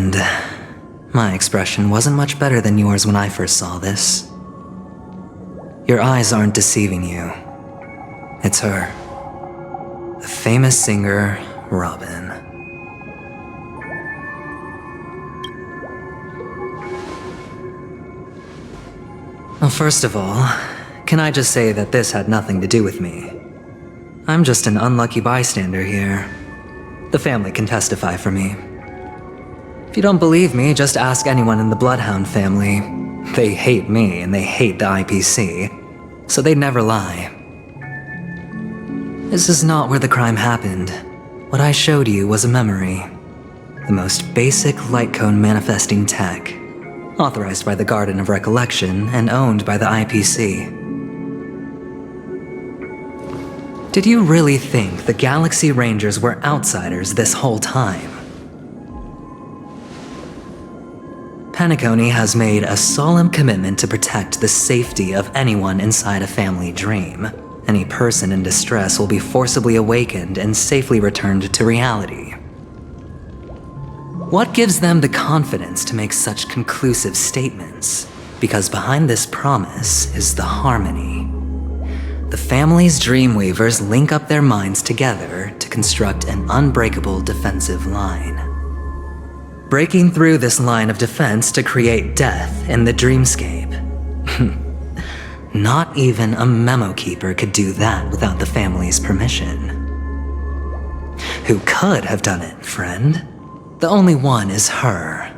friend, my expression wasn't much better than yours when I first saw this. Your eyes aren't deceiving you. It's her. The famous singer, Robin. Well, first of all, can I just say that this had nothing to do with me? I'm just an unlucky bystander here. The family can testify for me. If you don't believe me, just ask anyone in the Bloodhound family. They hate me and they hate the IPC, so they'd never lie. This is not where the crime happened. What I showed you was a memory. The most basic light cone manifesting tech, authorized by the Garden of Recollection and owned by the IPC. Did you really think the Galaxy Rangers were outsiders this whole time? Penacony has made a solemn commitment to protect the safety of anyone inside a family dream. Any person in distress will be forcibly awakened and safely returned to reality. What gives them the confidence to make such conclusive statements? Because behind this promise is the harmony. The family's Dreamweavers link up their minds together to construct an unbreakable defensive line. Breaking through this line of defense to create death in the dreamscape. Not even a memo keeper could do that without the family's permission. Who could have done it, friend? The only one is her.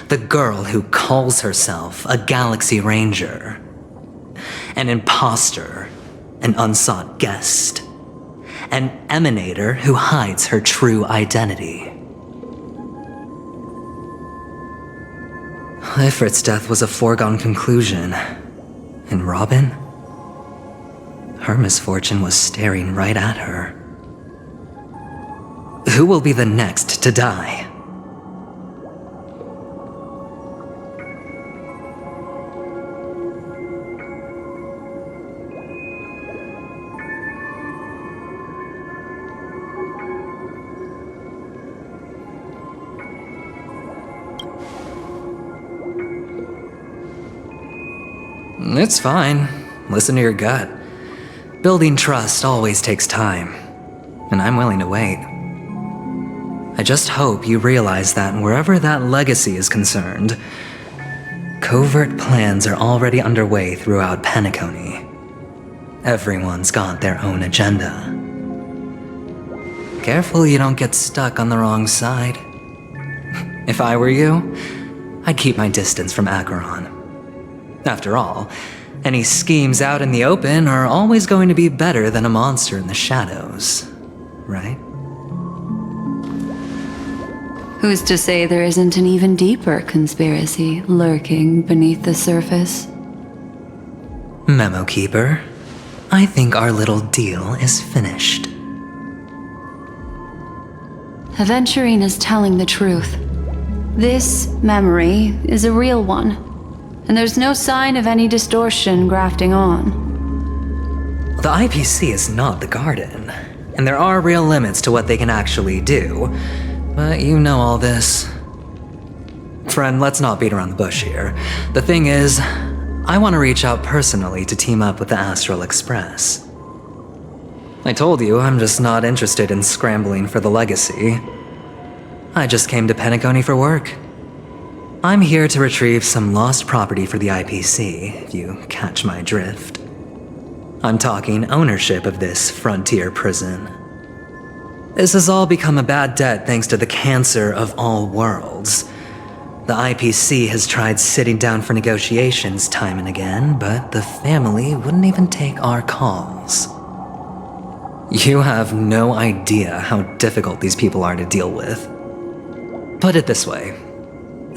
The girl who calls herself a Galaxy Ranger. An imposter, an unsought guest, an emanator who hides her true identity. Ifrit's death was a foregone conclusion. And Robin? Her misfortune was staring right at her. Who will be the next to die? It's fine. Listen to your gut. Building trust always takes time, and I'm willing to wait. I just hope you realize that wherever that legacy is concerned, covert plans are already underway throughout Penacony. Everyone's got their own agenda. Careful you don't get stuck on the wrong side. If I were you, I'd keep my distance from Acheron. After all, any schemes out in the open are always going to be better than a monster in the shadows, right? Who's to say there isn't an even deeper conspiracy lurking beneath the surface? Memo Keeper, I think our little deal is finished. Aventurine is telling the truth. This memory is a real one. And there's no sign of any distortion grafting on. The IPC is not the Garden, and there are real limits to what they can actually do, but you know all this. Friend, let's not beat around the bush here. The thing is, I want to reach out personally to team up with the Astral Express. I told you I'm just not interested in scrambling for the legacy. I just came to Penacony for work. I'm here to retrieve some lost property for the IPC, if you catch my drift. I'm talking ownership of this frontier prison. This has all become a bad debt thanks to the cancer of all worlds. The IPC has tried sitting down for negotiations time and again, but the family wouldn't even take our calls. You have no idea how difficult these people are to deal with. Put it this way.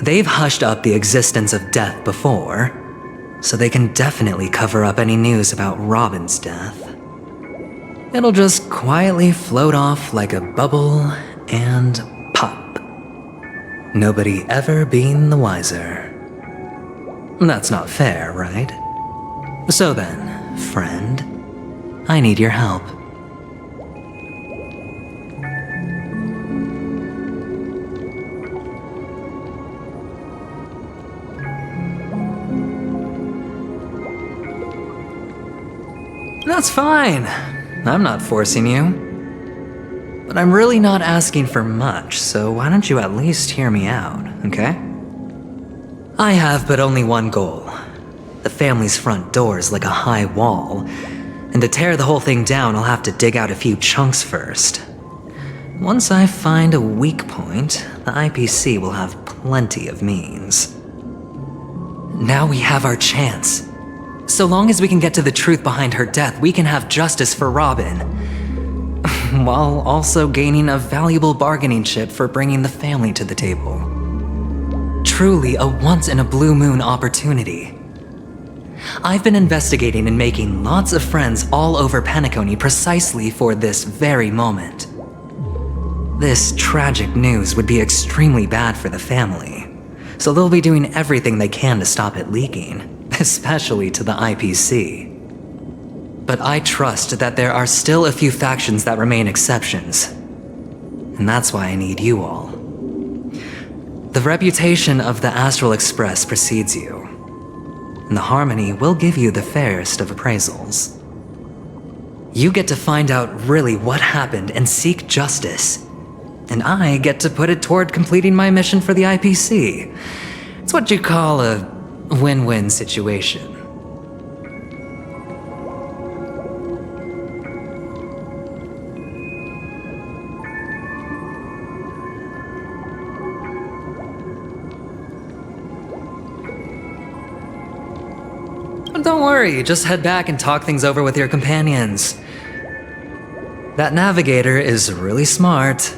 They've hushed up the existence of death before, so they can definitely cover up any news about Robin's death. It'll just quietly float off like a bubble and pop. Nobody ever being the wiser. That's not fair, right? So then, friend, I need your help. That's fine. I'm not forcing you. But I'm really not asking for much, so why don't you at least hear me out, okay? I have but only one goal. The family's front door is like a high wall, and to tear the whole thing down, I'll have to dig out a few chunks first. Once I find a weak point, the IPC will have plenty of means. Now we have our chance. So long as we can get to the truth behind her death, we can have justice for Robin, while also gaining a valuable bargaining chip for bringing the family to the table. Truly a once-in-a-blue-moon opportunity. I've been investigating and making lots of friends all over Penacony precisely for this very moment. This tragic news would be extremely bad for the family, so they'll be doing everything they can to stop it leaking, especially to the IPC. But I trust that there are still a few factions that remain exceptions, and that's why I need you all. The reputation of the Astral Express precedes you, and the Harmony will give you the fairest of appraisals. You get to find out really what happened and seek justice, and I get to put it toward completing my mission for the IPC. It's what you call a win-win situation. Don't worry, just head back and talk things over with your companions. That navigator is really smart.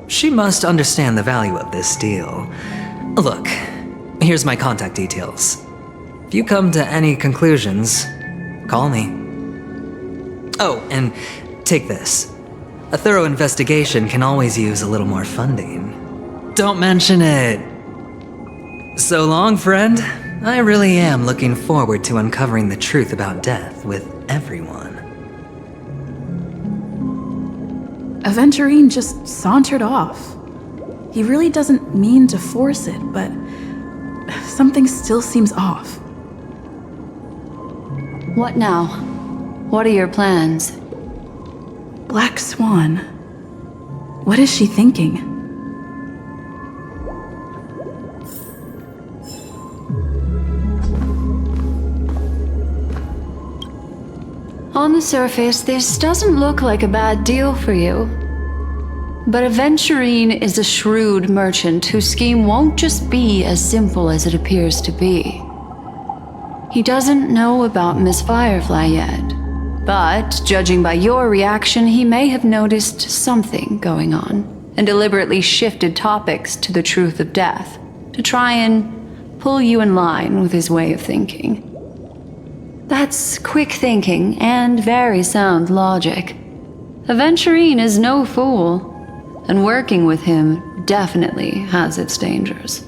She must understand the value of this deal. Look, here's my contact details. If you come to any conclusions, call me. Oh, and take this. A thorough investigation can always use a little more funding. Don't mention it. So long, friend. I really am looking forward to uncovering the truth about death with everyone. Aventurine just sauntered off. He really doesn't mean to force it, but something still seems off. What now? What are your plans? Black Swan. What is she thinking? On the surface, this doesn't look like a bad deal for you. But Aventurine is a shrewd merchant whose scheme won't just be as simple as it appears to be. He doesn't know about Miss Firefly yet, but judging by your reaction, he may have noticed something going on and deliberately shifted topics to the truth of death to try and pull you in line with his way of thinking. That's quick thinking and very sound logic. Aventurine is no fool, and working with him definitely has its dangers.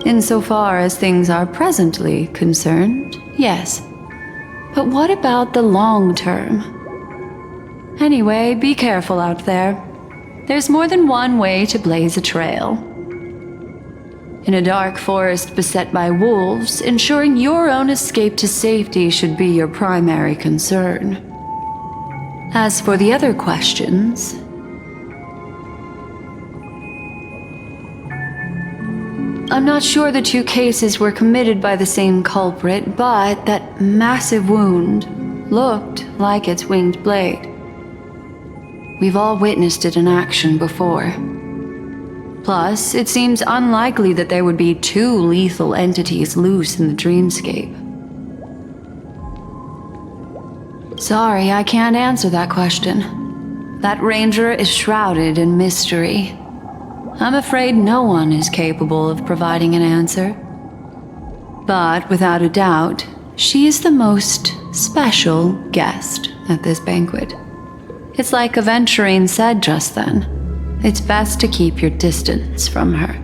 Insofar as things are presently concerned, yes. But what about the long term? Anyway, be careful out there. There's more than one way to blaze a trail. In a dark forest beset by wolves, ensuring your own escape to safety should be your primary concern. As for the other questions, I'm not sure the two cases were committed by the same culprit, but that massive wound looked like its winged blade. We've all witnessed it in action before. Plus, it seems unlikely that there would be two lethal entities loose in the dreamscape. Sorry, I can't answer that question. That ranger is shrouded in mystery. I'm afraid no one is capable of providing an answer. But without a doubt, she is the most special guest at this banquet. It's like Aventurine said just then. It's best to keep your distance from her.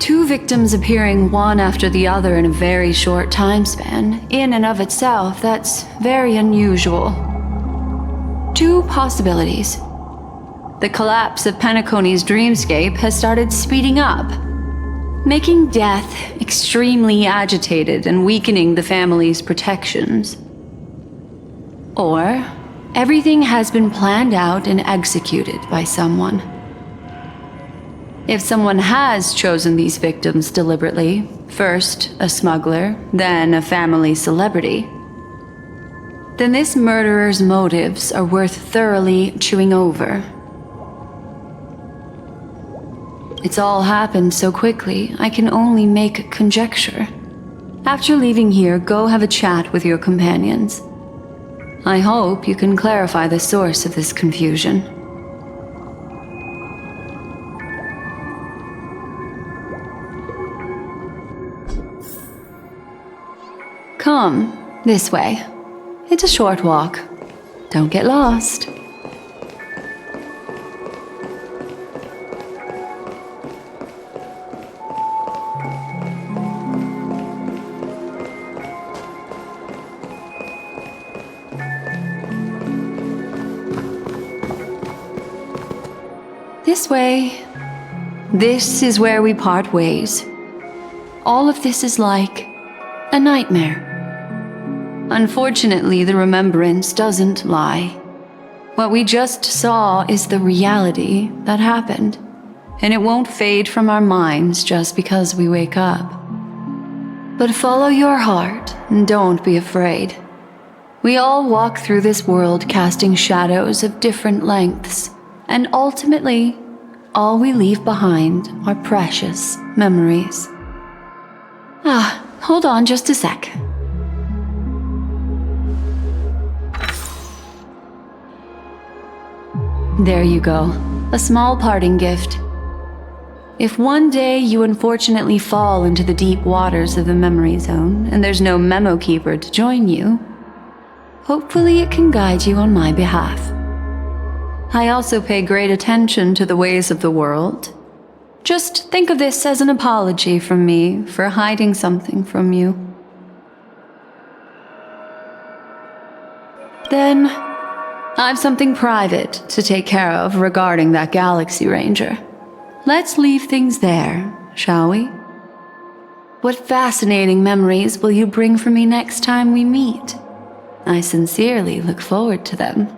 2 victims appearing one after the other in a very short time span, in and of itself, that's very unusual. 2 possibilities. The collapse of Penacony's dreamscape has started speeding up, making death extremely agitated and weakening the family's protections. Or everything has been planned out and executed by someone. If someone has chosen these victims deliberately, first a smuggler, then a family celebrity, then this murderer's motives are worth thoroughly chewing over. It's all happened so quickly, I can only make conjecture. After leaving here, go have a chat with your companions. I hope you can clarify the source of this confusion. Come, this way. It's a short walk. Don't get lost. This way. This is where we part ways. All of this is like a nightmare. Unfortunately, the remembrance doesn't lie. What we just saw is the reality that happened, and it won't fade from our minds just because we wake up. But follow your heart and don't be afraid. We all walk through this world casting shadows of different lengths, and ultimately, all we leave behind are precious memories. Hold on just a sec. There you go, a small parting gift. If one day you unfortunately fall into the deep waters of the memory zone and there's no memo keeper to join you, hopefully it can guide you on my behalf. I also pay great attention to the ways of the world. Just think of this as an apology from me for hiding something from you. Then, I've something private to take care of regarding that Galaxy Ranger. Let's leave things there, shall we? What fascinating memories will you bring for me next time we meet? I sincerely look forward to them.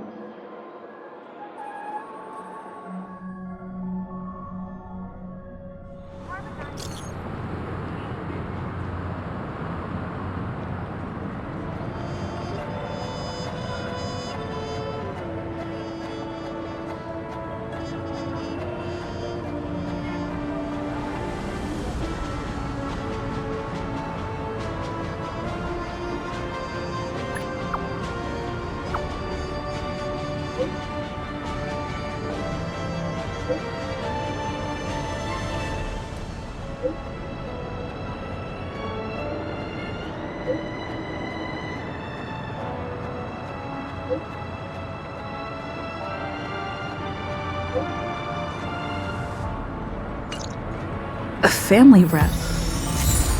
A family rep.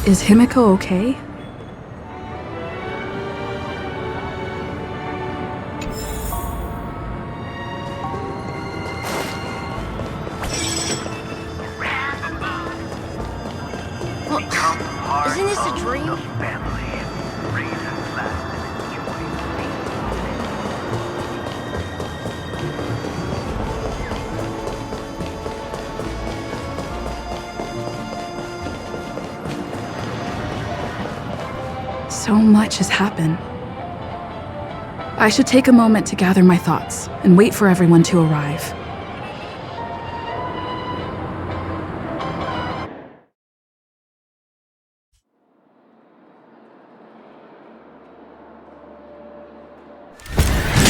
Is Himiko okay? Isn't this a dream? So much has happened. I should take a moment to gather my thoughts and wait for everyone to arrive.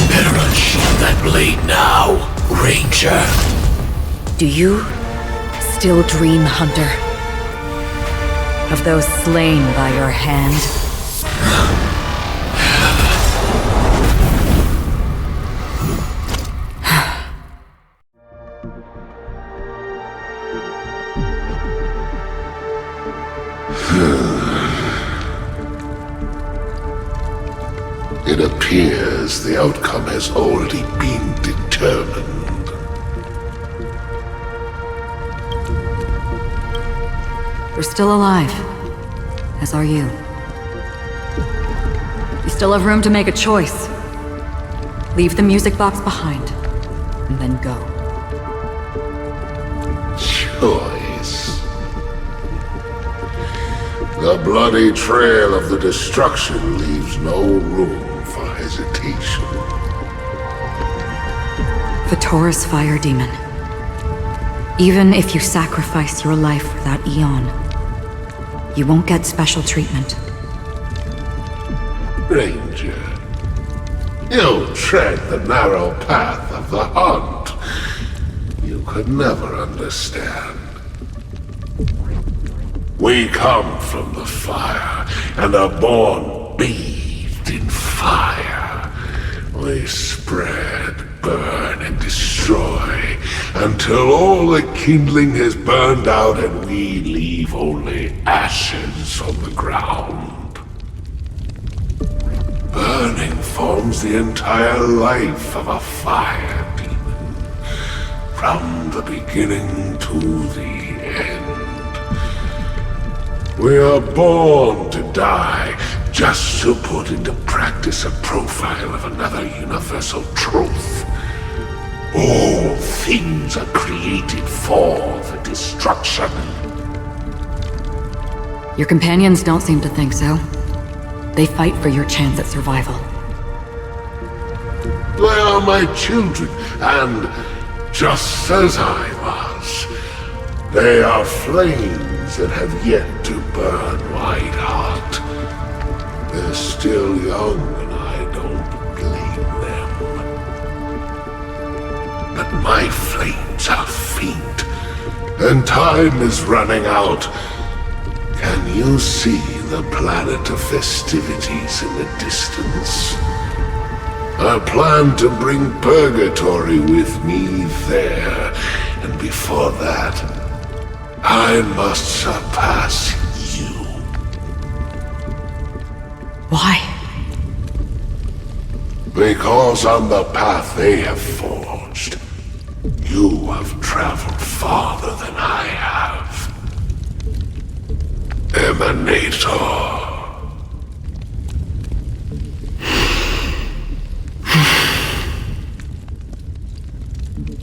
Better unsheath that blade now, Ranger. Do you still dream, Hunter? Of those slain by your hand? It appears the outcome has already been determined. We're still alive, as are you. You still have room to make a choice. Leave the music box behind, and then go. Choice. The bloody trail of the destruction leaves no room for hesitation. Vatora's fire demon. Even if you sacrifice your life for that eon, you won't get special treatment. Ranger, you tread the narrow path of the hunt. You could never understand. We come from the fire, and are born bathed in fire. We spread, burn, and destroy, until all the kindling has burned out and we leave only ashes on the ground. Burning forms the entire life of a fire demon, from the beginning to the end. We are born to die, just to put into practice a profile of another universal truth. All things are created for the destruction. Your companions don't seem to think so. They fight for your chance at survival. They are my children, and just as I was, they are flames that have yet to burn white hot. They're still young, and I don't blame them. But my flames are faint, and time is running out. Can you see the planet of festivities in the distance? I plan to bring Purgatory with me there, and before that, I must surpass you. Why? Because on the path they have forged, you have traveled farther than I have. Emanator.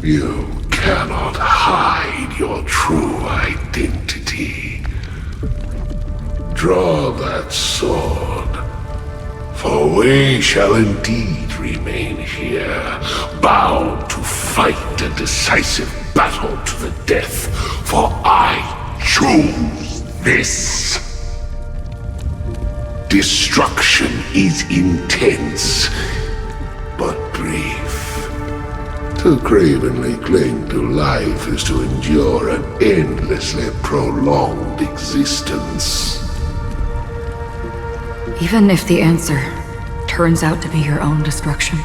You cannot hide your true identity. Draw that sword, for we shall indeed remain here, bound to fight a decisive battle to the death, for I choose this. Destruction is intense, but brief. To cravenly cling to life is to endure an endlessly prolonged existence. Even if the answer turns out to be your own destruction.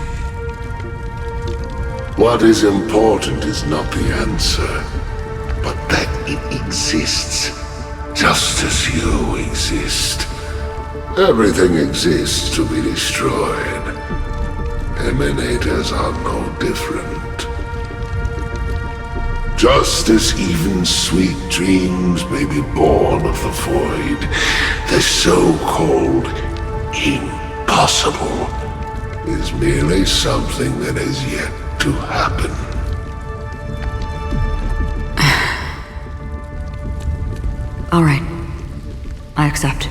What is important is not the answer, but that it exists, just as you exist. Everything exists to be destroyed. Emanators are no different. Just as even sweet dreams may be born of the void, the so-called impossible is merely something that has yet to happen. All right. I accept.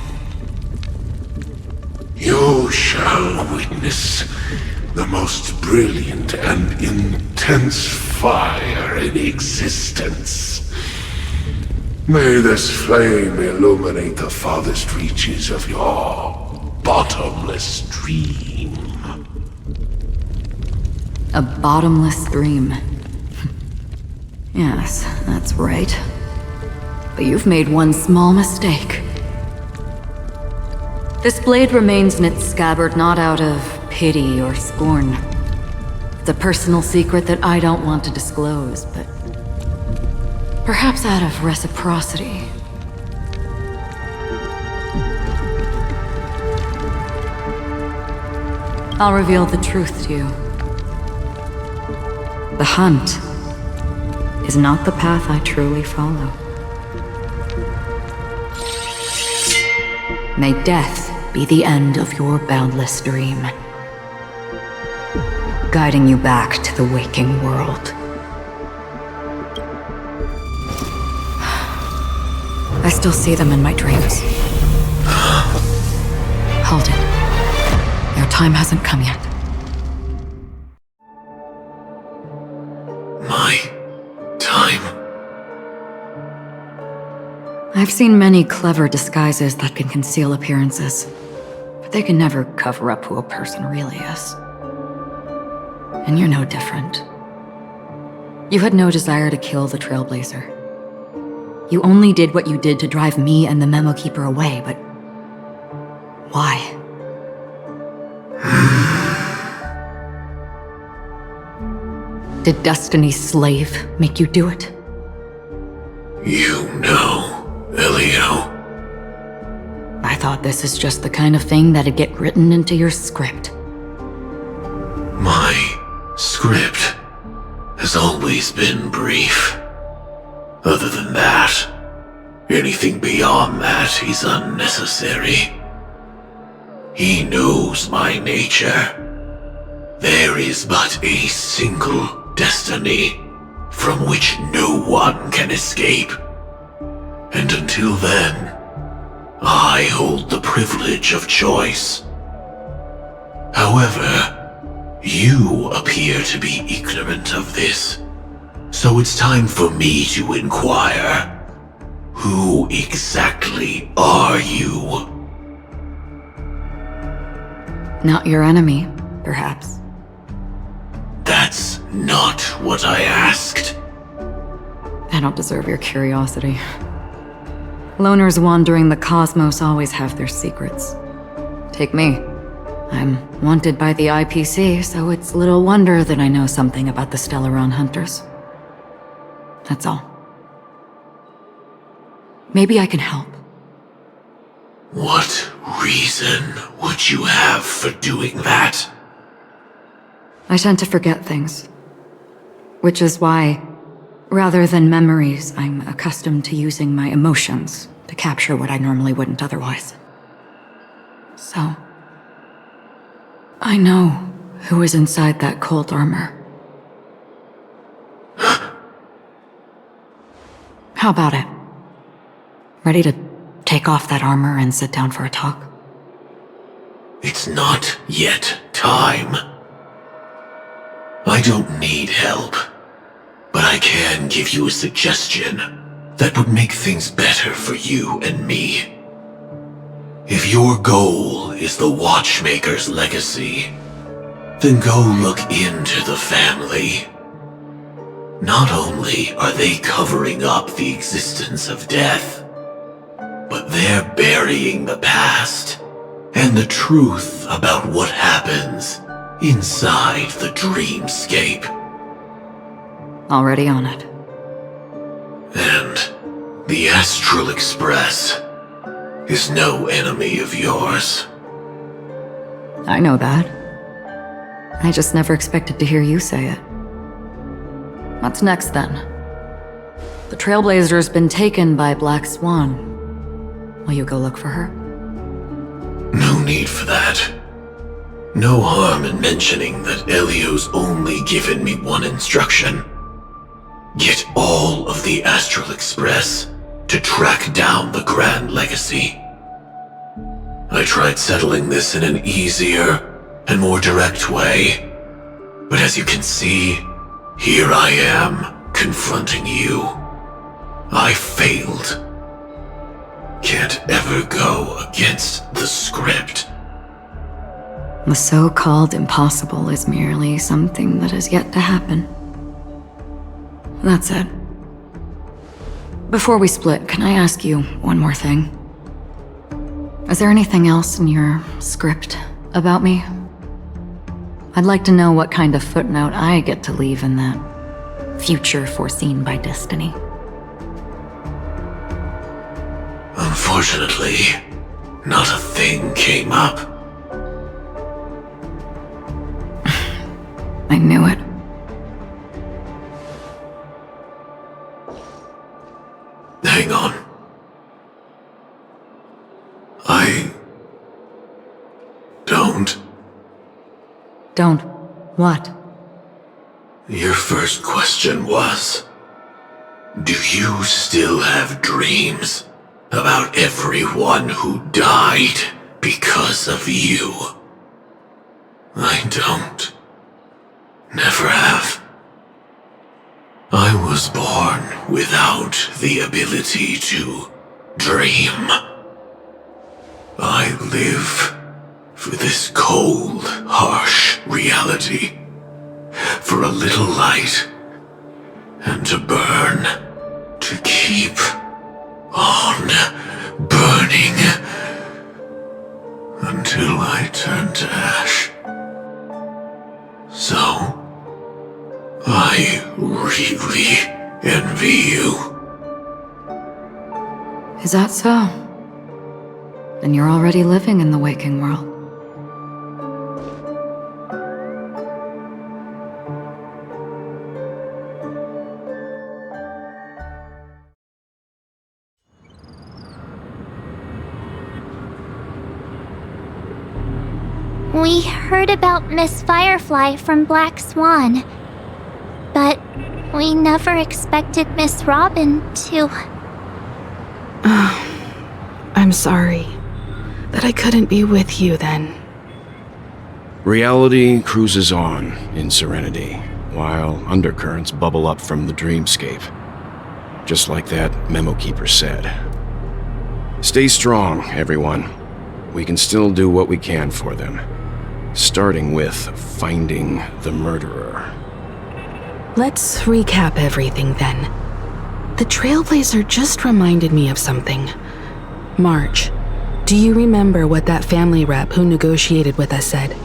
You shall witness the most brilliant and intense fire in existence. May this flame illuminate the farthest reaches of your bottomless dream. A bottomless dream. Yes, that's right. But you've made one small mistake. This blade remains in its scabbard not out of pity or scorn. It's a personal secret that I don't want to disclose, but perhaps out of reciprocity. I'll reveal the truth to you. The hunt is not the path I truly follow. May death be the end of your boundless dream, guiding you back to the waking world. I still see them in my dreams. Hold it. Your time hasn't come yet. My time? I've seen many clever disguises that can conceal appearances, but they can never cover up who a person really is. And you're no different. You had no desire to kill the Trailblazer. You only did what you did to drive me and the Memo Keeper away, but why? Did Destiny's slave make you do it? You know, Elio. I thought this is just the kind of thing that'd get written into your script. My script has always been brief. Other than that, anything beyond that is unnecessary. He knows my nature. There is but a single destiny from which no one can escape. And until then, I hold the privilege of choice. However, you appear to be ignorant of this, so it's time for me to inquire. Who exactly are you? Not your enemy, perhaps. That's not what I asked. I don't deserve your curiosity. Loners wandering the cosmos always have their secrets. Take me. I'm wanted by the IPC, so it's little wonder that I know something about the Stellaron Hunters. That's all. Maybe I can help. What reason would you have for doing that? I tend to forget things. Which is why, rather than memories, I'm accustomed to using my emotions to capture what I normally wouldn't otherwise. So, I know who is inside that cold armor. How about it? Ready to take off that armor and sit down for a talk? It's not yet time. I don't need help, but I can give you a suggestion that would make things better for you and me. If your goal is the Watchmaker's legacy, then go look into the family. Not only are they covering up the existence of death, but they're burying the past and the truth about what happens inside the dreamscape. Already on it. And the Astral Express is no enemy of yours. I know that. I just never expected to hear you say it. What's next, then? The Trailblazer's been taken by Black Swan. Will you go look for her? No need for that. No harm in mentioning that Elio's only given me one instruction. Get all of the Astral Express to track down the Grand Legacy. I tried settling this in an easier and more direct way, but as you can see, here I am, confronting you. I failed. Can't ever go against the script. The so-called impossible is merely something that has yet to happen. That's it. Before we split, can I ask you one more thing? Is there anything else in your script about me? I'd like to know what kind of footnote I get to leave in that future foreseen by destiny. Unfortunately, not a thing came up. I knew it. Hang on. I don't. Don't. What? Your first question was, do you still have dreams about everyone who died because of you? I don't. Never have. I was born without the ability to dream. I live for this cold, harsh reality. For a little light, and to burn, to keep on burning, until I turn to ash. So, I really envy you. Is that so? Then you're already living in the waking world. We heard about Miss Firefly from Black Swan, but we never expected Miss Robin to... I'm sorry that I couldn't be with you then. Reality cruises on in serenity, while undercurrents bubble up from the dreamscape. Just like that memo keeper said. Stay strong, everyone. We can still do what we can for them. Starting with finding the murderer. Let's recap everything then. The Trailblazer just reminded me of something. March, do you remember what that family rep who negotiated with us said?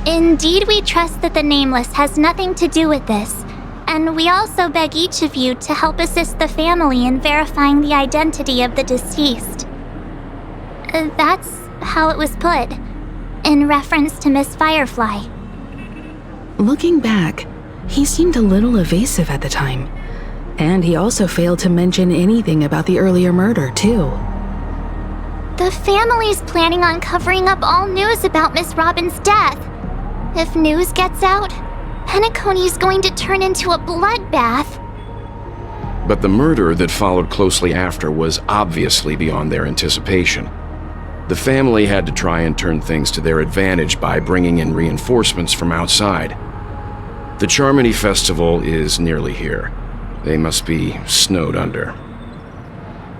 Indeed, we trust that the Nameless has nothing to do with this, and we also beg each of you to help assist the family in verifying the identity of the deceased. That's how it was put, in reference to Miss Firefly. Looking back, he seemed a little evasive at the time. And he also failed to mention anything about the earlier murder, too. The family's planning on covering up all news about Miss Robin's death. If news gets out, Penacony's going to turn into a bloodbath. But the murder that followed closely after was obviously beyond their anticipation. The family had to try and turn things to their advantage by bringing in reinforcements from outside. The Charmony Festival is nearly here. They must be snowed under.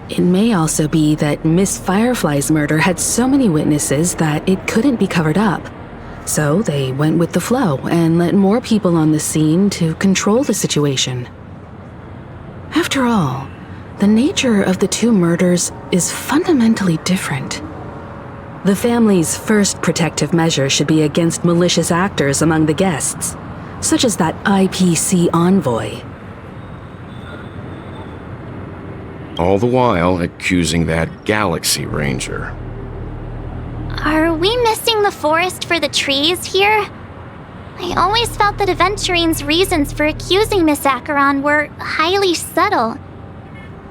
It may also be that Miss Firefly's murder had so many witnesses that it couldn't be covered up. So they went with the flow and let more people on the scene to control the situation. After all, the nature of the two murders is fundamentally different. The family's first protective measure should be against malicious actors among the guests, such as that IPC envoy. All the while accusing that Galaxy Ranger. Are we missing the forest for the trees here? I always felt that Aventurine's reasons for accusing Miss Acheron were highly subtle.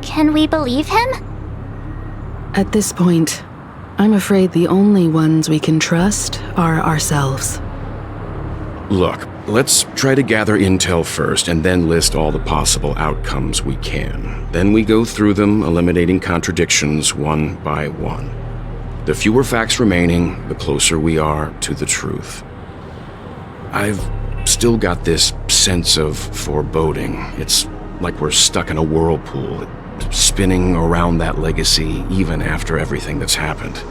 Can we believe him? At this point, I'm afraid the only ones we can trust are ourselves. Look, let's try to gather intel first and then list all the possible outcomes we can. Then we go through them, eliminating contradictions one by one. The fewer facts remaining, the closer we are to the truth. I've still got this sense of foreboding. It's like we're stuck in a whirlpool, spinning around that legacy even after everything that's happened.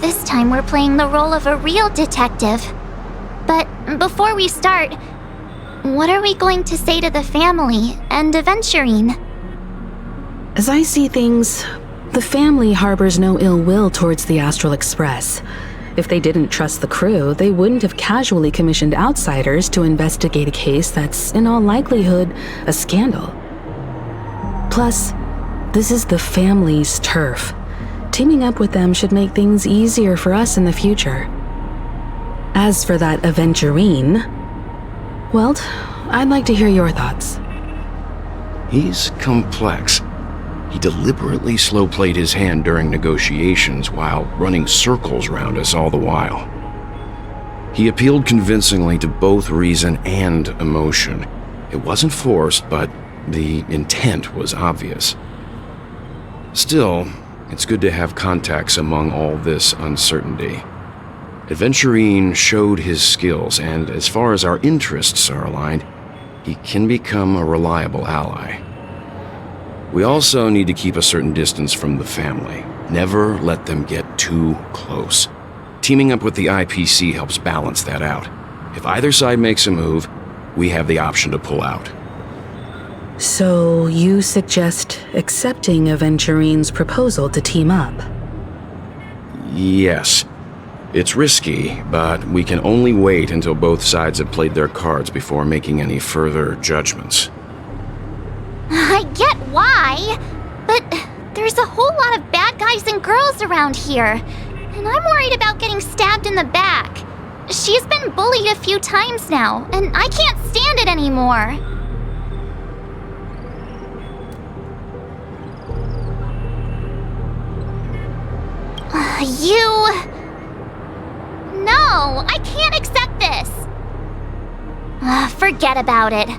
This time we're playing the role of a real detective. But before we start, what are we going to say to the family and Aventurine? As I see things, the family harbors no ill will towards the Astral Express. If they didn't trust the crew, they wouldn't have casually commissioned outsiders to investigate a case that's, in all likelihood, a scandal. Plus, this is the family's turf. Teaming up with them should make things easier for us in the future. As for that Aventurine, well, I'd like to hear your thoughts. He's complex. He deliberately slow-played his hand during negotiations while running circles around us all the while. He appealed convincingly to both reason and emotion. It wasn't forced, but the intent was obvious. Still, it's good to have contacts among all this uncertainty. Aventurine showed his skills, and as far as our interests are aligned, he can become a reliable ally. We also need to keep a certain distance from the family. Never let them get too close. Teaming up with the IPC helps balance that out. If either side makes a move, we have the option to pull out. So you suggest accepting Aventurine's proposal to team up? Yes. It's risky, but we can only wait until both sides have played their cards before making any further judgments. I get why, but there's a whole lot of bad guys and girls around here, and I'm worried about getting stabbed in the back. She's been bullied a few times now, and I can't stand it anymore. No, I can't accept this. Forget about it.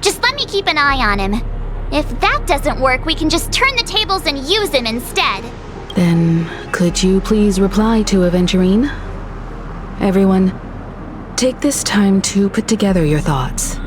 Just let me keep an eye on him. If that doesn't work, we can just turn the tables and use him instead. Then, could you please reply to Aventurine? Everyone, take this time to put together your thoughts.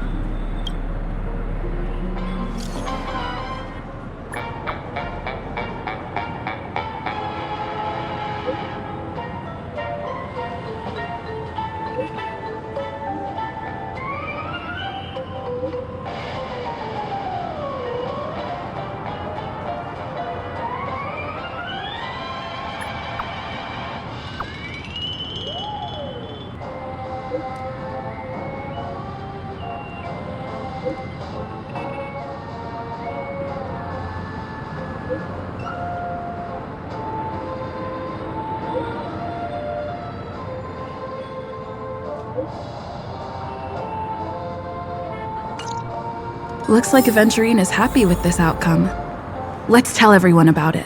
Looks like Aventurine is happy with this outcome. Let's tell everyone about it.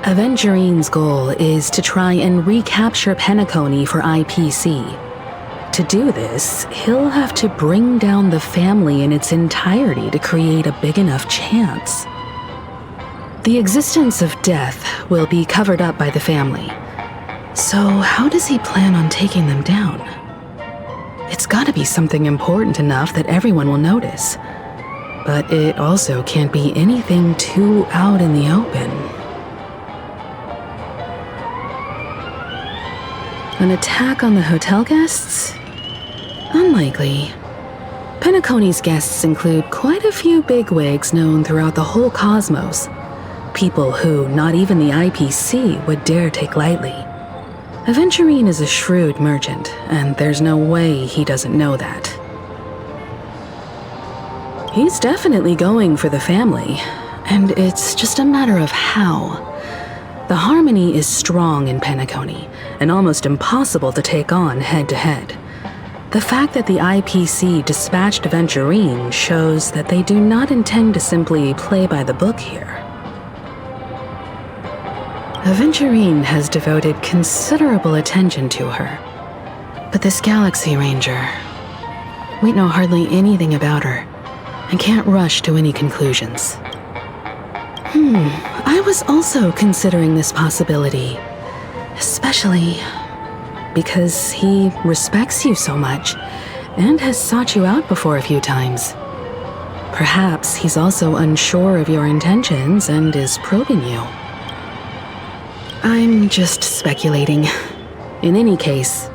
Aventurine's goal is to try and recapture Penacony for IPC. To do this, he'll have to bring down the family in its entirety to create a big enough chance. The existence of death will be covered up by the family. So how does he plan on taking them down? It's gotta be something important enough that everyone will notice. But it also can't be anything too out in the open. An attack on the hotel guests? Unlikely. Penacony's guests include quite a few bigwigs known throughout the whole cosmos. People who not even the IPC would dare take lightly. Aventurine is a shrewd merchant, and there's no way he doesn't know that. He's definitely going for the family, and it's just a matter of how. The harmony is strong in Penacony, and almost impossible to take on head-to-head. The fact that the IPC dispatched Aventurine shows that they do not intend to simply play by the book here. Aventurine has devoted considerable attention to her. But this Galaxy Ranger, we know hardly anything about her, and can't rush to any conclusions. I was also considering this possibility, especially because he respects you so much and has sought you out before a few times. Perhaps he's also unsure of your intentions and is probing you. I'm just speculating. In any case,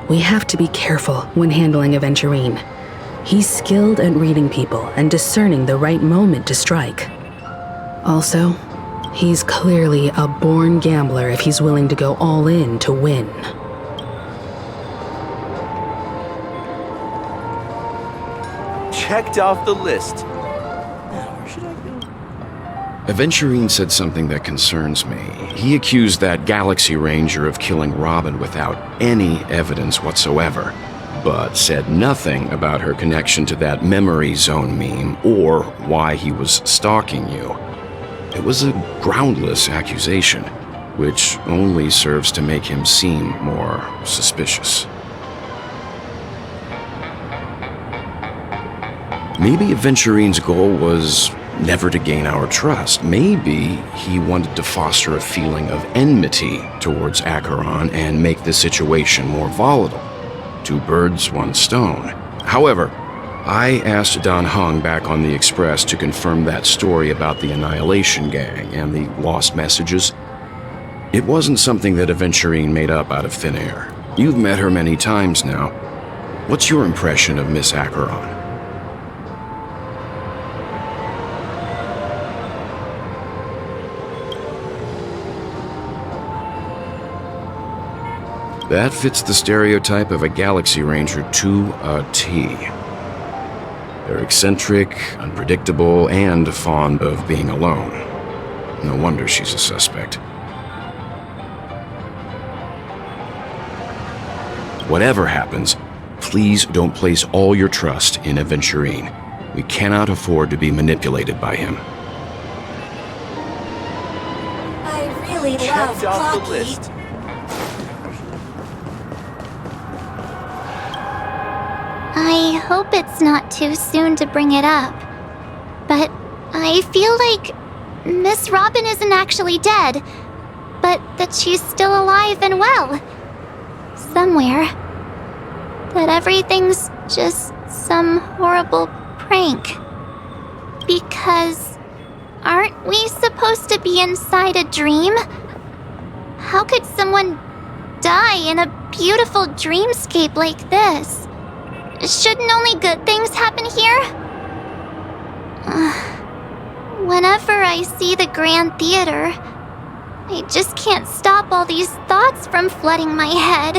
we have to be careful when handling Aventurine. He's skilled at reading people and discerning the right moment to strike. Also, he's clearly a born gambler if he's willing to go all in to win. Checked off the list. Now, where should I go? Aventurine said something that concerns me. He accused that Galaxy Ranger of killing Robin without any evidence whatsoever, but said nothing about her connection to that memory zone meme or why he was stalking you. It was a groundless accusation, which only serves to make him seem more suspicious. Maybe Aventurine's goal was never to gain our trust. Maybe he wanted to foster a feeling of enmity towards Acheron and make the situation more volatile. 2 birds, 1 stone. However, I asked Dan Heng back on the Express to confirm that story about the Annihilation Gang and the lost messages. It wasn't something that Aventurine made up out of thin air. You've met her many times now. What's your impression of Miss Acheron? That fits the stereotype of a Galaxy Ranger to a T. They're eccentric, unpredictable, and fond of being alone. No wonder she's a suspect. Whatever happens, please don't place all your trust in Aventurine. We cannot afford to be manipulated by him. I really love Clocky. I hope it's not too soon to bring it up, but I feel like Miss Robin isn't actually dead, but that she's still alive and well. Somewhere. That everything's just some horrible prank. Because aren't we supposed to be inside a dream? How could someone die in a beautiful dreamscape like this? Shouldn't only good things happen here? Whenever I see the Grand Theater, I just can't stop all these thoughts from flooding my head.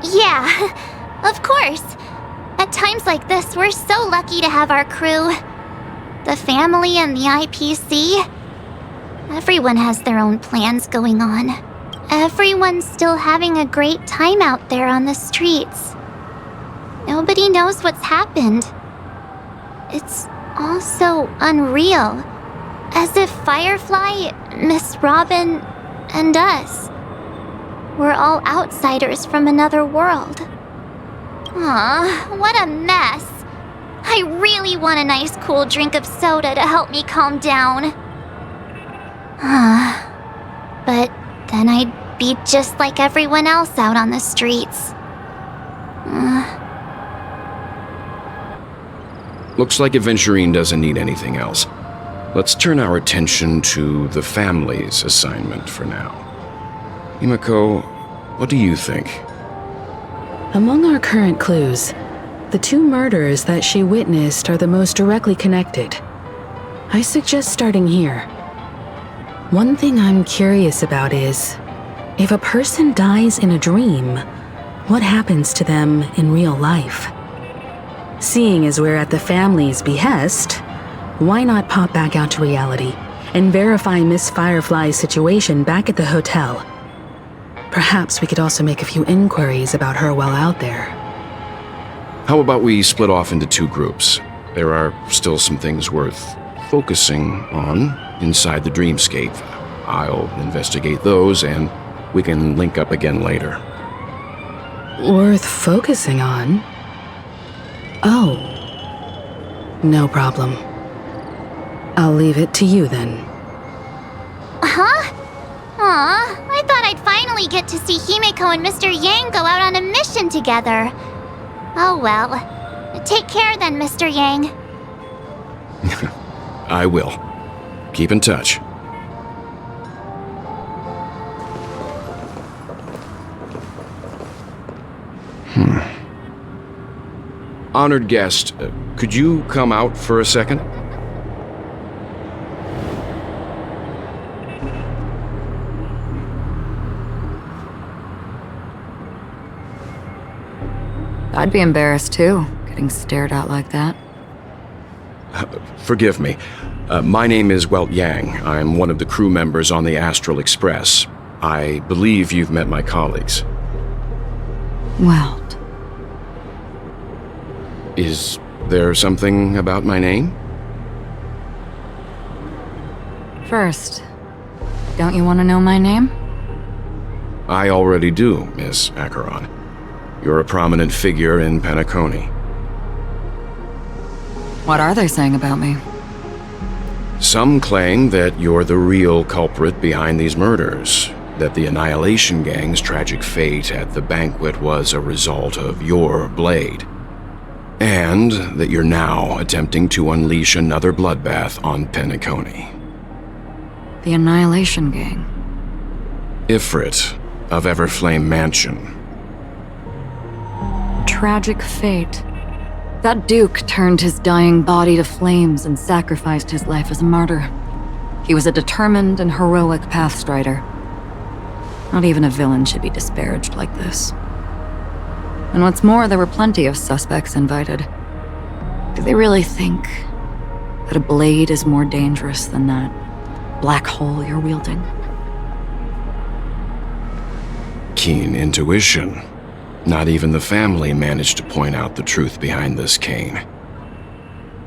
Yeah, of course. At times like this, we're so lucky to have our crew. The family and the IPC. Everyone has their own plans going on. Everyone's still having a great time out there on the streets. Nobody knows what's happened. It's all so unreal. As if Firefly, Miss Robin, and us were all outsiders from another world. Aw, what a mess. I really want a nice cool drink of soda to help me calm down. But then I'd be just like everyone else out on the streets. Looks like Aventurine doesn't need anything else. Let's turn our attention to the family's assignment for now. Himiko, what do you think? Among our current clues, the 2 murders that she witnessed are the most directly connected. I suggest starting here. One thing I'm curious about is, if a person dies in a dream, what happens to them in real life? Seeing as we're at the family's behest, why not pop back out to reality and verify Miss Firefly's situation back at the hotel? Perhaps we could also make a few inquiries about her while out there. How about we split off into 2 groups? There are still some things worth focusing on inside the dreamscape. I'll investigate those, and we can link up again later. Worth focusing on? Oh. No problem. I'll leave it to you then. Huh? Aw, I thought I'd finally get to see Himiko and Mr. Yang go out on a mission together. Oh well. Take care then, Mr. Yang. I will. Keep in touch. Honored guest, could you come out for a second? I'd be embarrassed too, getting stared at like that. Forgive me. My name is Welt Yang. I'm one of the crew members on the Astral Express. I believe you've met my colleagues. Welt. Is there something about my name? First, don't you want to know my name? I already do, Miss Acheron. You're a prominent figure in Penacony. What are they saying about me? Some claim that you're the real culprit behind these murders, that the Annihilation Gang's tragic fate at the banquet was a result of your blade, and that you're now attempting to unleash another bloodbath on Penacony. The Annihilation Gang. Ifrit of Everflame Mansion. Tragic fate. That Duke turned his dying body to flames and sacrificed his life as a martyr. He was a determined and heroic pathstrider. Not even a villain should be disparaged like this. And what's more, there were plenty of suspects invited. Do they really think that a blade is more dangerous than that black hole you're wielding? Keen intuition. Not even the family managed to point out the truth behind this cane.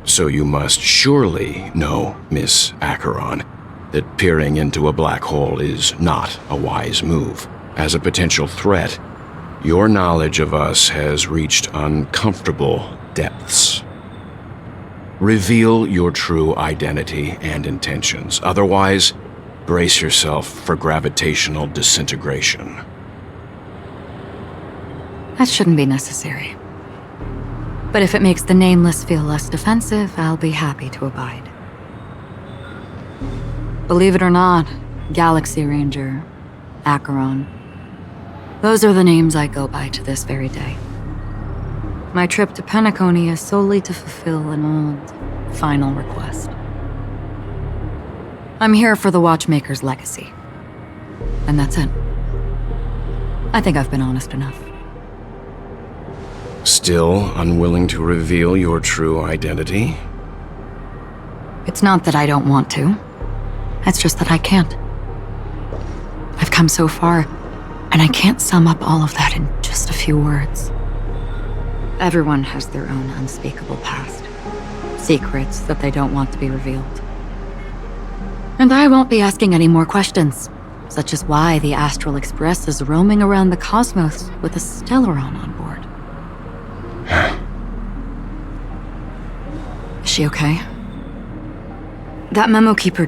So you must surely know, Miss Acheron, that peering into a black hole is not a wise move. As a potential threat, your knowledge of us has reached uncomfortable depths. Reveal your true identity and intentions. Otherwise, brace yourself for gravitational disintegration. That shouldn't be necessary. But if it makes the Nameless feel less defensive, I'll be happy to abide. Believe it or not, Galaxy Ranger, Acheron, those are the names I go by to this very day. My trip to Penacony is solely to fulfill an old, final request. I'm here for the Watchmaker's legacy. And that's it. I think I've been honest enough. Still unwilling to reveal your true identity? It's not that I don't want to. It's just that I can't. I've come so far, and I can't sum up all of that in just a few words. Everyone has their own unspeakable past. Secrets that they don't want to be revealed. And I won't be asking any more questions, such as why the Astral Express is roaming around the cosmos with a Stellaron on board. Is she okay? That memo keeper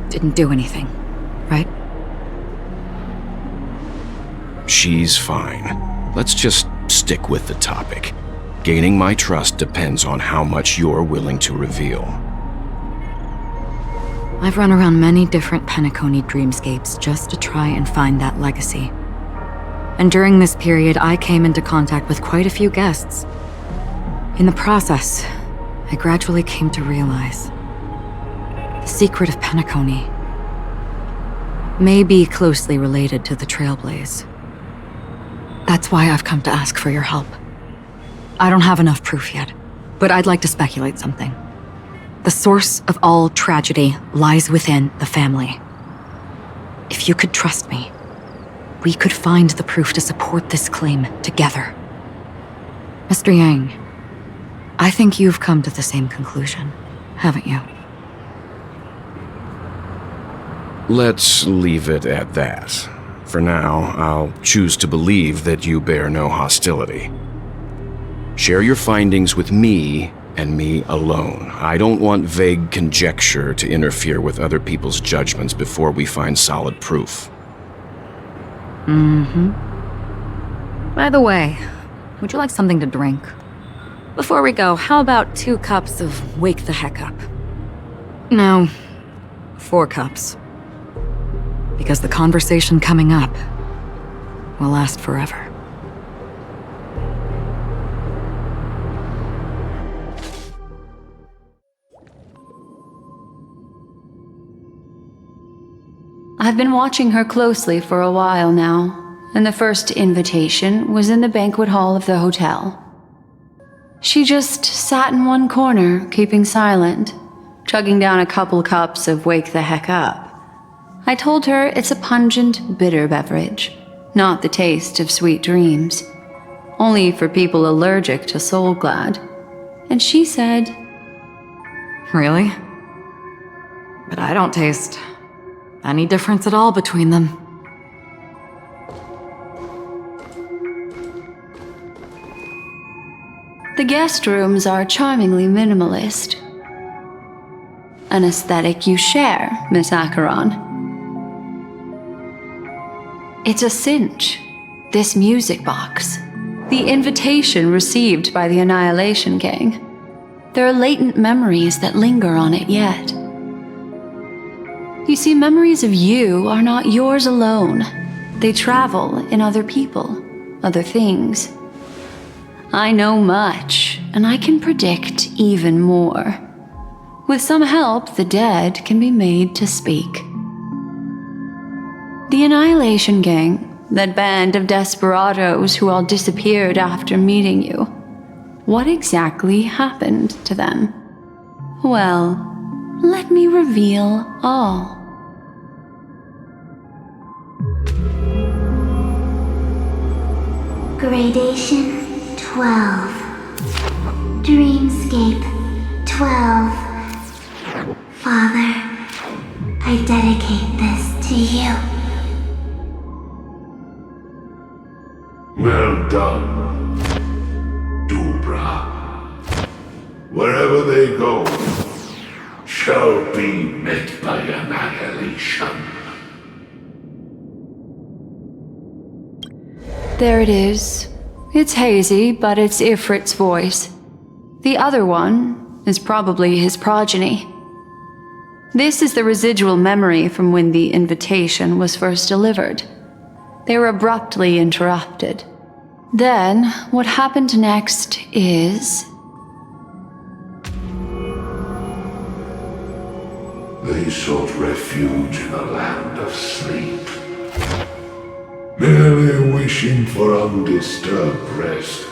didn't do anything, right? She's fine. Let's just stick with the topic. Gaining my trust depends on how much you're willing to reveal. I've run around many different Penacony dreamscapes just to try and find that legacy. And during this period, I came into contact with quite a few guests. In the process, I gradually came to realize the secret of Penacony may be closely related to the Trailblaze. That's why I've come to ask for your help. I don't have enough proof yet, but I'd like to speculate something. The source of all tragedy lies within the family. If you could trust me, we could find the proof to support this claim together. Mr. Yang, I think you've come to the same conclusion, haven't you? Let's leave it at that. For now, I'll choose to believe that you bear no hostility. Share your findings with me and me alone. I don't want vague conjecture to interfere with other people's judgments before we find solid proof. By the way, would you like something to drink? Before we go, how about 2 cups of Wake the Heck Up? No, 4 cups. Because the conversation coming up will last forever. I've been watching her closely for a while now, and the first invitation was in the banquet hall of the hotel. She just sat in one corner, keeping silent, chugging down a couple cups of Wake the Heck Up. I told her it's a pungent, bitter beverage, not the taste of sweet dreams. Only for people allergic to Soul Glad. And she said, Really? But I don't taste any difference at all between them. the guest rooms are charmingly minimalist. An aesthetic you share, Miss Acheron. It's a cinch, this music box. The invitation received by the Annihilation Gang. There are latent memories that linger on it yet. You see, memories of you are not yours alone. They travel in other people, other things. I know much, and I can predict even more. With some help, the dead can be made to speak. The Annihilation Gang, that band of desperados who all disappeared after meeting you. What exactly happened to them? Well, let me reveal all. Gradation 12. Dreamscape 12. Father, I dedicate this to you. Well done, Dubra. Wherever they go, shall be met by annihilation. There it is. It's hazy, but it's Ifrit's voice. The other one is probably his progeny. This is the residual memory from when the invitation was first delivered. They were abruptly interrupted. Then, what happened next is... They sought refuge in a land of sleep, merely wishing for undisturbed rest,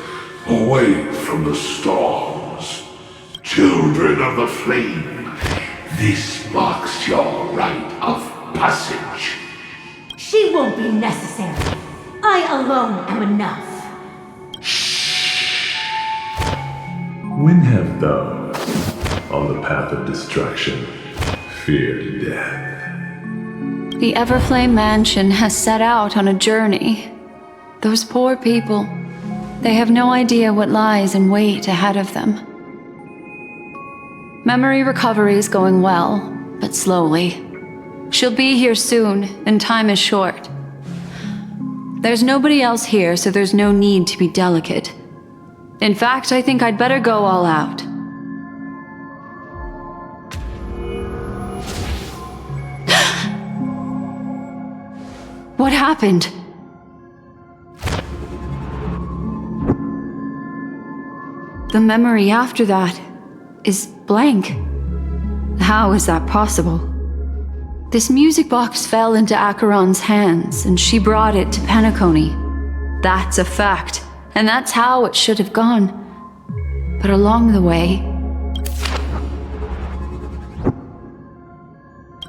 away from the storms. Children of the flame, this marks your rite of passage. She won't be necessary. I alone am enough. When have those on the path of destruction feared death? The Everflame Mansion has set out on a journey. Those poor people, they have no idea what lies in wait ahead of them. Memory recovery is going well, but slowly. She'll be here soon, and time is short. There's nobody else here, so there's no need to be delicate. In fact, I think I'd better go all out. What happened? The memory after that is blank. How is that possible? This music box fell into Acheron's hands, and she brought it to Penacony. That's a fact, and that's how it should have gone. But along the way,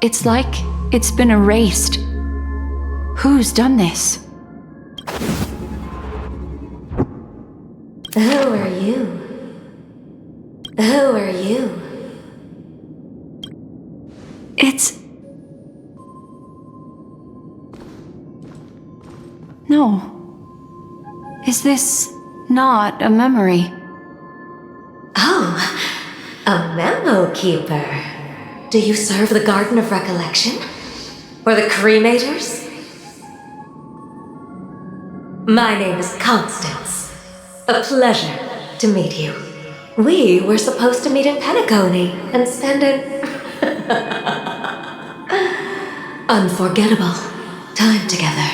it's like it's been erased. Who's done this? Who are you? Who are you? It's... No. Is this not a memory? Oh, a memo keeper. Do you serve the Garden of Recollection? Or the Cremators? My name is Constance. A pleasure to meet you. We were supposed to meet in Penacony and spend an unforgettable time together.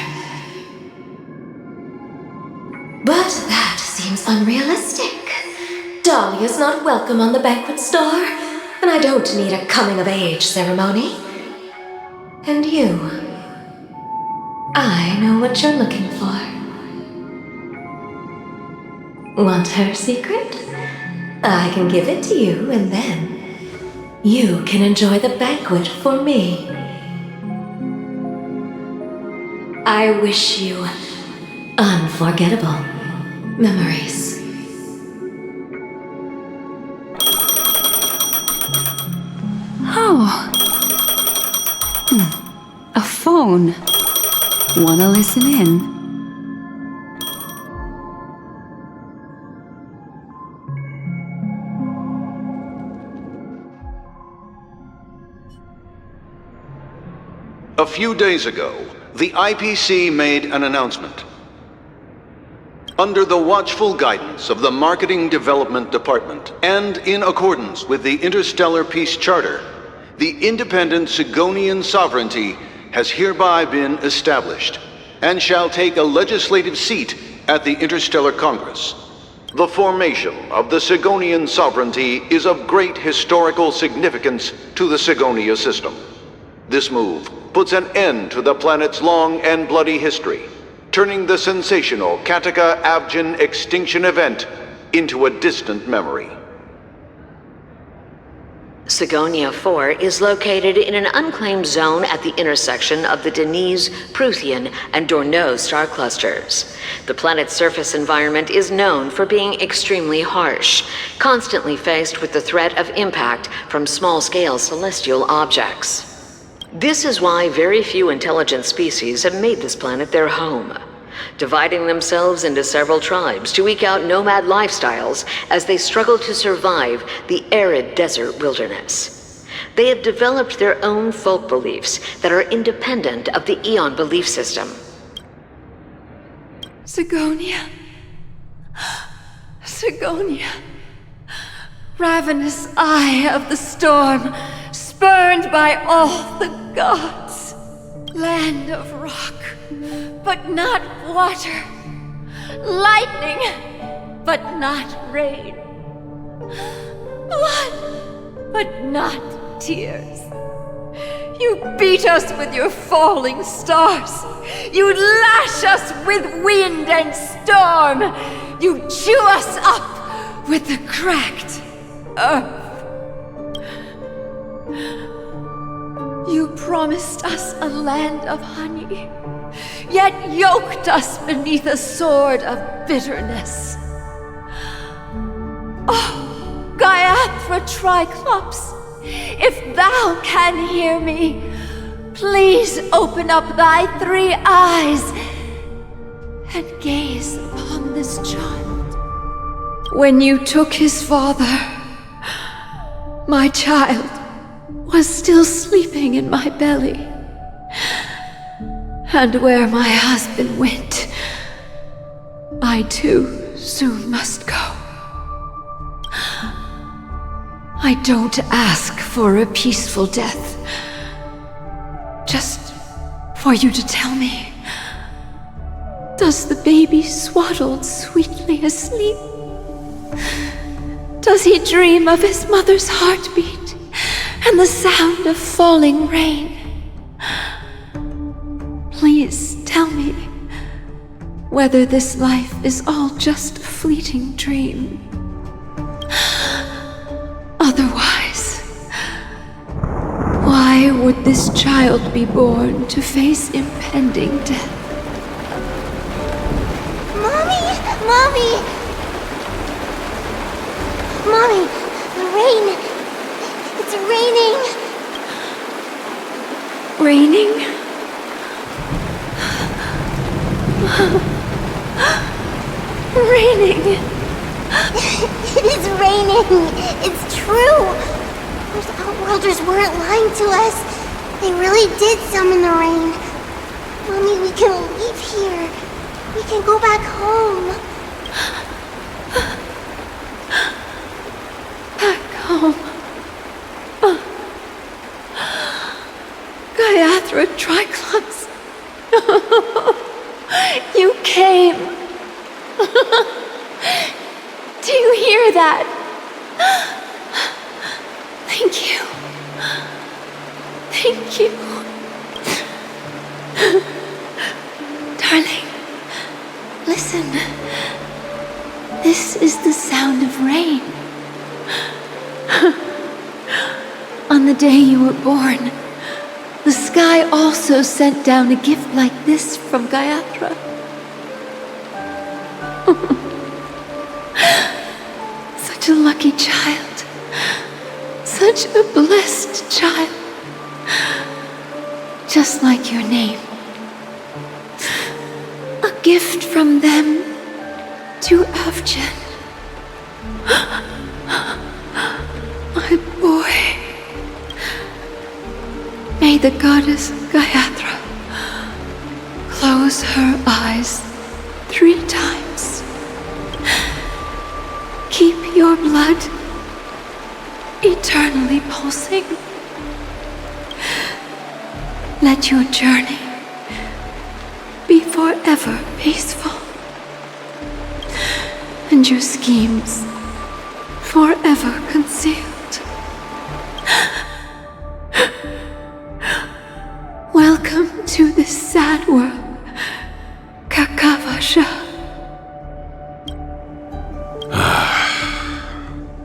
But that seems unrealistic. Dahlia's not welcome on the banquet star, and I don't need a coming-of-age ceremony. And you, I know what you're looking for. Want her secret? I can give it to you, and then you can enjoy the banquet for me. I wish you unforgettable memories. Oh. A phone. Wanna listen in? A few days ago, the IPC made an announcement. Under the watchful guidance of the Marketing Development Department, and in accordance with the Interstellar Peace Charter, the independent Sigonian sovereignty has hereby been established, and shall take a legislative seat at the Interstellar Congress. The formation of the Sigonian sovereignty is of great historical significance to the Sigonia system. This move puts an end to the planet's long and bloody history, turning the sensational Kataka-Abjin extinction event into a distant memory. Sigonia 4 is located in an unclaimed zone at the intersection of the Denise, Prothean, and Dorneau star clusters. The planet's surface environment is known for being extremely harsh, constantly faced with the threat of impact from small-scale celestial objects. This is why very few intelligent species have made this planet their home, dividing themselves into several tribes to eke out nomad lifestyles as they struggle to survive the arid desert wilderness. They have developed their own folk beliefs that are independent of the Eon belief system. Sigonia. Sigonia. Ravenous eye of the storm, spurned by all the gods. Land of rock, but not water. Lightning, but not rain. Blood, but not tears. You beat us with your falling stars. You lash us with wind and storm. You chew us up with the cracked earth. You promised us a land of honey, yet yoked us beneath a sword of bitterness. Oh, Gaiathra Triclops, if thou can hear me, please open up thy 3 eyes and gaze upon this child. When you took his father, my child was still sleeping in my belly. And where my husband went, I too soon must go. I don't ask for a peaceful death, just for you to tell me, does the baby swaddled sweetly asleep? Does he dream of his mother's heartbeat and the sound of falling rain? Please tell me whether this life is all just a fleeting dream. Otherwise, why would this child be born to face impending death? Mommy! Mommy! Mommy! The rain! It's raining! Raining? Raining! It is raining! It's true! Those outworlders weren't lying to us. They really did summon the rain. Mommy, we can leave here. We can go back home. Back home. Gaiathra Triclops. You came. Do you hear that? Thank you. Thank you. Darling, listen. This is the sound of rain. day you were born, the sky also sent down a gift like this from Gayatra. Such a lucky child. Such a blessed child. Just like your name. A gift from them to Avjen. My boy. May the goddess Gayatra close her eyes 3 times. Keep your blood eternally pulsing. Let your journey be forever peaceful, and your schemes forever concealed. Welcome to this sad world, Kakavasha.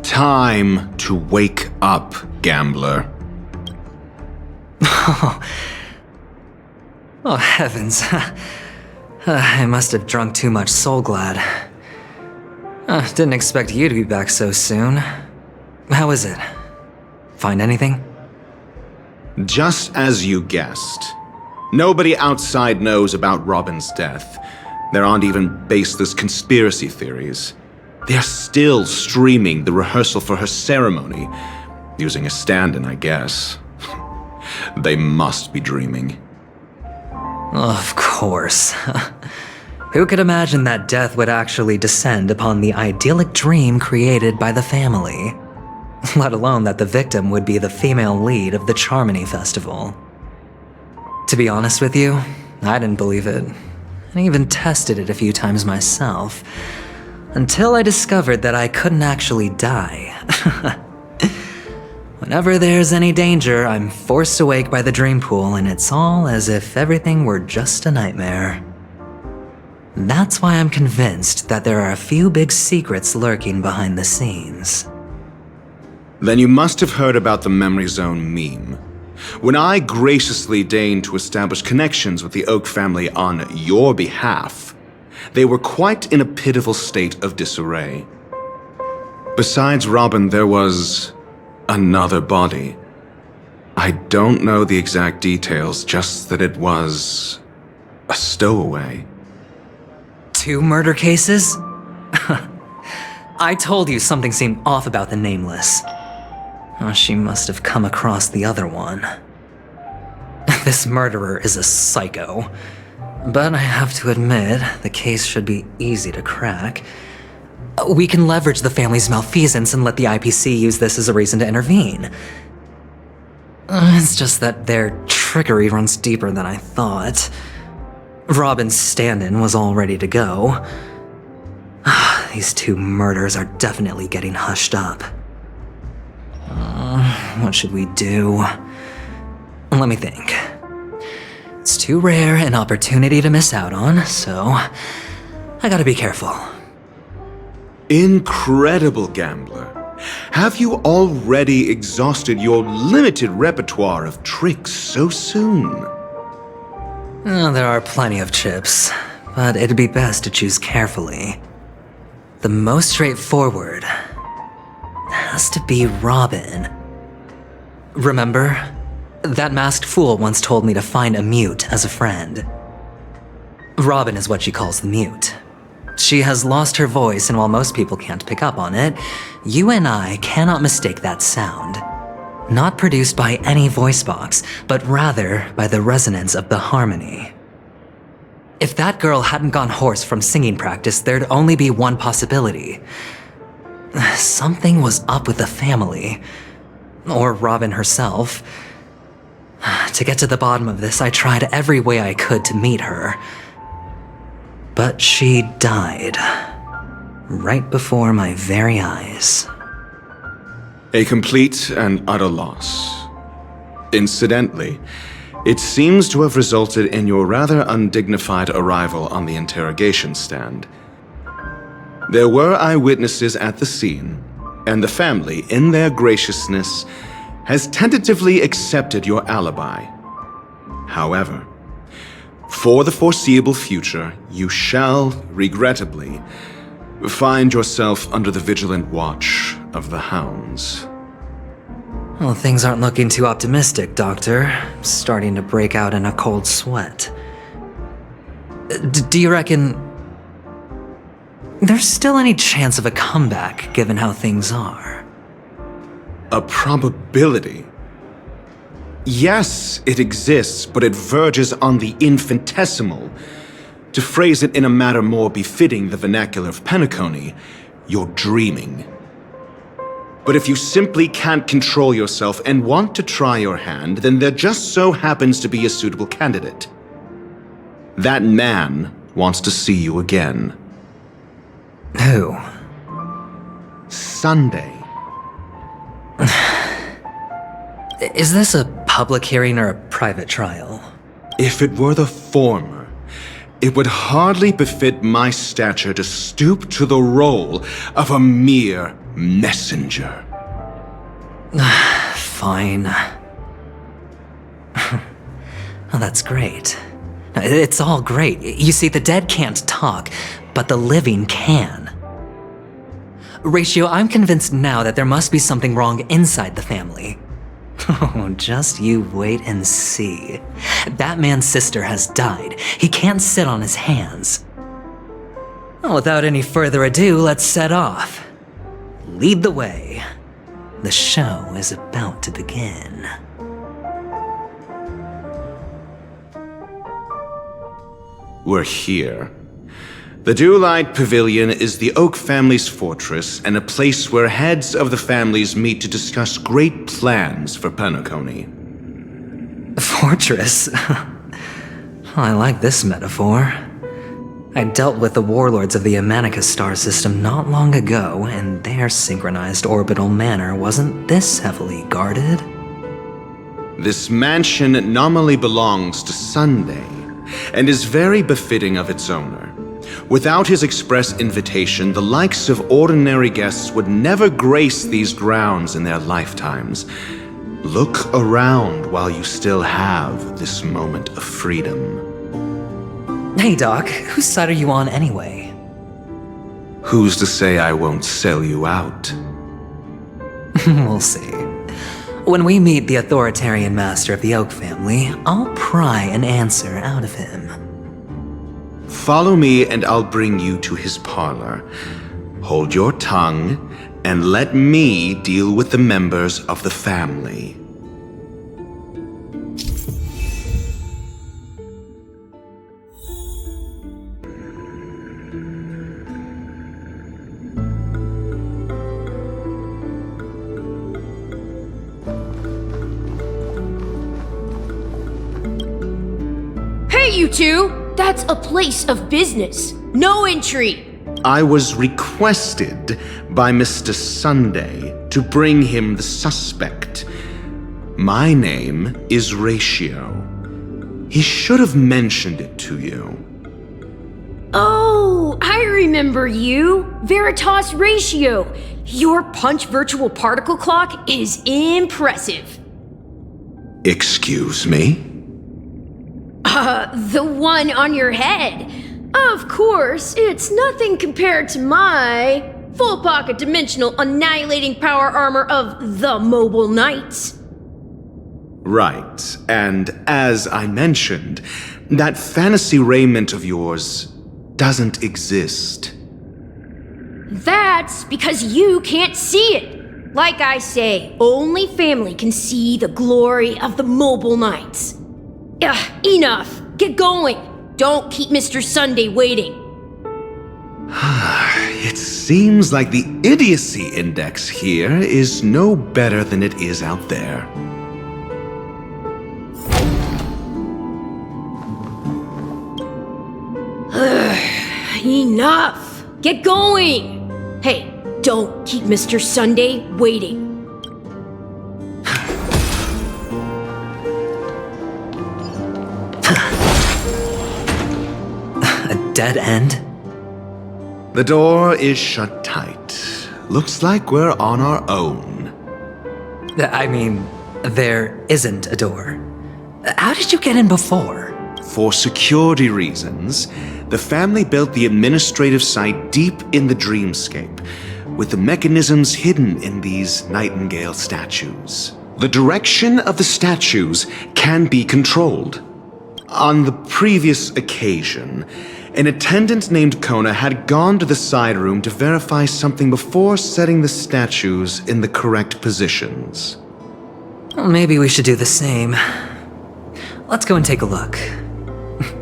Time to wake up, gambler. Oh, heavens. I must have drunk too much Soul Glad. Didn't expect you to be back so soon. How is it? Find anything? Just as you guessed. Nobody outside knows about Robin's death. There aren't even baseless conspiracy theories. They're still streaming the rehearsal for her ceremony, using a stand-in, I guess. They must be dreaming. Of course. Who could imagine that death would actually descend upon the idyllic dream created by the family? Let alone that the victim would be the female lead of the Charmony Festival. To be honest with you, I didn't believe it. I even tested it a few times myself, until I discovered that I couldn't actually die. Whenever there's any danger, I'm forced awake by the dream pool, and it's all as if everything were just a nightmare. That's why I'm convinced that there are a few big secrets lurking behind the scenes. Then you must have heard about the Memory Zone meme. When I graciously deigned to establish connections with the Oak family on your behalf, they were quite in a pitiful state of disarray. Besides Robin, there was another body. I don't know the exact details, just that it was a stowaway. 2 murder cases? I told you something seemed off about the Nameless. Oh, she must have come across the other one. This murderer is a psycho. But I have to admit, the case should be easy to crack. We can leverage the family's malfeasance and let the IPC use this as a reason to intervene. It's just that their trickery runs deeper than I thought. Robin's stand-in was all ready to go. These 2 murders are definitely getting hushed up. What should we do? Let me think. It's too rare an opportunity to miss out on, so I gotta be careful. Incredible, gambler. Have you already exhausted your limited repertoire of tricks so soon? There are plenty of chips, but it'd be best to choose carefully. The most straightforward has to be Robin. Remember? That masked fool once told me to find a mute as a friend. Robin is what she calls the mute. She has lost her voice, and while most people can't pick up on it, you and I cannot mistake that sound. Not produced by any voice box, but rather by the resonance of the harmony. If that girl hadn't gone hoarse from singing practice, there'd only be one possibility. Something was up with the family. Or Robin herself. To get to the bottom of this, I tried every way I could to meet her. But she died. Right before my very eyes. A complete and utter loss. Incidentally, it seems to have resulted in your rather undignified arrival on the interrogation stand. There were eyewitnesses at the scene, and the family, in their graciousness, has tentatively accepted your alibi. However, for the foreseeable future, you shall, regrettably, find yourself under the vigilant watch of the hounds. Well, things aren't looking too optimistic, Doctor. I'm starting to break out in a cold sweat. Do you reckon there's still any chance of a comeback, given how things are? A probability? Yes, it exists, but it verges on the infinitesimal. To phrase it in a manner more befitting the vernacular of Penacony, you're dreaming. But if you simply can't control yourself and want to try your hand, then there just so happens to be a suitable candidate. That man wants to see you again. Who? Sunday. Is this a public hearing or a private trial? If it were the former, it would hardly befit my stature to stoop to the role of a mere messenger. Fine. Oh, that's great. It's all great. You see, the dead can't talk, but the living can. Ratio, I'm convinced now that there must be something wrong inside the family. Oh, just you wait and see. That man's sister has died. He can't sit on his hands. Well, without any further ado, let's set off. Lead the way. The show is about to begin. We're here. The Dewlight Pavilion is the Oak family's fortress and a place where heads of the families meet to discuss great plans for Penacony. Fortress? I like this metaphor. I dealt with the warlords of the Amanicus star system not long ago, and their synchronized orbital manor wasn't this heavily guarded. This mansion nominally belongs to Sunday, and is very befitting of its owner. Without his express invitation, the likes of ordinary guests would never grace these grounds in their lifetimes. Look around while you still have this moment of freedom. Hey, Doc, whose side are you on anyway? Who's to say I won't sell you out? We'll see. When we meet the authoritarian master of the Oak family, I'll pry an answer out of him. Follow me and I'll bring you to his parlor. Hold your tongue and let me deal with the members of the family. Hey, you two! That's a place of business. No entry. I was requested by Mr. Sunday to bring him the suspect. My name is Ratio. He should have mentioned it to you. Oh, I remember you. Veritas Ratio. Your punch virtual particle clock is impressive. Excuse me? The one on your head. Of course, it's nothing compared to my full pocket dimensional annihilating power armor of the Mobile Knights. Right, and as I mentioned, that fantasy raiment of yours doesn't exist. That's because you can't see it. Like I say, only family can see the glory of the Mobile Knights. Enough. Get going. Don't keep Mr. Sunday waiting. It seems like the idiocy index here is no better than it is out there. Enough. Get going. Hey, don't keep Mr. Sunday waiting. Dead end? The door is shut tight. Looks like we're on our own. I mean, There isn't a door. How did you get in before? For security reasons, the family built the administrative site deep in the dreamscape, with the mechanisms hidden in these nightingale statues. The direction of the statues can be controlled. On the previous occasion, an attendant named Kona had gone to the side room to verify something before setting the statues in the correct positions. Well, maybe we should do the same. Let's go and take a look.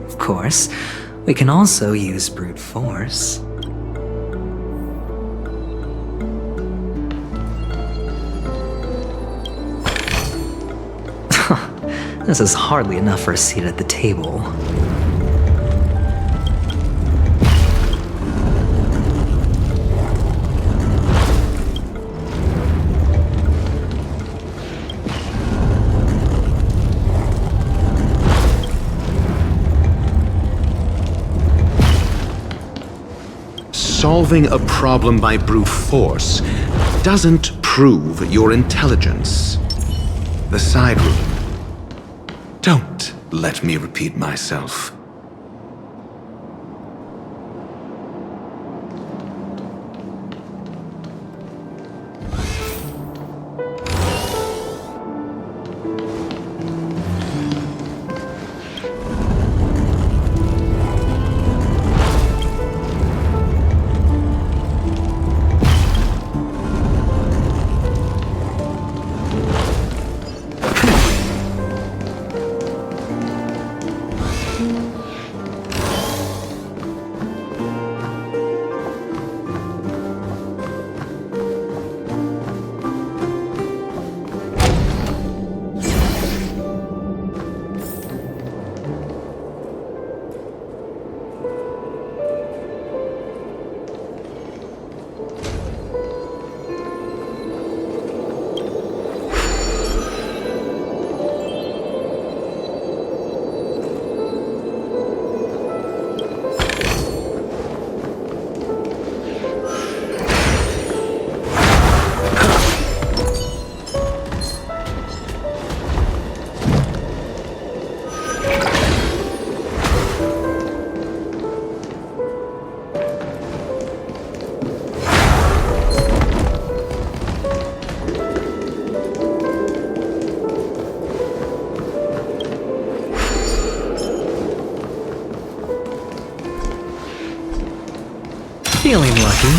Of course, we can also use brute force. This is hardly enough for a seat at the table. Solving a problem by brute force doesn't prove your intelligence. The side room. Don't let me repeat myself. Feeling lucky.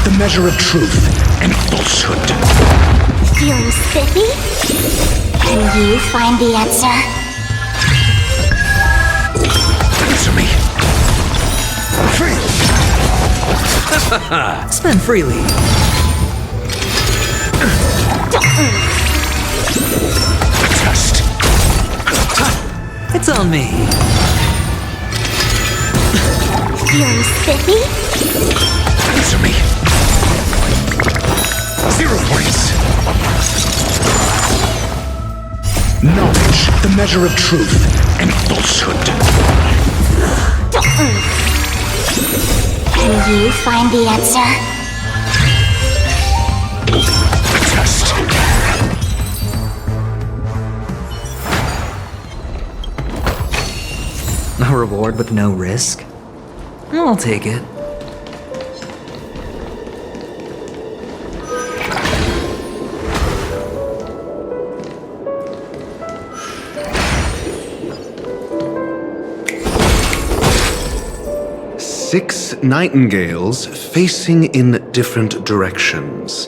The measure of truth and falsehood. Feeling spiffy? Can you find the answer? Answer me. Free. Spend freely. Test. It's on me. Feeling spiffy? Answer me. 0 points. Knowledge, the measure of truth and falsehood. Can you find the answer? Test. A reward with no risk? I'll take it. Six nightingales facing in different directions.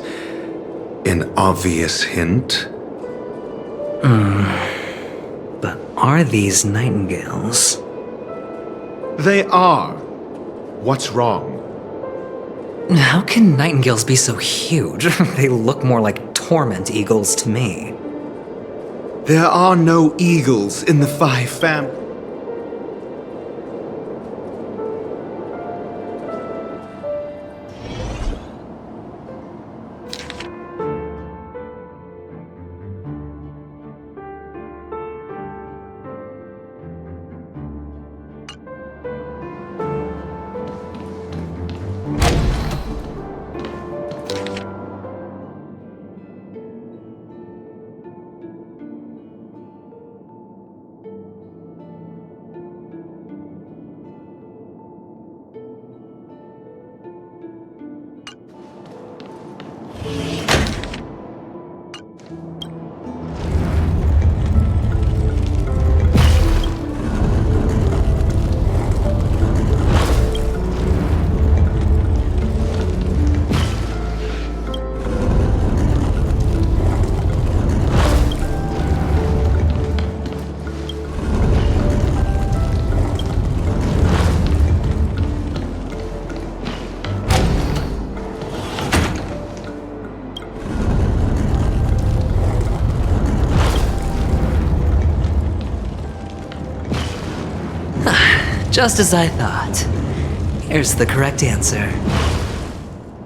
An obvious hint. But are these nightingales? They are. What's wrong? How can nightingales be so huge? They look more like torment eagles to me. There are no eagles in the Five family. Just as I thought. Here's the correct answer.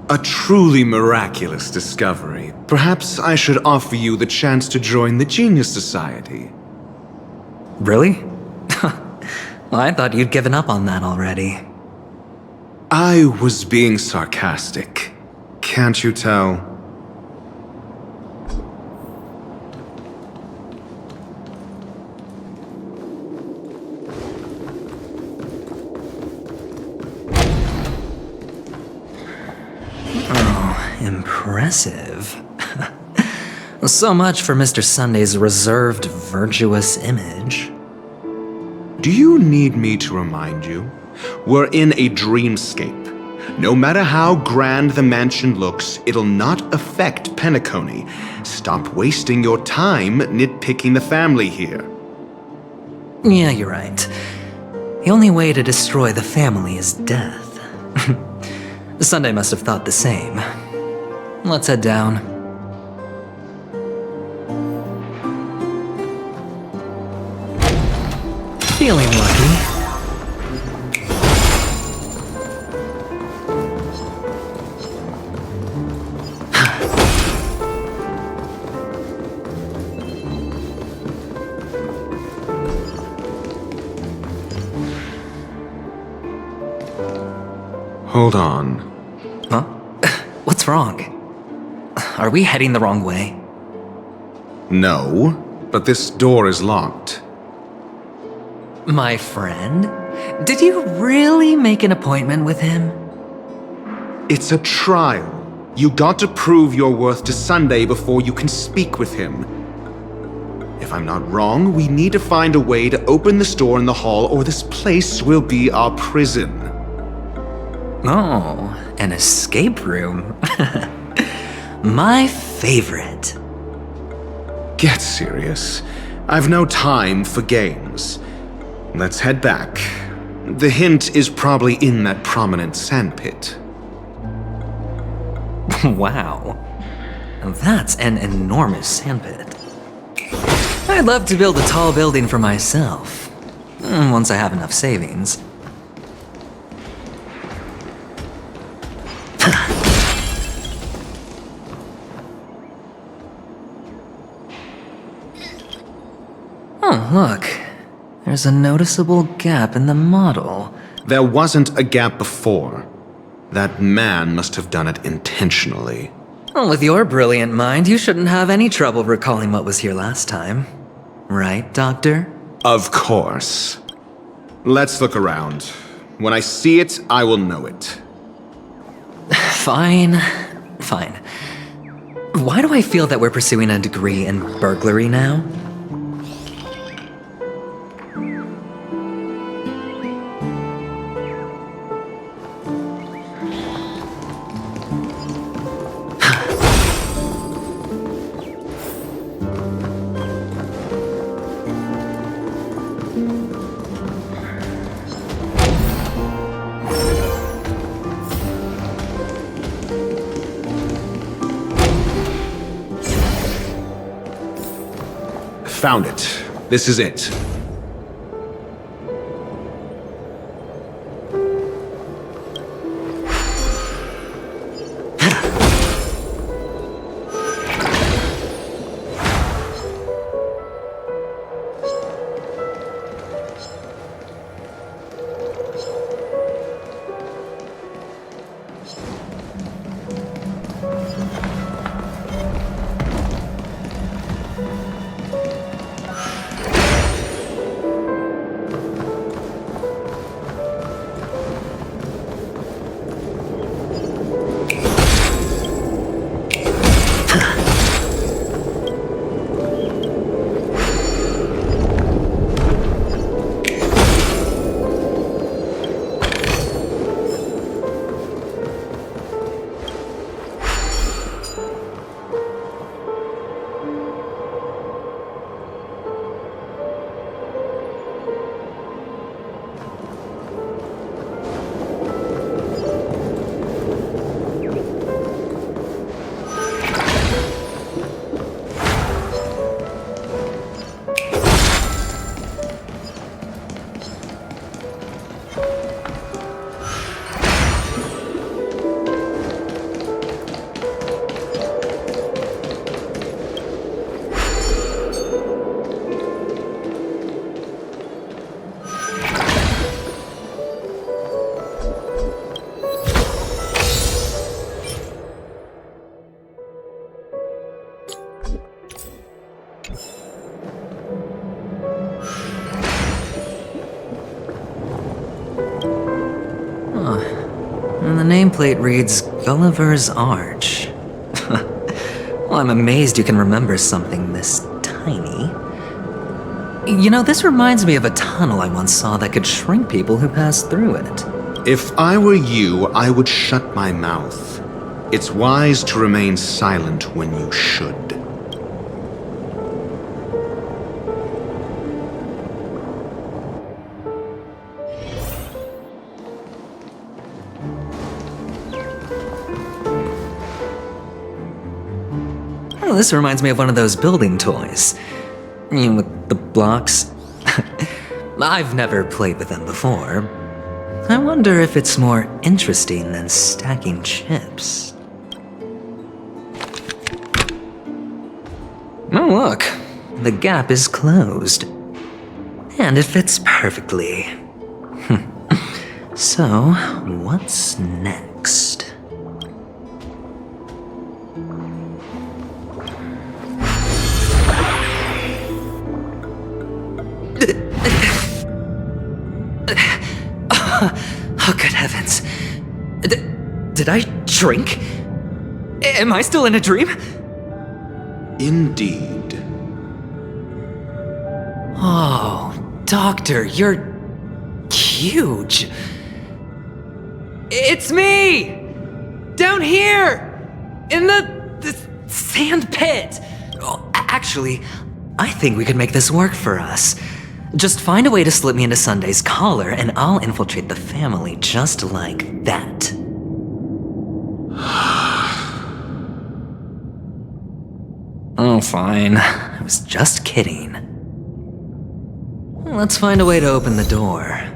A truly miraculous discovery. Perhaps I should offer you the chance to join the Genius Society. Really? Well, I thought you'd given up on that already. I was being sarcastic. Can't you tell? Impressive. So much for Mr. Sunday's reserved, virtuous image. Do you need me to remind you? We're in a dreamscape. No matter how grand the mansion looks, it'll not affect Penacony. Stop wasting your time nitpicking the family here. Yeah, you're right. The only way to destroy the family is death. Sunday must have thought the same. Let's head down. Feeling lucky. Hold on. Huh? What's wrong? Are we heading the wrong way? No, but this door is locked. My friend? Did you really make an appointment with him? It's a trial. You got to prove your worth to Sunday before you can speak with him. If I'm not wrong, we need to find a way to open this door in the hall, or this place will be our prison. Oh, an escape room. My favorite. Get serious. I've no time for games. Let's head back. The hint is probably in that prominent sandpit. Wow. That's an enormous sandpit. I'd love to build a tall building for myself. Once I have enough savings. Oh, look. There's a noticeable gap in the model. There wasn't a gap before. That man must have done it intentionally. Well, with your brilliant mind, you shouldn't have any trouble recalling what was here last time. Right, Doctor? Of course. Let's look around. When I see it, I will know it. Fine. Fine. Why do I feel that we're pursuing a degree in burglary now? Found it. This is it. And the nameplate reads Gulliver's Arch. Well, I'm amazed you can remember something this tiny. You know, this reminds me of a tunnel I once saw that could shrink people who passed through it. If I were you, I would shut my mouth. It's wise to remain silent when you should. Oh, this reminds me of one of those building toys. You know, with the blocks. I've never played with them before. I wonder if it's more interesting than stacking chips. Oh, look. The gap is closed. And it fits perfectly. So, what's next? Oh, good heavens. Did I drink? Am I still in a dream? Indeed. Oh, Doctor, you're huge. It's me! Down here! In the sand pit! Oh, actually, I think we could make this work for us. Just find a way to slip me into Sunday's collar, and I'll infiltrate the family just like that. Oh, fine. I was just kidding. Let's find a way to open the door.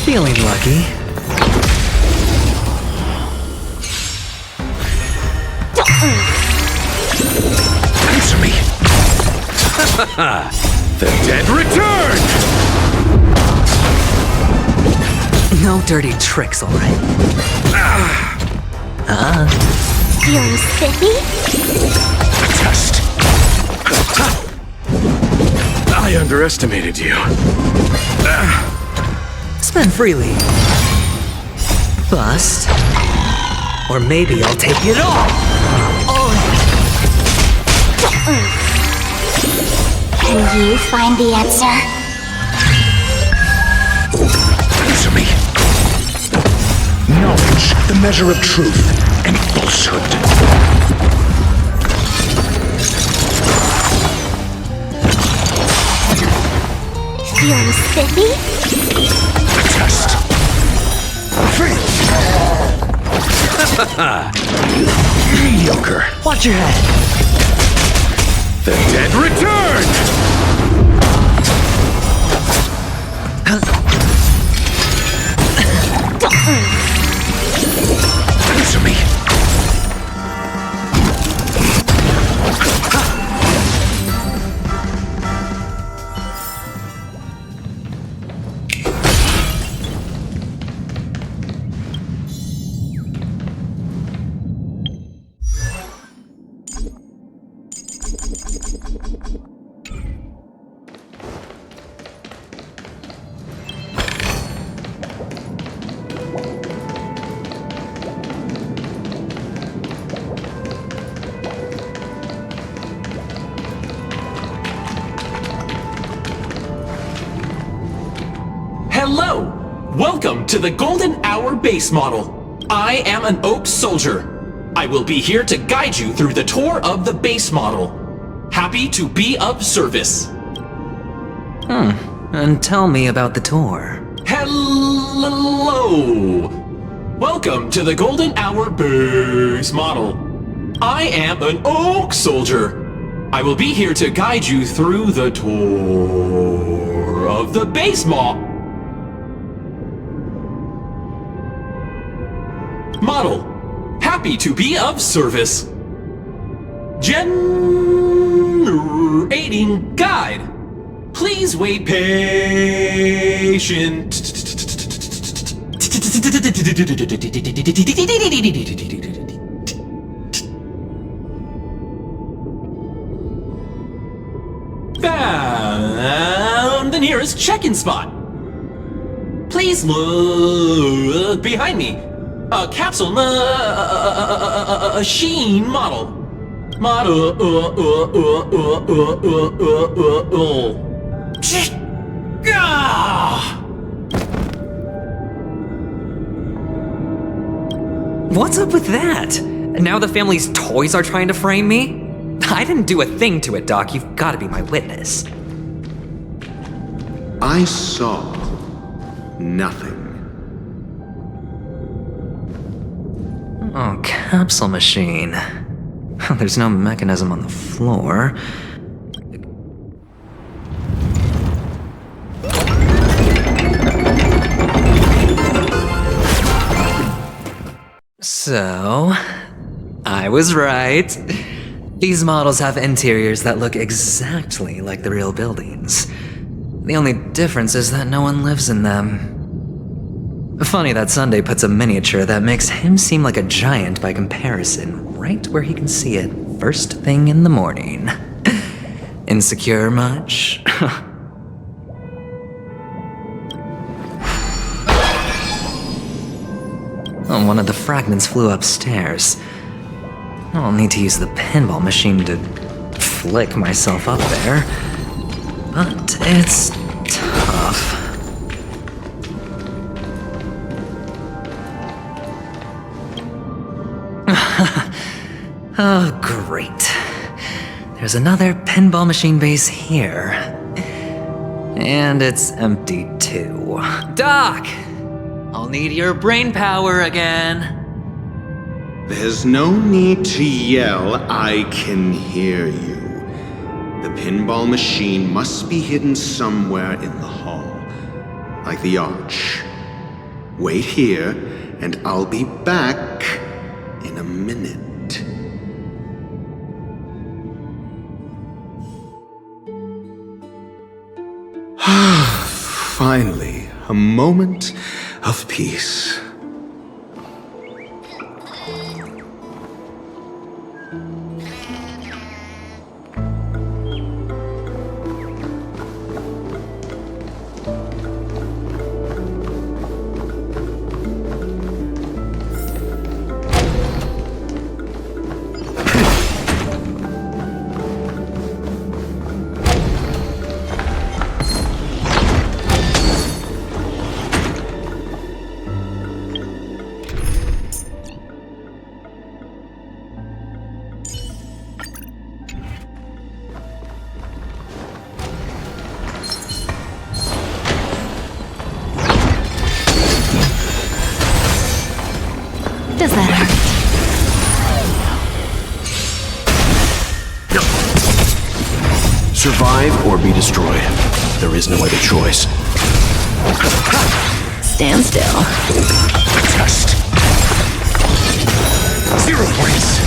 Feeling lucky. Answer me! The dead return! No dirty tricks, alright? Feeling spiffy? Test! I underestimated you. Spend freely. Bust. Or maybe I'll take it all! Can you find the answer? Answer me! Knowledge, the measure of truth and falsehood. Feeling spiffy? Test. Mediocre. Watch your head. The dead return! Answer me! Hello! Welcome to the Golden Hour base model. I am an Oak Soldier. I will be here to guide you through the tour of the base model. Happy to be of service. And tell me about the tour. Hello! Welcome to the Golden Hour base model. I am an Oak Soldier. I will be here to guide you through the tour of the base model. Happy to be of service. Generating guide. Please wait patient. Found the nearest check-in spot. Please look behind me. A capsule machine model. What's up with that? Now the family's toys are trying to frame me? I didn't do a thing to it, Doc. You've got to be my witness. I saw nothing. Oh, capsule machine. There's no mechanism on the floor. So, I was right. These models have interiors that look exactly like the real buildings. The only difference is that no one lives in them. Funny that Sunday puts a miniature that makes him seem like a giant by comparison right where he can see it first thing in the morning. Insecure much? Oh, one of the fragments flew upstairs. I'll need to use the pinball machine to flick myself up there. But it's tough. Oh, great. There's another pinball machine base here. And it's empty too. Doc! I'll need your brain power again. There's no need to yell, I can hear you. The pinball machine must be hidden somewhere in the hall. Like the arch. Wait here, and I'll be back in a minute. Finally, a moment of peace. Does that hurt? Survive or be destroyed. There is no other choice. Stand still. Test. 0 points.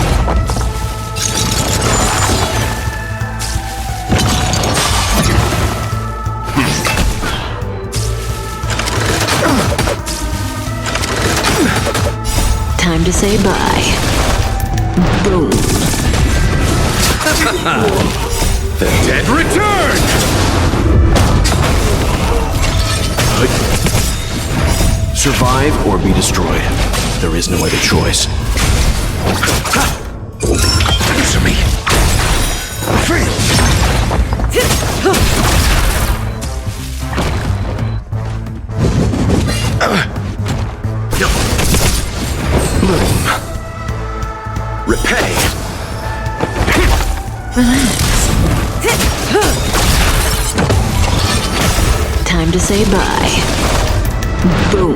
Time to say bye. Boom. The dead return! Survive or be destroyed. There is no other choice. Answer me. Bloom. Repay. Time to say bye. Boom.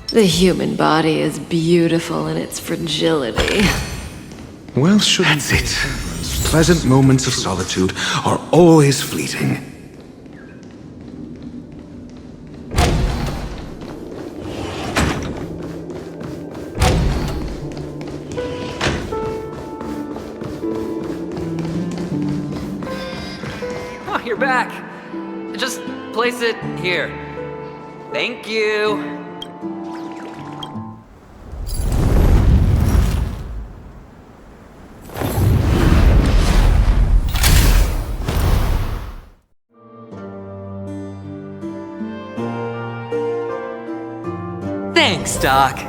The human body is beautiful in its fragility. Well, shouldn't it? Pleasant moments of solitude are always fleeting. Oh, you're back. Just place it here. Thank you. Thanks, Doc.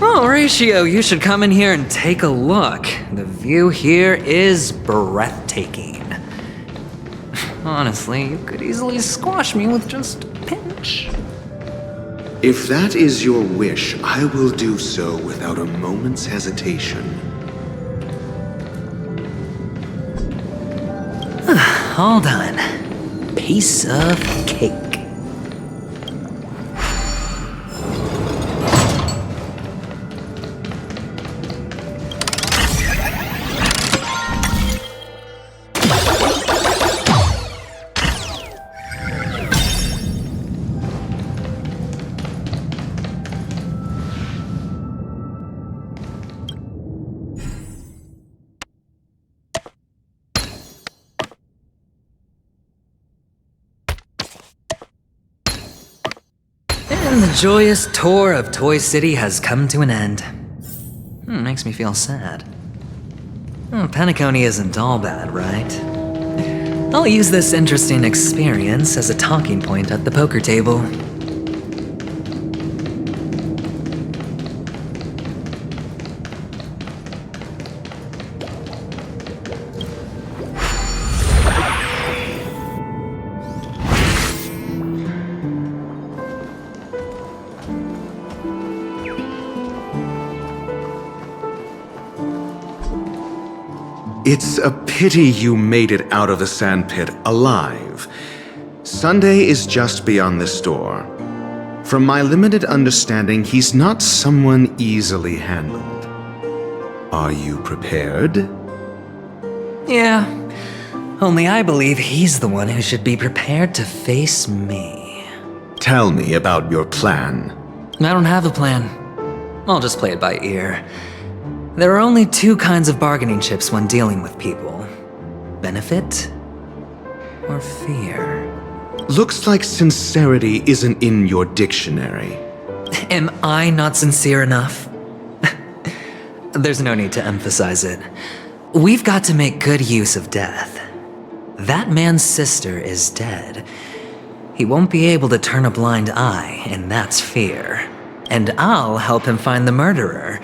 Oh, Ratio, you should come in here and take a look. The view here is breathtaking. Honestly, you could easily squash me with just a pinch. If that is your wish, I will do so without a moment's hesitation. All done. Piece of cake. And the joyous tour of Toy City has come to an end. Makes me feel sad. Penacony isn't all bad, right? I'll use this interesting experience as a talking point at the poker table. It's a pity you made it out of the sandpit alive. Sunday is just beyond this door. From my limited understanding, he's not someone easily handled. Are you prepared? Yeah. Only I believe he's the one who should be prepared to face me. Tell me about your plan. I don't have a plan. I'll just play it by ear. There are only two kinds of bargaining chips when dealing with people. Benefit or fear. Looks like sincerity isn't in your dictionary. Am I not sincere enough? There's no need to emphasize it. We've got to make good use of death. That man's sister is dead. He won't be able to turn a blind eye, and that's fear. And I'll help him find the murderer.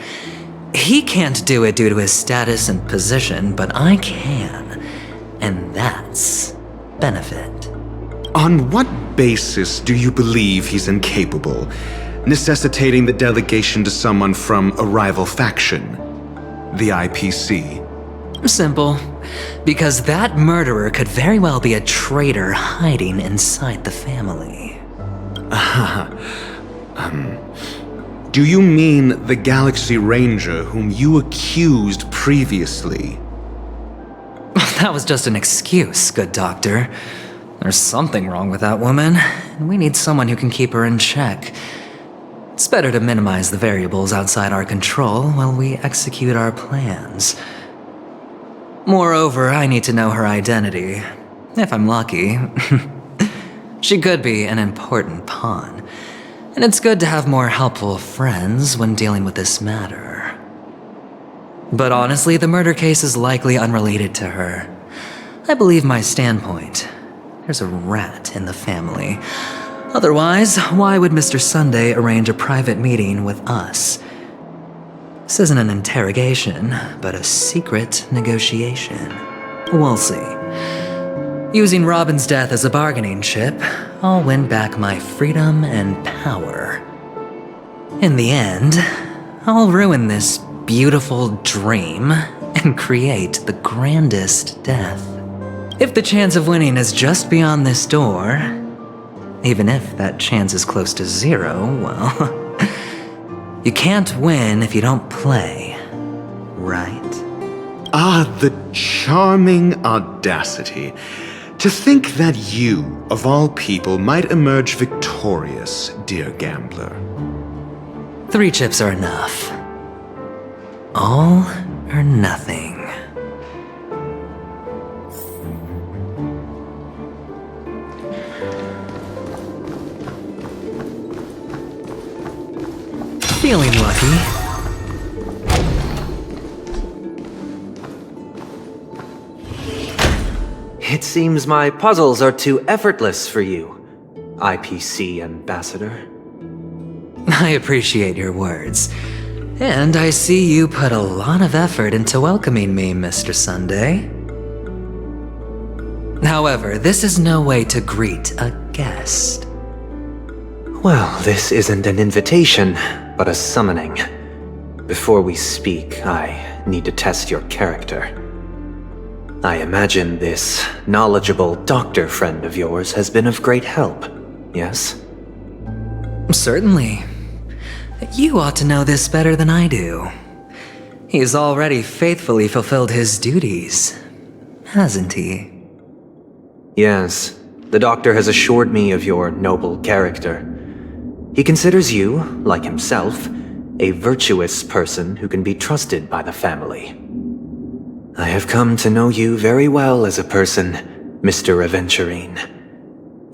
He can't do it due to his status and position, but I can. And that's benefit. On what basis do you believe he's incapable, necessitating the delegation to someone from a rival faction? The IPC? Simple. Because that murderer could very well be a traitor hiding inside the family. Do you mean the Galaxy Ranger whom you accused previously? That was just an excuse, good doctor. There's something wrong with that woman, and we need someone who can keep her in check. It's better to minimize the variables outside our control while we execute our plans. Moreover, I need to know her identity. If I'm lucky. She could be an important pawn. And it's good to have more helpful friends when dealing with this matter. But honestly, the murder case is likely unrelated to her. I believe my standpoint. There's a rat in the family. Otherwise, why would Mr. Sunday arrange a private meeting with us? This isn't an interrogation, but a secret negotiation. We'll see. Using Robin's death as a bargaining chip, I'll win back my freedom and power. In the end, I'll ruin this beautiful dream and create the grandest death. If the chance of winning is just beyond this door, even if that chance is close to zero, well, you can't win if you don't play, right? Ah, the charming audacity. To think that you, of all people, might emerge victorious, dear gambler. 3 chips are enough. All or nothing. Feeling lucky. It seems my puzzles are too effortless for you, IPC Ambassador. I appreciate your words. And I see you put a lot of effort into welcoming me, Mr. Sunday. However, this is no way to greet a guest. Well, this isn't an invitation, but a summoning. Before we speak, I need to test your character. I imagine this knowledgeable doctor friend of yours has been of great help, yes? Certainly. You ought to know this better than I do. He's already faithfully fulfilled his duties, hasn't he? Yes, the doctor has assured me of your noble character. He considers you, like himself, a virtuous person who can be trusted by the family. I have come to know you very well as a person, Mr. Aventurine.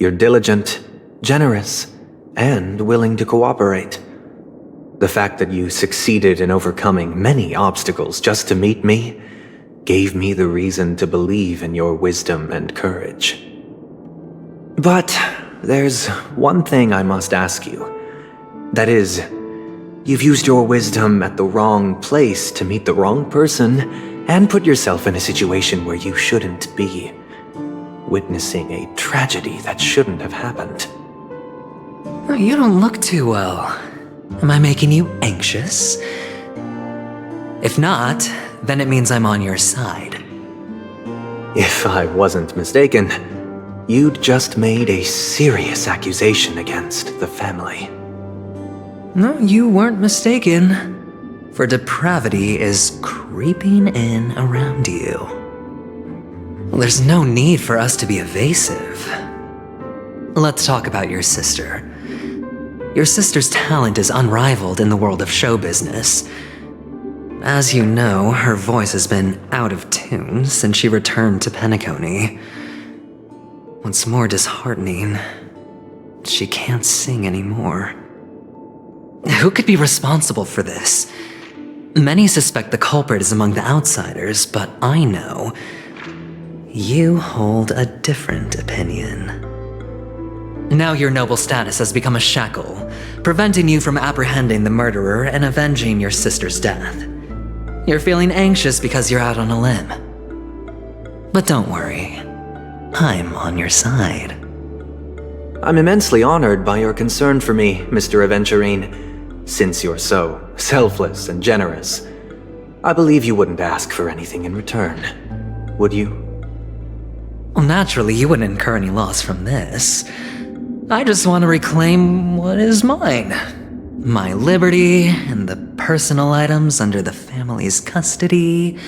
You're diligent, generous, and willing to cooperate. The fact that you succeeded in overcoming many obstacles just to meet me gave me the reason to believe in your wisdom and courage. But there's one thing I must ask you. That is, you've used your wisdom at the wrong place to meet the wrong person and put yourself in a situation where you shouldn't be, witnessing a tragedy that shouldn't have happened. You don't look too well. Am I making you anxious? If not, then it means I'm on your side. If I wasn't mistaken, you'd just made a serious accusation against the family. No, you weren't mistaken. For depravity is creeping in around you. Well, there's no need for us to be evasive. Let's talk about your sister. Your sister's talent is unrivaled in the world of show business. As you know, her voice has been out of tune since she returned to Penacony. What's more disheartening, she can't sing anymore. Who could be responsible for this? Many suspect the culprit is among the outsiders, but I know you hold a different opinion. Now your noble status has become a shackle, preventing you from apprehending the murderer and avenging your sister's death. You're feeling anxious because you're out on a limb. But don't worry, I'm on your side. I'm immensely honored by your concern for me, Mr. Aventurine. Since you're so selfless and generous, I believe you wouldn't ask for anything in return, would you? Well, naturally, you wouldn't incur any loss from this. I just want to reclaim what is mine. My liberty and the personal items under the family's custody,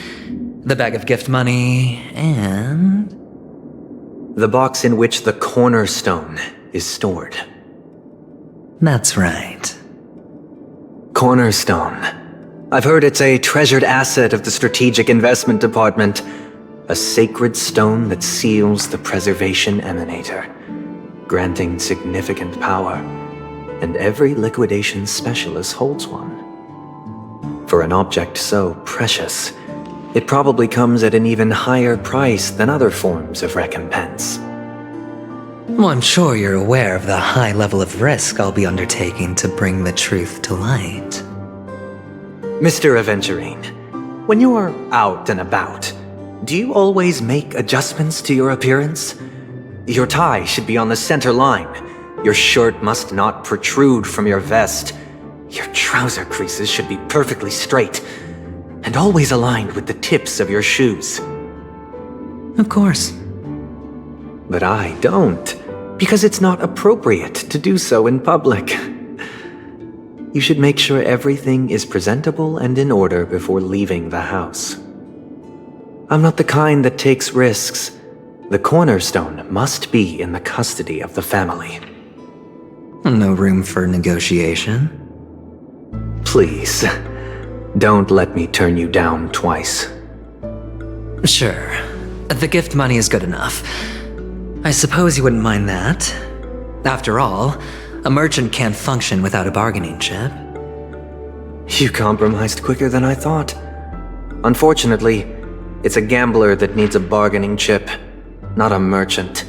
the bag of gift money, and... the box in which the cornerstone is stored. That's right. Cornerstone. I've heard it's a treasured asset of the Strategic Investment Department. A sacred stone that seals the Preservation Emanator, granting significant power, and every liquidation specialist holds one. For an object so precious, it probably comes at an even higher price than other forms of recompense. Well, I'm sure you're aware of the high level of risk I'll be undertaking to bring the truth to light. Mr. Aventurine, when you are out and about, do you always make adjustments to your appearance? Your tie should be on the center line. Your shirt must not protrude from your vest. Your trouser creases should be perfectly straight, and always aligned with the tips of your shoes. Of course. But I don't, because it's not appropriate to do so in public. You should make sure everything is presentable and in order before leaving the house. I'm not the kind that takes risks. The cornerstone must be in the custody of the family. No room for negotiation? Please, don't let me turn you down twice. Sure. The gift money is good enough. I suppose you wouldn't mind that. After all, a merchant can't function without a bargaining chip. You compromised quicker than I thought. Unfortunately, it's a gambler that needs a bargaining chip, not a merchant.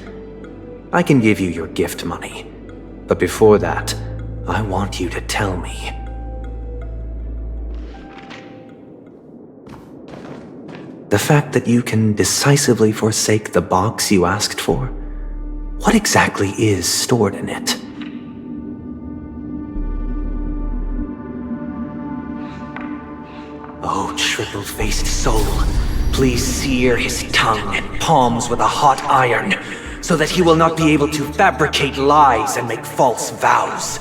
I can give you your gift money, but before that, I want you to tell me. The fact that you can decisively forsake the box you asked for, what exactly is stored in it? Oh, triple-faced soul, please sear his tongue and palms with a hot iron, so that he will not be able to fabricate lies and make false vows.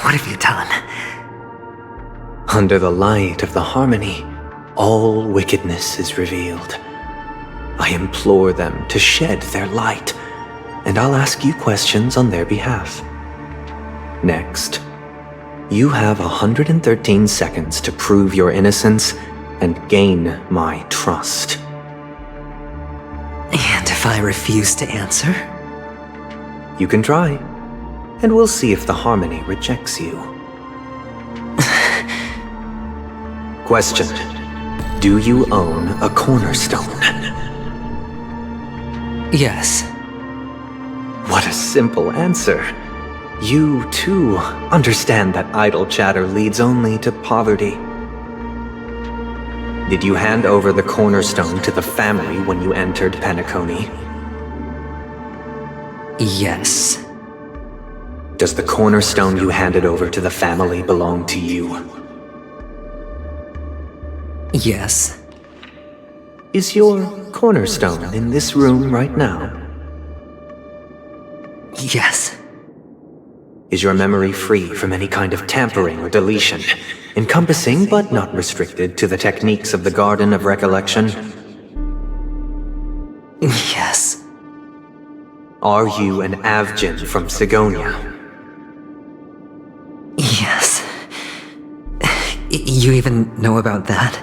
What have you done? Under the light of the harmony, all wickedness is revealed. I implore them to shed their light, and I'll ask you questions on their behalf. Next, you have 113 seconds to prove your innocence and gain my trust. And if I refuse to answer? You can try, and we'll see if the harmony rejects you. Question: do you own a cornerstone? Yes. What a simple answer. You, too, understand that idle chatter leads only to poverty. Did you hand over the cornerstone to the family when you entered Penacony? Yes. Does the cornerstone you handed over to the family belong to you? Yes. Is your cornerstone in this room right now? Yes. Is your memory free from any kind of tampering or deletion, encompassing but not restricted to the techniques of the Garden of Recollection? Yes. Are you an Avgin from Sigonia? Yes. You even know about that?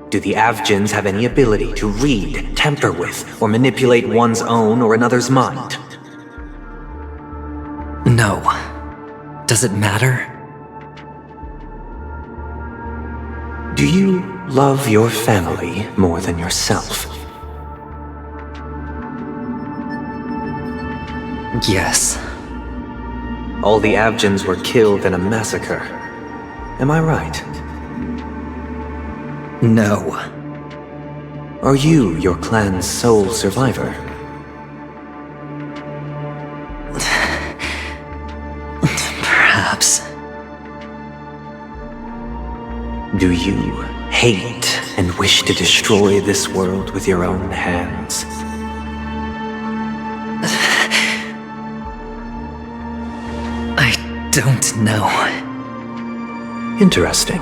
Do the Avgins have any ability to read, tamper with, or manipulate one's own or another's mind? No. Does it matter? Do you love your family more than yourself? Yes. All the Avgins were killed in a massacre. Am I right? No. Are you your clan's sole survivor? Perhaps. Do you hate and wish to destroy this world with your own hands? I don't know. Interesting.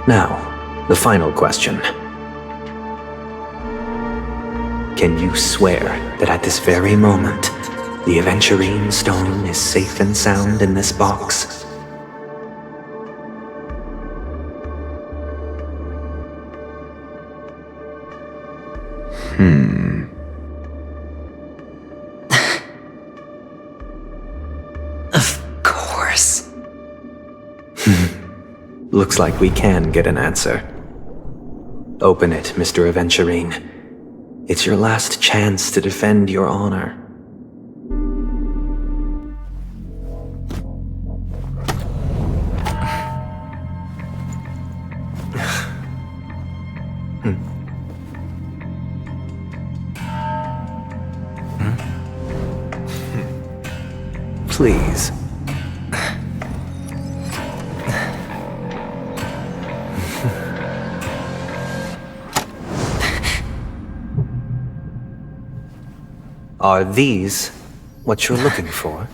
Now, the final question. Can you swear that at this very moment, the Aventurine Stone is safe and sound in this box? Of course. Looks like we can get an answer. Open it, Mr. Aventurine. It's your last chance to defend your honor. Please. Are these what you're looking for?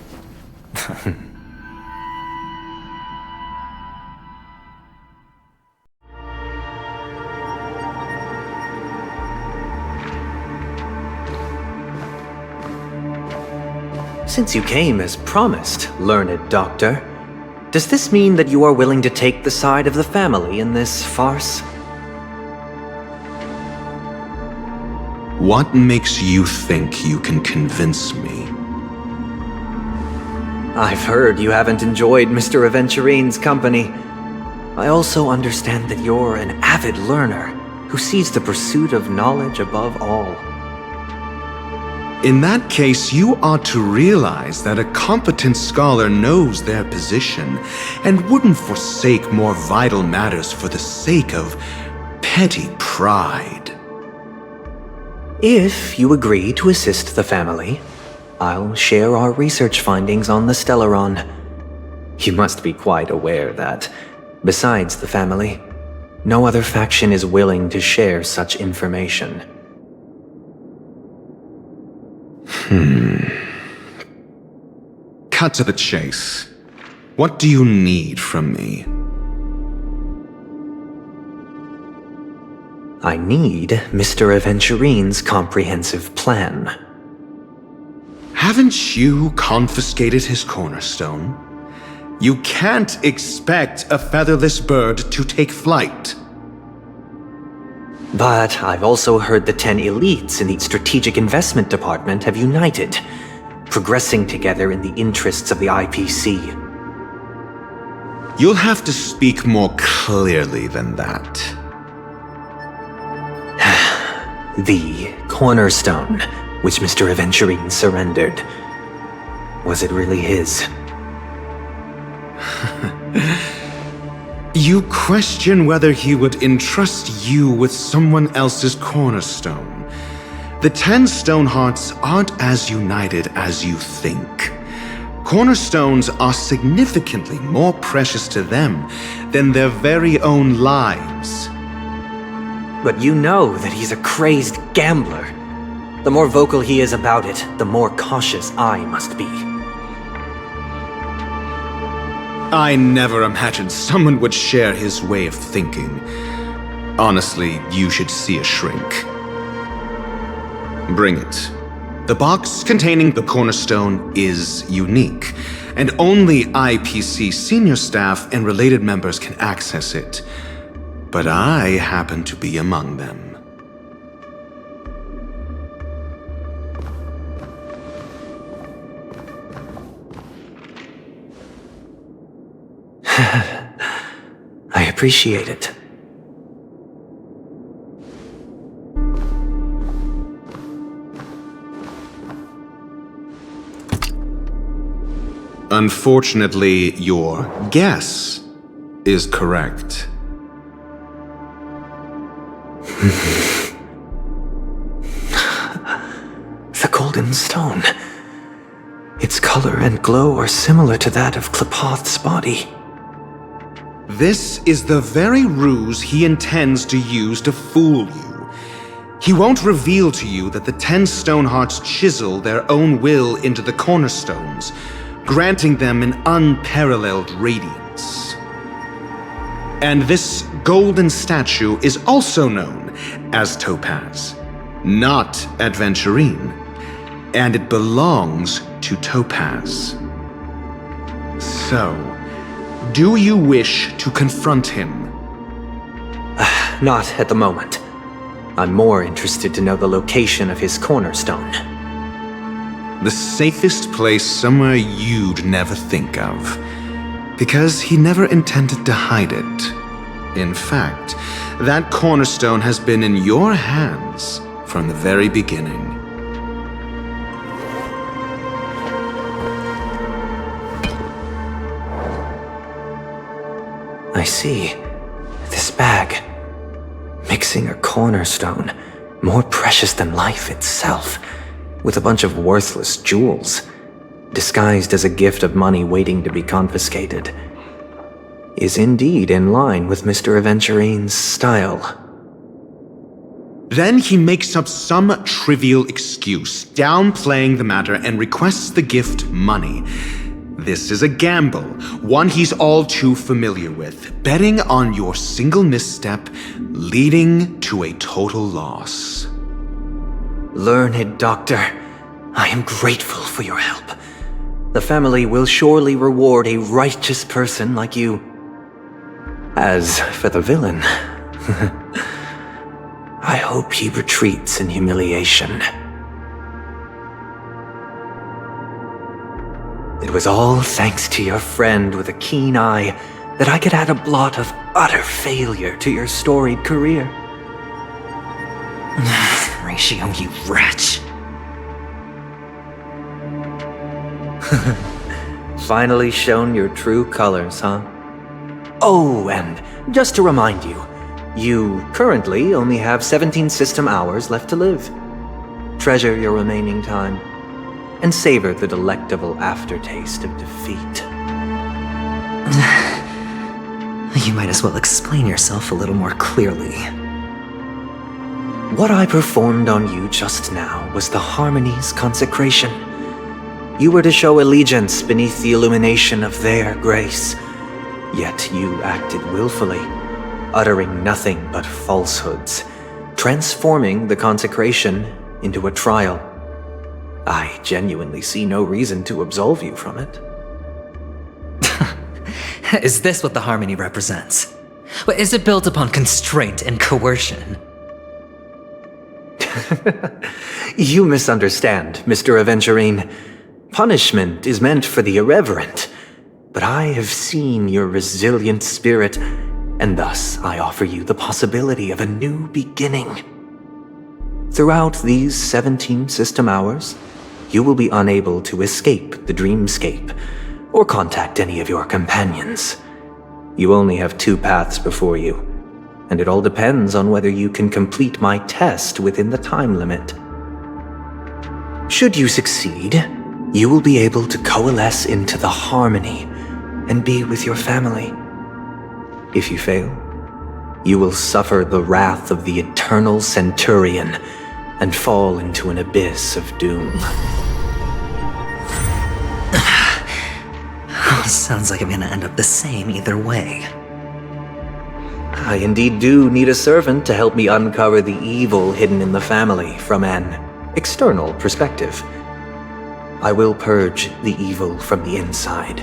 Since you came as promised, learned doctor, does this mean that you are willing to take the side of the family in this farce? What makes you think you can convince me? I've heard you haven't enjoyed Mr. Aventurine's company. I also understand that you're an avid learner who sees the pursuit of knowledge above all. In that case, you ought to realize that a competent scholar knows their position and wouldn't forsake more vital matters for the sake of petty pride. If you agree to assist the family, I'll share our research findings on the Stellaron. You must be quite aware that, besides the family, no other faction is willing to share such information. Cut to the chase. What do you need from me? I need Mr. Aventurine's comprehensive plan. Haven't you confiscated his cornerstone? You can't expect a featherless bird to take flight. But I've also heard the 10 elites in the Strategic Investment Department have united, progressing together in the interests of the IPC. You'll have to speak more clearly than that. The cornerstone, which Mr. Aventurine surrendered. Was it really his? You question whether he would entrust you with someone else's cornerstone. The 10 Stonehearts aren't as united as you think. Cornerstones are significantly more precious to them than their very own lives. But you know that he's a crazed gambler. The more vocal he is about it, the more cautious I must be. I never imagined someone would share his way of thinking. Honestly, you should see a shrink. Bring it. The box containing the cornerstone is unique, and only IPC senior staff and related members can access it. But I happen to be among them. I appreciate it. Unfortunately, your guess is correct. The golden stone. Its color and glow are similar to that of Klepoth's body. This is the very ruse he intends to use to fool you. He won't reveal to you that the 10 Stonehearts chisel their own will into the cornerstones, granting them an unparalleled radiance. And this golden statue is also known as Topaz, not Adventurine, and it belongs to Topaz. So, do you wish to confront him? Not at the moment. I'm more interested to know the location of his cornerstone. The safest place somewhere you'd never think of. Because he never intended to hide it. In fact, that cornerstone has been in your hands from the very beginning. I see. This bag. Mixing a cornerstone, more precious than life itself, with a bunch of worthless jewels, disguised as a gift of money waiting to be confiscated, is indeed in line with Mr. Aventurine's style. Then he makes up some trivial excuse, downplaying the matter, and requests the gift money. This is a gamble, one he's all too familiar with, betting on your single misstep, leading to a total loss. Learned doctor, I am grateful for your help. The family will surely reward a righteous person like you. As for the villain, I hope he retreats in humiliation. It was all thanks to your friend with a keen eye that I could add a blot of utter failure to your storied career. Ratio, you wretch. Finally shown your true colors, huh? Oh, and just to remind you, you currently only have 17 system hours left to live. Treasure your remaining time, and savor the delectable aftertaste of defeat. You might as well explain yourself a little more clearly. What I performed on you just now was the Harmony's consecration. You were to show allegiance beneath the illumination of their grace, yet you acted willfully, uttering nothing but falsehoods, transforming the consecration into a trial. I genuinely see no reason to absolve you from it. Is this what the Harmony represents? But is it built upon constraint and coercion? You misunderstand, Mr. Aventurine. Punishment is meant for the irreverent, but I have seen your resilient spirit, and thus I offer you the possibility of a new beginning. Throughout these 17 system hours, you will be unable to escape the dreamscape, or contact any of your companions. You only have 2 paths before you, and it all depends on whether you can complete my test within the time limit. Should you succeed, you will be able to coalesce into the harmony and be with your family. If you fail, you will suffer the wrath of the eternal centurion and fall into an abyss of doom. Sounds like I'm gonna end up the same either way. I indeed do need a servant to help me uncover the evil hidden in the family from an external perspective. I will purge the evil from the inside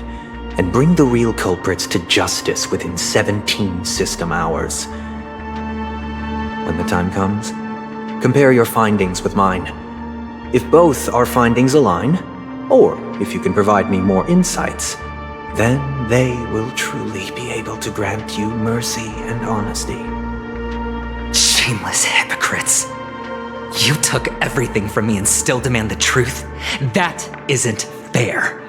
and bring the real culprits to justice within 17 system hours. When the time comes, compare your findings with mine. If both our findings align, or if you can provide me more insights, then they will truly be able to grant you mercy and honesty. Shameless hypocrites. You took everything from me and still demand the truth? That isn't fair.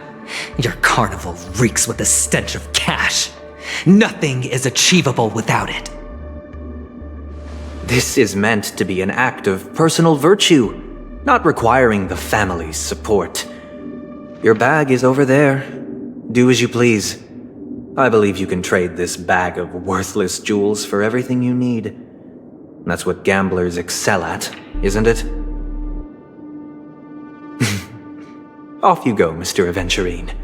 Your carnival reeks with the stench of cash. Nothing is achievable without it. This is meant to be an act of personal virtue, not requiring the family's support. Your bag is over there. Do as you please. I believe you can trade this bag of worthless jewels for everything you need. That's what gamblers excel at, isn't it? Off you go, Mr. Aventurine.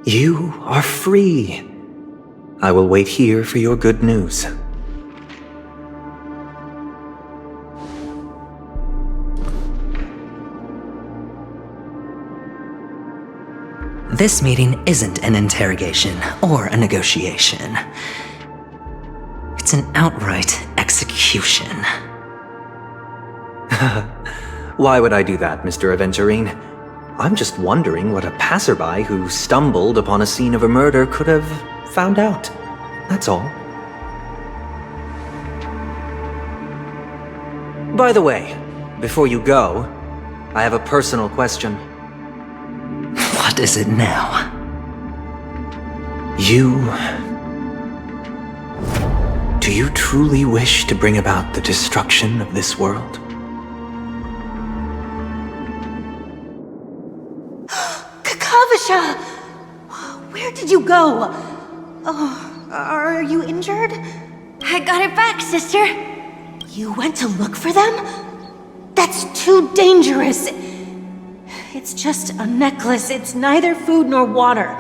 You are free. I will wait here for your good news. This meeting isn't an interrogation or a negotiation. It's an outright execution. Why would I do that, Mr. Aventurine? I'm just wondering what a passerby who stumbled upon a scene of a murder could have found out. That's all. By the way, before you go, I have a personal question. What is it now? Do you truly wish to bring about the destruction of this world? Kakavasha! Where did you go? Oh, are you injured? I got it back, sister. You went to look for them? That's too dangerous. It's just a necklace. It's neither food nor water.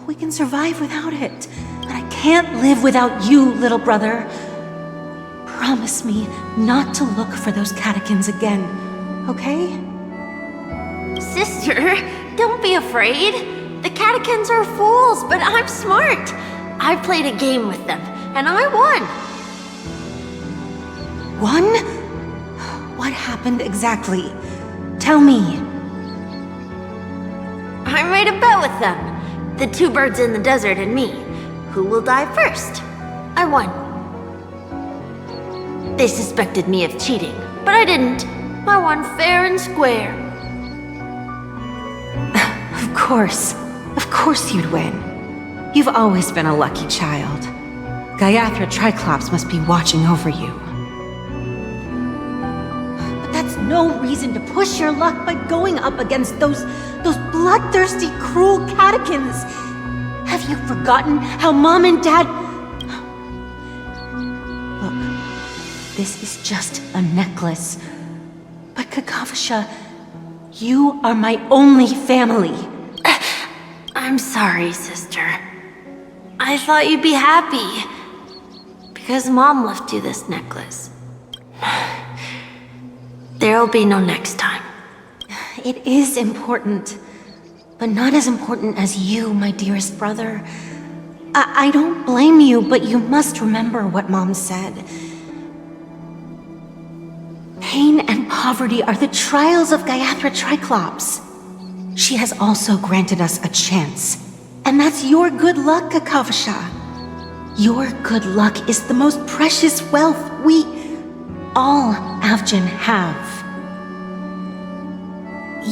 We can survive without it. But I can't live without you, little brother. Promise me not to look for those catechins again, okay? Sister, don't be afraid. The catechins are fools, but I'm smart. I played a game with them, and I won. Won? What happened exactly? Tell me. I made a bet with them. The two birds in the desert and me. Who will die first? I won. They suspected me of cheating, but I didn't. I won fair and square. Of course you'd win. You've always been a lucky child. Gaiathra Triclops must be watching over you. But that's no reason to push your luck by going up against those bloodthirsty, cruel catechins. Have you forgotten how Mom and Dad... Look, this is just a necklace. But Kakavasha, you are my only family. I'm sorry, sister. I thought you'd be happy. Because Mom left you this necklace. There'll be no next time. It is important. But not as important as you, my dearest brother. I don't blame you, but you must remember what Mom said. Pain and poverty are the trials of Gaiathra Triclops. She has also granted us a chance. And that's your good luck, Kakavasha. Your good luck is the most precious wealth we, all Avgin, have.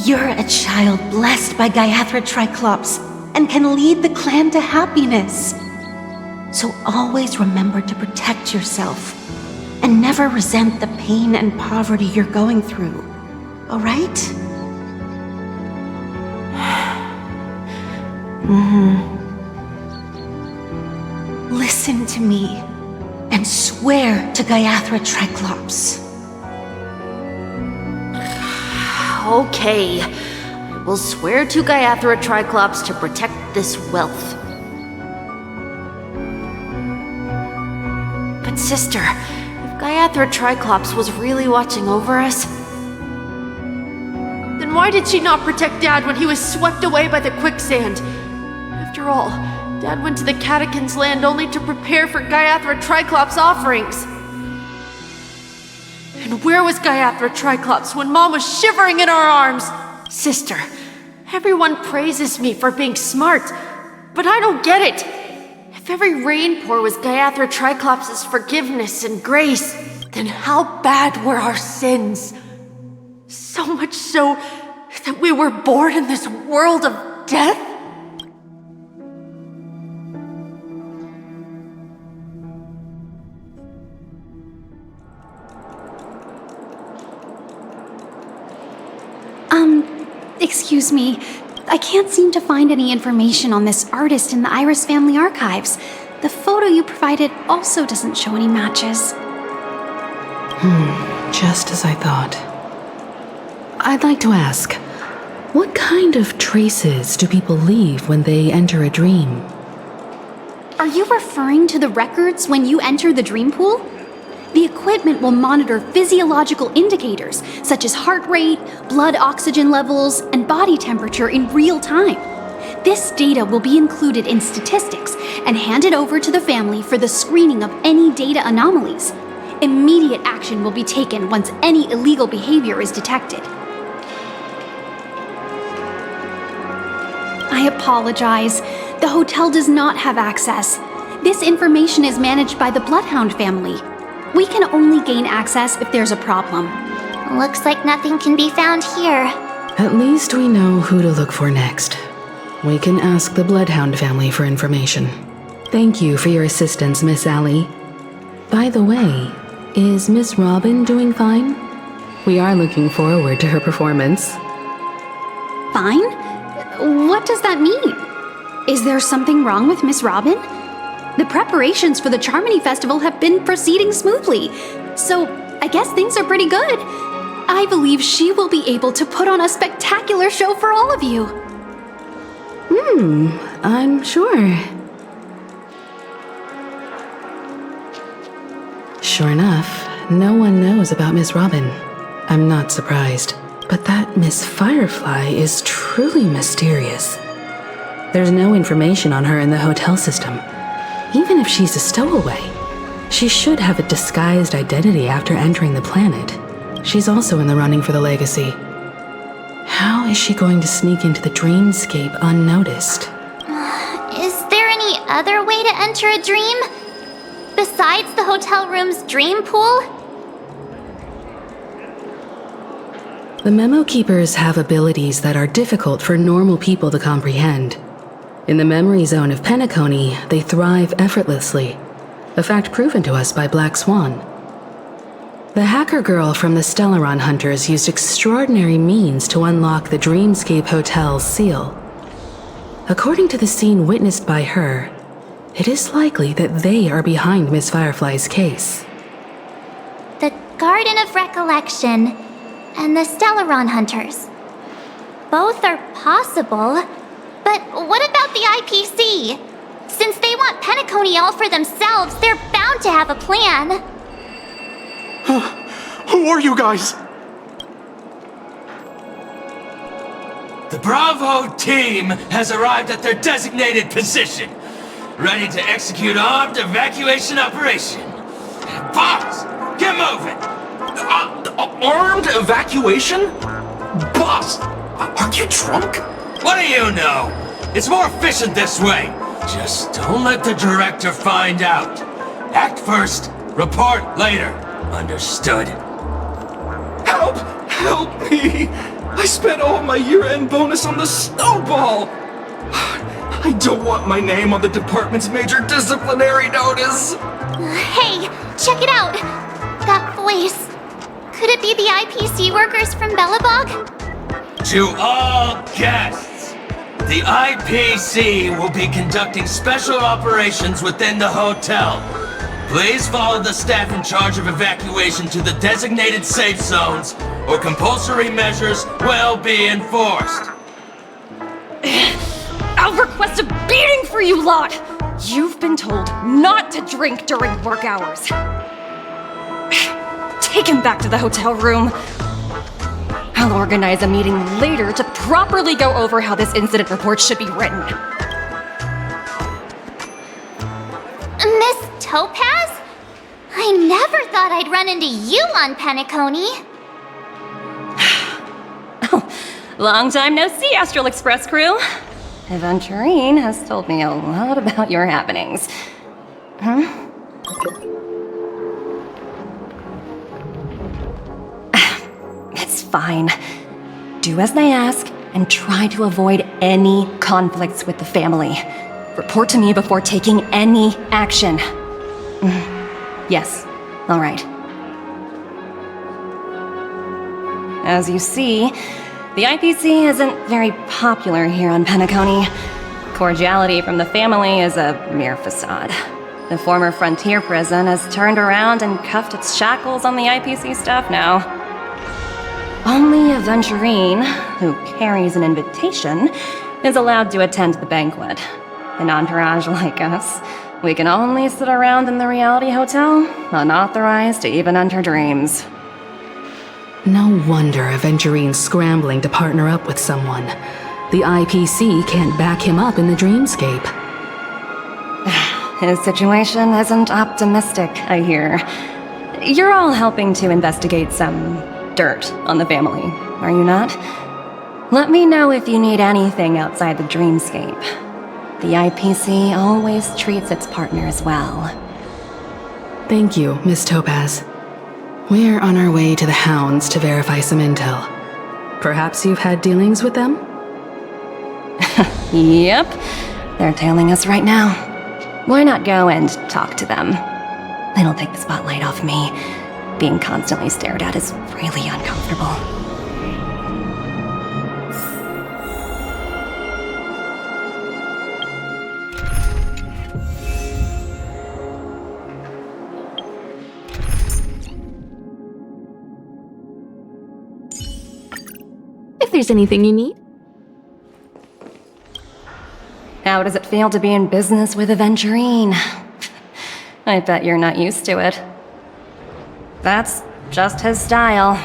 You're a child blessed by Gaiathra Triclops and can lead the clan to happiness. So always remember to protect yourself and never resent the pain and poverty you're going through, all right? Listen to me and swear to Gaiathra Triclops. Okay. I will swear to Gaiathra Triclops to protect this wealth. But sister, if Gaiathra Triclops was really watching over us, then why did she not protect Dad when he was swept away by the quicksand? After all, Dad went to the Catechins' land only to prepare for Gaiathra Triclops' offerings. And where was Gaiathra Triclops when Mom was shivering in our arms? Sister, everyone praises me for being smart, but I don't get it. If every rain pour was Gaiathra Triclops' forgiveness and grace, then how bad were our sins? So much so that we were born in this world of death? Excuse me. I can't seem to find any information on this artist in the Iris family archives. The photo you provided also doesn't show any matches. Just as I thought. I'd like to ask, what kind of traces do people leave when they enter a dream? Are you referring to the records when you enter the dream pool? The equipment will monitor physiological indicators such as heart rate, blood oxygen levels, and body temperature in real time. This data will be included in statistics and handed over to the family for the screening of any data anomalies. Immediate action will be taken once any illegal behavior is detected. I apologize. The hotel does not have access. This information is managed by the Bloodhound family. We can only gain access if there's a problem. Looks like nothing can be found here. At least we know who to look for next. We can ask the Bloodhound family for information. Thank you for your assistance, Miss Allie. By the way, is Miss Robin doing fine? We are looking forward to her performance. Fine? What does that mean? Is there something wrong with Miss Robin? The preparations for the Charmony Festival have been proceeding smoothly, so I guess things are pretty good. I believe she will be able to put on a spectacular show for all of you. I'm sure. Sure enough, no one knows about Miss Robin. I'm not surprised, but that Miss Firefly is truly mysterious. There's no information on her in the hotel system. Even if she's a stowaway, she should have a disguised identity after entering the planet. She's also in the running for the legacy. How is she going to sneak into the dreamscape unnoticed? Is there any other way to enter a dream? Besides the hotel room's dream pool? The Memo Keepers have abilities that are difficult for normal people to comprehend. In the memory zone of Penacony, they thrive effortlessly, a fact proven to us by Black Swan. The hacker girl from the Stellaron Hunters used extraordinary means to unlock the Dreamscape Hotel's seal. According to the scene witnessed by her, it is likely that they are behind Miss Firefly's case. The Garden of Recollection and the Stellaron Hunters. Both are possible, but what about the IPC? Since they want Penacony all for themselves, they're bound to have a plan. Who are you guys? The Bravo team has arrived at their designated position, ready to execute armed evacuation operation. Boss, get moving! Armed evacuation? Boss, aren't you drunk? What do you know? It's more efficient this way. Just don't let the director find out. Act first, report later. Understood? Help! Help me! I spent all my year-end bonus on the snowball! I don't want my name on the department's major disciplinary notice! Hey, check it out! That voice. Could it be the IPC workers from Bellabog? To all guests, The IPC will be conducting special operations within the hotel. Please follow the staff in charge of evacuation to the designated safe zones, or compulsory measures will be enforced. I'll request a beating for you lot! You've been told not to drink during work hours. Take him back to the hotel room. I'll organize a meeting later to properly go over how this incident report should be written. Miss Topaz? I never thought I'd run into you on Penacony. Long time no see, Astral Express crew. Aventurine has told me a lot about your happenings. It's fine. Do as they ask and try to avoid any conflicts with the family. Report to me before taking any action. Yes, all right. As you see, the IPC isn't very popular here on Penacony. Cordiality from the family is a mere facade. The former frontier prison has turned around and cuffed its shackles on the IPC staff now. Only Aventurine, who carries an invitation, is allowed to attend the banquet. An entourage like us, we can only sit around in the reality hotel, unauthorized to even enter dreams. No wonder Aventurine's scrambling to partner up with someone. The IPC can't back him up in the dreamscape. His situation isn't optimistic, I hear. You're all helping to investigate some dirt on the family, are you not? Let me know if you need anything outside the dreamscape. The IPC always treats its partners well. Thank you, Miss Topaz. We're on our way to the Hounds to verify some intel. Perhaps you've had dealings with them? Yep. They're tailing us right now. Why not go and talk to them? It'll take the spotlight off me. Being constantly stared at is really uncomfortable. If there's anything you need. How does it feel to be in business with Aventurine? I bet you're not used to it. That's just his style.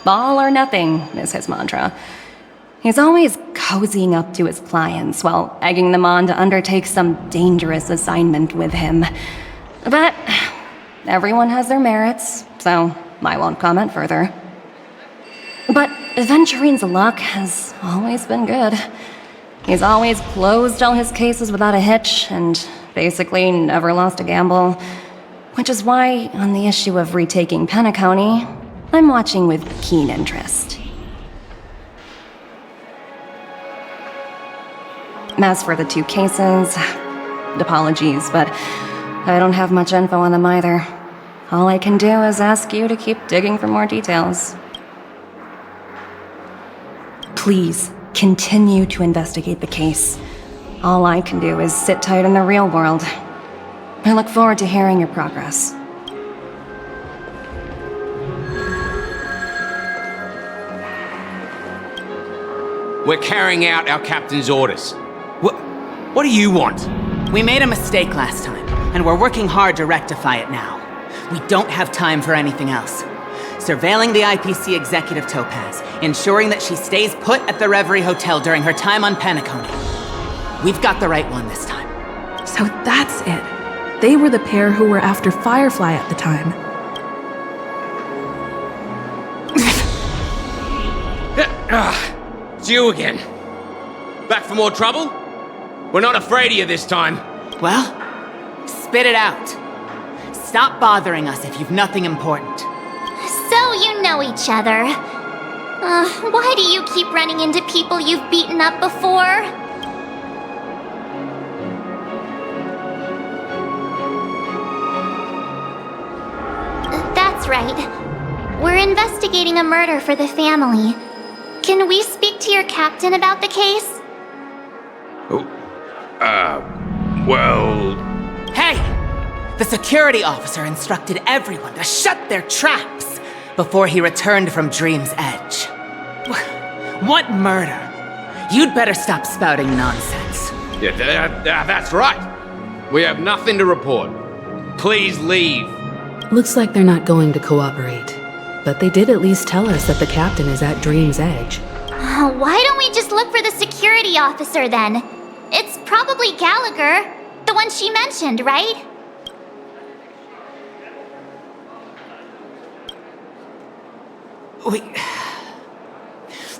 All or nothing is his mantra. He's always cozying up to his clients while egging them on to undertake some dangerous assignment with him. But everyone has their merits, so I won't comment further. But Aventurine's luck has always been good. He's always closed all his cases without a hitch and basically never lost a gamble. Which is why, on the issue of retaking Penacony, I'm watching with keen interest. As for the two cases, apologies, but I don't have much info on them either. All I can do is ask you to keep digging for more details. Please, continue to investigate the case. All I can do is sit tight in the real world. I look forward to hearing your progress. We're carrying out our captain's orders. What do you want? We made a mistake last time, and we're working hard to rectify it now. We don't have time for anything else. Surveilling the IPC executive Topaz, ensuring that she stays put at the Reverie Hotel during her time on Penacony. We've got the right one this time. So that's it. They were the pair who were after Firefly at the time. It's you again. Back for more trouble? We're not afraid of you this time. Well, spit it out. Stop bothering us if you've nothing important. So you know each other. Why do you keep running into people you've beaten up before? That's right. We're investigating a murder for the family. Can we speak to your captain about the case? Well... Hey! The security officer instructed everyone to shut their traps before he returned from Dream's Edge. What murder? You'd better stop spouting nonsense. Yeah, that's right. We have nothing to report. Please leave. Looks like they're not going to cooperate. But they did at least tell us that the captain is at Dream's Edge. Why don't we just look for the security officer then? It's probably Gallagher, the one she mentioned, right?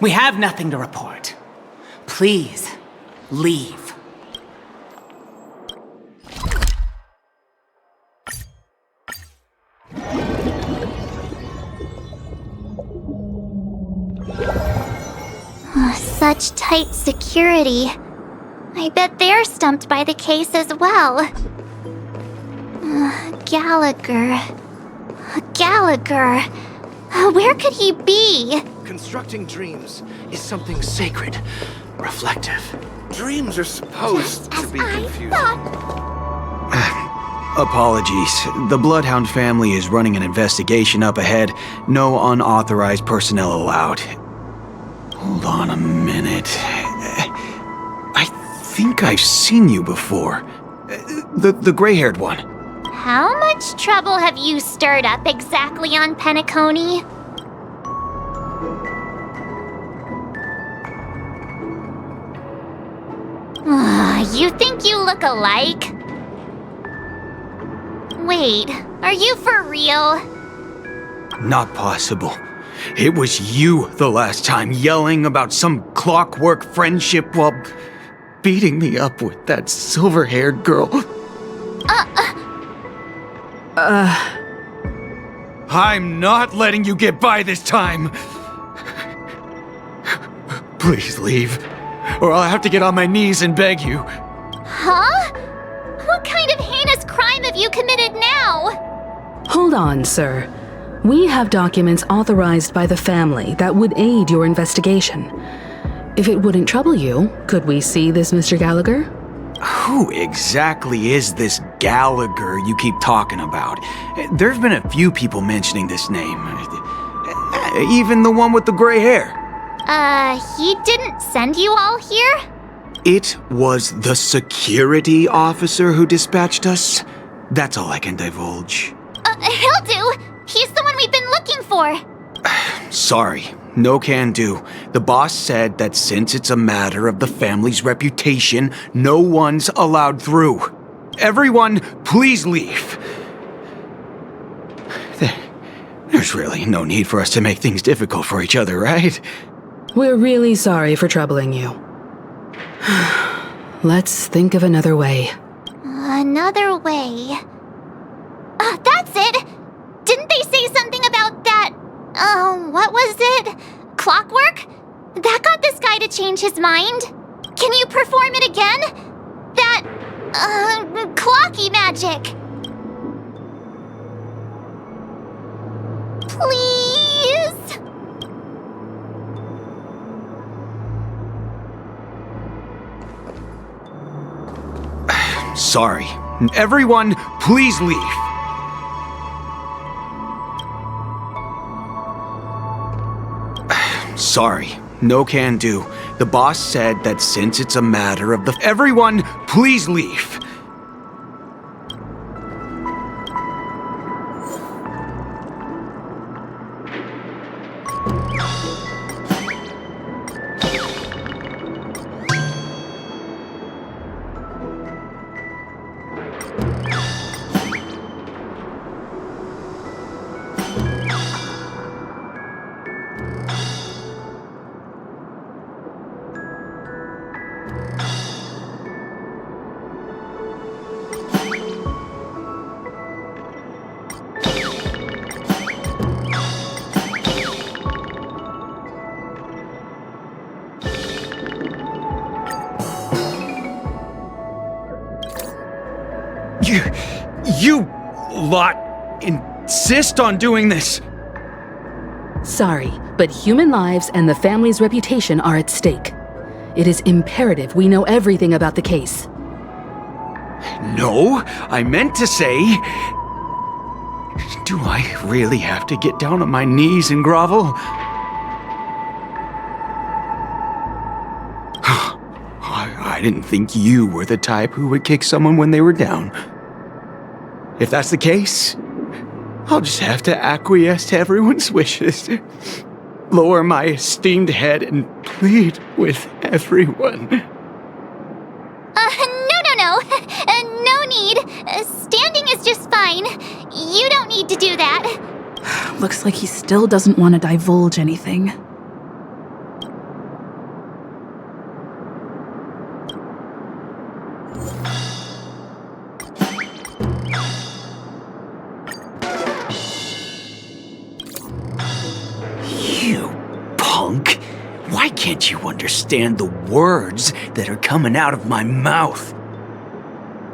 We have nothing to report. Please, leave. Such tight security. I bet they're stumped by the case as well. Gallagher. Gallagher. Where could he be? Constructing dreams is something sacred, reflective. Dreams are supposed to be confusing. Apologies. The Bloodhound family is running an investigation up ahead. No unauthorized personnel allowed. Hold on a minute. I think I've seen you before. The gray-haired one. How much trouble have you stirred up exactly on Penacony? You think you look alike? Wait, are you for real? Not possible. It was you the last time, yelling about some clockwork friendship while beating me up with that silver-haired girl. I'm not letting you get by this time. Please leave, or I'll have to get on my knees and beg you. Huh? What kind of heinous crime have you committed now? Hold on, sir. We have documents authorized by the family that would aid your investigation. If it wouldn't trouble you, could we see this Mr. Gallagher? Who exactly is this Gallagher you keep talking about? There's been a few people mentioning this name. Even the one with the gray hair. He didn't send you all here? It was the security officer who dispatched us. That's all I can divulge. He'll do. He's the one we've been looking for. Sorry, no can do. The boss said that since it's a matter of the family's reputation, no one's allowed through. Everyone, please leave. There's really no need for us to make things difficult for each other, right? We're really sorry for troubling you. Let's think of another way. Another way. That's it! Didn't they say something about that? What was it? Clockwork? That got this guy to change his mind. Can you perform it again? That, clocky magic. Please? Sorry. Everyone, please leave. Sorry, no can do. The boss said that since it's a matter of the... Everyone, please leave. You lot insist on doing this. Sorry, but human lives and the family's reputation are at stake. It is imperative we know everything about the case. No, I meant to say... Do I really have to get down on my knees and grovel? I didn't think you were the type who would kick someone when they were down. If that's the case, I'll just have to acquiesce to everyone's wishes. Lower my esteemed head and plead with everyone. No need. Standing is just fine. You don't need to do that. Looks like he still doesn't want to divulge anything. You punk! Why can't you understand the words that are coming out of my mouth?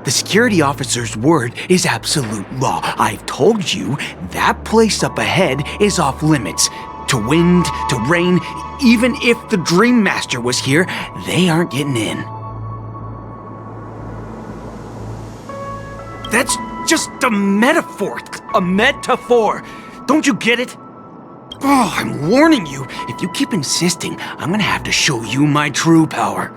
The security officer's word is absolute law. I've told you that place up ahead is off limits. To wind, to rain, even if the Dream Master was here, they aren't getting in. That's just a metaphor. A metaphor. Don't you get it? Oh, I'm warning you. If you keep insisting, I'm gonna have to show you my true power.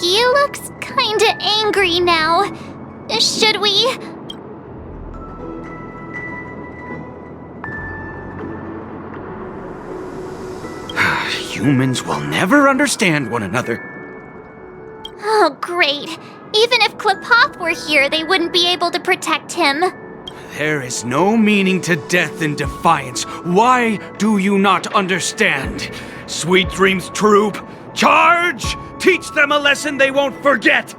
He looks kinda angry now. Should we? Humans will never understand one another. Oh, great. Even if Klipov were here, they wouldn't be able to protect him. There is no meaning to death and defiance. Why do you not understand? Sweet Dreams Troop, charge! Teach them a lesson they won't forget!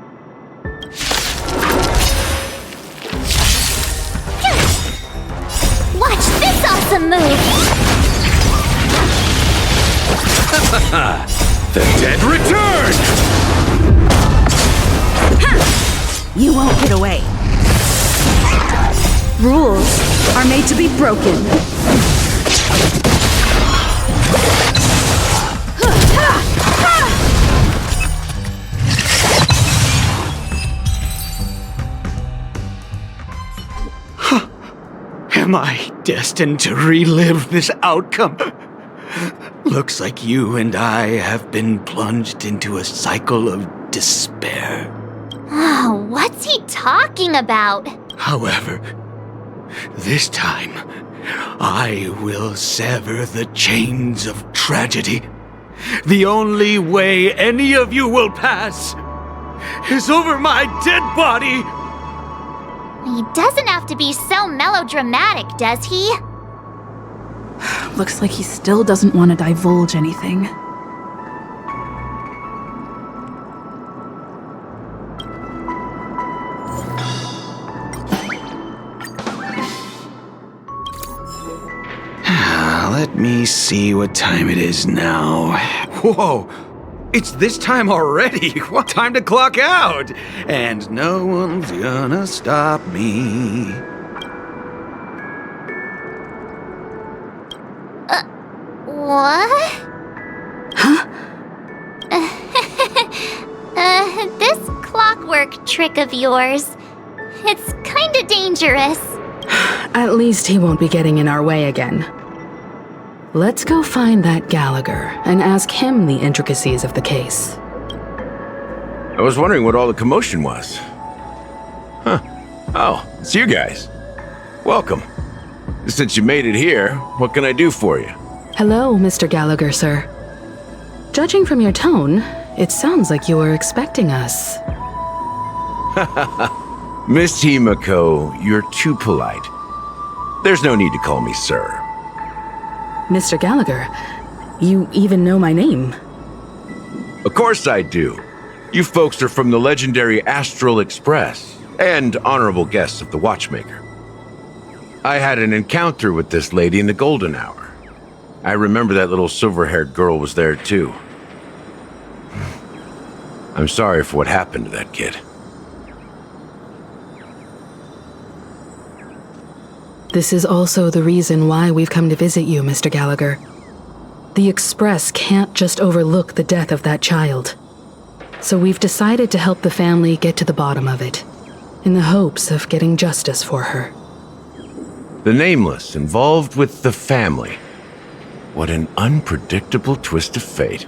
Watch this awesome move! The dead return! You won't get away. Rules are made to be broken. Am I destined to relive this outcome? Looks like you and I have been plunged into a cycle of despair. Oh, what's he talking about? However, this time, I will sever the chains of tragedy. The only way any of you will pass is over my dead body! He doesn't have to be so melodramatic, does he? Looks like he still doesn't want to divulge anything. Let me see what time it is now. Whoa! It's this time already! What time to clock out? And no one's gonna stop me. What? Huh? This clockwork trick of yours, it's kinda dangerous. At least he won't be getting in our way again. Let's go find that Gallagher and ask him the intricacies of the case. I was wondering what all the commotion was. Huh. Oh, it's you guys. Welcome. Since you made it here, what can I do for you? Hello, Mr. Gallagher, sir. Judging from your tone, it sounds like you were expecting us. Miss Himiko, you're too polite. There's no need to call me sir. Mr. Gallagher, you even know my name. Of course I do. You folks are from the legendary Astral Express and honorable guests of the Watchmaker. I had an encounter with this lady in the golden hour. I remember that little silver-haired girl was there too. I'm sorry for what happened to that kid. This is also the reason why we've come to visit you, Mr. Gallagher. The Express can't just overlook the death of that child. So we've decided to help the family get to the bottom of it, in the hopes of getting justice for her. The Nameless involved with the family. What an unpredictable twist of fate.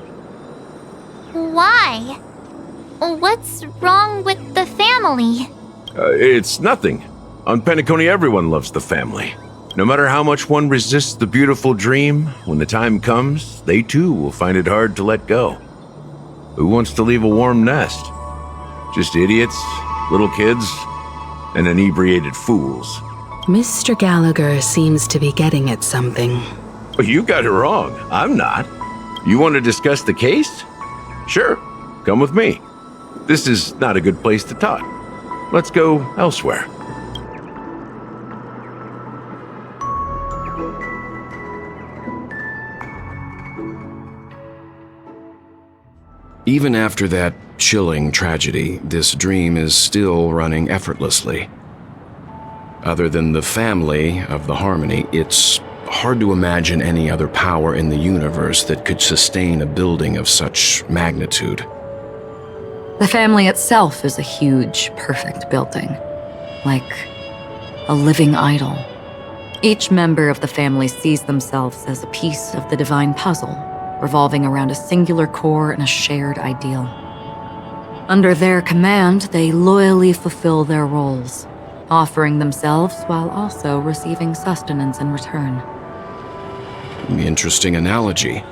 Why? What's wrong with the family? It's nothing. On Penacony, everyone loves the family. No matter how much one resists the beautiful dream, when the time comes, they too will find it hard to let go. Who wants to leave a warm nest? Just idiots, little kids, and inebriated fools. Mr. Gallagher seems to be getting at something. Well, you got it wrong. I'm not. You want to discuss the case? Sure, come with me. This is not a good place to talk. Let's go elsewhere. Even after that chilling tragedy, this dream is still running effortlessly. Other than the family of the Harmony, it's hard to imagine any other power in the universe that could sustain a building of such magnitude. The family itself is a huge, perfect building, like a living idol. Each member of the family sees themselves as a piece of the divine puzzle, revolving around a singular core and a shared ideal. Under their command, they loyally fulfill their roles, offering themselves while also receiving sustenance in return. Interesting analogy.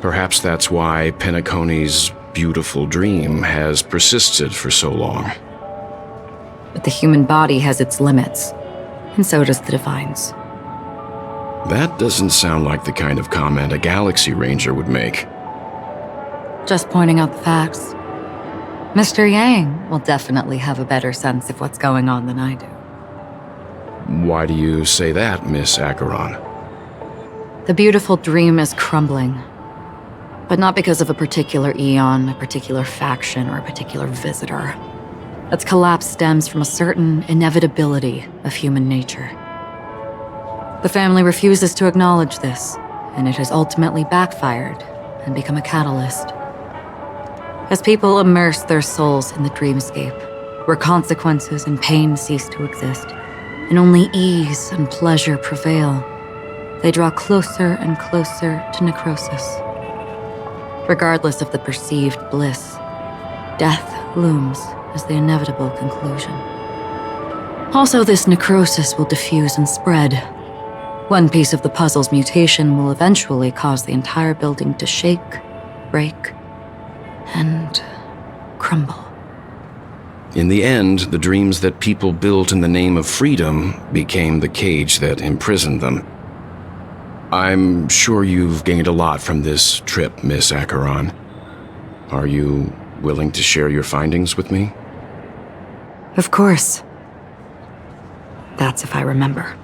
Perhaps that's why Penacony's beautiful dream has persisted for so long. But the human body has its limits, and so does the divine's. That doesn't sound like the kind of comment a Galaxy Ranger would make. Just pointing out the facts. Mr. Yang will definitely have a better sense of what's going on than I do. Why do you say that, Miss Acheron? The beautiful dream is crumbling. But not because of a particular eon, a particular faction, or a particular visitor. Its collapse stems from a certain inevitability of human nature. The family refuses to acknowledge this, and it has ultimately backfired and become a catalyst. As people immerse their souls in the dreamscape, where consequences and pain cease to exist, and only ease and pleasure prevail, they draw closer and closer to necrosis. Regardless of the perceived bliss, death looms as the inevitable conclusion. Also, this necrosis will diffuse and spread. One piece of the puzzle's mutation will eventually cause the entire building to shake, break, and crumble. In the end, the dreams that people built in the name of freedom became the cage that imprisoned them. I'm sure you've gained a lot from this trip, Miss Acheron. Are you willing to share your findings with me? Of course. That's if I remember.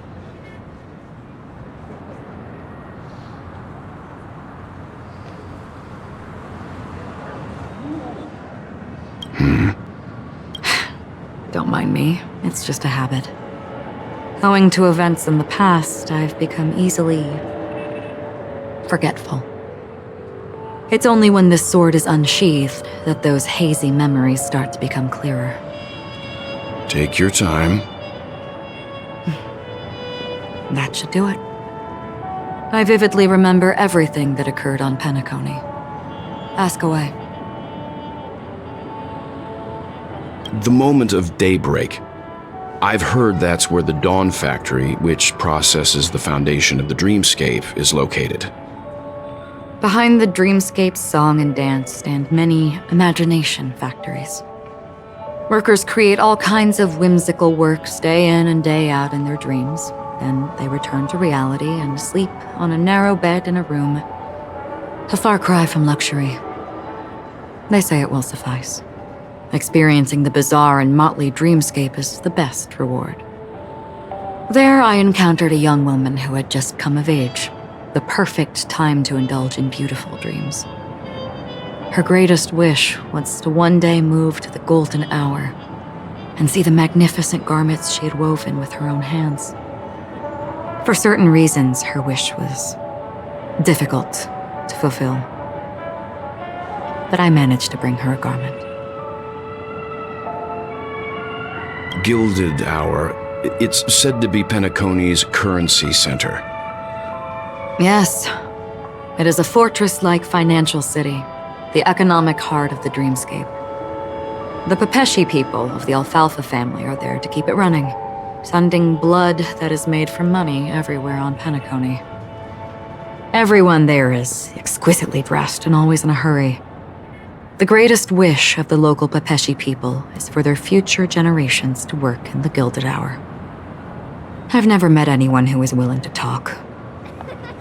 Don't mind me, it's just a habit. Owing to events in the past, I've become easily forgetful. It's only when this sword is unsheathed that those hazy memories start to become clearer. Take your time. That should do it. I vividly remember everything that occurred on Penacony. Ask away. The moment of daybreak. I've heard that's where the Dawn Factory, which processes the foundation of the dreamscape, is located. Behind the dreamscape's song and dance stand many imagination factories. Workers create all kinds of whimsical works day in and day out in their dreams. Then they return to reality and sleep on a narrow bed in a room. A far cry from luxury. They say it will suffice. Experiencing the bizarre and motley dreamscape is the best reward. There I encountered a young woman who had just come of age, the perfect time to indulge in beautiful dreams. Her greatest wish was to one day move to the golden hour and see the magnificent garments she had woven with her own hands. For certain reasons, her wish was difficult to fulfill. But I managed to bring her a garment. Gilded Hour. It's said to be Penacony's currency center. Yes. It is a fortress-like financial city, the economic heart of the dreamscape. The Pepeshi people of the Alfalfa family are there to keep it running, sending blood that is made from money everywhere on Penacony. Everyone there is exquisitely dressed and always in a hurry. The greatest wish of the local Pepeshi people is for their future generations to work in the Gilded Hour. I've never met anyone who is willing to talk.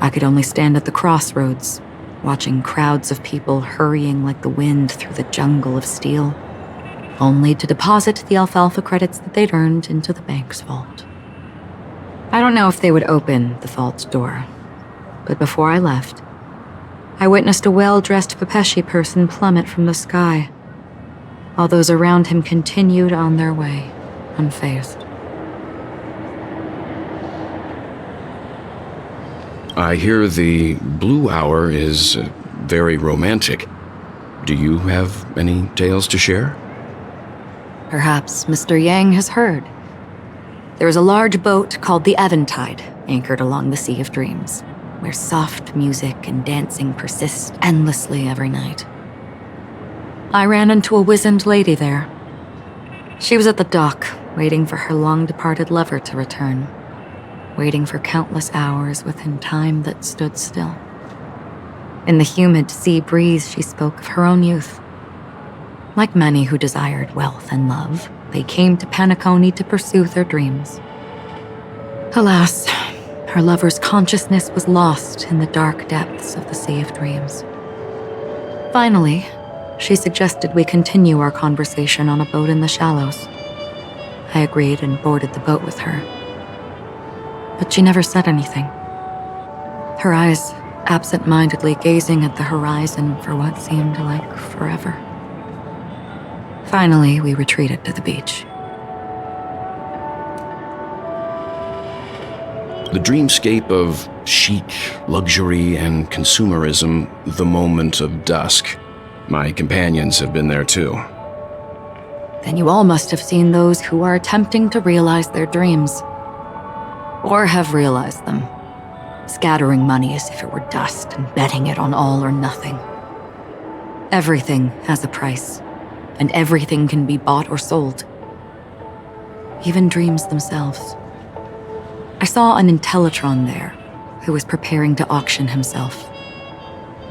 I could only stand at the crossroads, watching crowds of people hurrying like the wind through the jungle of steel, only to deposit the alfalfa credits that they'd earned into the bank's vault. I don't know if they would open the vault's door, but before I left, I witnessed a well-dressed Pepeshi person plummet from the sky, while those around him continued on their way, unfazed. I hear the Blue Hour is very romantic. Do you have any tales to share? Perhaps Mr. Yang has heard. There is a large boat called the Eventide, anchored along the Sea of Dreams, where soft music and dancing persist endlessly every night. I ran into a wizened lady there. She was at the dock, waiting for her long-departed lover to return, waiting for countless hours within time that stood still. In the humid sea breeze, she spoke of her own youth. Like many who desired wealth and love, they came to Penacony to pursue their dreams. Alas, her lover's consciousness was lost in the dark depths of the Sea of Dreams. Finally, she suggested we continue our conversation on a boat in the shallows. I agreed and boarded the boat with her. But she never said anything. Her eyes absent-mindedly gazing at the horizon for what seemed like forever. Finally, we retreated to the beach. The dreamscape of chic, luxury, and consumerism, the moment of dusk. My companions have been there too. Then you all must have seen those who are attempting to realize their dreams. Or have realized them, scattering money as if it were dust and betting it on all or nothing. Everything has a price, and everything can be bought or sold. Even dreams themselves. I saw an Intellitron there, who was preparing to auction himself.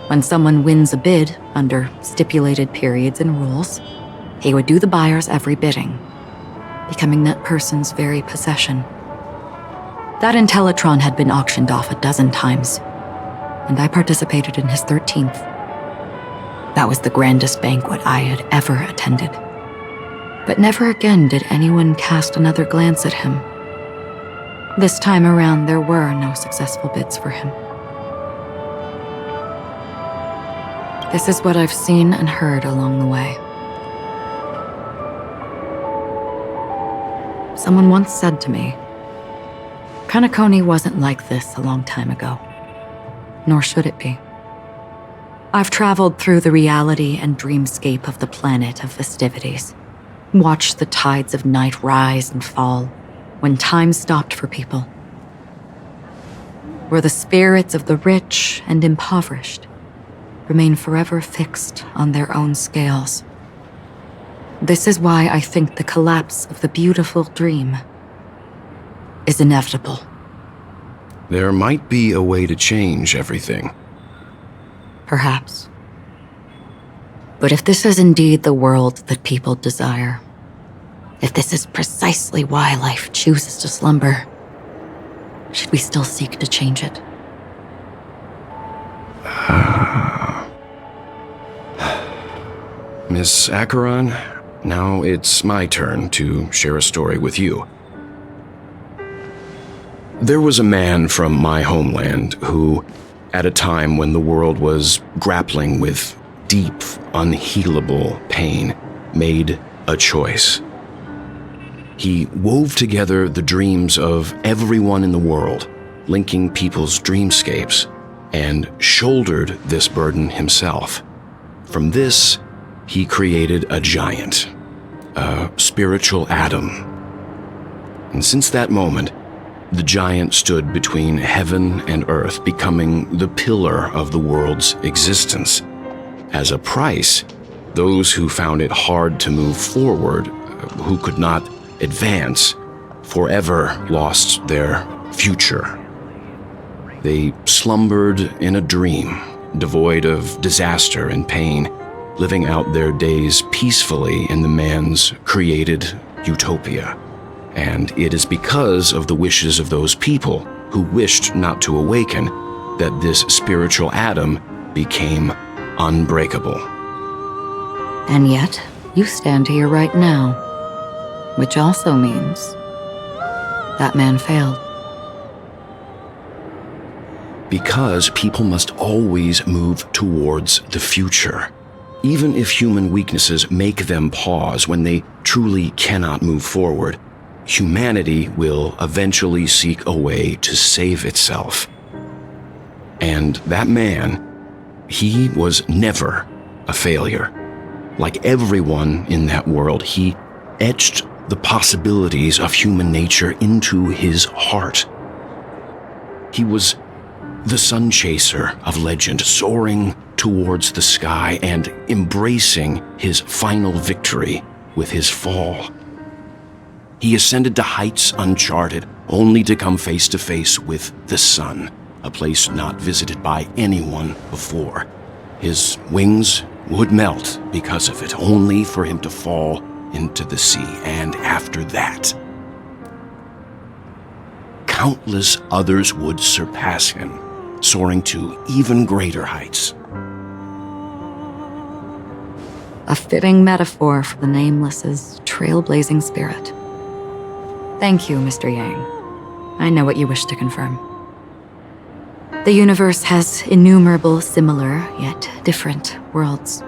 When someone wins a bid under stipulated periods and rules, he would do the buyer's every bidding, becoming that person's very possession. That Intellitron had been auctioned off 12 times, and I participated in his 13th. That was the grandest banquet I had ever attended. But never again did anyone cast another glance at him. This time around, there were no successful bids for him. This is what I've seen and heard along the way. Someone once said to me, Penacony wasn't like this a long time ago, nor should it be. I've traveled through the reality and dreamscape of the planet of festivities, watched the tides of night rise and fall when time stopped for people, where the spirits of the rich and impoverished remain forever fixed on their own scales. This is why I think the collapse of the beautiful dream is inevitable. There might be a way to change everything. Perhaps. But if this is indeed the world that people desire, if this is precisely why life chooses to slumber, should we still seek to change it? Miss Acheron, now it's my turn to share a story with you. There was a man from my homeland who, at a time when the world was grappling with deep, unhealable pain, made a choice. He wove together the dreams of everyone in the world, linking people's dreamscapes, and shouldered this burden himself. From this, he created a giant, a spiritual Adam. And since that moment, the giant stood between heaven and earth, becoming the pillar of the world's existence. As a price, those who found it hard to move forward, who could not advance, forever lost their future. They slumbered in a dream, devoid of disaster and pain, living out their days peacefully in the man's created utopia. And it is because of the wishes of those people who wished not to awaken that this spiritual Adam became unbreakable. And yet, you stand here right now, which also means that man failed. Because people must always move towards the future. Even if human weaknesses make them pause when they truly cannot move forward, humanity will eventually seek a way to save itself. And that man, he was never a failure. Like everyone in that world, he etched the possibilities of human nature into his heart. He was the sun chaser of legend, soaring towards the sky and embracing his final victory with his fall. He ascended to heights uncharted, only to come face to face with the sun, a place not visited by anyone before. His wings would melt because of it, only for him to fall into the sea. And after that, countless others would surpass him, soaring to even greater heights. A fitting metaphor for the Nameless's trailblazing spirit. Thank you, Mr. Yang. I know what you wish to confirm. The universe has innumerable similar, yet different worlds.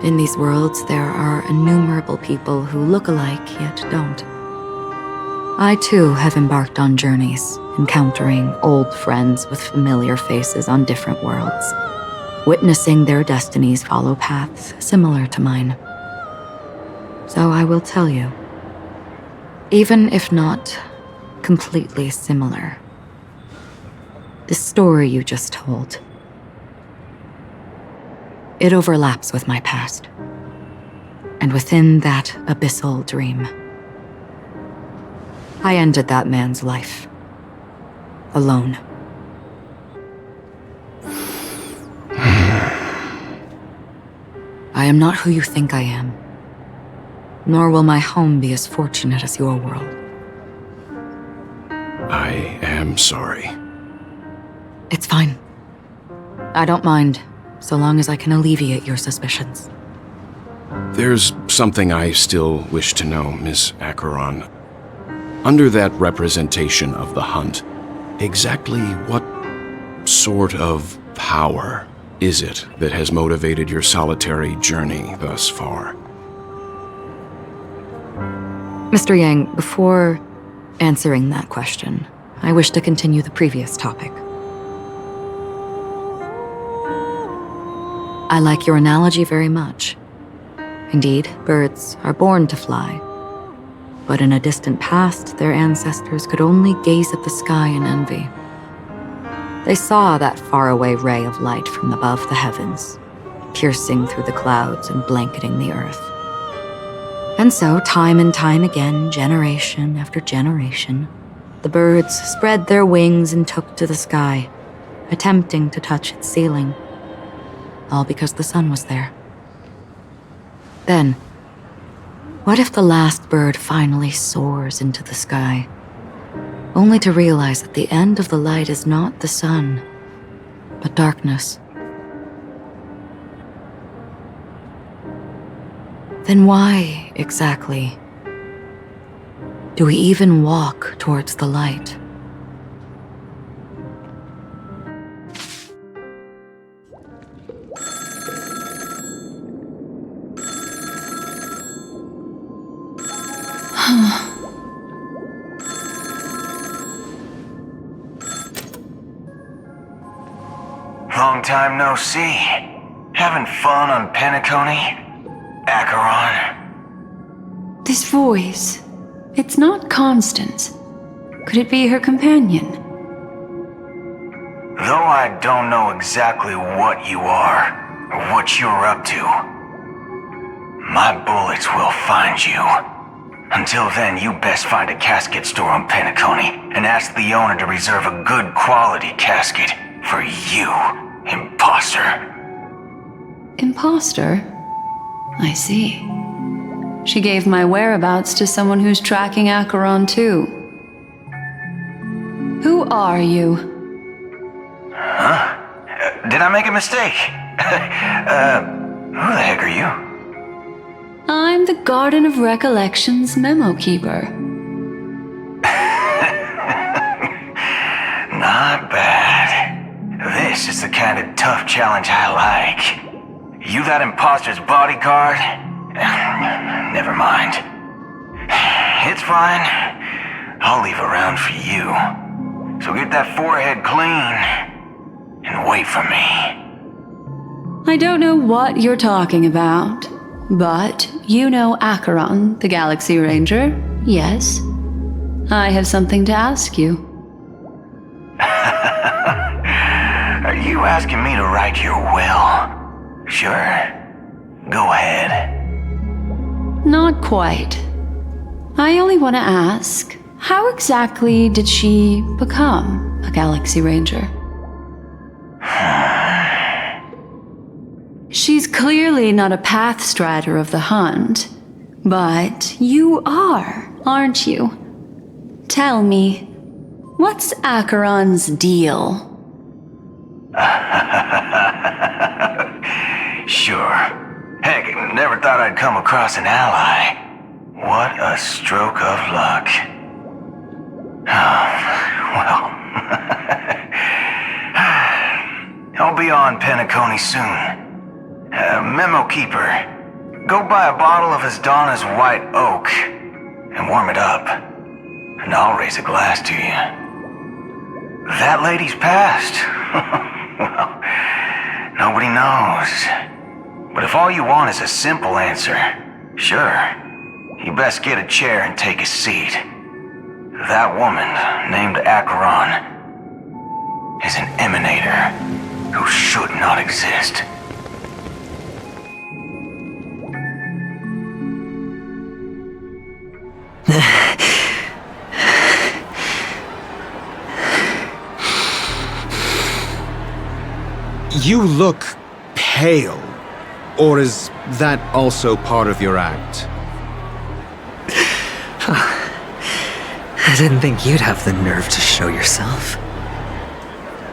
In these worlds, there are innumerable people who look alike, yet don't. I too have embarked on journeys, encountering old friends with familiar faces on different worlds, witnessing their destinies follow paths similar to mine. So I will tell you, even if not completely similar, the story you just told, it overlaps with my past. And within that abyssal dream, I ended that man's life. Alone. I am not who you think I am, nor will my home be as fortunate as your world. I am sorry. It's fine. I don't mind, so long as I can alleviate your suspicions. There's something I still wish to know, Miss Acheron. Under that representation of the hunt, exactly what sort of power is it that has motivated your solitary journey thus far? Mr. Yang, before answering that question, I wish to continue the previous topic. I like your analogy very much. Indeed, birds are born to fly. But in a distant past, their ancestors could only gaze at the sky in envy. They saw that faraway ray of light from above the heavens, piercing through the clouds and blanketing the earth. And so, time and time again, generation after generation, the birds spread their wings and took to the sky, attempting to touch its ceiling, all because the sun was there. Then, what if the last bird finally soars into the sky, only to realize that the end of the light is not the sun, but darkness? Then why, exactly, do we even walk towards the light? time no see. Having fun on Penacony? Acheron? This voice, it's not Constance. Could it be her companion? Though I don't know exactly what you are, or what you're up to, my bullets will find you. Until then, you best find a casket store on Penacony and ask the owner to reserve a good quality casket for you, imposter. Imposter? I see. She gave my whereabouts to someone who's tracking Acheron too. Who are you? Huh? Did I make a mistake? Who the heck are you? I'm the Garden of Recollections memo keeper. Not bad. This is the kind of tough challenge I like. You that imposter's bodyguard? Never mind. It's fine. I'll leave a round for you. So get that forehead clean and wait for me. I don't know what you're talking about, but you know Acheron, the Galaxy Ranger, yes? I have something to ask you. Are you asking me to write your will? Sure. Go ahead. Not quite. I only want to ask, how exactly did she become a Galaxy Ranger? She's clearly not a path strider of the hunt, but you are, aren't you? Tell me, what's Acheron's deal? Sure. Heck, never thought I'd come across an ally. What a stroke of luck. Well, I'll be on Penacony soon. Memo keeper, go buy a bottle of Asdana's white oak and warm it up, and I'll raise a glass to you. That lady's passed. Well, nobody knows. But if all you want is a simple answer, sure, you best get a chair and take a seat. That woman, named Acheron, is an emanator who should not exist. You look pale. Or is that also part of your act? I didn't think you'd have the nerve to show yourself.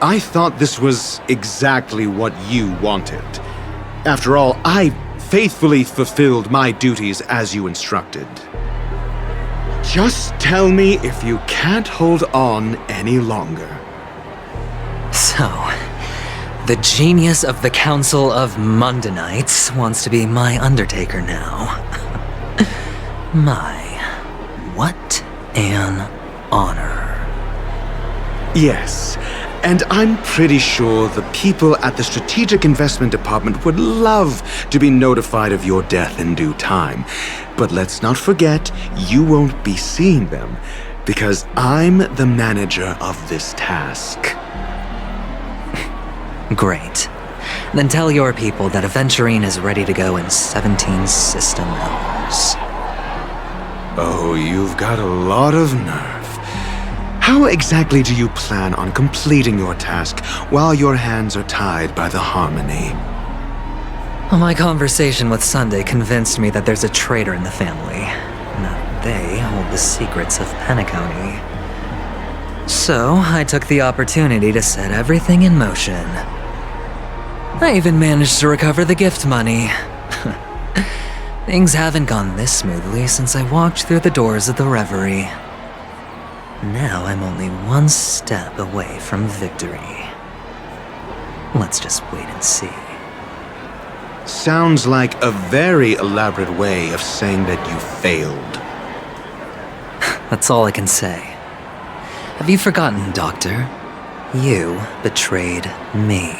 I thought this was exactly what you wanted. After all, I faithfully fulfilled my duties as you instructed. Just tell me if you can't hold on any longer. So, the genius of the Council of Mundanites wants to be my Undertaker now. What an honor. Yes, and I'm pretty sure the people at the Strategic Investment Department would love to be notified of your death in due time. But let's not forget, you won't be seeing them, because I'm the manager of this task. Great. Then tell your people that Aventurine is ready to go in 17 system hours. Oh, you've got a lot of nerve. How exactly do you plan on completing your task while your hands are tied by the Harmony? Well, my conversation with Sunday convinced me that there's a traitor in the family, and that they hold the secrets of Penacony. So, I took the opportunity to set everything in motion. I even managed to recover the gift money. Things haven't gone this smoothly since I walked through the doors of the Reverie. Now I'm only one step away from victory. Let's just wait and see. Sounds like a very elaborate way of saying that you failed. That's all I can say. Have you forgotten, Doctor? You betrayed me.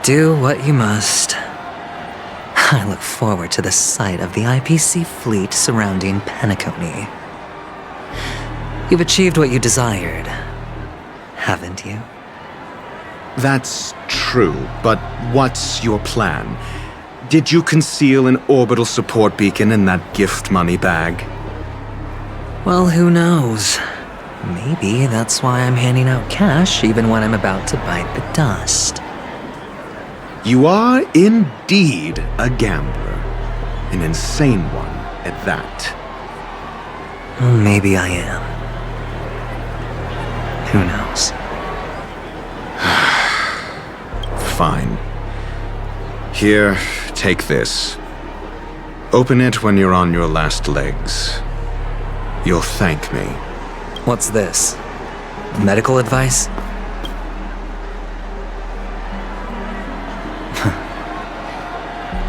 Do what you must. I look forward to the sight of the IPC fleet surrounding Penacony. You've achieved what you desired, haven't you? That's true, but what's your plan? Did you conceal an orbital support beacon in that gift money bag? Well, who knows? Maybe that's why I'm handing out cash even when I'm about to bite the dust. You are indeed a gambler. An insane one at that. Well, maybe I am. Who knows? Fine. Here, take this. Open it when you're on your last legs. You'll thank me. What's this? Medical advice?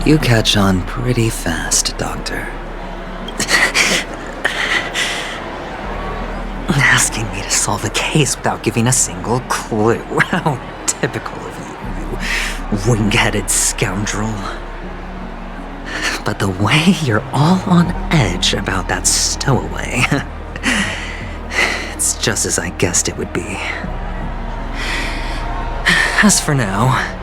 You catch on pretty fast, Doctor. Asking me to solve a case without giving a single clue. How typical of you wing-headed scoundrel. But the way you're all on edge about that stowaway, it's just as I guessed it would be. As for now,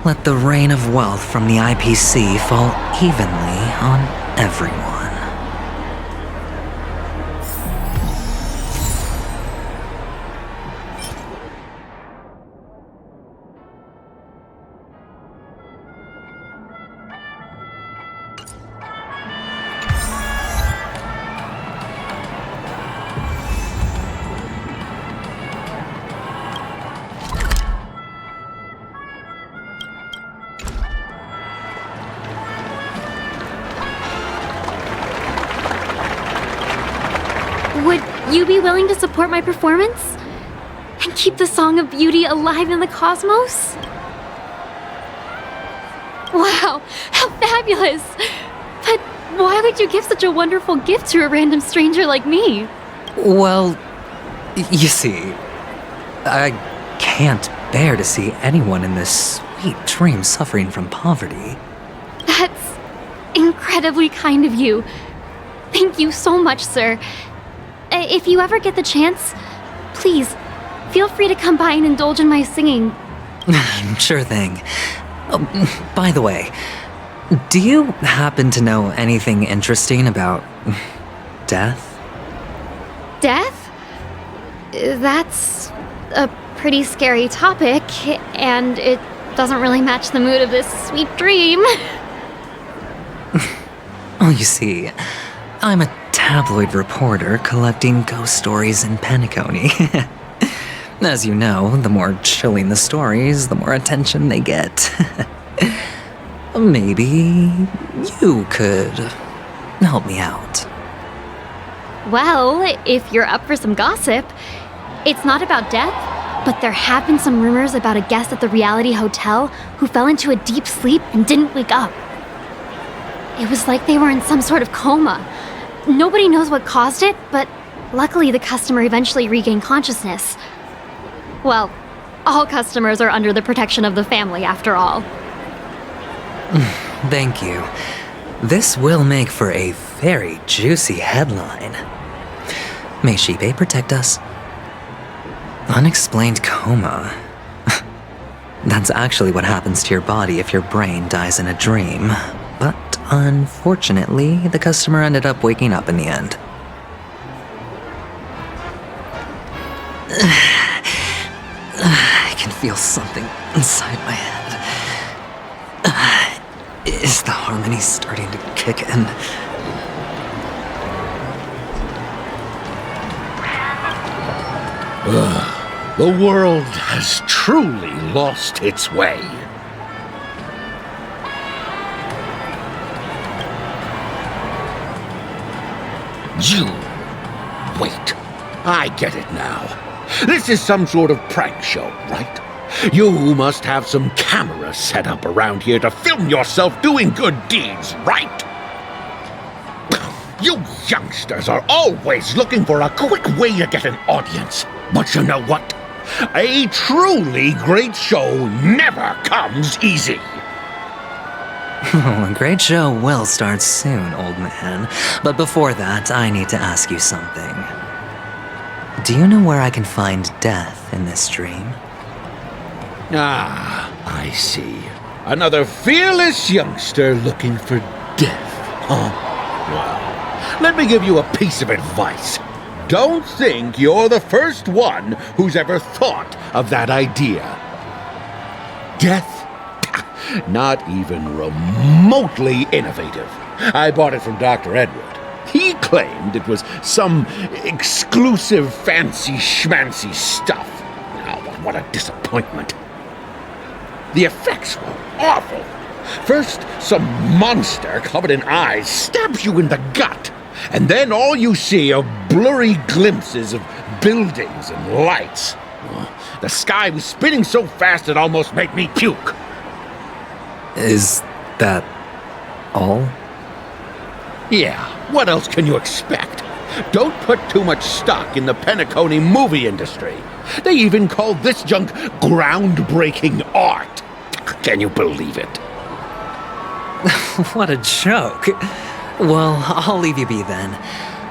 let the rain of wealth from the IPC fall evenly on everyone. Would you be willing to support my performance? And keep the Song of Beauty alive in the cosmos? Wow, how fabulous! But why would you give such a wonderful gift to a random stranger like me? Well, you see, I can't bear to see anyone in this sweet dream suffering from poverty. That's incredibly kind of you. Thank you so much, sir. If you ever get the chance, please, feel free to come by and indulge in my singing. Sure thing. Oh, by the way, do you happen to know anything interesting about death? Death? That's a pretty scary topic, and it doesn't really match the mood of this sweet dream. Oh, you see, I'm a tabloid reporter collecting ghost stories in Penacony. As you know, the more chilling the stories, the more attention they get. Maybe you could help me out. Well, if you're up for some gossip, it's not about death, but there have been some rumors about a guest at the Reality Hotel who fell into a deep sleep and didn't wake up. It was like they were in some sort of coma. Nobody knows what caused it, but luckily the customer eventually regained consciousness. Well, all customers are under the protection of the family, after all. Thank you. This will make for a very juicy headline. May Shibe protect us. Unexplained coma. That's actually what happens to your body if your brain dies in a dream. But unfortunately, the customer ended up waking up in the end. I can feel something inside my head. Is the harmony starting to kick in? The world has truly lost its way. You... wait. I get it now. This is some sort of prank show, right? You must have some cameras set up around here to film yourself doing good deeds, right? You youngsters are always looking for a quick way to get an audience. But you know what? A truly great show never comes easy. A great show will start soon, old man. But before that, I need to ask you something. Do you know where I can find death in this dream? Ah, I see. Another fearless youngster looking for death, huh? Well, let me give you a piece of advice. Don't think you're the first one who's ever thought of that idea. Death? Not even remotely innovative. I bought it from Dr. Edward. He claimed it was some exclusive fancy schmancy stuff. Now, what a disappointment. The effects were awful. First, some monster covered in eyes stabs you in the gut, and then all you see are blurry glimpses of buildings and lights. The sky was spinning so fast it almost made me puke. Is that all? Yeah, what else can you expect? Don't put too much stock in the Penacony movie industry. They even call this junk groundbreaking art. Can you believe it? What a joke. Well, I'll leave you be then.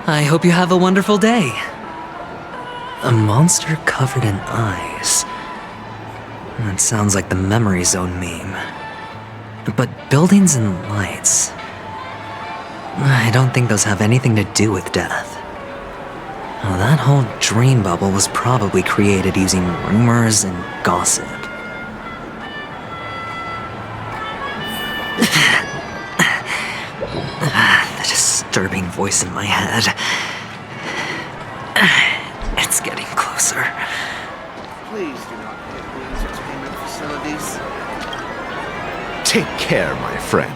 I hope you have a wonderful day. A monster covered in eyes. That sounds like the Memory Zone meme. But buildings and lights... I don't think those have anything to do with death. Well, that whole dream bubble was probably created using rumors and gossip. The disturbing voice in my head. It's getting closer. Please do not hit the entertainment facilities. Take care, my friend.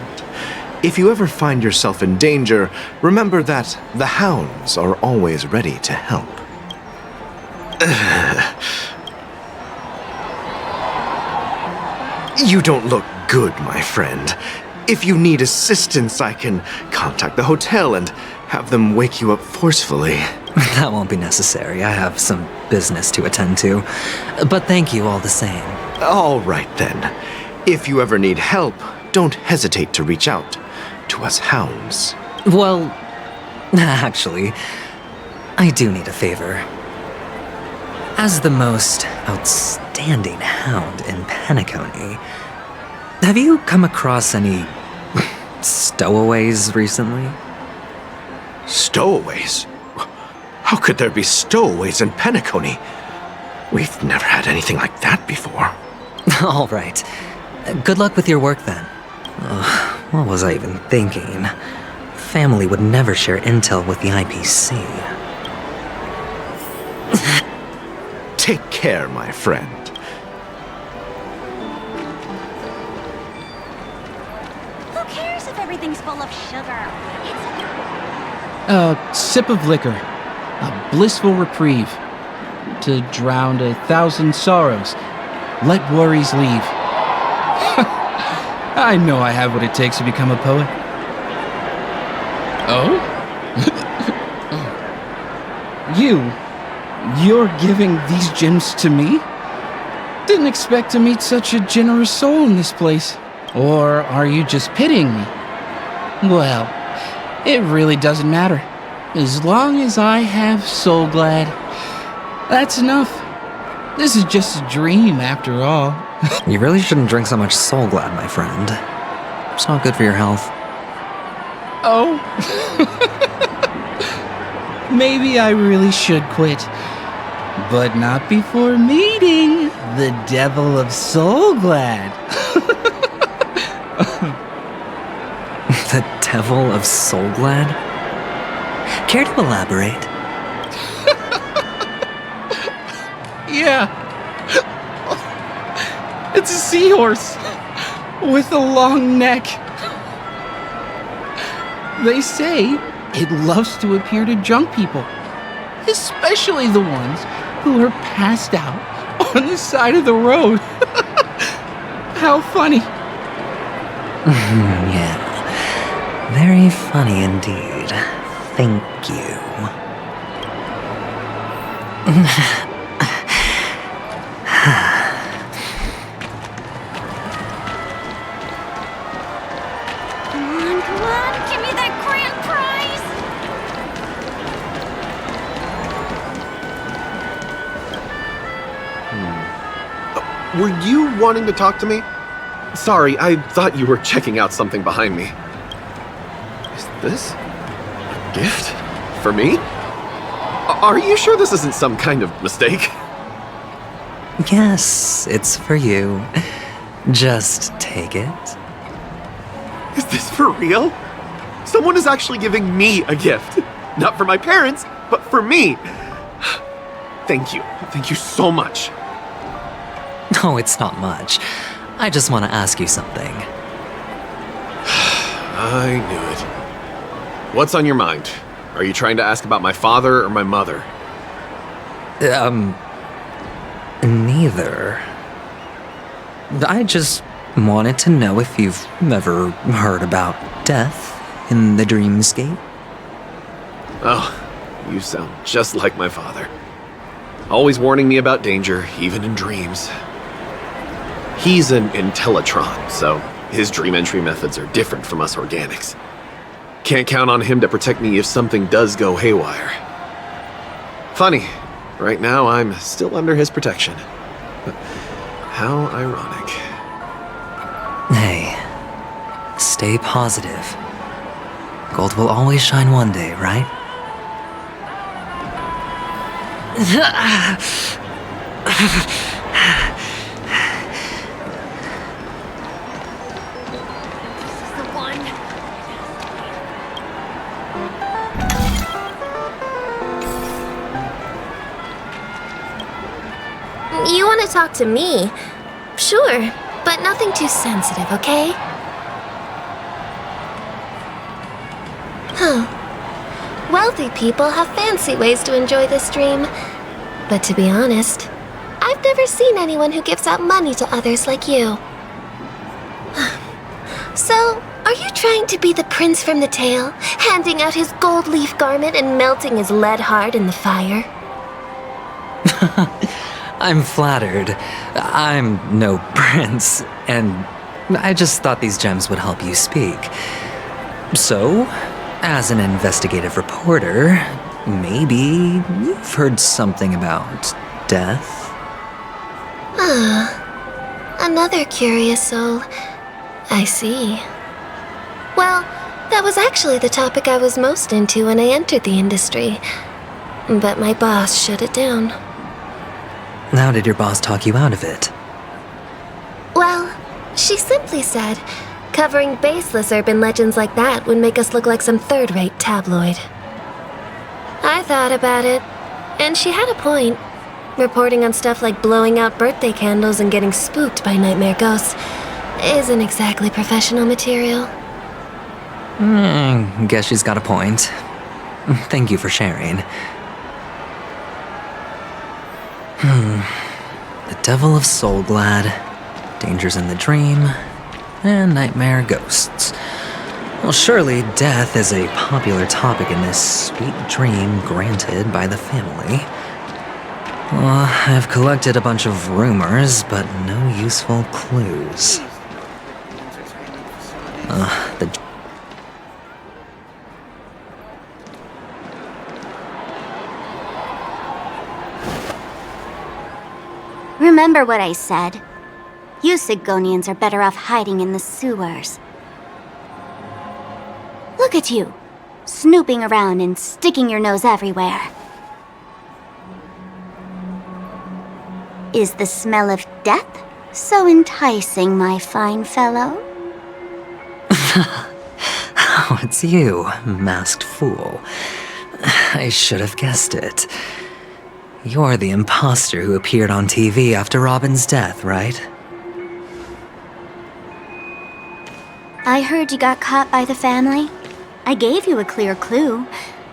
If you ever find yourself in danger, remember that the hounds are always ready to help. You don't look good, my friend. If you need assistance, I can contact the hotel and have them wake you up forcefully. That won't be necessary. I have some business to attend to. But thank you all the same. All right, then. If you ever need help, don't hesitate to reach out to us hounds. Well, actually, I do need a favor. As the most outstanding hound in Penacony, have you come across any stowaways recently? Stowaways? How could there be stowaways in Penacony? We've never had anything like that before. All right. Good luck with your work then. What was I even thinking? Family would never share intel with the IPC. Take care, my friend. Who cares if everything's full of sugar? A sip of liquor. A blissful reprieve. To drown 1,000 sorrows. Let worries leave. I know I have what it takes to become a poet. Oh? You're giving these gems to me? Didn't expect to meet such a generous soul in this place. Or are you just pitying me? Well, it really doesn't matter. As long as I have Soul Glad, that's enough. This is just a dream after all. You really shouldn't drink so much Soul Glad, my friend. It's not good for your health. Oh. Maybe I really should quit. But not before meeting the Devil of Soul Glad. The Devil of Soul Glad? Care to elaborate? Yeah. It's a seahorse with a long neck. They say it loves to appear to drunk people, especially the ones who are passed out on the side of the road. How funny. Yeah. Very funny indeed. Thank you. Come on, give me that grand prize! Were you wanting to talk to me? Sorry, I thought you were checking out something behind me. Is this a gift? For me? Are you sure this isn't some kind of mistake? Yes, it's for you. Just take it. Is this for real? Someone is actually giving me a gift. Not for my parents, but for me. Thank you. Thank you so much. No, it's not much. I just want to ask you something. I knew it. What's on your mind? Are you trying to ask about my father or my mother? Neither. I just wanted to know if you've ever heard about death in the dreamscape. Oh, you sound just like my father. Always warning me about danger, even in dreams. He's an Intellitron, so his dream entry methods are different from us organics. Can't count on him to protect me if something does go haywire. Funny, right now I'm still under his protection. How ironic. Hey, stay positive. Gold will always shine one day, right? You want to talk to me? Sure, but nothing too sensitive, okay? Huh. Wealthy people have fancy ways to enjoy this dream. But to be honest, I've never seen anyone who gives out money to others like you. So, are you trying to be the prince from the tale, handing out his gold leaf garment and melting his lead heart in the fire? I'm flattered. I'm no prince, and I just thought these gems would help you speak. So, as an investigative reporter, maybe you've heard something about death? Ah, another curious soul. I see. Well, that was actually the topic I was most into when I entered the industry. But my boss shut it down. How did your boss talk you out of it? Well, she simply said, covering baseless urban legends like that would make us look like some third-rate tabloid. I thought about it, and she had a point. Reporting on stuff like blowing out birthday candles and getting spooked by nightmare ghosts isn't exactly professional material. Guess she's got a point. Thank you for sharing. The Devil of Soulglad, Dangers in the Dream, and Nightmare Ghosts. Well, surely death is a popular topic in this sweet dream granted by the family. Well, I've collected a bunch of rumors, but no useful clues. Remember what I said. You Sigonians are better off hiding in the sewers. Look at you, snooping around and sticking your nose everywhere. Is the smell of death so enticing, my fine fellow? Oh, it's you, masked fool. I should have guessed it. You're the imposter who appeared on TV after Robin's death, right? I heard you got caught by the family. I gave you a clear clue.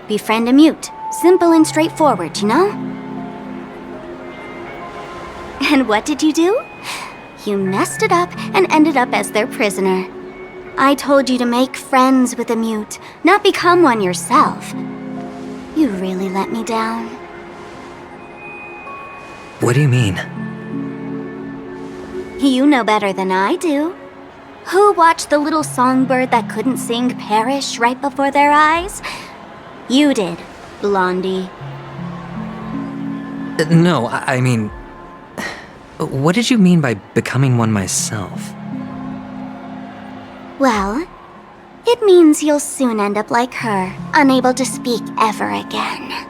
Befriend a mute. Simple and straightforward, you know? And what did you do? You messed it up and ended up as their prisoner. I told you to make friends with a mute, not become one yourself. You really let me down. What do you mean? You know better than I do. Who watched the little songbird that couldn't sing perish right before their eyes? You did, Blondie. No, I mean... What did you mean by becoming one myself? Well, it means you'll soon end up like her, unable to speak ever again.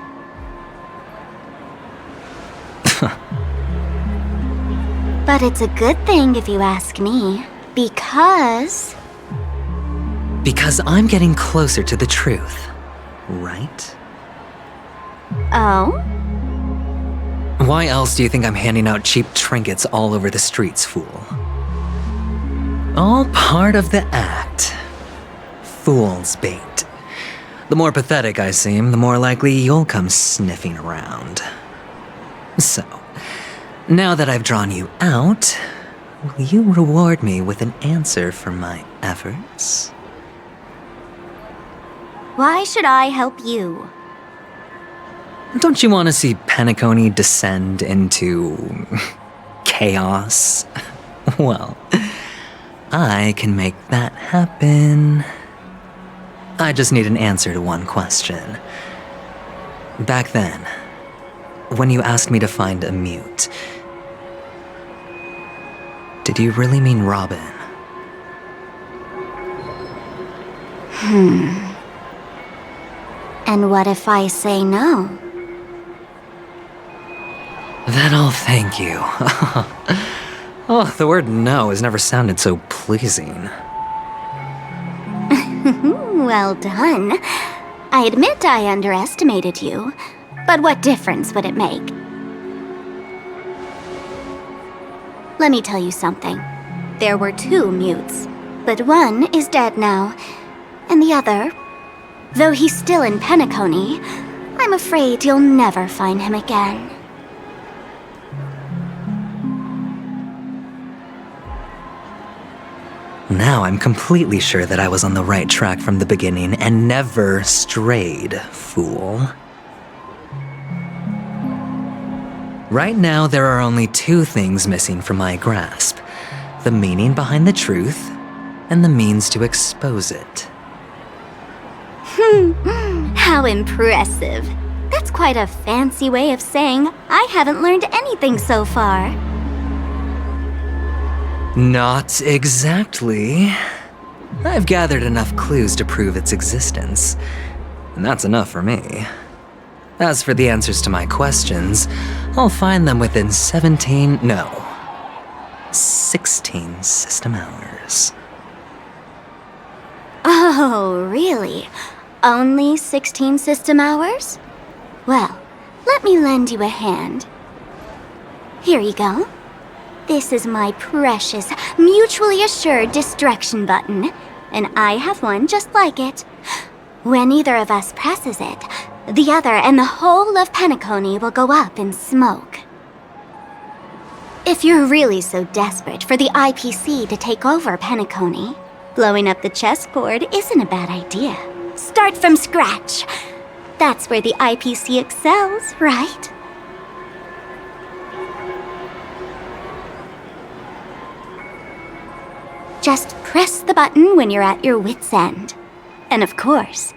But it's a good thing if you ask me, because... Because I'm getting closer to the truth, right? Oh? Why else do you think I'm handing out cheap trinkets all over the streets, fool? All part of the act. Fool's bait. The more pathetic I seem, the more likely you'll come sniffing around. So, now that I've drawn you out, will you reward me with an answer for my efforts? Why should I help you? Don't you want to see Penacony descend into... chaos? Well, I can make that happen. I just need an answer to one question. Back then, when you asked me to find a mute, did you really mean Robin? And what if I say no? Then I'll thank you. Oh, the word no has never sounded so pleasing. Well done. I admit I underestimated you, but what difference would it make? Let me tell you something. There were 2 mutes, but one is dead now, and the other, though he's still in Penacony, I'm afraid you'll never find him again. Now I'm completely sure that I was on the right track from the beginning and never strayed, fool. Right now, there are only 2 things missing from my grasp: the meaning behind the truth and the means to expose it. How impressive. That's quite a fancy way of saying I haven't learned anything so far. Not exactly. I've gathered enough clues to prove its existence, and that's enough for me. As for the answers to my questions, I'll find them within 16 system hours. Oh, really? Only 16 system hours? Well, let me lend you a hand. Here you go. This is my precious, mutually assured distraction button, and I have one just like it. When either of us presses it, the other and the whole of Penacony will go up in smoke. If you're really so desperate for the IPC to take over Penacony, blowing up the chessboard isn't a bad idea. Start from scratch. That's where the IPC excels, right? Just press the button when you're at your wit's end. And of course,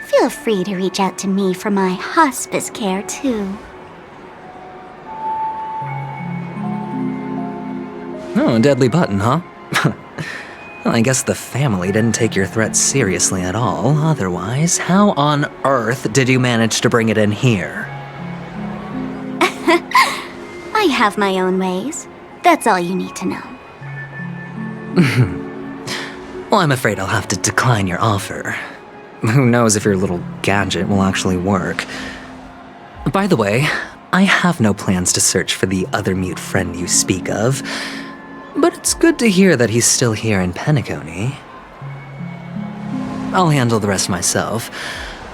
feel free to reach out to me for my hospice care, too. Oh, a deadly button, huh? Well, I guess the family didn't take your threat seriously at all. Otherwise, how on earth did you manage to bring it in here? I have my own ways. That's all you need to know. Well, I'm afraid I'll have to decline your offer. Who knows if your little gadget will actually work. By the way, I have no plans to search for the other mute friend you speak of, but it's good to hear that he's still here in Penacony. I'll handle the rest myself.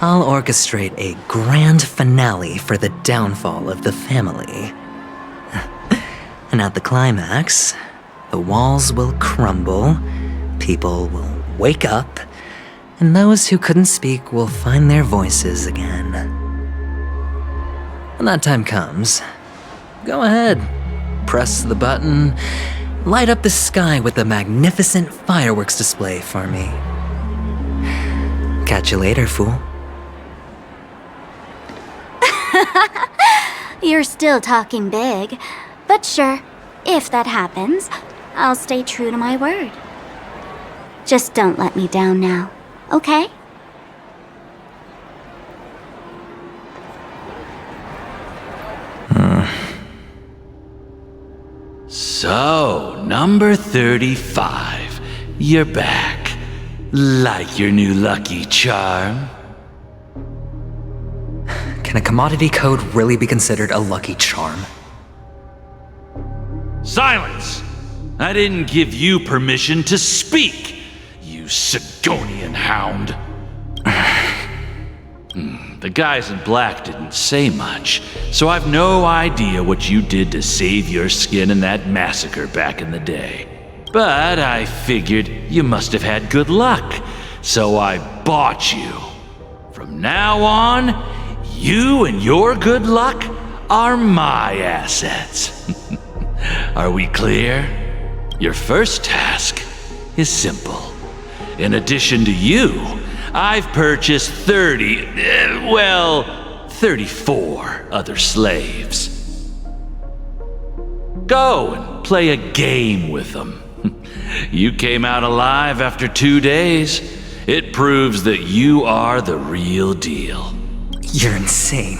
I'll orchestrate a grand finale for the downfall of the family. And at the climax, the walls will crumble, people will wake up, and those who couldn't speak will find their voices again. When that time comes, go ahead, press the button, light up the sky with a magnificent fireworks display for me. Catch you later, fool. You're still talking big. But sure, if that happens, I'll stay true to my word. Just don't let me down now, okay? So, number 35. You're back. Like your new lucky charm? Can a commodity code really be considered a lucky charm? Silence! I didn't give you permission to speak, you Sigonian hound. The guys in black didn't say much, so I've no idea what you did to save your skin in that massacre back in the day. But I figured you must have had good luck, so I bought you. From now on, you and your good luck are my assets. Are we clear? Your first task is simple. In addition to you, I've purchased 34 other slaves. Go and play a game with them. You came out alive after 2 days. It proves that you are the real deal. You're insane.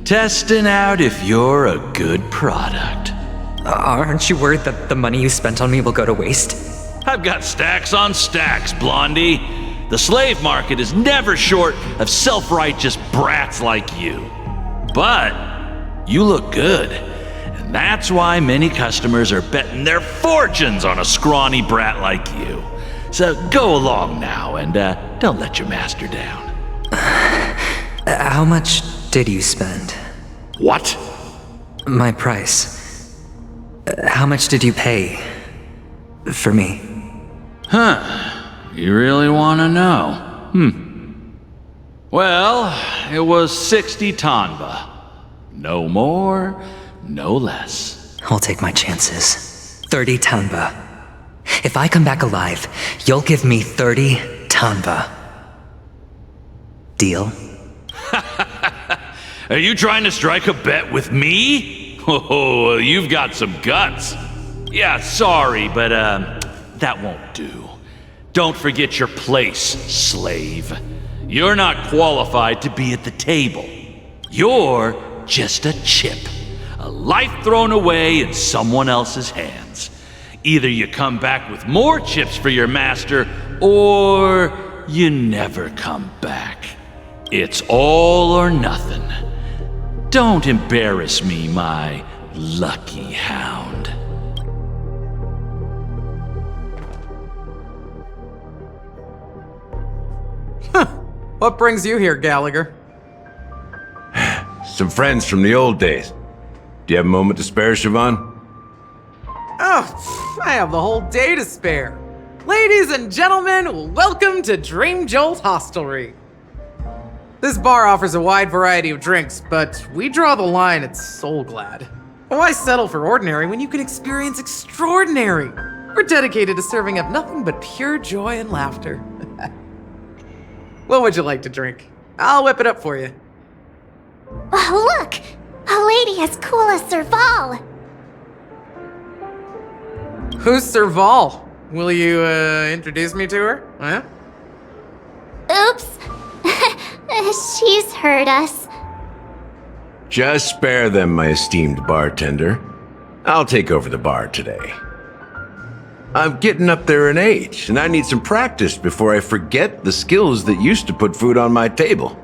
Testing out if you're a good product. Aren't you worried that the money you spent on me will go to waste? I've got stacks on stacks, Blondie. The slave market is never short of self-righteous brats like you. But you look good, and that's why many customers are betting their fortunes on a scrawny brat like you. So go along now and don't let your master down. How much did you spend? What? My price. How much did you pay for me? Huh. You really want to know? Well, it was 60 tanba. No more, no less. I'll take my chances. 30 tanba. If I come back alive, you'll give me 30 tanba. Deal? Are you trying to strike a bet with me? Oh, you've got some guts. Yeah, sorry, but that won't do. Don't forget your place, slave. You're not qualified to be at the table. You're just a chip. A life thrown away in someone else's hands. Either you come back with more chips for your master, or you never come back. It's all or nothing. Don't embarrass me, my lucky hound. What brings you here, Gallagher? Some friends from the old days. Do you have a moment to spare, Siobhan? Oh, I have the whole day to spare. Ladies and gentlemen, welcome to Dream Jolt Hostelry. This bar offers a wide variety of drinks, but we draw the line at Soul Glad. Why settle for ordinary when you can experience extraordinary? We're dedicated to serving up nothing but pure joy and laughter. What would you like to drink? I'll whip it up for you. Oh, look! A lady as cool as Serval! Who's Serval? Will you, introduce me to her? Huh? Oops! She's heard us. Just spare them, my esteemed bartender. I'll take over the bar today. I'm getting up there in age, and I need some practice before I forget the skills that used to put food on my table.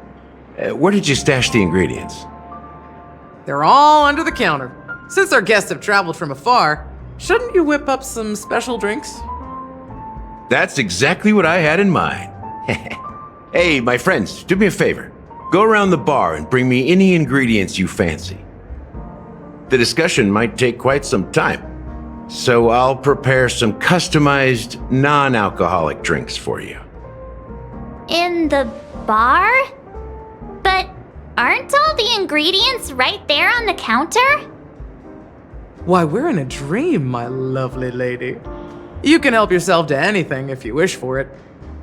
Where did you stash the ingredients? They're all under the counter. Since our guests have traveled from afar, shouldn't you whip up some special drinks? That's exactly what I had in mind. Hey, my friends, do me a favor. Go around the bar and bring me any ingredients you fancy. The discussion might take quite some time, so I'll prepare some customized, non-alcoholic drinks for you. In the bar? But aren't all the ingredients right there on the counter? Why, we're in a dream, my lovely lady. You can help yourself to anything if you wish for it.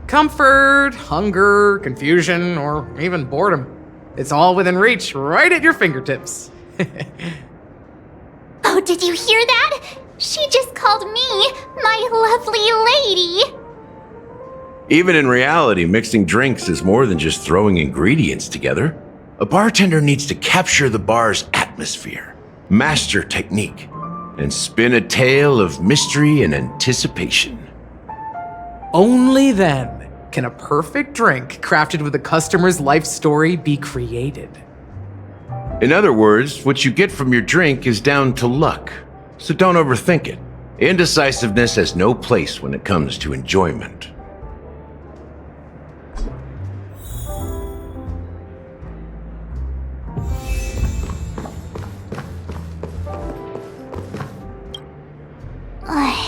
Comfort, hunger, confusion, or even boredom. It's all within reach, right at your fingertips. Oh, did you hear that? She just called me my lovely lady. Even in reality, mixing drinks is more than just throwing ingredients together. A bartender needs to capture the bar's atmosphere, master technique, and spin a tale of mystery and anticipation. Only then can a perfect drink crafted with a customer's life story be created. In other words, what you get from your drink is down to luck, so don't overthink it. Indecisiveness has no place when it comes to enjoyment.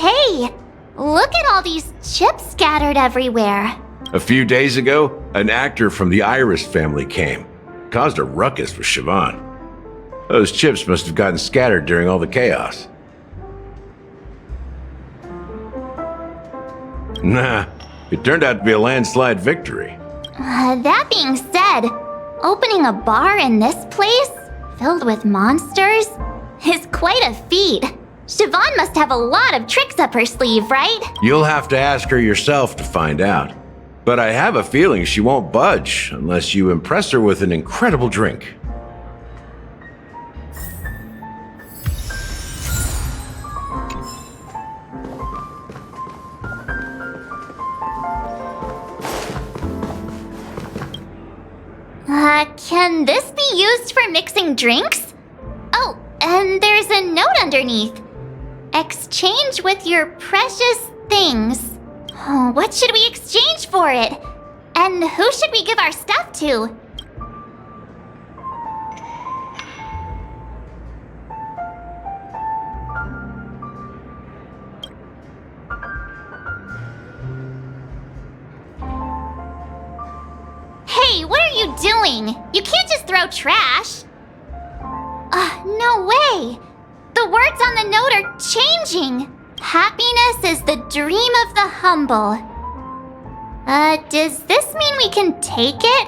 Hey, look at all these chips scattered everywhere. A few days ago, an actor from the Iris family came. Caused a ruckus with Siobhan. Those chips must have gotten scattered during all the chaos. Nah, it turned out to be a landslide victory. That being said, opening a bar in this place, filled with monsters, is quite a feat. Siobhan must have a lot of tricks up her sleeve, right? You'll have to ask her yourself to find out. But I have a feeling she won't budge unless you impress her with an incredible drink. Can this be used for mixing drinks? Oh, and there's a note underneath. Exchange with your precious things. Oh, what should we exchange for it? And who should we give our stuff to? Hey, what are you doing? You can't just throw trash. No way. The words on the note are changing. Happiness is the dream of the humble. Does this mean we can take it?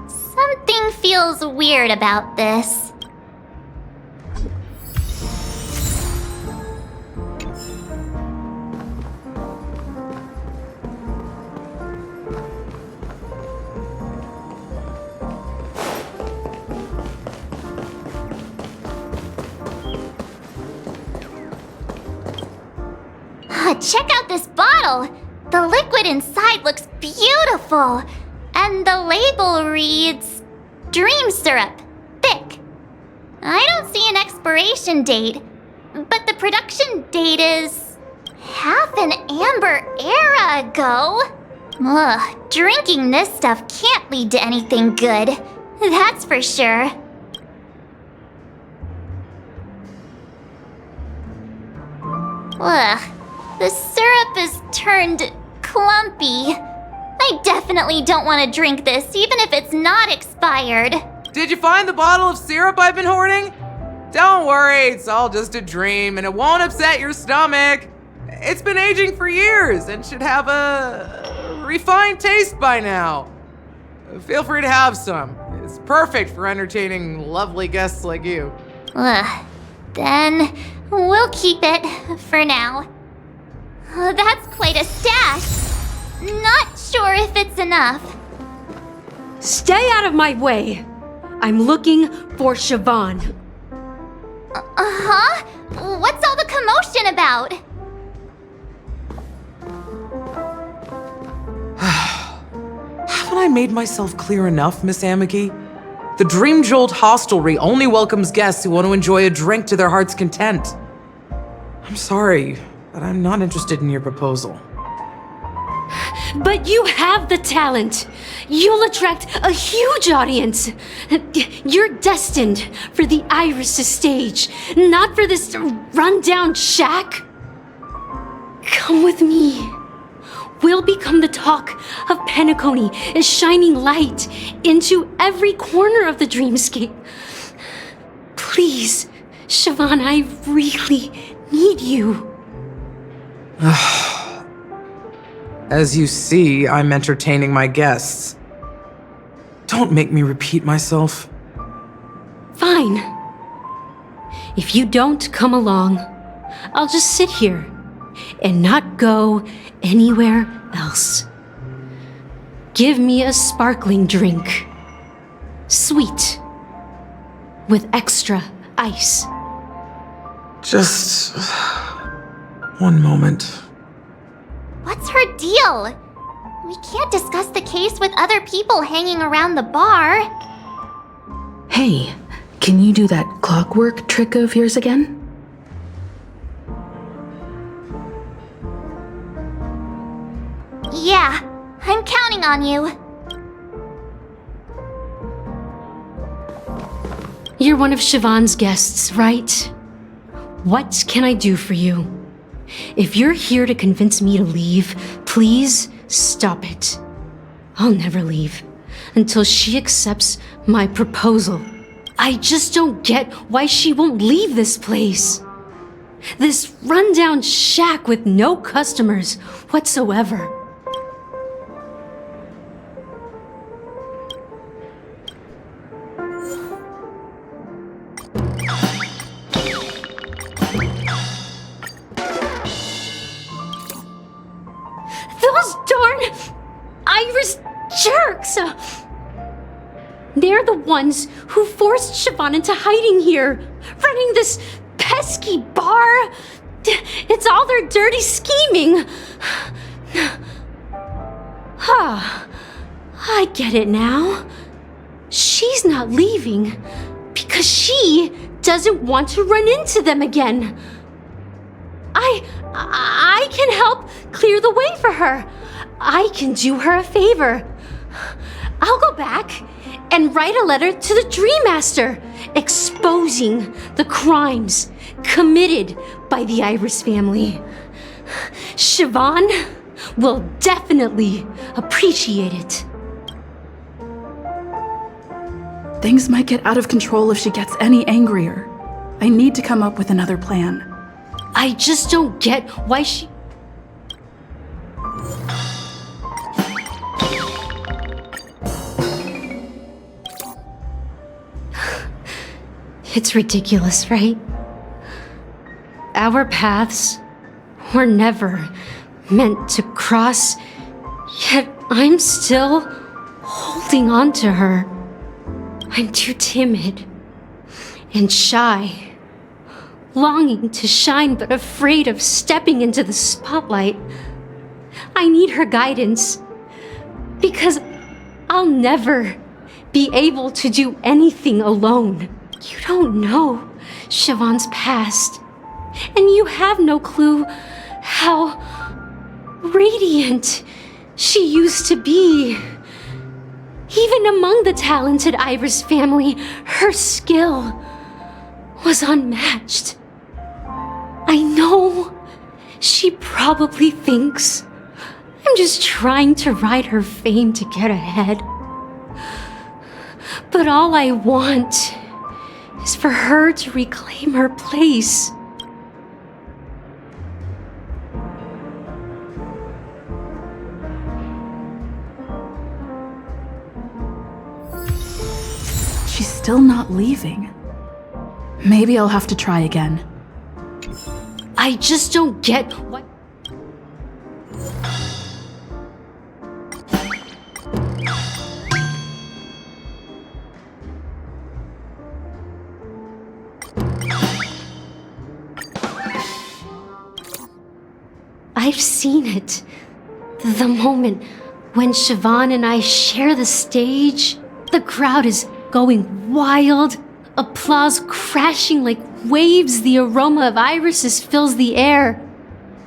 Something feels weird about this. Check out this bottle! The liquid inside looks beautiful! And the label reads... Dream syrup. Thick. I don't see an expiration date, but the production date is... half an amber era ago. Ugh, drinking this stuff can't lead to anything good. That's for sure. Ugh. The syrup is turned clumpy. I definitely don't want to drink this, even if it's not expired. Did you find the bottle of syrup I've been hoarding? Don't worry, it's all just a dream and it won't upset your stomach. It's been aging for years and should have a refined taste by now. Feel free to have some. It's perfect for entertaining lovely guests like you. Then we'll keep it for now. That's quite a stash. Not sure if it's enough. Stay out of my way. I'm looking for Siobhan. Huh? What's all the commotion about? Haven't I made myself clear enough, Miss Amiki? The Dream Jolt Hostelry only welcomes guests who want to enjoy a drink to their heart's content. I'm sorry, but I'm not interested in your proposal. But you have the talent. You'll attract a huge audience. You're destined for the Iris' stage, not for this rundown shack. Come with me. We'll become the talk of Penacony, is shining light into every corner of the dreamscape. Please, Siobhan, I really need you. As you see, I'm entertaining my guests. Don't make me repeat myself. Fine. If you don't come along, I'll just sit here and not go anywhere else. Give me a sparkling drink. Sweet. With extra ice. Just one moment. What's her deal? We can't discuss the case with other people hanging around the bar. Hey, can you do that clockwork trick of yours again? Yeah, I'm counting on you. You're one of Siobhan's guests, right? What can I do for you? If you're here to convince me to leave, please stop it. I'll never leave until she accepts my proposal. I just don't get why she won't leave this place. This rundown shack with no customers whatsoever. Those darn Irish jerks! They're the ones who forced Siobhan into hiding here, running this pesky bar. It's all their dirty scheming. I get it now. She's not leaving because she doesn't want to run into them again. I can help clear the way for her. I can do her a favor. I'll go back and write a letter to the Dream Master exposing the crimes committed by the Iris family. Siobhan will definitely appreciate it. Things might get out of control if she gets any angrier. I need to come up with another plan. I just don't get why she... It's ridiculous, right? Our paths were never meant to cross, yet I'm still holding on to her. I'm too timid and shy, longing to shine but afraid of stepping into the spotlight. I need her guidance because I'll never be able to do anything alone. You don't know Siobhan's past, and you have no clue how radiant she used to be. Even among the talented Iris family, her skill was unmatched. I know she probably thinks I'm just trying to ride her fame to get ahead. But all I want is for her to reclaim her place. She's still not leaving. Maybe I'll have to try again. I just don't get what... I've seen it. The moment when Siobhan and I share the stage, the crowd is going wild, applause crashing like waves, the aroma of irises fills the air.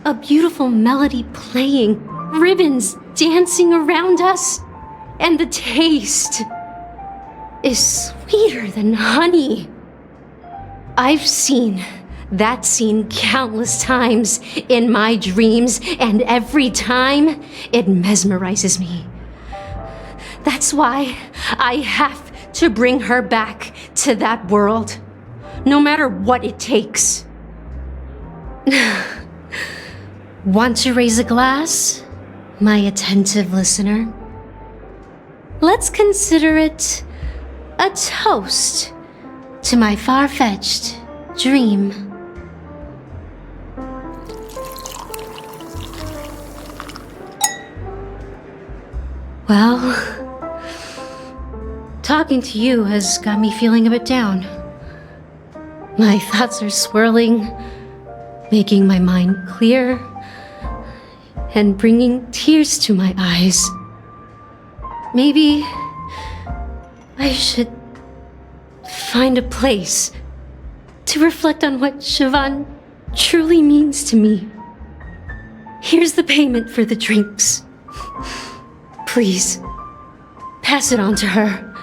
A beautiful melody playing, ribbons dancing around us, and the taste is sweeter than honey. I've seen that scene countless times in my dreams, and every time it mesmerizes me. That's why I have to bring her back to that world. no matter what it takes. Want to raise a glass, my attentive listener? Let's consider it a toast to my far-fetched dream. Well, talking to you has got me feeling a bit down. My thoughts are swirling, making my mind clear, and bringing tears to my eyes. Maybe I should find a place to reflect on what Siobhan truly means to me. Here's the payment for the drinks. Please, pass it on to her.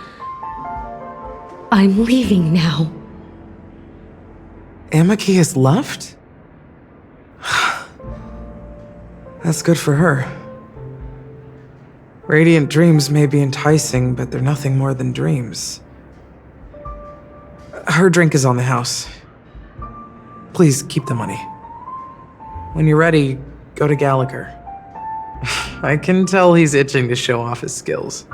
I'm leaving now. Amaki has left? That's good for her. Radiant dreams may be enticing, but they're nothing more than dreams. Her drink is on the house. Please keep the money. When you're ready, go to Gallagher. I can tell he's itching to show off his skills.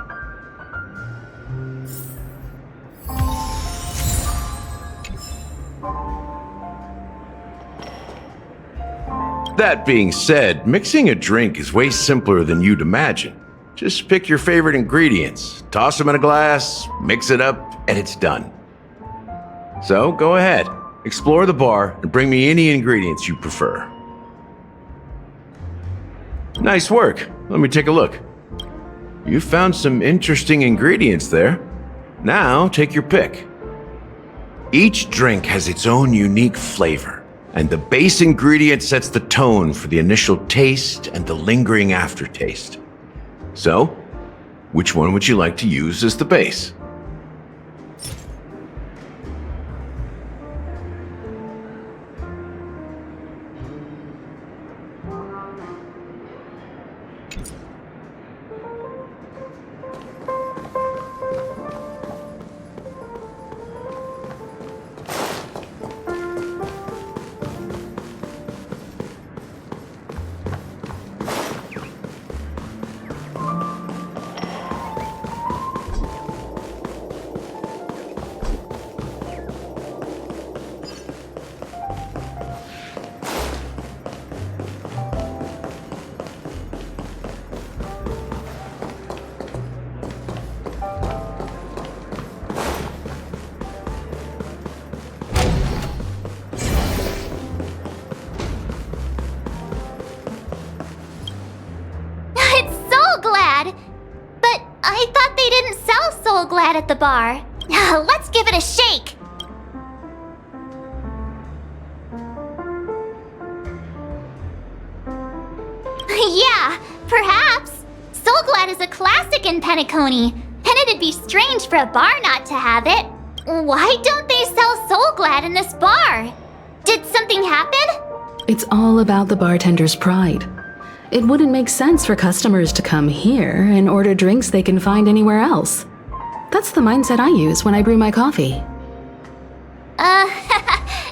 That being said, mixing a drink is way simpler than you'd imagine. Just pick your favorite ingredients, toss them in a glass, mix it up, and it's done. So go ahead, explore the bar, and bring me any ingredients you prefer. Nice work. Let me take a look. You found some interesting ingredients there. Now take your pick. Each drink has its own unique flavor, and the base ingredient sets the tone for the initial taste and the lingering aftertaste. So, which one would you like to use as the base? At the bar. Let's give it a shake. Yeah, perhaps. Soul Glad is a classic in Penacony, and it'd be strange for a bar not to have it. Why don't they sell Soul Glad in this bar? Did something happen? It's all about the bartender's pride. It wouldn't make sense for customers to come here and order drinks they can find anywhere else. That's the mindset I use when I brew my coffee.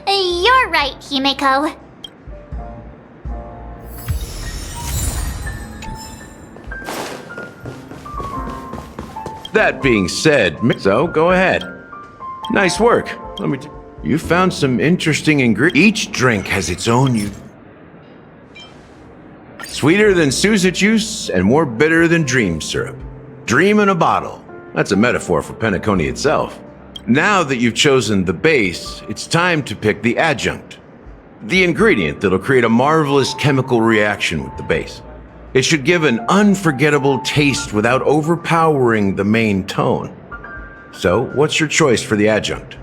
You're right, Himeko. That being said, so go ahead. Nice work. You found some interesting ingredients. Each drink has its own sweeter than Suza juice and more bitter than dream syrup. Dream in a bottle. That's a metaphor for Penacony itself. Now that you've chosen the base, it's time to pick the adjunct. The ingredient that'll create a marvelous chemical reaction with the base. It should give an unforgettable taste without overpowering the main tone. So, what's your choice for the adjunct?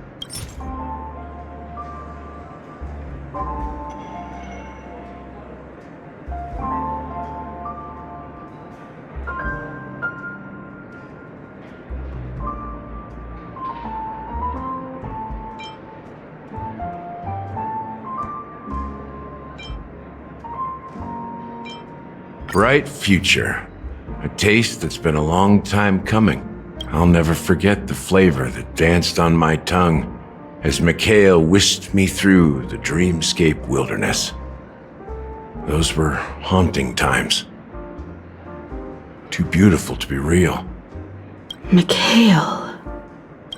Bright future. A taste that's been a long time coming. I'll never forget the flavor that danced on my tongue as Mikhail whisked me through the dreamscape wilderness. Those were haunting times. Too beautiful to be real. Mikhail.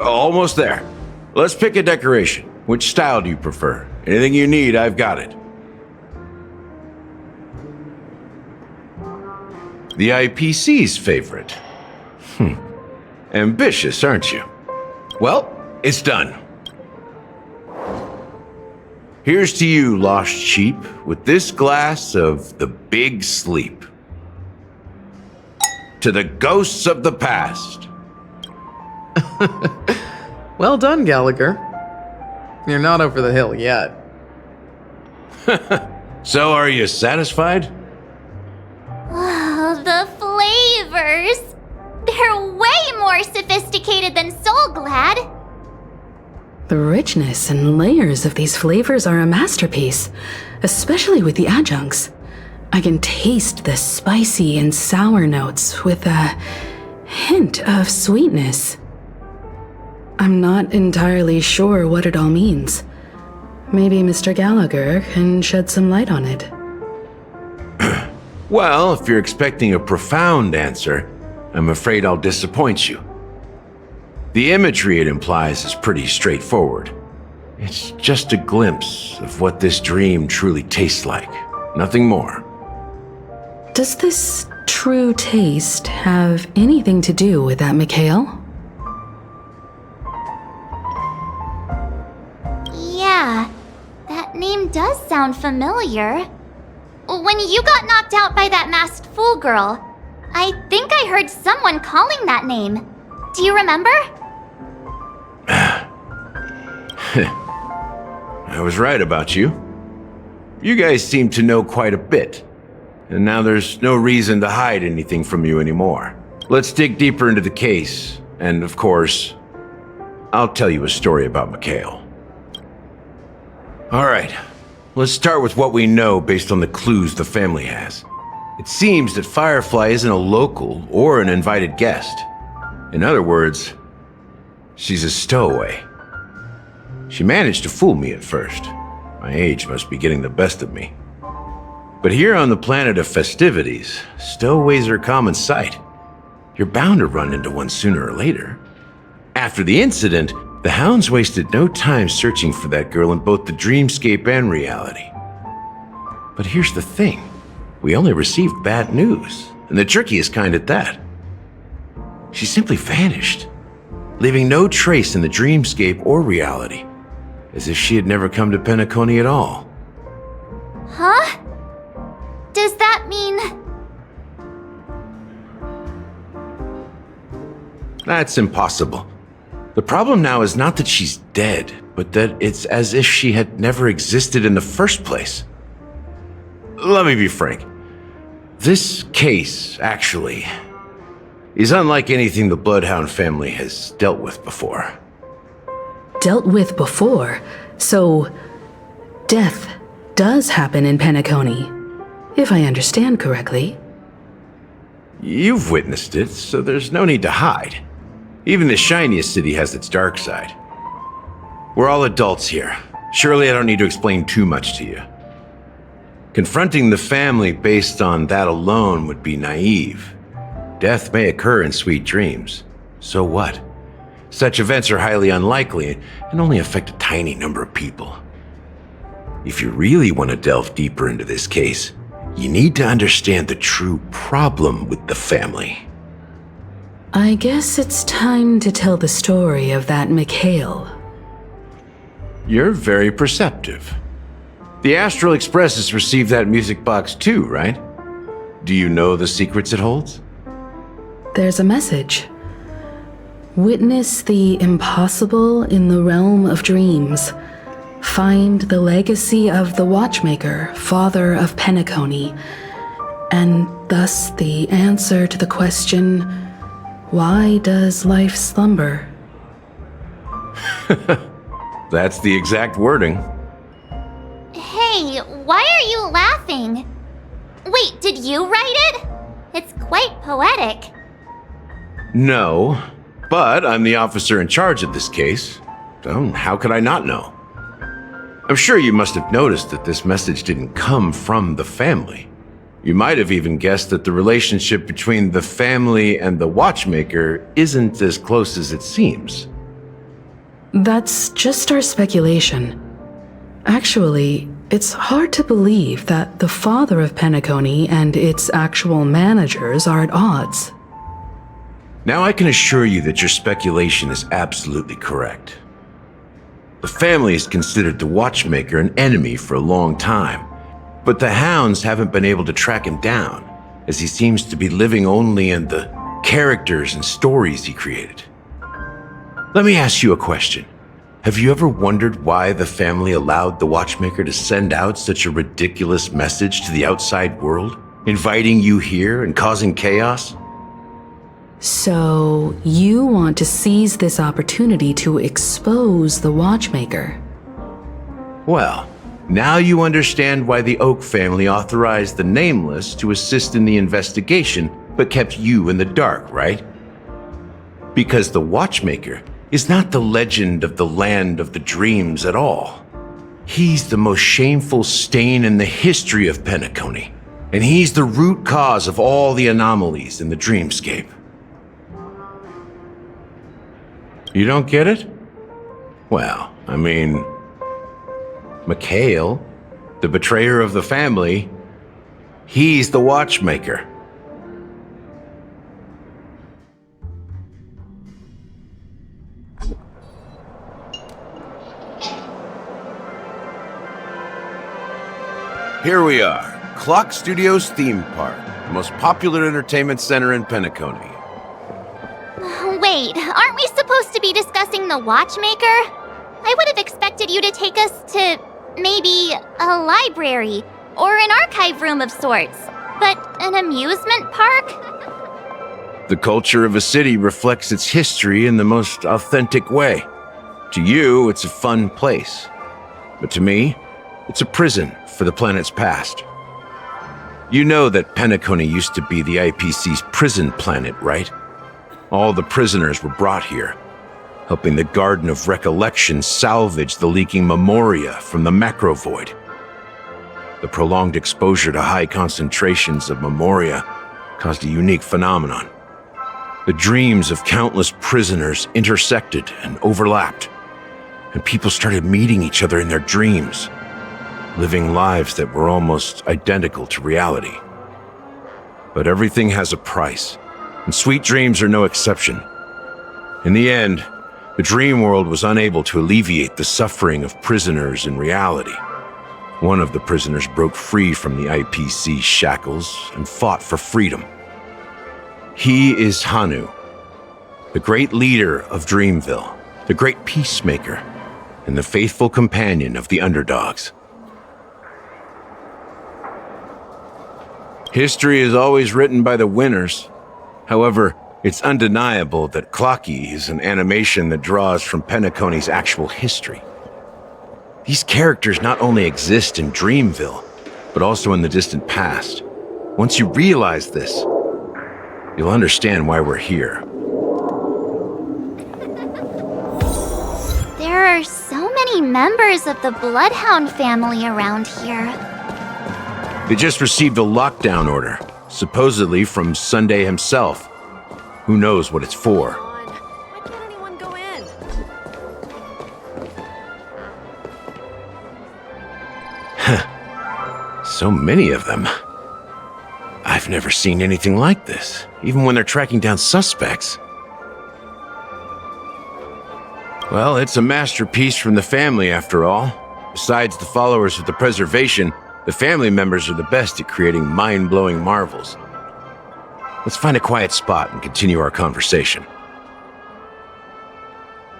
Almost there. Let's pick a decoration. Which style do you prefer? Anything you need, I've got it. The IPC's favorite. Ambitious, aren't you? Well, it's done. Here's to you, lost sheep, with this glass of the big sleep. To the ghosts of the past. Well done, Gallagher. You're not over the hill yet. So, are you satisfied? Oh, the flavors! They're way more sophisticated than Soul Glad. The richness and layers of these flavors are a masterpiece, especially with the adjuncts. I can taste the spicy and sour notes with a hint of sweetness. I'm not entirely sure what it all means. Maybe Mr. Gallagher can shed some light on it. Well, if you're expecting a profound answer, I'm afraid I'll disappoint you. The imagery it implies is pretty straightforward. It's just a glimpse of what this dream truly tastes like, nothing more. Does this true taste have anything to do with that Mikhail? Yeah, that name does sound familiar. When you got knocked out by that masked fool girl, I think I heard someone calling that name. Do you remember? I was right about you. You guys seem to know quite a bit, and now there's no reason to hide anything from you anymore. Let's dig deeper into the case, and of course, I'll tell you a story about Mikhail. Alright, let's start with what we know based on the clues the family has. It seems that Firefly isn't a local or an invited guest. In other words, she's a stowaway. She managed to fool me at first. My age must be getting the best of me. But here on the planet of festivities, stowaways are a common sight. You're bound to run into one sooner or later. After the incident, the hounds wasted no time searching for that girl in both the dreamscape and reality. But here's the thing. We only received bad news, and the trickiest kind at that. She simply vanished, leaving no trace in the dreamscape or reality, as if she had never come to Penacony at all. Huh? Does that mean... That's impossible. The problem now is not that she's dead, but that it's as if she had never existed in the first place. Let me be frank. This case, actually, is unlike anything the Bloodhound family has dealt with before. Dealt with before? So, death does happen in Penacony, if I understand correctly. You've witnessed it, so there's no need to hide. Even the shiniest city has its dark side. We're all adults here. Surely I don't need to explain too much to you. Confronting the family based on that alone would be naive. Death may occur in sweet dreams. So what? Such events are highly unlikely and only affect a tiny number of people. If you really want to delve deeper into this case, you need to understand the true problem with the family. I guess it's time to tell the story of that Mikhail. You're very perceptive. The Astral Express has received that music box too, right? Do you know the secrets it holds? There's a message. Witness the impossible in the realm of dreams. Find the legacy of the Watchmaker, father of Penacony, and thus the answer to the question, why does life slumber? That's the exact wording. Hey, why are you laughing? Wait, did you write it? It's quite poetic. No, but I'm the officer in charge of this case. How could I not know? I'm sure you must have noticed that this message didn't come from the family. You might have even guessed that the relationship between the family and the watchmaker isn't as close as it seems. That's just our speculation. Actually, it's hard to believe that the father of Penacony and its actual managers are at odds. Now I can assure you that your speculation is absolutely correct. The family has considered the watchmaker an enemy for a long time, but the hounds haven't been able to track him down, as he seems to be living only in the characters and stories he created. Let me ask you a question. Have you ever wondered why the family allowed the watchmaker to send out such a ridiculous message to the outside world, inviting you here and causing chaos? So, you want to seize this opportunity to expose the watchmaker? Well, now you understand why the Oak family authorized the Nameless to assist in the investigation, but kept you in the dark, right? Because the watchmaker is not the legend of the land of the dreams at all. He's the most shameful stain in the history of Penacony, and he's the root cause of all the anomalies in the dreamscape. You don't get it? Well, I mean, Mikhail, the betrayer of the family, he's the watchmaker. Here we are, Clock Studios Theme Park, the most popular entertainment center in Penacony. Wait, aren't we supposed to be discussing the watchmaker? I would have expected you to take us to maybe a library or an archive room of sorts. But an amusement park? The culture of a city reflects its history in the most authentic way. To you, it's a fun place. But to me, it's a prison for the planet's past. You know that Penacony used to be the IPC's prison planet, right? All the prisoners were brought here, helping the Garden of Recollection salvage the leaking memoria from the macrovoid. The prolonged exposure to high concentrations of memoria caused a unique phenomenon. The dreams of countless prisoners intersected and overlapped, and people started meeting each other in their dreams, living lives that were almost identical to reality. But everything has a price, and sweet dreams are no exception. In the end, the dream world was unable to alleviate the suffering of prisoners in reality. One of the prisoners broke free from the IPC shackles and fought for freedom. He is Hanu, the great leader of Dreamville, the great peacemaker, and the faithful companion of the underdogs. History is always written by the winners. However, it's undeniable that Clocky is an animation that draws from Penacony's actual history. These characters not only exist in Dreamville, but also in the distant past. Once you realize this, you'll understand why we're here. There are so many members of the Bloodhound family around here. They just received a lockdown order, supposedly from Sunday himself. Who knows what it's for? Why can't anyone go in? So many of them. I've never seen anything like this, even when they're tracking down suspects. Well, it's a masterpiece from the family, after all. Besides the followers of the preservation, the family members are the best at creating mind-blowing marvels. Let's find a quiet spot and continue our conversation.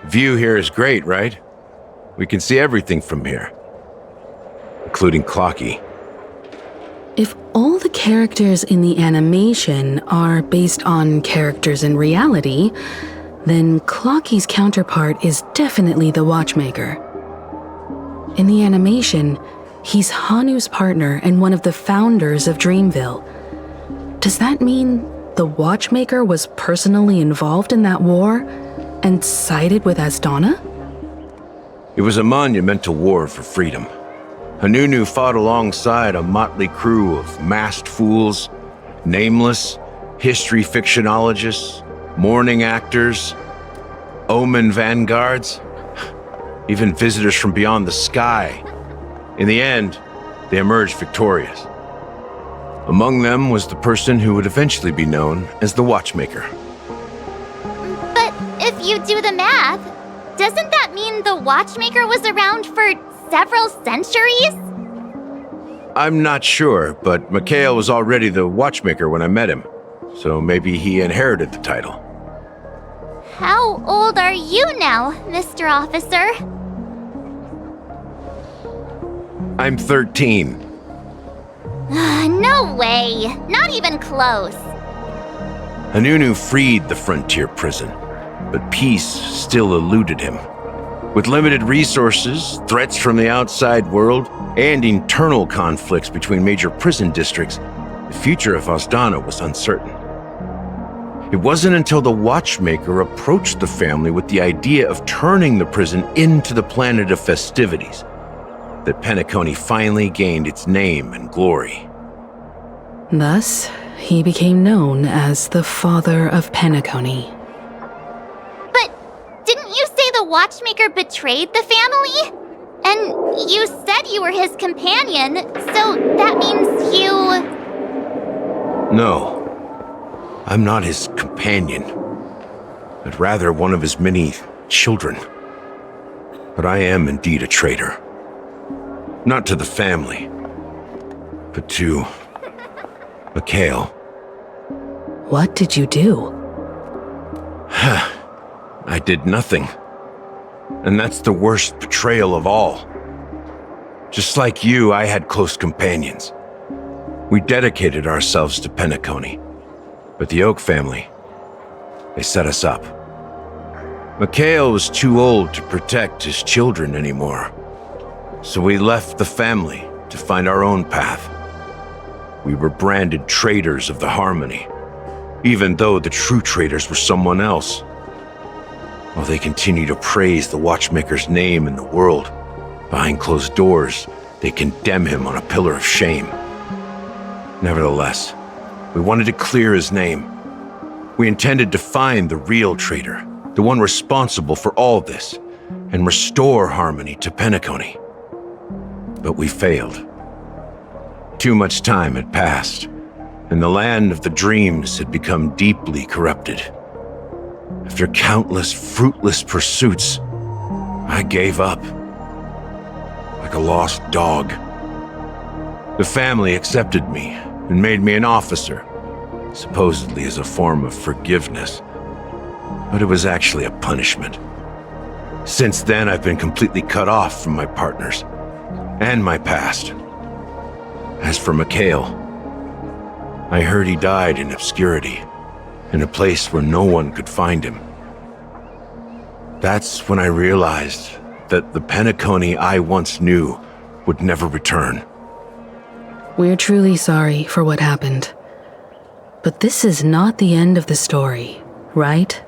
View here is great, right? We can see everything from here, including Clocky. If all the characters in the animation are based on characters in reality, then Clocky's counterpart is definitely the Watchmaker. In the animation, he's Hanu's partner and one of the founders of Dreamville. Does that mean the Watchmaker was personally involved in that war and sided with Asdana? It was a monumental war for freedom. Hanunu fought alongside a motley crew of masked fools, nameless, history fictionologists, mourning actors, omen vanguards, even visitors from beyond the sky. In the end, they emerged victorious. Among them was the person who would eventually be known as the Watchmaker. But if you do the math, doesn't that mean the Watchmaker was around for several centuries? I'm not sure, but Mikhail was already the Watchmaker when I met him, so maybe he inherited the title. How old are you now, Mr. Officer? I'm 13. No way! Not even close! Hanunu freed the frontier prison, but peace still eluded him. With limited resources, threats from the outside world, and internal conflicts between major prison districts, the future of Osdana was uncertain. It wasn't until the Watchmaker approached the family with the idea of turning the prison into the planet of festivities that Penacony finally gained its name and glory. Thus, he became known as the Father of Penacony. But didn't you say the Watchmaker betrayed the family? And you said you were his companion, so that means you... No, I'm not his companion, but rather one of his many children. But I am indeed a traitor. Not to the family, but to Mikhail. What did you do? I did nothing. And that's the worst betrayal of all. Just like you, I had close companions. We dedicated ourselves to Penacony. But the Oak family, they set us up. Mikhail was too old to protect his children anymore. So we left the family to find our own path. We were branded traitors of the Harmony, even though the true traitors were someone else. While they continue to praise the Watchmaker's name in the world, behind closed doors, they condemn him on a pillar of shame. Nevertheless, we wanted to clear his name. We intended to find the real traitor, the one responsible for all this, and restore harmony to Penacony. But we failed. Too much time had passed, and the land of the dreams had become deeply corrupted. After countless fruitless pursuits, I gave up. Like a lost dog. The family accepted me and made me an officer, supposedly as a form of forgiveness. But it was actually a punishment. Since then, I've been completely cut off from my partners and my past. As for Mikhail, I heard he died in obscurity, in a place where no one could find him. That's when I realized that the Penacony I once knew would never return. We're truly sorry for what happened. But this is not the end of the story, right?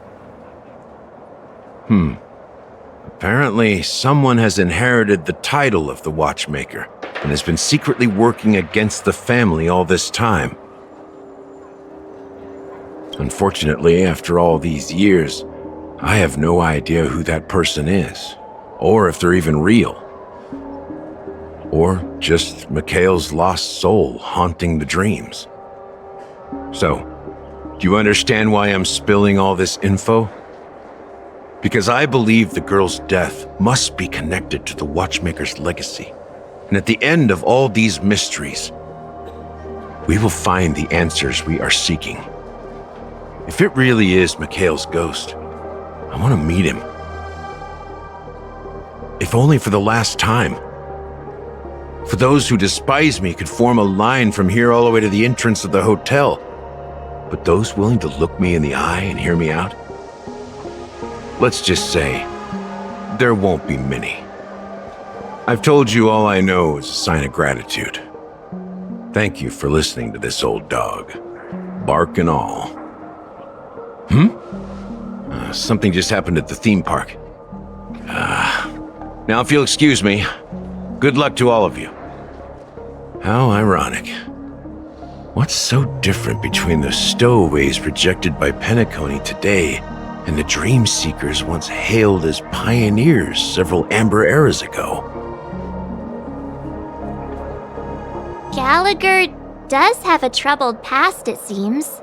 Apparently, someone has inherited the title of the Watchmaker and has been secretly working against the family all this time. Unfortunately, after all these years, I have no idea who that person is, or if they're even real. Or just Mikhail's lost soul haunting the dreams. So, do you understand why I'm spilling all this info? Because I believe the girl's death must be connected to the Watchmaker's legacy. And at the end of all these mysteries, we will find the answers we are seeking. If it really is Mikhail's ghost, I want to meet him. If only for the last time. For those who despise me could form a line from here all the way to the entrance of the hotel. But those willing to look me in the eye and hear me out? Let's just say, there won't be many. I've told you all I know is a sign of gratitude. Thank you for listening to this old dog. Bark and all. Something just happened at the theme park. Now, if you'll excuse me, good luck to all of you. How ironic. What's so different between the stowaways rejected by Penacony today and the dream seekers once hailed as pioneers several amber eras ago? Gallagher does have a troubled past, it seems.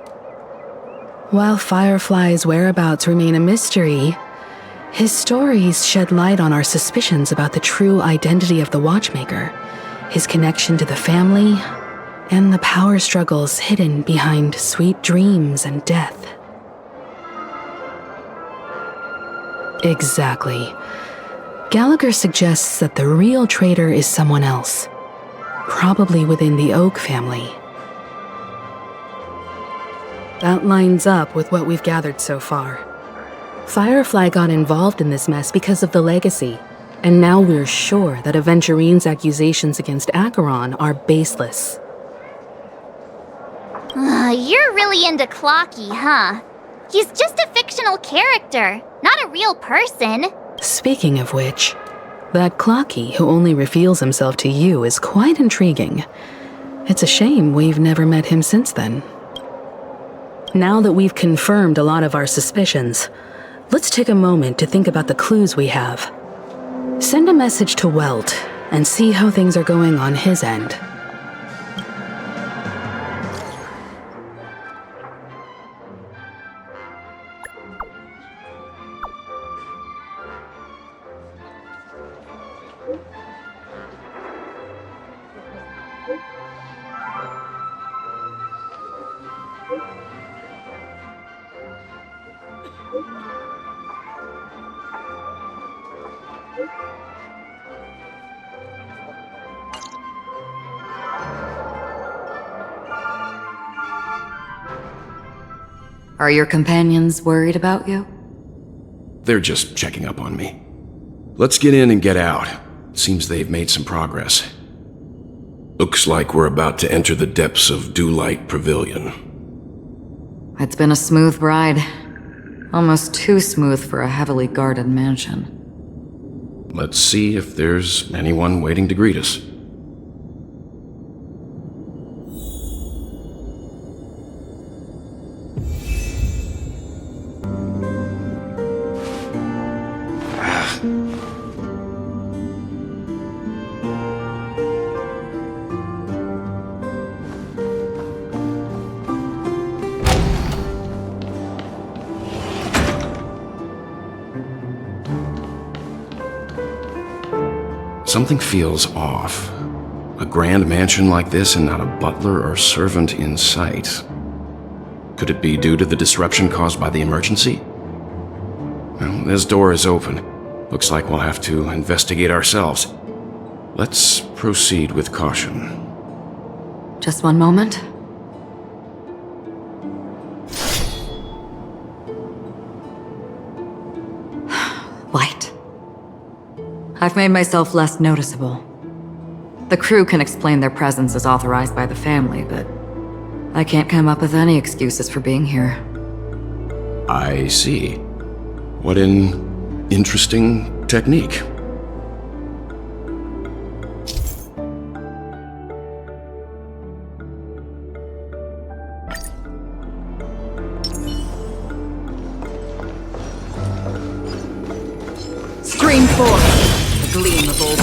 While Firefly's whereabouts remain a mystery, his stories shed light on our suspicions about the true identity of the Watchmaker, his connection to the family, and the power struggles hidden behind sweet dreams and death. Exactly. Gallagher suggests that the real traitor is someone else, probably within the Oak family. That lines up with what we've gathered so far. Firefly got involved in this mess because of the legacy, and now we're sure that Aventurine's accusations against Acheron are baseless. You're really into Clocky, huh? He's just a fictional character, not a real person. Speaking of which, that Clocky who only reveals himself to you is quite intriguing. It's a shame we've never met him since then. Now that we've confirmed a lot of our suspicions, let's take a moment to think about the clues we have. Send a message to Welt and see how things are going on his end. Are your companions worried about you? They're just checking up on me. Let's get in and get out. Seems they've made some progress. Looks like we're about to enter the depths of Dewlight Pavilion. It's been a smooth ride. Almost too smooth for a heavily guarded mansion. Let's see if there's anyone waiting to greet us. Something feels off. A grand mansion like this and not a butler or servant in sight. Could it be due to the disruption caused by the emergency? Well, this door is open. Looks like we'll have to investigate ourselves. Let's proceed with caution. Just one moment. Light. I've made myself less noticeable. The crew can explain their presence as authorized by the family, but I can't come up with any excuses for being here. I see. What an interesting technique. Stream forth. The gleam of old.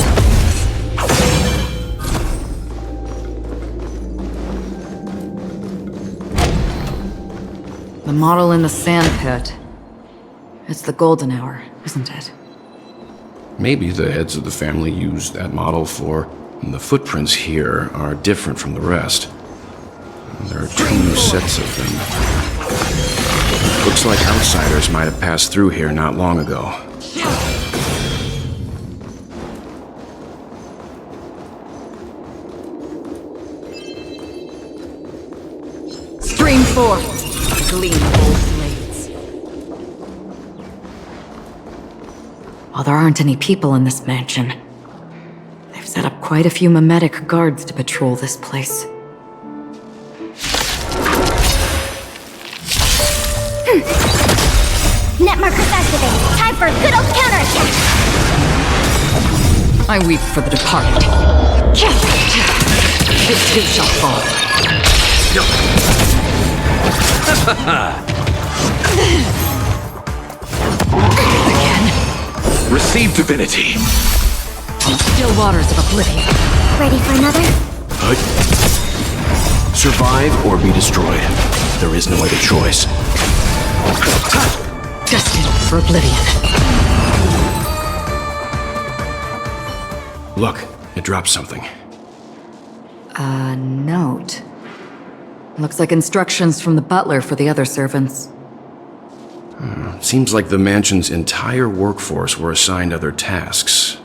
The model in the sand pit. It's the golden hour, isn't it? Maybe the heads of the family used that model for... The footprints here are different from the rest. There are two sets of them. Looks like outsiders might have passed through here not long ago. Stream forth. The gleam of old blades. While there aren't any people in this mansion, they've set up quite a few mimetic guards to patrol this place. Net markers activated. Time for a good old counterattack. I weep for the departed. This too shall fall. Again. Receive divinity. On still waters of oblivion. Ready for another? Survive or be destroyed. There is no other choice. Destined for oblivion. Look, it dropped something. A note. Looks like instructions from the butler for the other servants. Seems like the mansion's entire workforce were assigned other tasks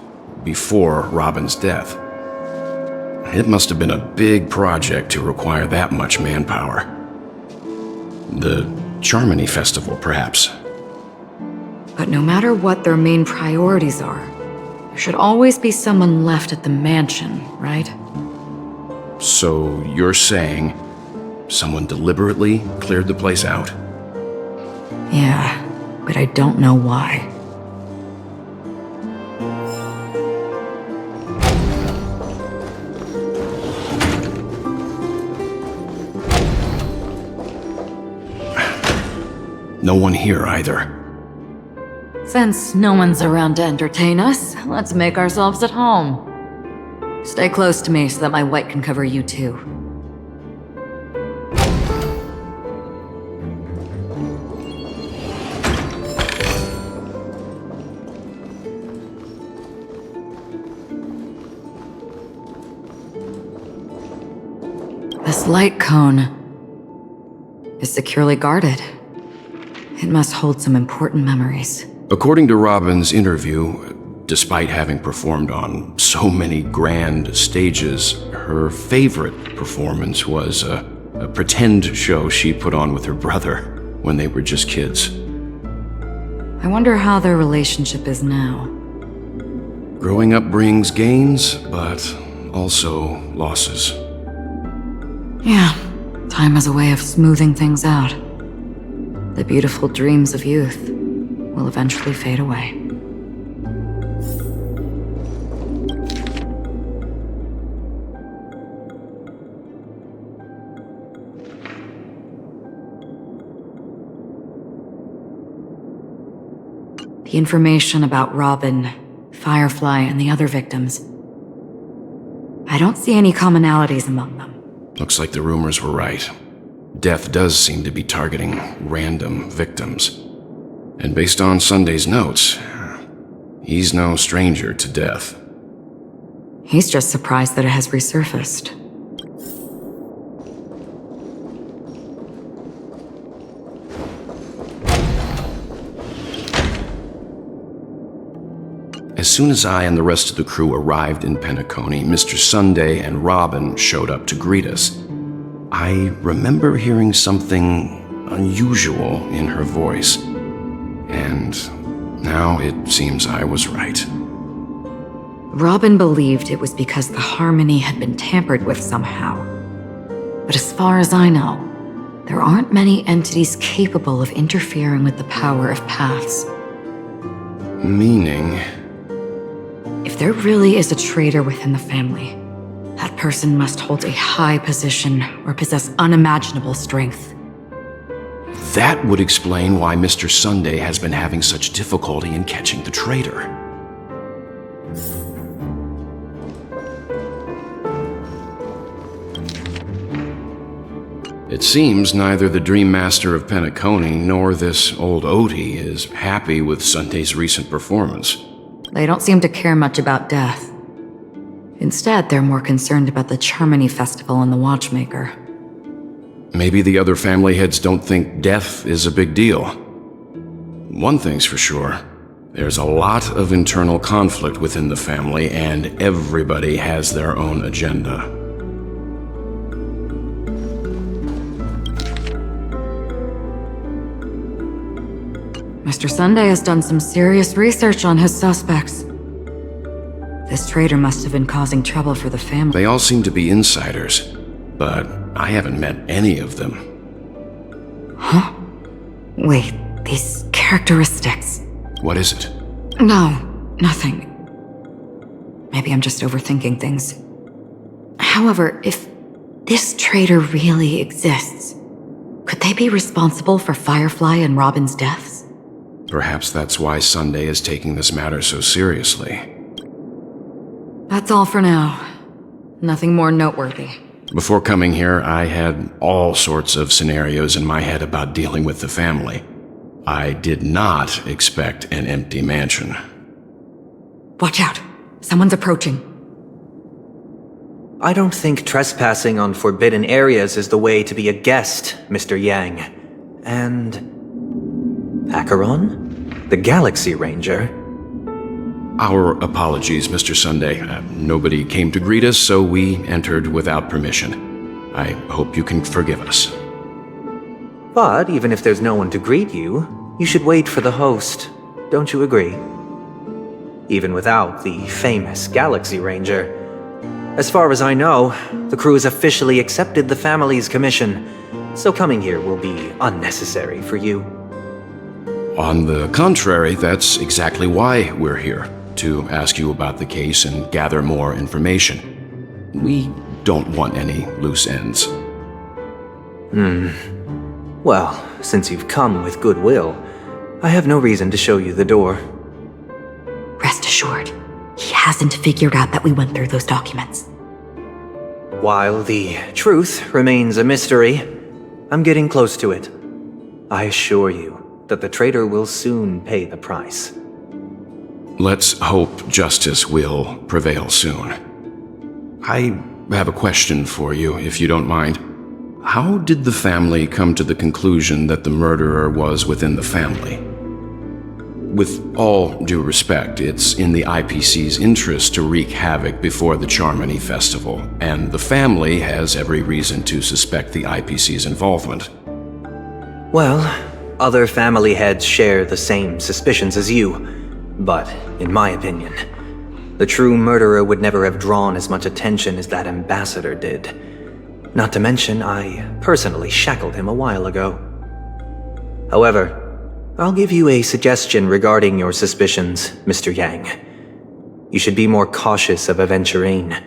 before Robin's death. It must have been a big project to require that much manpower. The Charmony Festival, perhaps. But no matter what their main priorities are, there should always be someone left at the mansion, right? So you're saying someone deliberately cleared the place out? Yeah, but I don't know why. No one here either. Since no one's around to entertain us, let's make ourselves at home. Stay close to me so that my white can cover you too. This light cone is securely guarded. It must hold some important memories. According to Robin's interview, despite having performed on so many grand stages, her favorite performance was a pretend show she put on with her brother when they were just kids. I wonder how their relationship is now. Growing up brings gains, but also losses. Yeah, time has a way of smoothing things out. The beautiful dreams of youth will eventually fade away. The information about Robin, Firefly, and the other victims. I don't see any commonalities among them. Looks like the rumors were right. Death does seem to be targeting random victims. And based on Sunday's notes, he's no stranger to death. He's just surprised that it has resurfaced. As soon as I and the rest of the crew arrived in Penacony, Mr. Sunday and Robin showed up to greet us. I remember hearing something unusual in her voice, and now it seems I was right. Robin believed it was because the harmony had been tampered with somehow. But as far as I know, there aren't many entities capable of interfering with the power of paths. Meaning? If there really is a traitor within the family, that person must hold a high position or possess unimaginable strength. That would explain why Mr. Sunday has been having such difficulty in catching the traitor. It seems neither the Dream Master of Penacony nor this old Odie is happy with Sunday's recent performance. They don't seem to care much about death. Instead, they're more concerned about the Charmony Festival and the Watchmaker. Maybe the other family heads don't think death is a big deal. One thing's for sure, there's a lot of internal conflict within the family, and everybody has their own agenda. Mr. Sunday has done some serious research on his suspects. This traitor must have been causing trouble for the family. They all seem to be insiders, but I haven't met any of them. Huh? Wait, these characteristics. What is it? No, nothing. Maybe I'm just overthinking things. However, if this traitor really exists, could they be responsible for Firefly and Robin's deaths? Perhaps that's why Sunday is taking this matter so seriously. That's all for now. Nothing more noteworthy. Before coming here, I had all sorts of scenarios in my head about dealing with the family. I did not expect an empty mansion. Watch out! Someone's approaching. I don't think trespassing on forbidden areas is the way to be a guest, Mr. Yang. And... Acheron? The Galaxy Ranger? Our apologies, Mr. Sunday. Nobody came to greet us, so we entered without permission. I hope you can forgive us. But even if there's no one to greet you, you should wait for the host. Don't you agree? Even without the famous Galaxy Ranger. As far as I know, the crew has officially accepted the family's commission, so coming here will be unnecessary for you. On the contrary, that's exactly why we're here, to ask you about the case and gather more information. We don't want any loose ends. Well, since you've come with goodwill, I have no reason to show you the door. Rest assured, he hasn't figured out that we went through those documents. While the truth remains a mystery, I'm getting close to it. I assure you that the traitor will soon pay the price. Let's hope justice will prevail soon. I have a question for you, if you don't mind. How did the family come to the conclusion that the murderer was within the family? With all due respect, it's in the IPC's interest to wreak havoc before the Charmony Festival, and the family has every reason to suspect the IPC's involvement. Well, other family heads share the same suspicions as you, but in my opinion, the true murderer would never have drawn as much attention as that ambassador did. Not to mention, I personally shackled him a while ago. However, I'll give you a suggestion regarding your suspicions, Mr. Yang. You should be more cautious of Aventurine.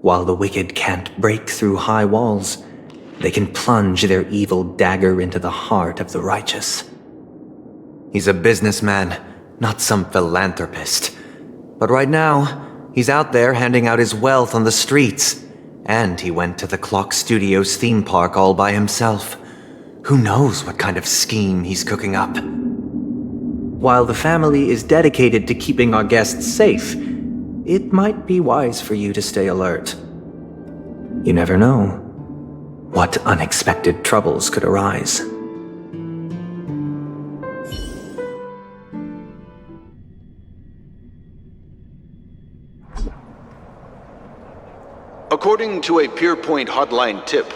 While the wicked can't break through high walls, they can plunge their evil dagger into the heart of the righteous. He's a businessman, not some philanthropist. But right now, he's out there handing out his wealth on the streets. And he went to the Clock Studios theme park all by himself. Who knows what kind of scheme he's cooking up? While the family is dedicated to keeping our guests safe, it might be wise for you to stay alert. You never know what unexpected troubles could arise. According to a Pierpoint hotline tip,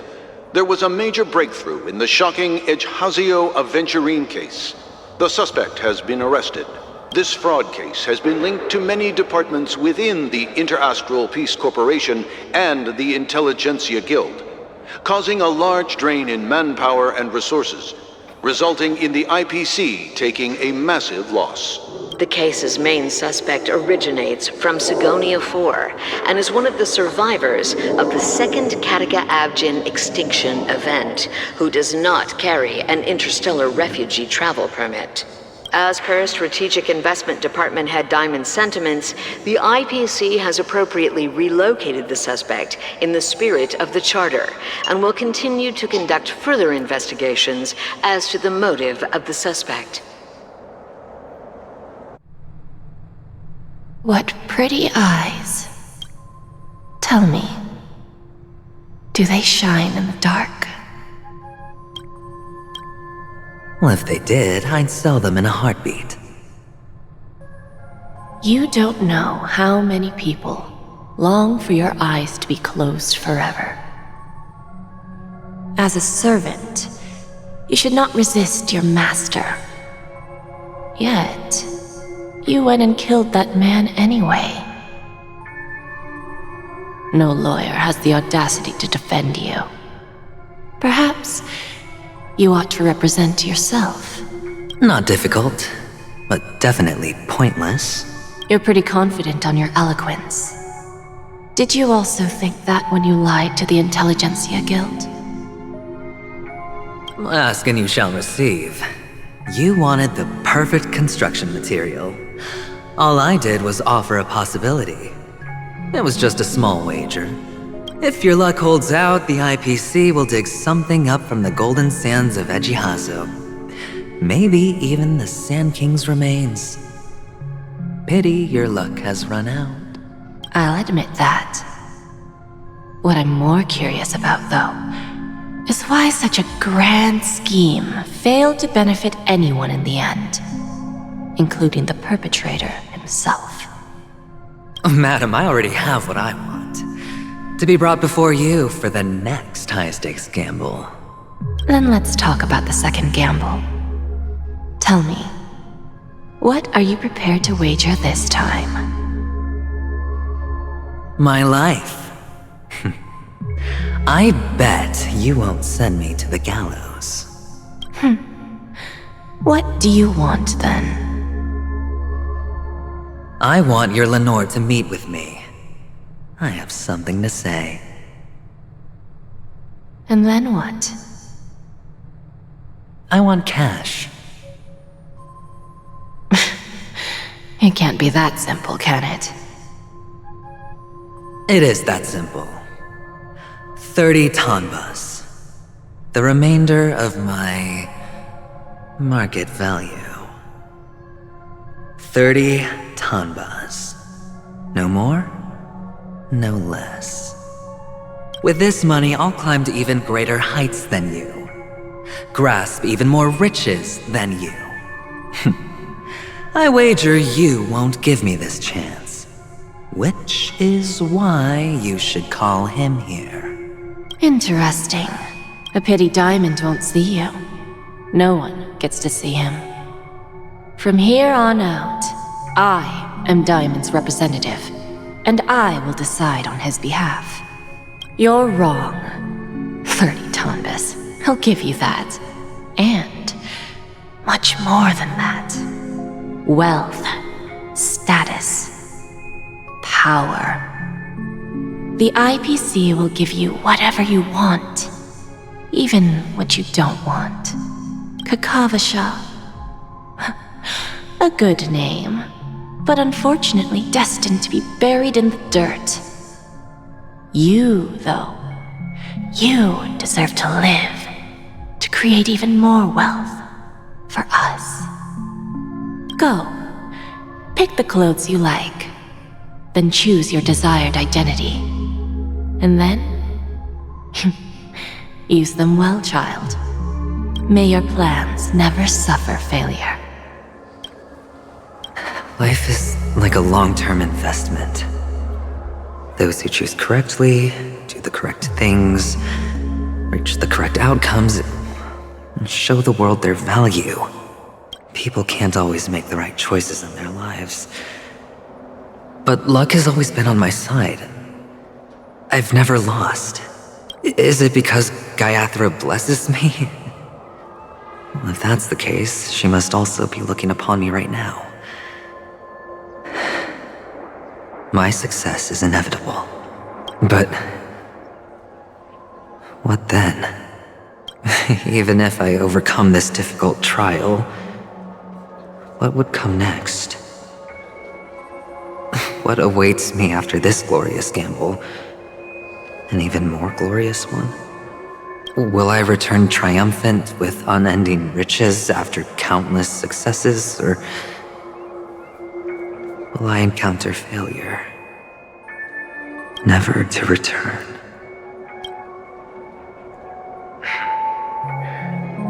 there was a major breakthrough in the shocking Ejhazio Aventurine case. The suspect has been arrested. This fraud case has been linked to many departments within the Interastral Peace Corporation and the Intelligentsia Guild, causing a large drain in manpower and resources, resulting in the IPC taking a massive loss. The case's main suspect originates from Sigonia 4 and is one of the survivors of the second Kataka Abjin extinction event, who does not carry an interstellar refugee travel permit. As per Strategic Investment Department head Diamond's sentiments, the IPC has appropriately relocated the suspect in the spirit of the Charter and will continue to conduct further investigations as to the motive of the suspect. What pretty eyes. Tell me, do they shine in the dark? Well, if they did, I'd sell them in a heartbeat. You don't know how many people long for your eyes to be closed forever. As a servant, you should not resist your master. Yet, you went and killed that man anyway. No lawyer has the audacity to defend you. Perhaps you ought to represent yourself. Not difficult, but definitely pointless. You're pretty confident on your eloquence. Did you also think that when you lied to the Intelligentsia Guild? Ask and you shall receive. You wanted the perfect construction material. All I did was offer a possibility. It was just a small wager. If your luck holds out, the IPC will dig something up from the golden sands of Ejihazo. Maybe even the Sand King's remains. Pity your luck has run out. I'll admit that. What I'm more curious about, though, is why such a grand scheme failed to benefit anyone in the end, including the perpetrator himself. Madam, I already have what I want. To be brought before you for the next high-stakes gamble. Then let's talk about the second gamble. Tell me, what are you prepared to wager this time? My life. I bet you won't send me to the gallows. What do you want, then? I want your Lenore to meet with me. I have something to say. And then what? I want cash. It can't be that simple, can it? It is that simple. 30 tanbas. The remainder of my market value. 30 tanbas. No more, no less. With this money, I'll climb to even greater heights than you. Grasp even more riches than you. I wager you won't give me this chance. Which is why you should call him here. Interesting. A pity Diamond won't see you. No one gets to see him. From here on out, I am Diamond's representative, and I will decide on his behalf. You're wrong. 30 tanbas. I'll give you that. And much more than that. Wealth, status, power. The IPC will give you whatever you want, even what you don't want. Kakavasha. A good name, but unfortunately destined to be buried in the dirt. You, though, you deserve to live, to create even more wealth for us. Go, pick the clothes you like, then choose your desired identity. And then, use them well, child. May your plans never suffer failure. Life is like a long-term investment. Those who choose correctly, do the correct things, reach the correct outcomes, and show the world their value. People can't always make the right choices in their lives. But luck has always been on my side. I've never lost. Is it because Gayatri blesses me? Well, if that's the case, she must also be looking upon me right now. My success is inevitable. But what then? Even if I overcome this difficult trial, what would come next? What awaits me after this glorious gamble? An even more glorious one? Will I return triumphant with unending riches after countless successes, or will I encounter failure, never to return?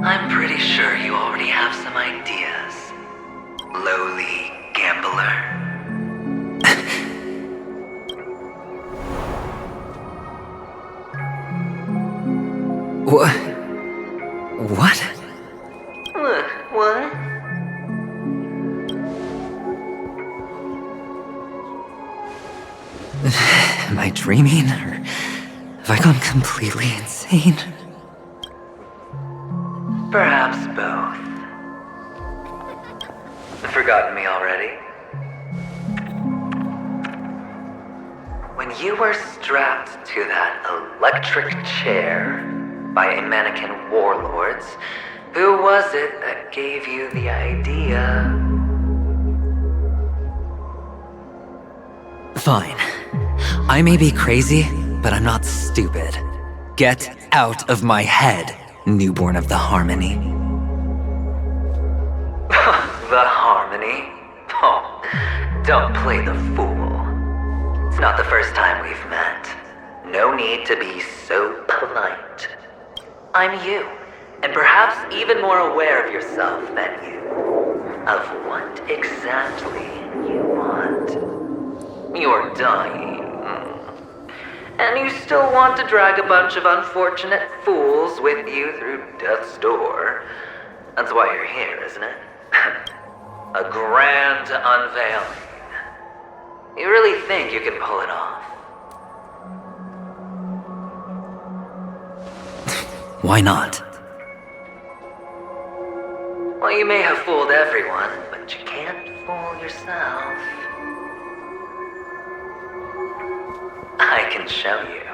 I'm pretty sure you already have some ideas, lowly gambler. What? What? What? Am I dreaming, or have I gone completely insane? Perhaps both. Forgotten me already? when you were strapped to that electric chair by a mannequin warlords, who was it that gave you the idea? Fine. I may be crazy, but I'm not stupid. Get out of my head, newborn of the Harmony. The Harmony? Oh, don't play the fool. It's not the first time we've met. No need to be so polite. I'm you, and perhaps even more aware of yourself than you. Of what exactly you want. You're dying. And you still want to drag a bunch of unfortunate fools with you through death's door. That's why you're here, isn't it? A grand unveiling. You really think you can pull it off? Why not? Well, you may have fooled everyone, but you can't fool yourself. I can show you.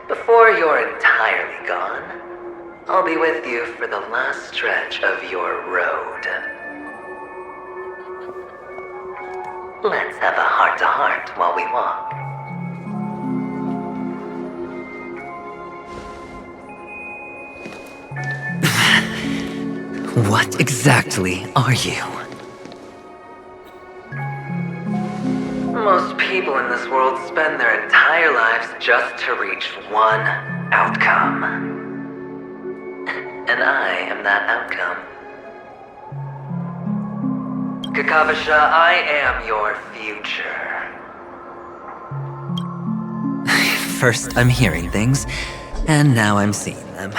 Before you're entirely gone, I'll be with you for the last stretch of your road. Let's have a heart-to-heart while we walk. What exactly are you? Most people in this world spend their entire lives just to reach one outcome. And I am that outcome. Kakavasha, I am your future. First I'm hearing things, and now I'm seeing them.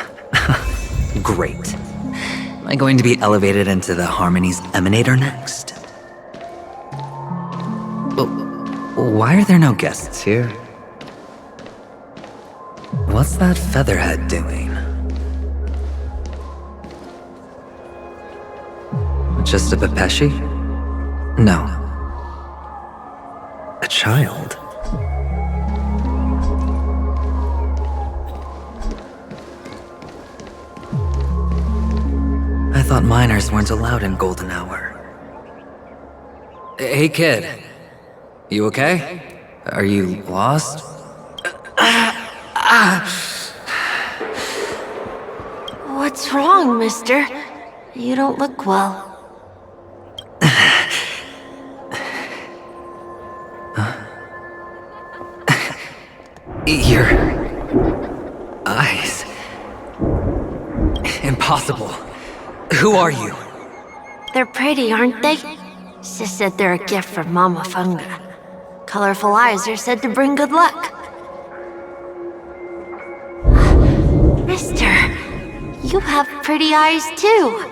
Great. Am I going to be elevated into the Harmony's Emanator next? Why are there no guests here? What's that featherhead doing? Just a Pepeshi? No. A child? I thought minors weren't allowed in Golden Hour. Hey kid, you okay? Are you lost? What's wrong, mister? You don't look well. Your eyes. Impossible. Who are you? They're pretty, aren't they? Sis said they're a gift from Mama Funga. Colorful eyes are said to bring good luck. Mister, you have pretty eyes too.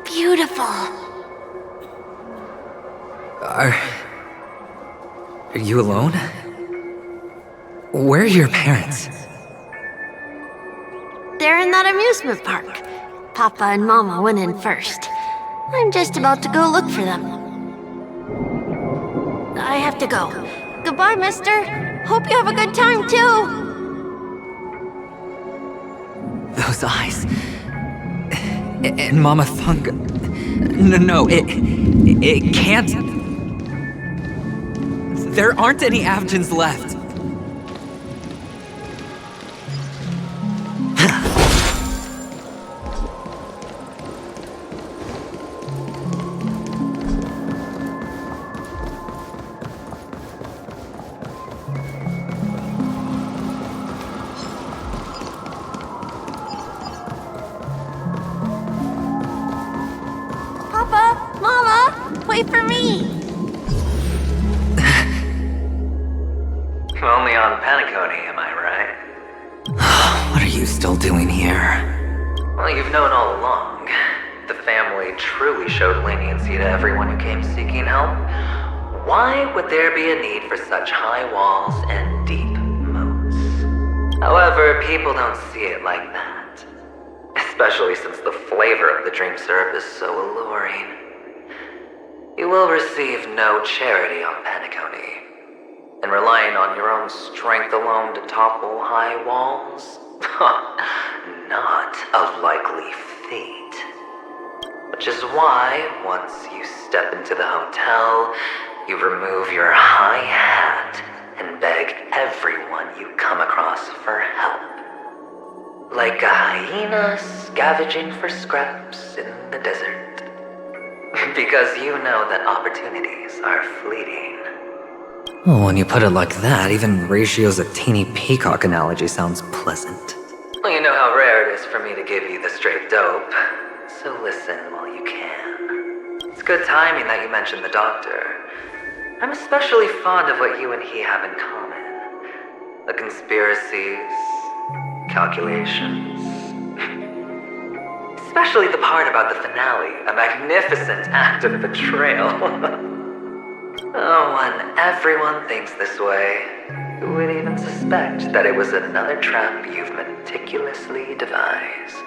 Beautiful. Are you alone? Where are your parents? They're in that amusement park. Papa and Mama went in first. I'm just about to go look for them. I have to go. Goodbye, mister. Hope you have a good time, too. Those eyes. And Mama Funga. No, it can't. There aren't any Avgens left. Papa, Mama, wait for me. Only on Penacony, am I right? What are you still doing here? Well, you've known all along. The family truly showed leniency to everyone who came seeking help. Why would there be a need for such high walls and deep moats? However, people don't see it like that. Especially since the flavor of the dream syrup is so alluring. You will receive no charity on Penacony. and relying on your own strength alone to topple high walls? Not a likely fate. Which is why, once you step into the hotel, you remove your high hat and beg everyone you come across for help. Like a hyena scavenging for scraps in the desert. Because you know that opportunities are fleeting. Well, when you put it like that, even Ratio's a teeny peacock analogy sounds pleasant. Well, you know how rare it is for me to give you the straight dope, so listen while you can. It's good timing that you mentioned the doctor. I'm especially fond of what you and he have in common. The conspiracies, calculations. Especially the part about the finale, a magnificent act of betrayal. Oh, when everyone thinks this way, who would even suspect that it was another trap you've meticulously devised?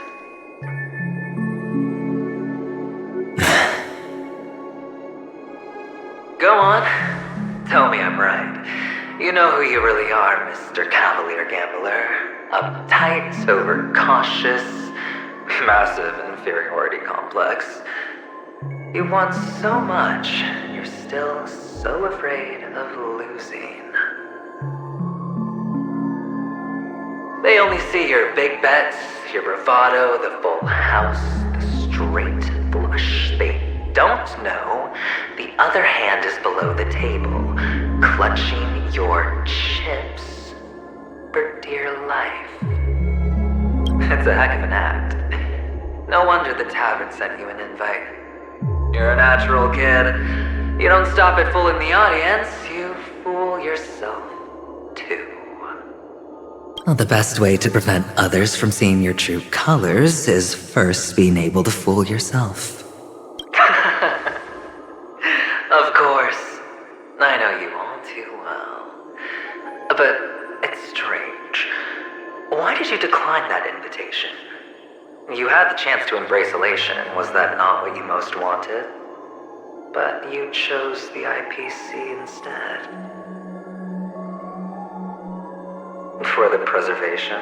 Go on. Tell me I'm right. You know who you really are, Mr. Cavalier Gambler. Uptight, overcautious, massive inferiority complex. You want so much, you're still so afraid of losing. They only see your big bets, your bravado, the full house, the straight flush. They don't know the other hand is below the table, clutching your chips for dear life. It's a heck of an act. No wonder the tavern sent you an invite. You're a natural kid. You don't stop at fooling the audience, you fool yourself too. Well, the best way to prevent others from seeing your true colors is first being able to fool yourself. Of course. I know you all too well. But it's strange. Why did you decline that invitation? You had the chance to embrace elation. Was that not what you most wanted? But you chose the IPC instead. For the preservation?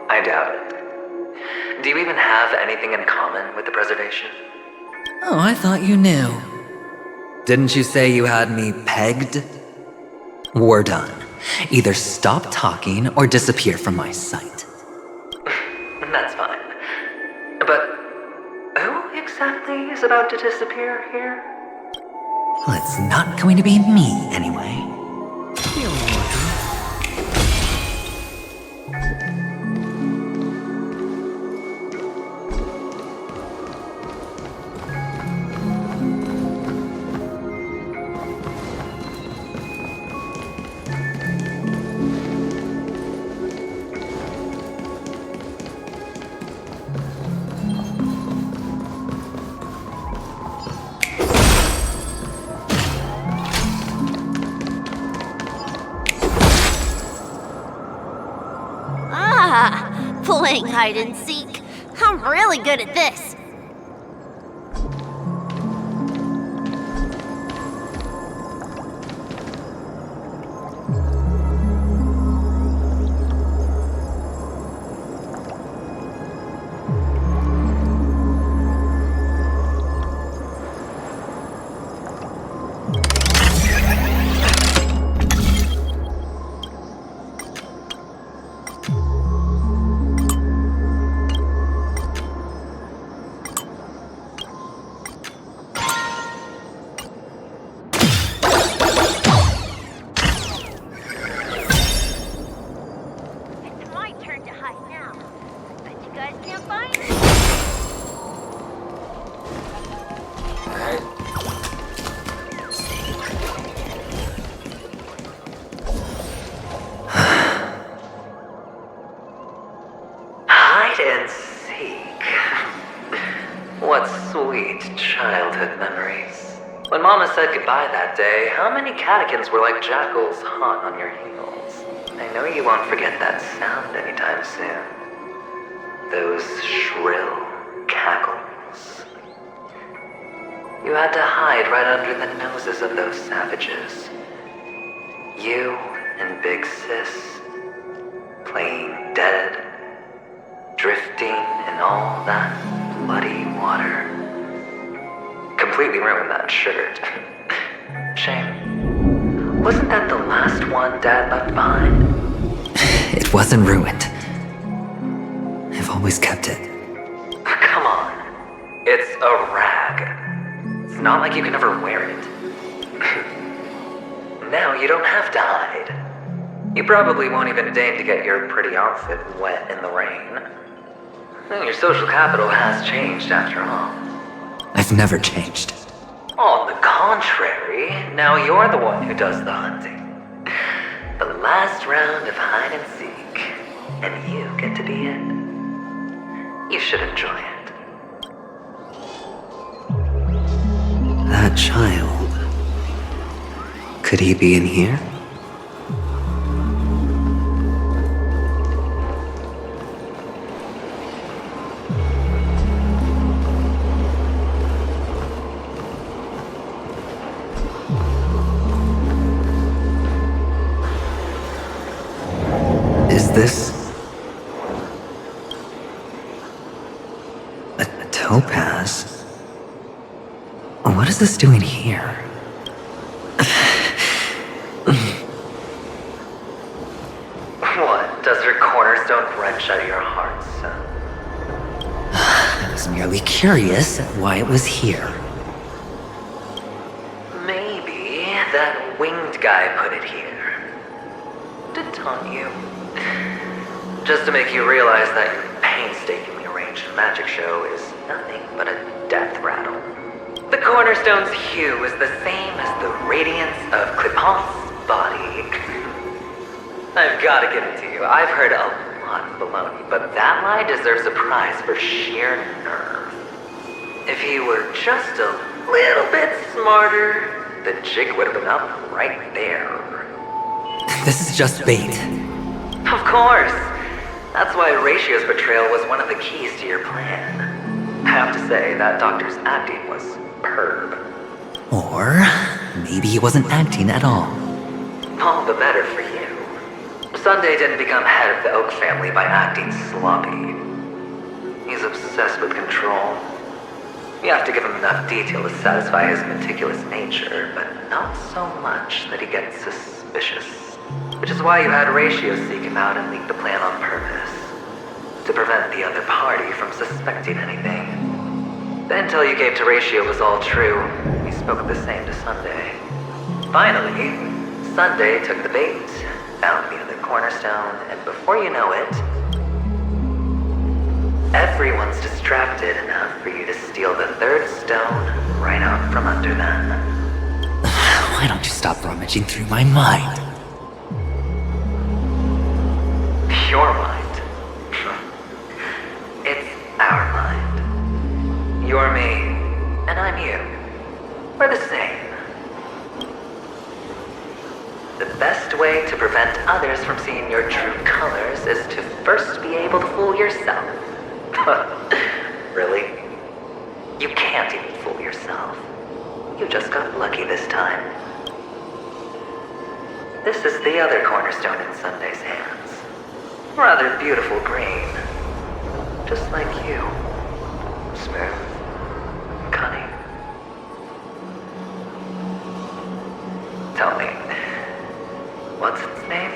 I doubt it. Do you even have anything in common with the preservation? Oh, I thought you knew. Didn't you say you had me pegged? We're done. Either stop talking or disappear from my sight. That's fine. But who exactly is about to disappear here? Well, it's not going to be me, anyway. Playing hide and seek. I'm really good at this. And seek. What sweet childhood memories. When Mama said goodbye that day, how many catechins were like jackals hot on your heels? I know you won't forget that sound anytime soon. Those shrill cackles. You had to hide right under the noses of those savages. You and Big Sis, playing dead, drifting in all that bloody water. Completely ruined that shirt. Shame. Wasn't that the last one Dad left behind? It wasn't ruined. I've always kept it. Come on. It's a rag. It's not like you can ever wear it. Now you don't have to hide. You probably won't even deign to get your pretty outfit wet in the rain. Your social capital has changed after all. I've never changed. On the contrary, now you're the one who does the hunting. The last round of hide and seek, and you get to be it. You should enjoy it. That child. Could he be in here? Is this a topaz? What is this doing here? What? Does your cornerstone wrench at your heart, son? I was merely curious at why it was here. Maybe that winged guy put it here. To taunt you. Just to make you realize that your painstakingly arranged magic show is nothing but a death rattle. The cornerstone's hue is the same as the radiance of Clipant's body. I've gotta give it to you. I've heard a lot of baloney, but that lie deserves a prize for sheer nerve. If he were just a little bit smarter, the jig would have been up right there. This is just bait. Of course. That's why Ratio's betrayal was one of the keys to your plan. I have to say, that doctor's acting was superb. Or maybe he wasn't acting at all. All the better for you. Sunday didn't become head of the Oak family by acting sloppy. He's obsessed with control. You have to give him enough detail to satisfy his meticulous nature, but not so much that he gets suspicious. Which is why you had Ratio seek him out and leak the plan on purpose. To prevent the other party from suspecting anything. The intel you gave to Ratio was all true. He spoke the same to Sunday. Finally, Sunday took the bait, found the other cornerstone, and before you know it, everyone's distracted enough for you to steal the third stone right out from under them. Why don't you stop rummaging through my mind? Your mind. It's our mind. You're me, and I'm you. We're the same. The best way to prevent others from seeing your true colors is to first be able to fool yourself. Really? You can't even fool yourself. You just got lucky this time. This is the other cornerstone in Sunday's hands. Rather beautiful green. Just like you. Smooth. Cunning. Tell me, what's its name?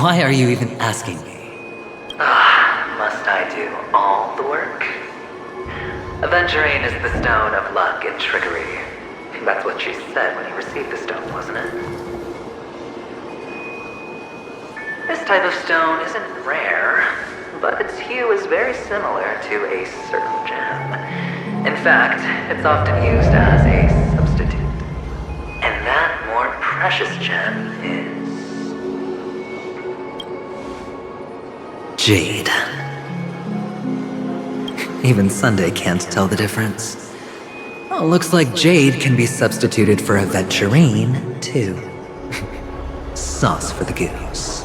Why are you even asking me? Must I do all the work? Aventurine is the stone of luck and trickery. That's what she said when you received the stone, wasn't it? This type of stone isn't rare, but its hue is very similar to a certain gem. In fact, it's often used as a substitute. And that more precious gem is... Jade. Even Sunday can't tell the difference. Oh, looks like Jade can be substituted for Aventurine, too. Sauce for the goose.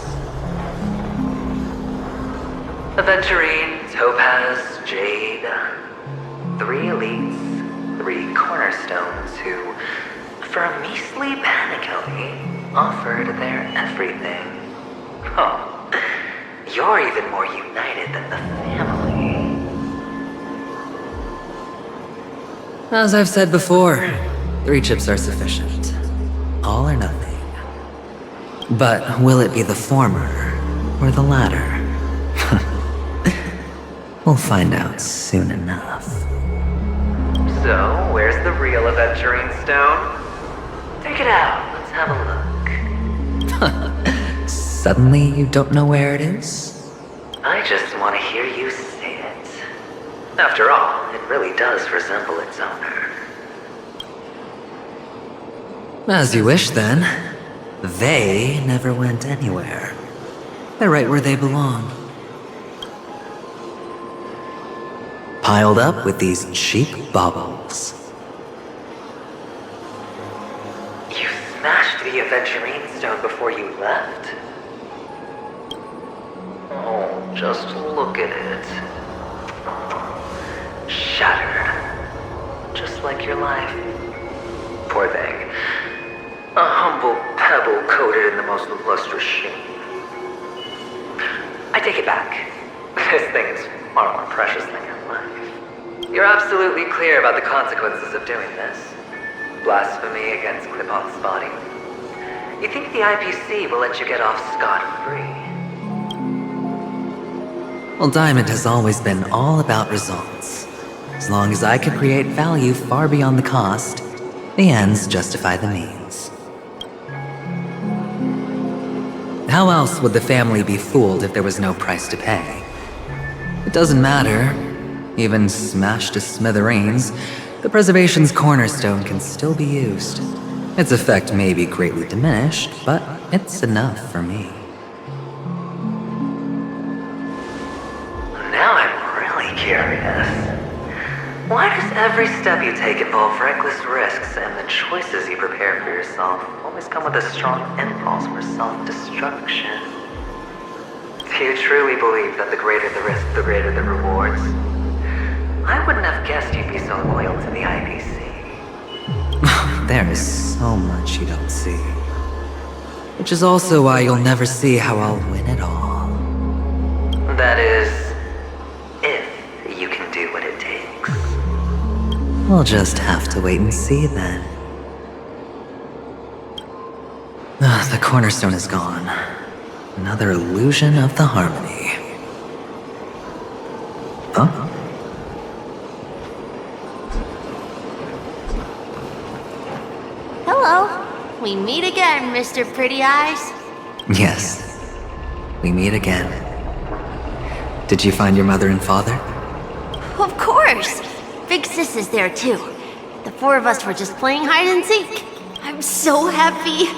Aventurine, Topaz, Jade. 3 elites, 3 cornerstones who For a measly Penacony, offered their everything. Oh, you're even more united than the family. As I've said before, 3 chips are sufficient. All or nothing. But will it be the former or the latter? We'll find out soon enough. So, where's the real aventurine stone? Take it out, let's have a look. Suddenly you don't know where it is? I just want to hear you say it. After all, it really does resemble its owner. As you wish then. They never went anywhere. They're right where they belong. Piled up with these cheap baubles. You smashed the aventurine stone before you left? Oh, just look at it. Shattered. Just like your life. Poor thing. A humble pebble coated in the most lustrous sheen. I take it back. This thing is far more precious than your life. You're absolutely clear about the consequences of doing this. Blasphemy against Clipoth's body. You think the IPC will let you get off scot-free? Well, Diamond has always been all about results. As long as I could create value far beyond the cost, the ends justify the means. How else would the family be fooled if there was no price to pay? It doesn't matter. Even smashed to smithereens, the preservation's cornerstone can still be used. Its effect may be greatly diminished, but it's enough for me. Now I'm really curious. Why does every step you take involve reckless risks, and the choices you prepare for yourself always come with a strong impulse for self-destruction? Do you truly believe that the greater the risk, the greater the rewards? I wouldn't have guessed you'd be so loyal to the IPC. There is so much you don't see. Which is also why you'll never see how I'll win it all. That is, if you can do what it takes. We'll just have to wait and see then. The cornerstone is gone. Another illusion of the harmony. Huh? Hello. We meet again, Mr. Pretty Eyes. Yes. We meet again. Did you find your mother and father? Of course. Big Sis is there too. The 4 of us were just playing hide and seek. I'm so happy.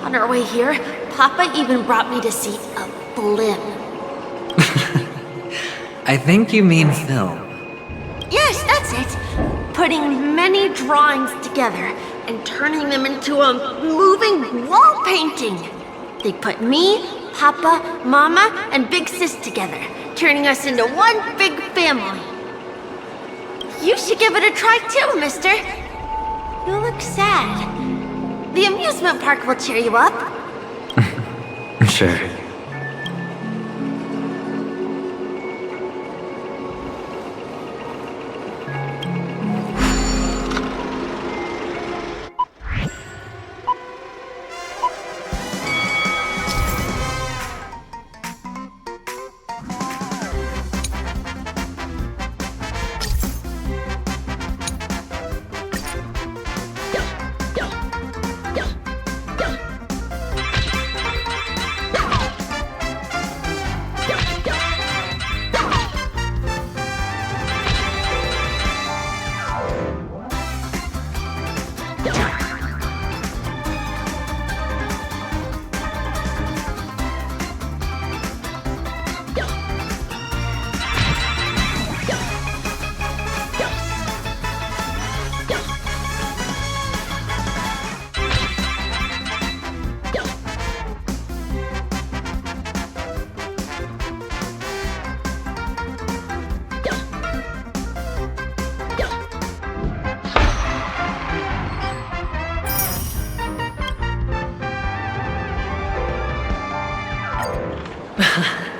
On our way here, Papa even brought me to see a blimp. I think you mean film. Yes, that's it. Putting many drawings together and turning them into a moving wall painting. They put me, Papa, Mama, and Big Sis together, turning us into one big family. You should give it a try too, mister. You look sad. The amusement park will cheer you up. Sure.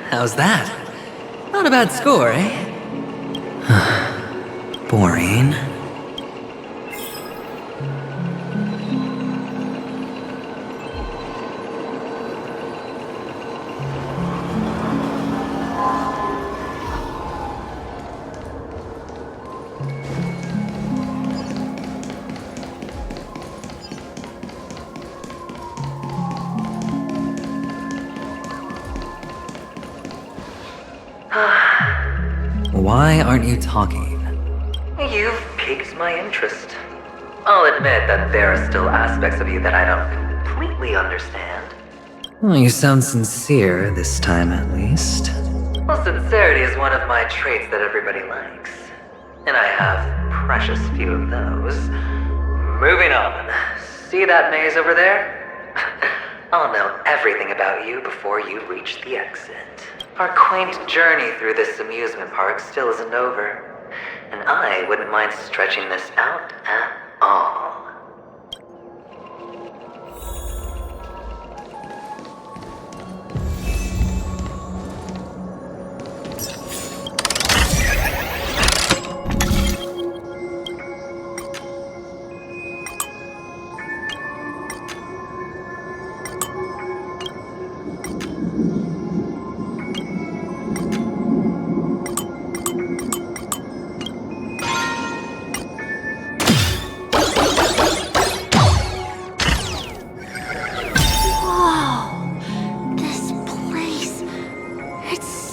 How's that? Not a bad score, eh? Boring. Why aren't you talking? You've piqued my interest. I'll admit that there are still aspects of you that I don't completely understand. Well, you sound sincere this time, at least. Well, sincerity is one of my traits that everybody likes. And I have precious few of those. Moving on. See that maze over there? I'll know everything about you before you reach the exit. Our quaint journey through this amusement park still isn't over. And I wouldn't mind stretching this out at all.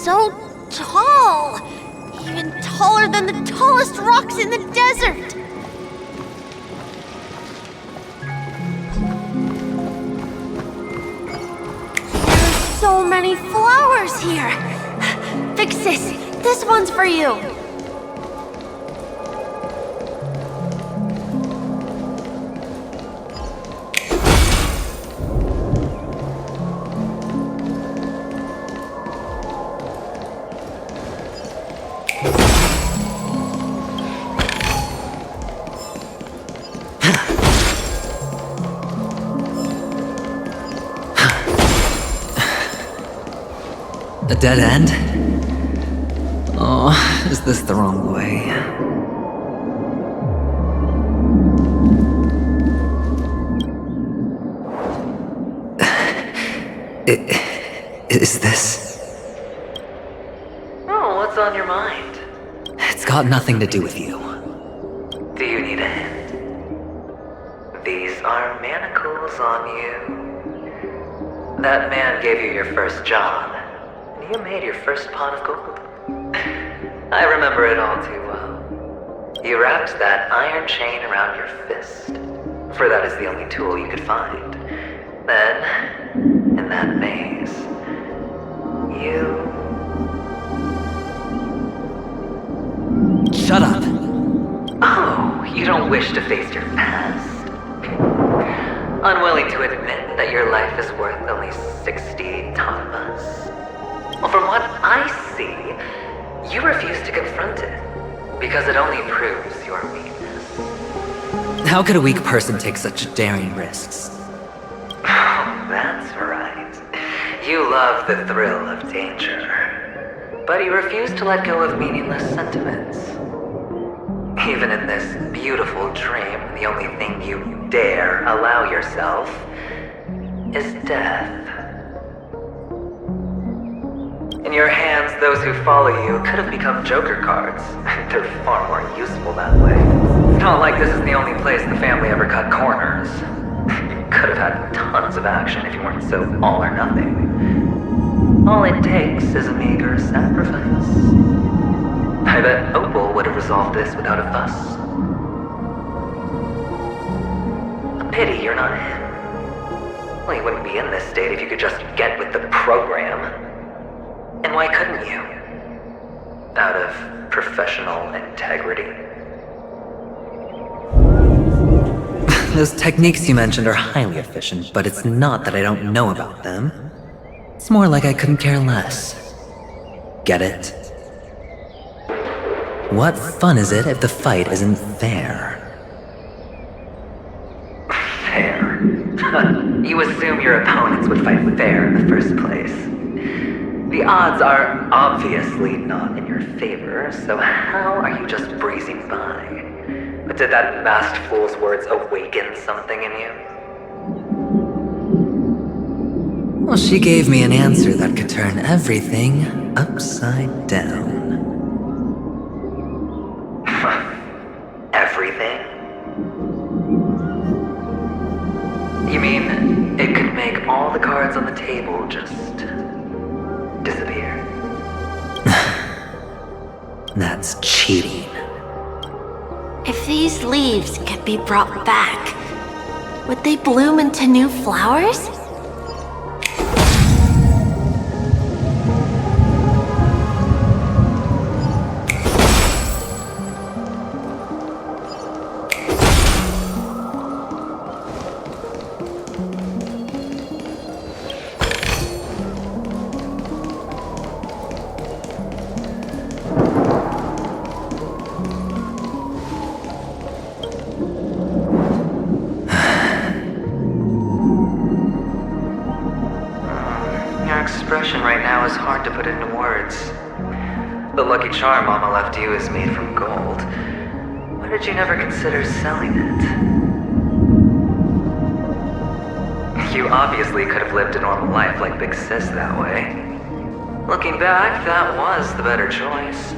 So tall! Even taller than the tallest rocks in the desert! There's so many flowers here! Vixis, this one's for you! A dead end? Oh, is this the wrong way? Is this? Oh, what's on your mind? It's got nothing to do with you. Do you need a hint? These are manacles on you. That man gave you your first job. You made your first pot of gold. I remember it all too well. You wrapped that iron chain around your fist, for that is the only tool you could find. Then, in that maze, you... Shut up! Oh, you don't wish to face your past? Unwilling to admit that your life is worth only 60 tamas? Well, from what I see, you refuse to confront it, because it only proves your weakness. How could a weak person take such daring risks? Oh, that's right. You love the thrill of danger, but you refuse to let go of meaningless sentiments. Even in this beautiful dream, the only thing you dare allow yourself is death. In your hands, those who follow you could have become Joker cards. They're far more useful that way. It's not like this is the only place the family ever cut corners. You could have had tons of action if you weren't so all or nothing. All it takes is a meager sacrifice. I bet Opal would have resolved this without a fuss. A pity you're not him. Well, you wouldn't be in this state if you could just get with the program. And why couldn't you? Out of professional integrity? Those techniques you mentioned are highly efficient, but it's not that I don't know about them. It's more like I couldn't care less. Get it? What fun is it if the fight isn't fair? Fair? You assume your opponents would fight fair in the first place. The odds are obviously not in your favor, so how are you just breezing by? But did that masked fool's words awaken something in you? Well, she gave me an answer that could turn everything upside down. Everything? You mean it could make all the cards on the table just disappear? That's cheating. If these leaves could be brought back, would they bloom into new flowers? Expression right now is hard to put into words. The lucky charm Mama left you is made from gold. Why did you never consider selling it? You obviously could have lived a normal life like Big Sis that way. Looking back, that was the better choice.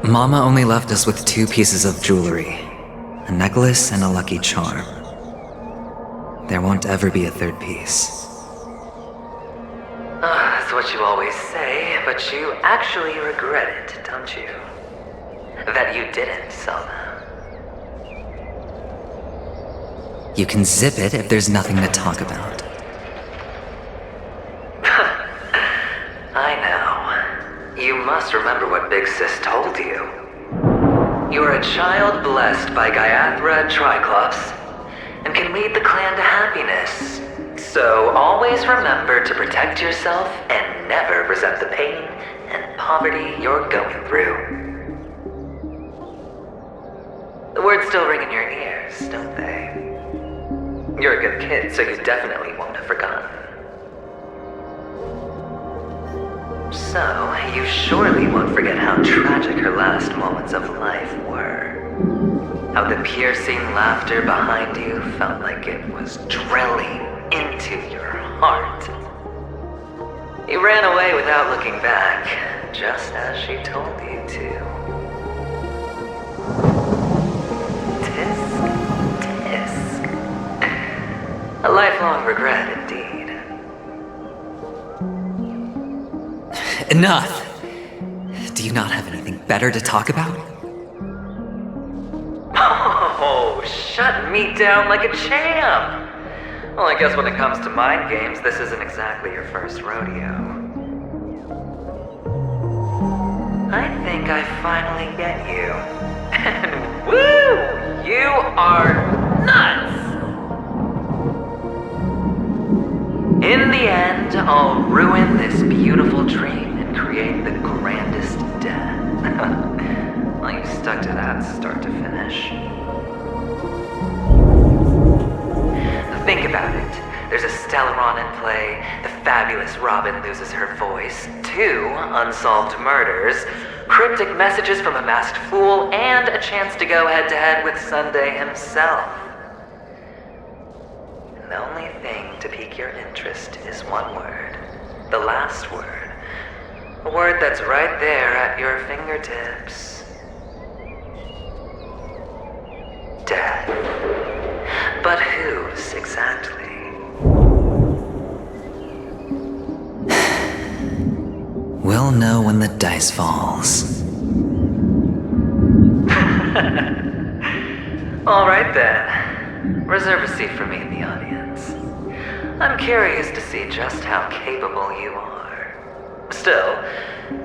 Mama only left us with 2 pieces of jewelry. A necklace and a lucky charm. There won't ever be a 3rd piece. That's what you always say, but you actually regret it, don't you? That you didn't sell them. You can zip it if there's nothing to talk about. I know. You must remember what Big Sis told you. You are a child blessed by Gaiathra Triclops, and can lead the clan to happiness. So always remember to protect yourself and never resent the pain and poverty you're going through. The words still ring in your ears, don't they? You're a good kid, so you definitely won't have forgotten. So, you surely won't forget how tragic her last moments of life were. How the piercing laughter behind you felt like it was drilling into your heart. You ran away without looking back, just as she told you to. Tisk, tisk. A lifelong regret indeed. Enough! Do you not have anything better to talk about? Oh, shut me down like a champ! Well, I guess when it comes to mind games, this isn't exactly your first rodeo. I think I finally get you. And woo! You are nuts! In the end, I'll ruin this beautiful dream and create the grandest death. Well, you stuck to that start to finish. Think about it. There's a Stellaron in play, the fabulous Robin loses her voice, 2 unsolved murders, cryptic messages from a masked fool, and a chance to go head-to-head with Sunday himself. And the only thing to pique your interest is one word. The last word. A word that's right there at your fingertips. Death. But whose exactly? We'll know when the dice falls. All right then. Reserve a seat for me in the audience. I'm curious to see just how capable you are. Still,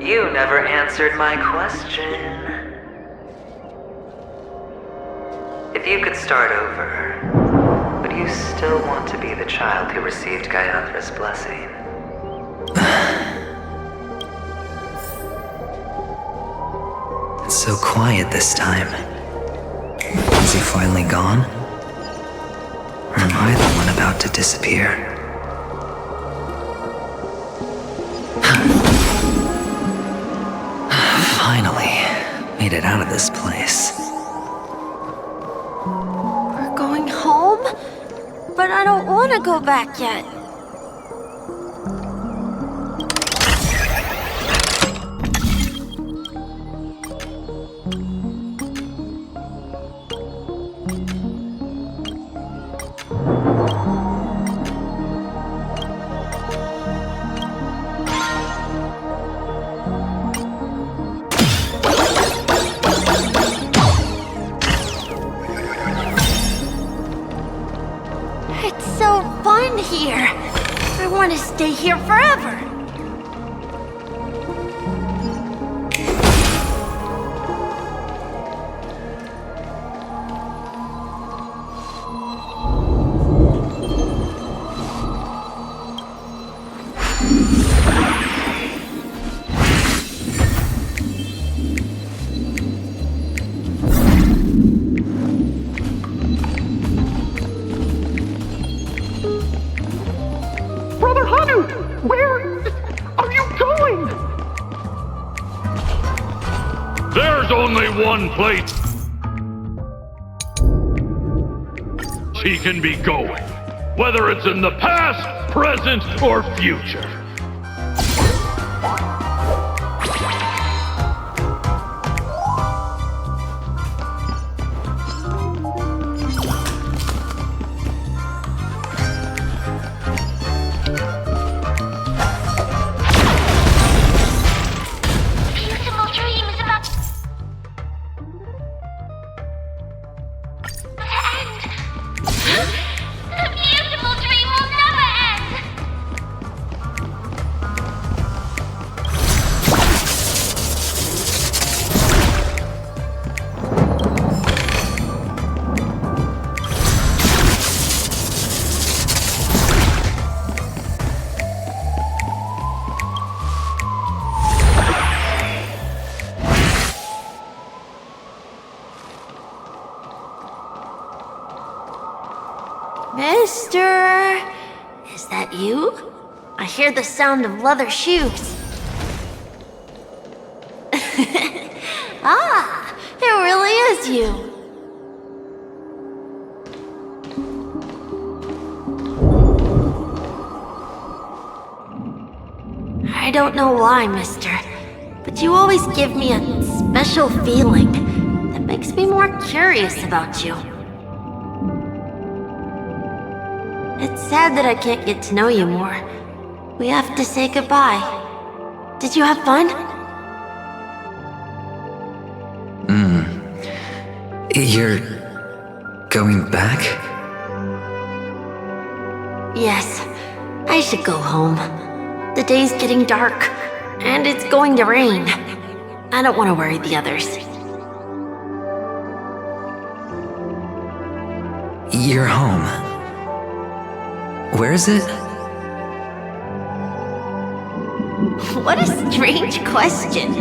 you never answered my question. If you could start over, would you still want to be the child who received Gaiathra's blessing? It's so quiet this time. Is he finally gone? Or am I the one about to disappear? Finally, made it out of this place. We're going home? But I don't want to go back yet. It's so fun here. I want to stay here forever. Brother Hanu, where are you going? There's only one place he can be going, whether it's in the past, present, or future. Beautiful dream is about to end. The beautiful dream will never end. Mister, is that you? I hear the sound of leather shoes. Ah, it really is you. I don't know why, mister, but you always give me a special feeling that makes me more curious about you. It's sad that I can't get to know you more. We have to say goodbye. Did you have fun? You're going back? Yes, I should go home. The day's getting dark, and it's going to rain. I don't want to worry the others. You're home. Where is it? What a strange question.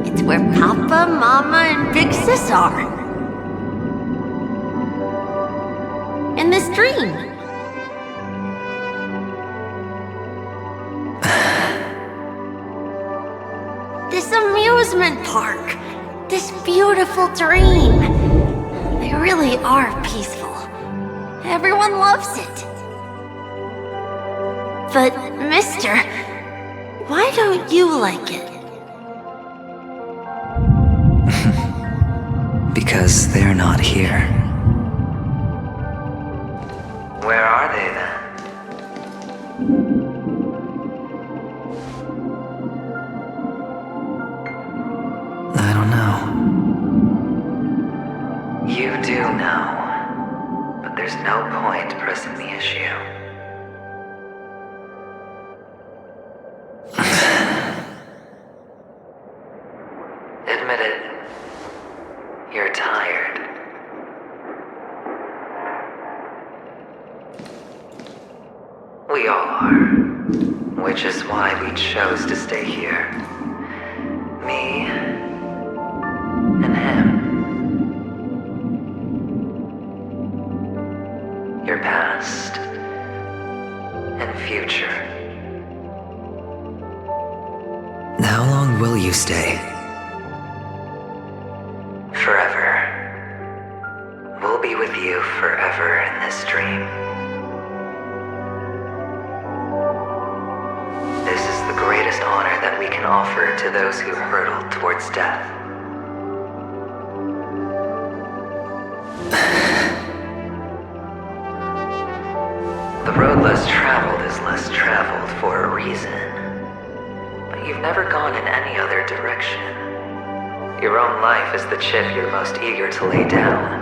It's where Papa, Mama, and Big Sis are. In this dream. This amusement park. This beautiful dream. They really are peaceful. Everyone loves it. But, mister, why don't you like it? Because they're not here. Where are they then? I don't know. You do know, but there's no point pressing the issue. Admit it. You're tired. We all are. Which is why we chose to stay here. Me and him. Your past and future. How long will you stay? forever. We'll be with you forever in this dream. This is the greatest honor that we can offer to those who hurtle towards death. The road less traveled is less traveled for a reason. But you've never gone in any other direction. Your own life is the chip you're most eager to lay down.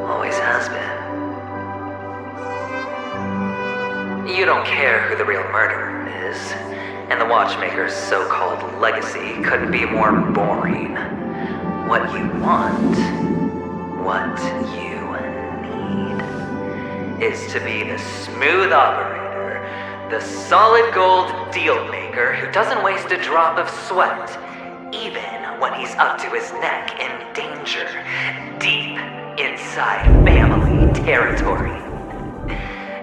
Always has been. You don't care who the real murderer is, and the Watchmaker's so-called legacy couldn't be more boring. What you want, what you need, is to be the smooth operator, the solid gold deal maker who doesn't waste a drop of sweat, even when he's up to his neck in danger, deep inside family territory.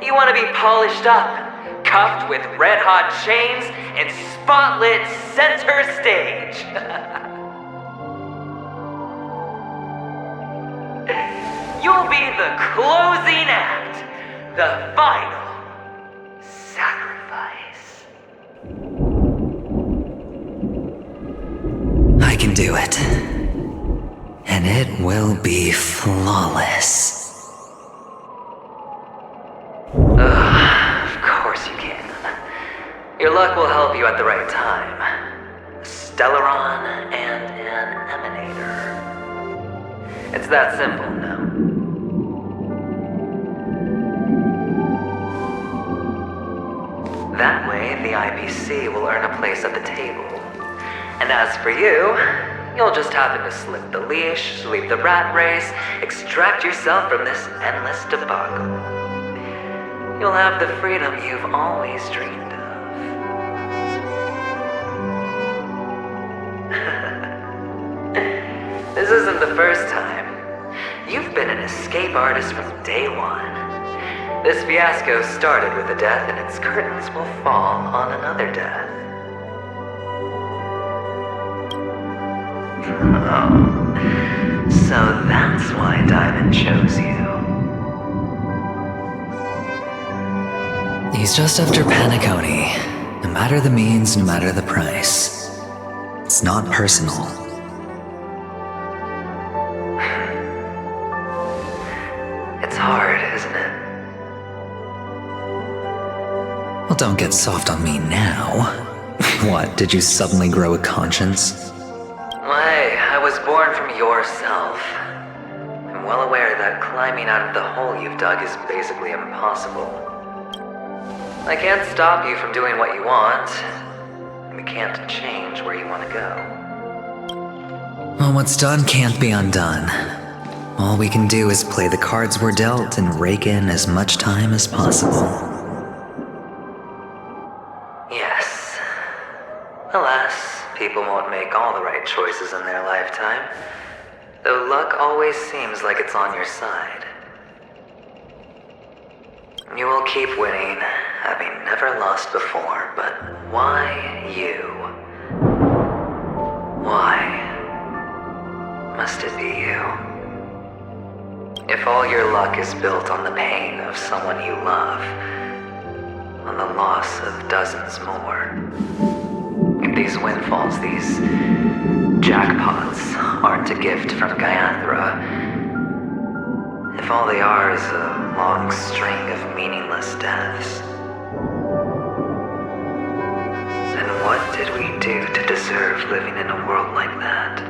You want to be polished up, cuffed with red-hot chains, and spotlit center stage. You'll be the closing act, the final sacrifice. I can do it. And it will be flawless. Of course you can. Your luck will help you at the right time. A Stellaron and an Emanator. It's that simple, no? That way, the IPC will earn a place at the table. And as for you, you'll just happen to slip the leash, sweep the rat race, extract yourself from this endless debacle. You'll have the freedom you've always dreamed of. This isn't the first time. You've been an escape artist from day one. This fiasco started with a death, and its curtains will fall on another death. Oh, so that's why Diamond chose you. He's just after Penacony. No matter the means, no matter the price. It's not personal. It's hard, isn't it? Well, don't get soft on me now. What, did you suddenly grow a conscience? Why, I was born from yourself. I'm well aware that climbing out of the hole you've dug is basically impossible. I can't stop you from doing what you want. We can't change where you want to go. Well, what's done can't be undone. All we can do is play the cards we're dealt and rake in as much time as possible. Yes. Alas, people won't make all the right choices in their lifetime. Though luck always seems like it's on your side. You will keep winning, having never lost before, but why you? Why must it be you? If all your luck is built on the pain of someone you love, on the loss of dozens more, if these windfalls, these jackpots, aren't a gift from Gaiathra, if all they are is a long string of meaningless deaths, then what did we do to deserve living in a world like that?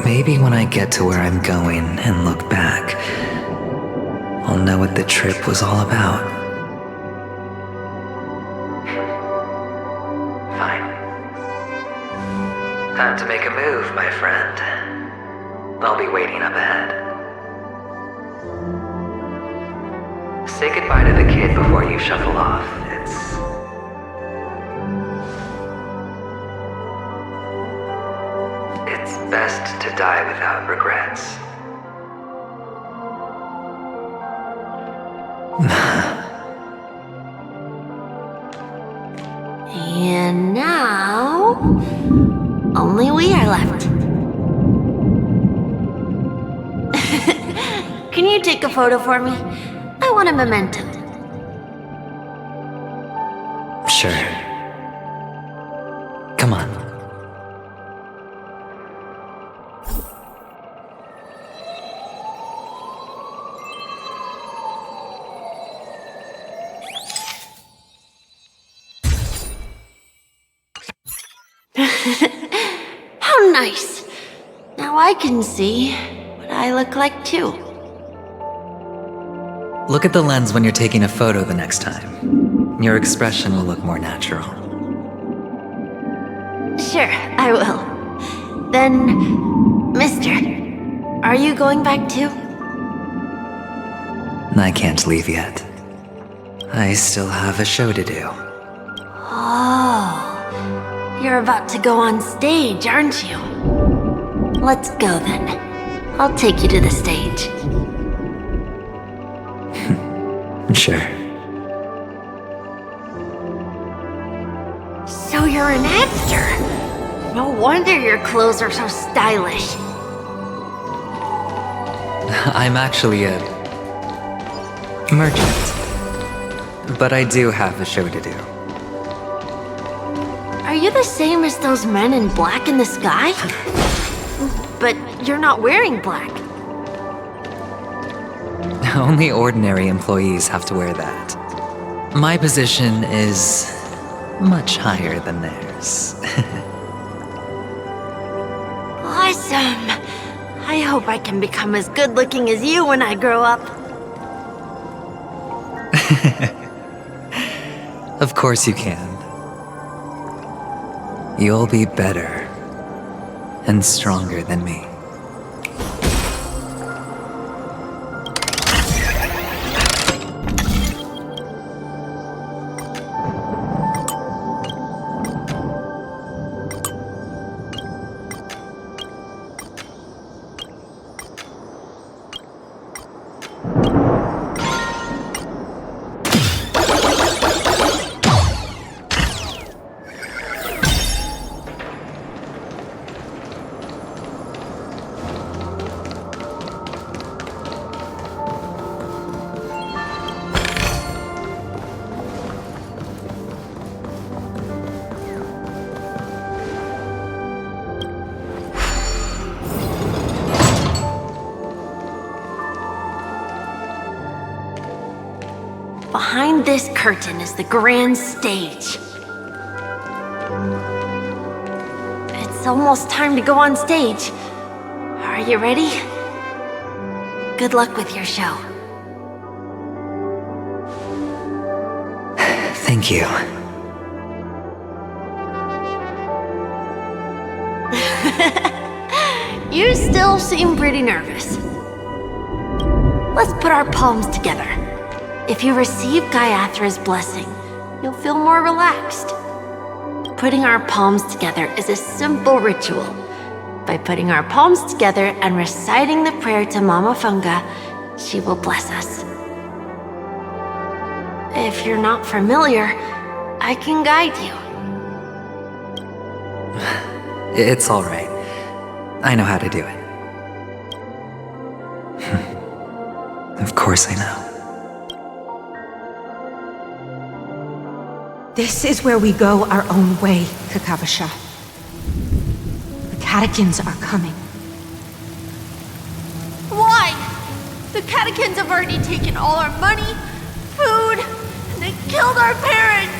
Maybe when I get to where I'm going and look back, I'll know what the trip was all about. Fine. Time to make a move, my friend. I'll be waiting up ahead. Say goodbye to the kid before you shuffle off. It's best to die without regrets. Only we are left. Can you take a photo for me? I want a memento. Sure. Come on. How nice. Now I can see what I look like too. Look at the lens when you're taking a photo the next time. Your expression will look more natural. Sure, I will. Then, Mister, are you going back too? I can't leave yet. I still have a show to do. Oh, you're about to go on stage, aren't you? Let's go then. I'll take you to the stage. Sure. So you're an actor? No wonder your clothes are so stylish. I'm actually a merchant. But I do have a show to do. Are you the same as those men in black in the sky? But you're not wearing black. Only ordinary employees have to wear that. My position is much higher than theirs. Awesome! I hope I can become as good looking as you when I grow up. Of course you can. You'll be better and stronger than me. Behind this curtain is the grand stage. It's almost time to go on stage. Are you ready? Good luck with your show. Thank you. You still seem pretty nervous. Let's put our palms together. If you receive Gaiathra's blessing, you'll feel more relaxed. Putting our palms together is a simple ritual. By putting our palms together and reciting the prayer to Mama Funga, she will bless us. If you're not familiar, I can guide you. It's all right. I know how to do it. Of course I know. This is where we go our own way, Kakavasha. The catechins are coming. Why? The catechins have already taken all our money, food, and they killed our parents!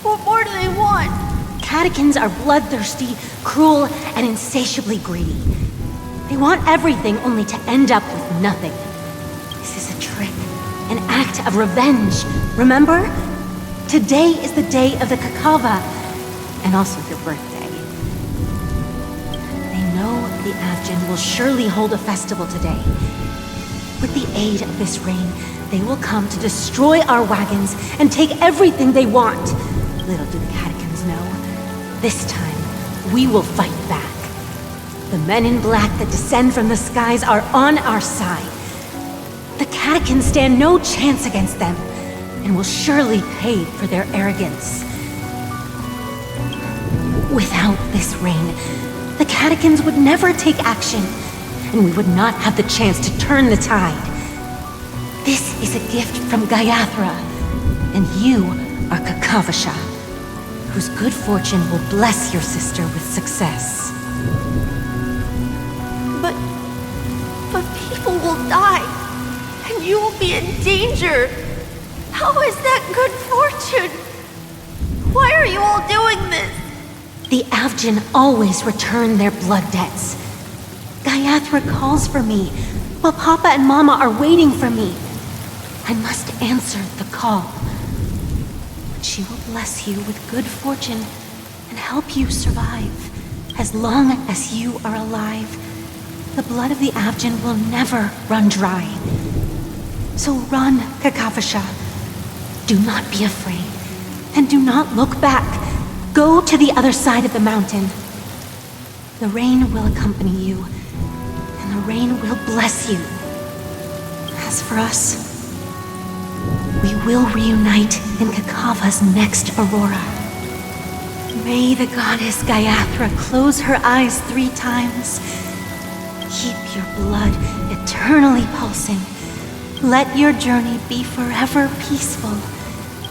What more do they want? Catechins are bloodthirsty, cruel, and insatiably greedy. They want everything only to end up with nothing. This is a trick, an act of revenge. Remember? Today is the day of the Kakava, and also your birthday. They know the Avgin will surely hold a festival today. With the aid of this rain, they will come to destroy our wagons and take everything they want. Little do the catechins know, this time we will fight back. The men in black that descend from the skies are on our side. The catechins stand no chance against them, and will surely pay for their arrogance. Without this rain, the catechins would never take action, and we would not have the chance to turn the tide. This is a gift from Gaiathra, and you are Kakavasha, whose good fortune will bless your sister with success. But people will die, and you will be in danger. How is that good fortune? Why are you all doing this? The Avgin always return their blood debts. Gaiathra calls for me, while Papa and Mama are waiting for me. I must answer the call. But she will bless you with good fortune and help you survive. As long as you are alive, the blood of the Avgin will never run dry. So run, Kakavasha. Do not be afraid, and do not look back. Go to the other side of the mountain. The rain will accompany you, and the rain will bless you. As for us, we will reunite in Kakava's next aurora. May the goddess Gaiathra close her eyes 3 times. Keep your blood eternally pulsing. Let your journey be forever peaceful,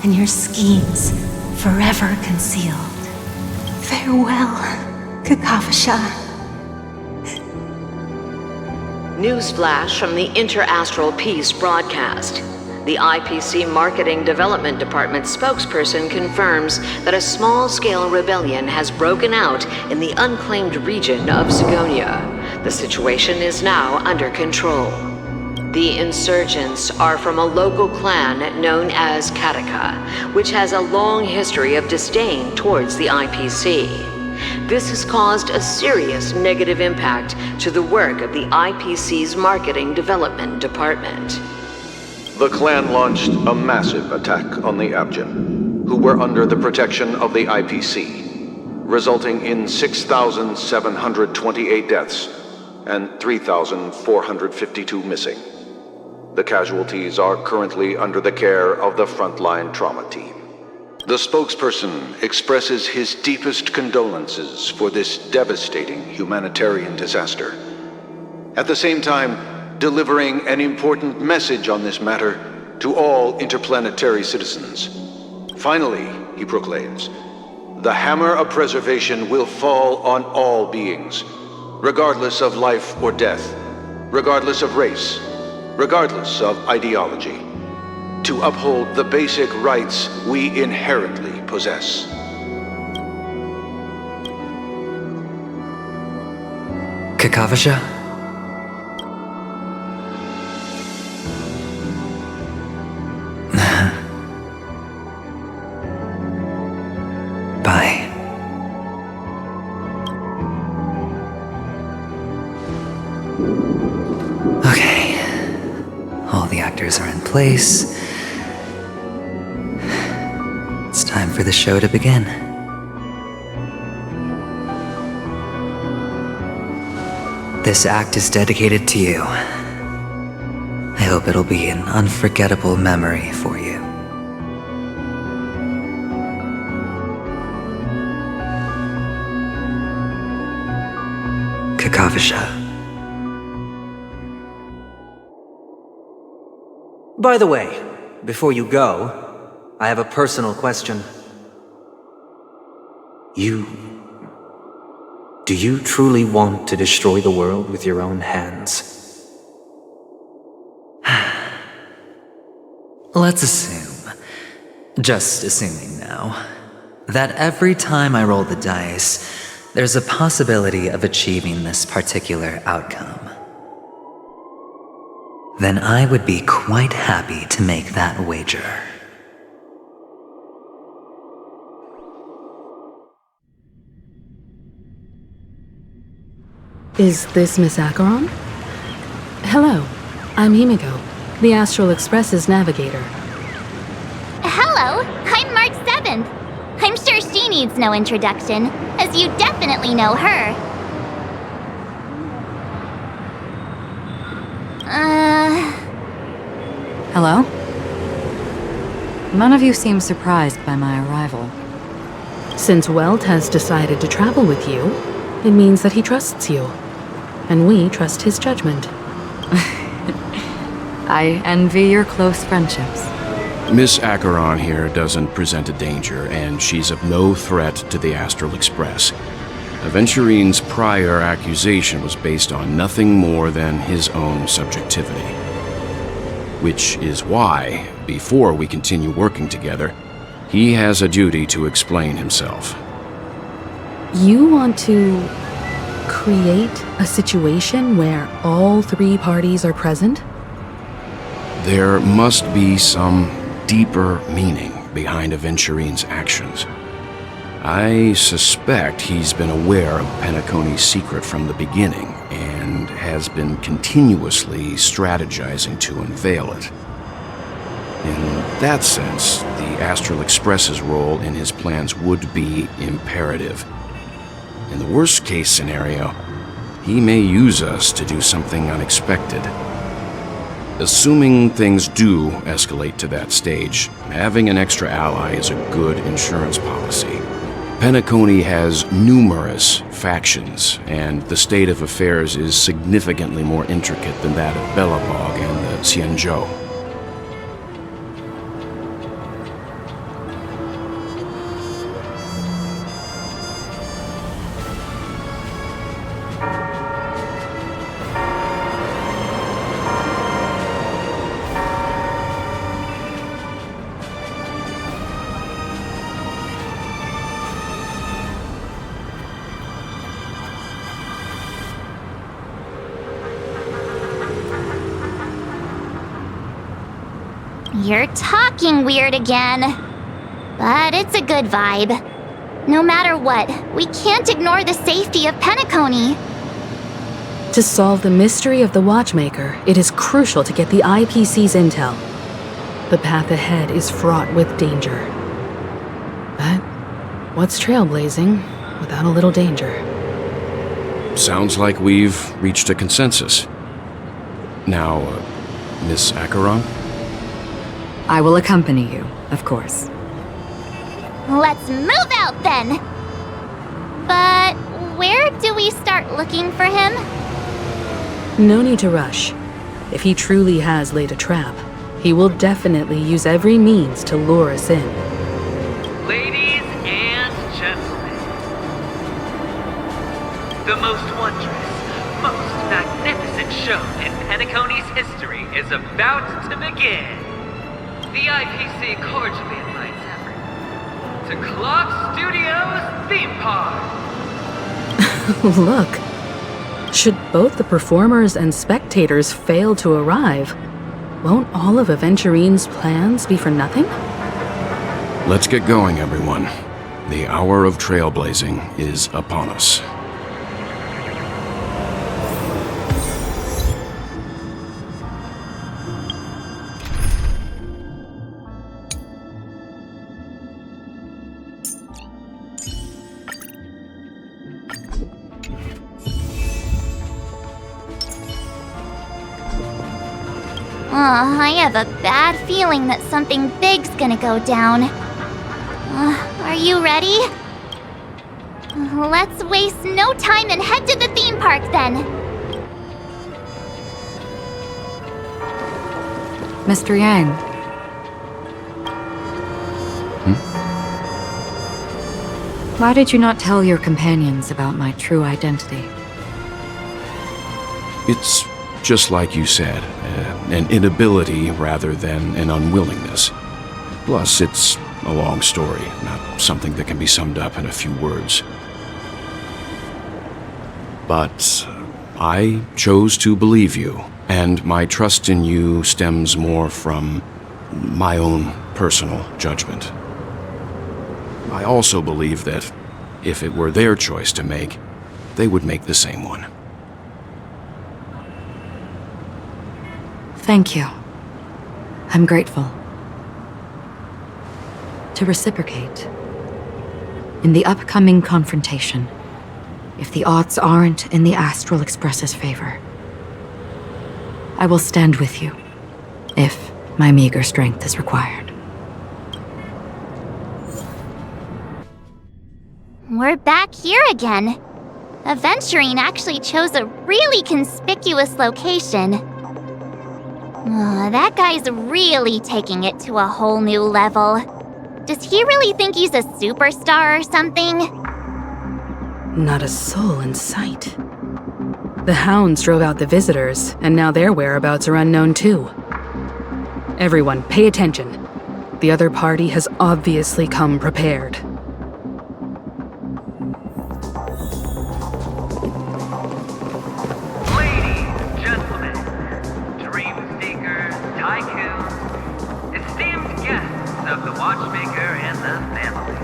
and your schemes forever concealed. Farewell, Kakavasha. Newsflash from the Interastral Peace broadcast. The IPC Marketing Development Department spokesperson confirms that a small-scale rebellion has broken out in the unclaimed region of Sigonia. The situation is now under control. The insurgents are from a local clan known as Kataka, which has a long history of disdain towards the IPC. This has caused a serious negative impact to the work of the IPC's Marketing Development Department. The clan launched a massive attack on the Avgin, who were under the protection of the IPC, resulting in 6,728 deaths and 3,452 missing. The casualties are currently under the care of the frontline trauma team. The spokesperson expresses his deepest condolences for this devastating humanitarian disaster. At the same time, delivering an important message on this matter to all interplanetary citizens. Finally, he proclaims, the hammer of preservation will fall on all beings, regardless of life or death, regardless of race, regardless of ideology, to uphold the basic rights we inherently possess. Kakavasha? Bye. Okay. All the actors are in place. It's time for the show to begin. This act is dedicated to you. I hope it'll be an unforgettable memory for you. Kakavasha. By the way, before you go, I have a personal question. Do you truly want to destroy the world with your own hands? Let's assume, just assuming now, that every time I roll the dice, there's a possibility of achieving this particular outcome. Then I would be quite happy to make that wager. Is this Miss Acheron? Hello, I'm Himiko, the Astral Express's navigator. Hello, I'm Mark 7th. I'm sure she needs no introduction, as you definitely know her. Hello? None of you seem surprised by my arrival. Since Welt has decided to travel with you, it means that he trusts you. And we trust his judgment. I envy your close friendships. Miss Acheron here doesn't present a danger, and she's of no threat to the Astral Express. Aventurine's prior accusation was based on nothing more than his own subjectivity. Which is why, before we continue working together, he has a duty to explain himself. You want to create a situation where all three parties are present? There must be some deeper meaning behind Aventurine's actions. I suspect he's been aware of Penacony's secret from the beginning and has been continuously strategizing to unveil it. In that sense, the Astral Express's role in his plans would be imperative. In the worst-case scenario, he may use us to do something unexpected. Assuming things do escalate to that stage, having an extra ally is a good insurance policy. Penacony has numerous factions, and the state of affairs is significantly more intricate than that of Bellabog and the Xianzhou. You're talking weird again. But it's a good vibe. No matter what, we can't ignore the safety of Penacony. To solve the mystery of the Watchmaker, it is crucial to get the IPC's intel. The path ahead is fraught with danger. But what's trailblazing without a little danger? Sounds like we've reached a consensus. Now, Miss Acheron? I will accompany you, of course. Let's move out then! But where do we start looking for him? No need to rush. If he truly has laid a trap, he will definitely use every means to lure us in. Ladies and gentlemen, the most wondrous, most magnificent show in Penacony's history is about to begin. The IPC cordially invites everyone to Clock Studios Theme Park. Look, should both the performers and spectators fail to arrive, won't all of Aventurine's plans be for nothing? Let's get going, everyone. The hour of trailblazing is upon us. I have a bad feeling that something big's gonna go down. Are you ready? Let's waste no time and head to the theme park then. Mr. Yang. Why did you not tell your companions about my true identity? It's just like you said, an inability rather than an unwillingness. Plus, it's a long story, not something that can be summed up in a few words. But I chose to believe you, and my trust in you stems more from my own personal judgment. I also believe that if it were their choice to make, they would make the same one. Thank you. I'm grateful. To reciprocate, in the upcoming confrontation, if the odds aren't in the Astral Express's favor, I will stand with you, if my meager strength is required. We're back here again. Aventurine actually chose a really conspicuous location. That guy's really taking it to a whole new level. Does he really think he's a superstar or something? Not a soul in sight. The hounds drove out the visitors, and now their whereabouts are unknown too. Everyone, pay attention. The other party has obviously come prepared. Of the watchmaker and the family.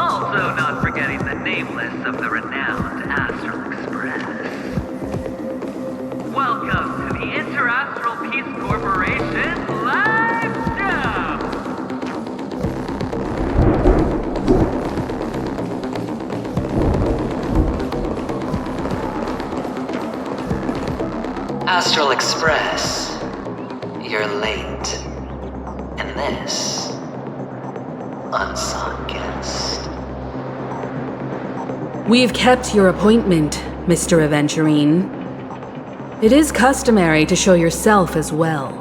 Also not forgetting the nameless of the renowned Astral Express. Welcome to the Interastral Peace Corporation live show! Astral Express, you're late. And this unsought guest. We've kept your appointment, Mr. Aventurine. It is customary to show yourself as well.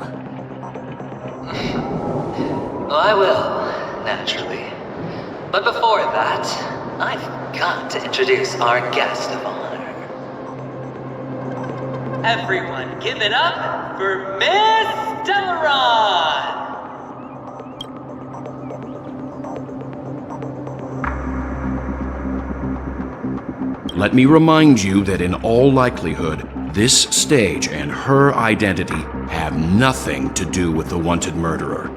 I will, naturally. But before that, I've got to introduce our guest of honor. Everyone, give it up for Miss Stellaron! Let me remind you that in all likelihood, this stage and her identity have nothing to do with the wanted murderer.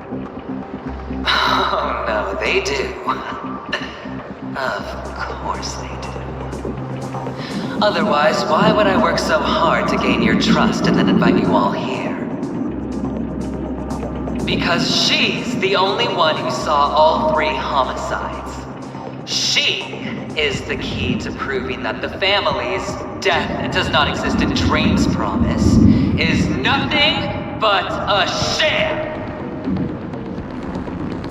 Oh, no, they do. Of course they do. Otherwise, why would I work so hard to gain your trust and then invite you all here? Because she's the only one who saw all 3 homicides. She is the key to proving that the family's death does not exist in Dream's promise is nothing but a sham!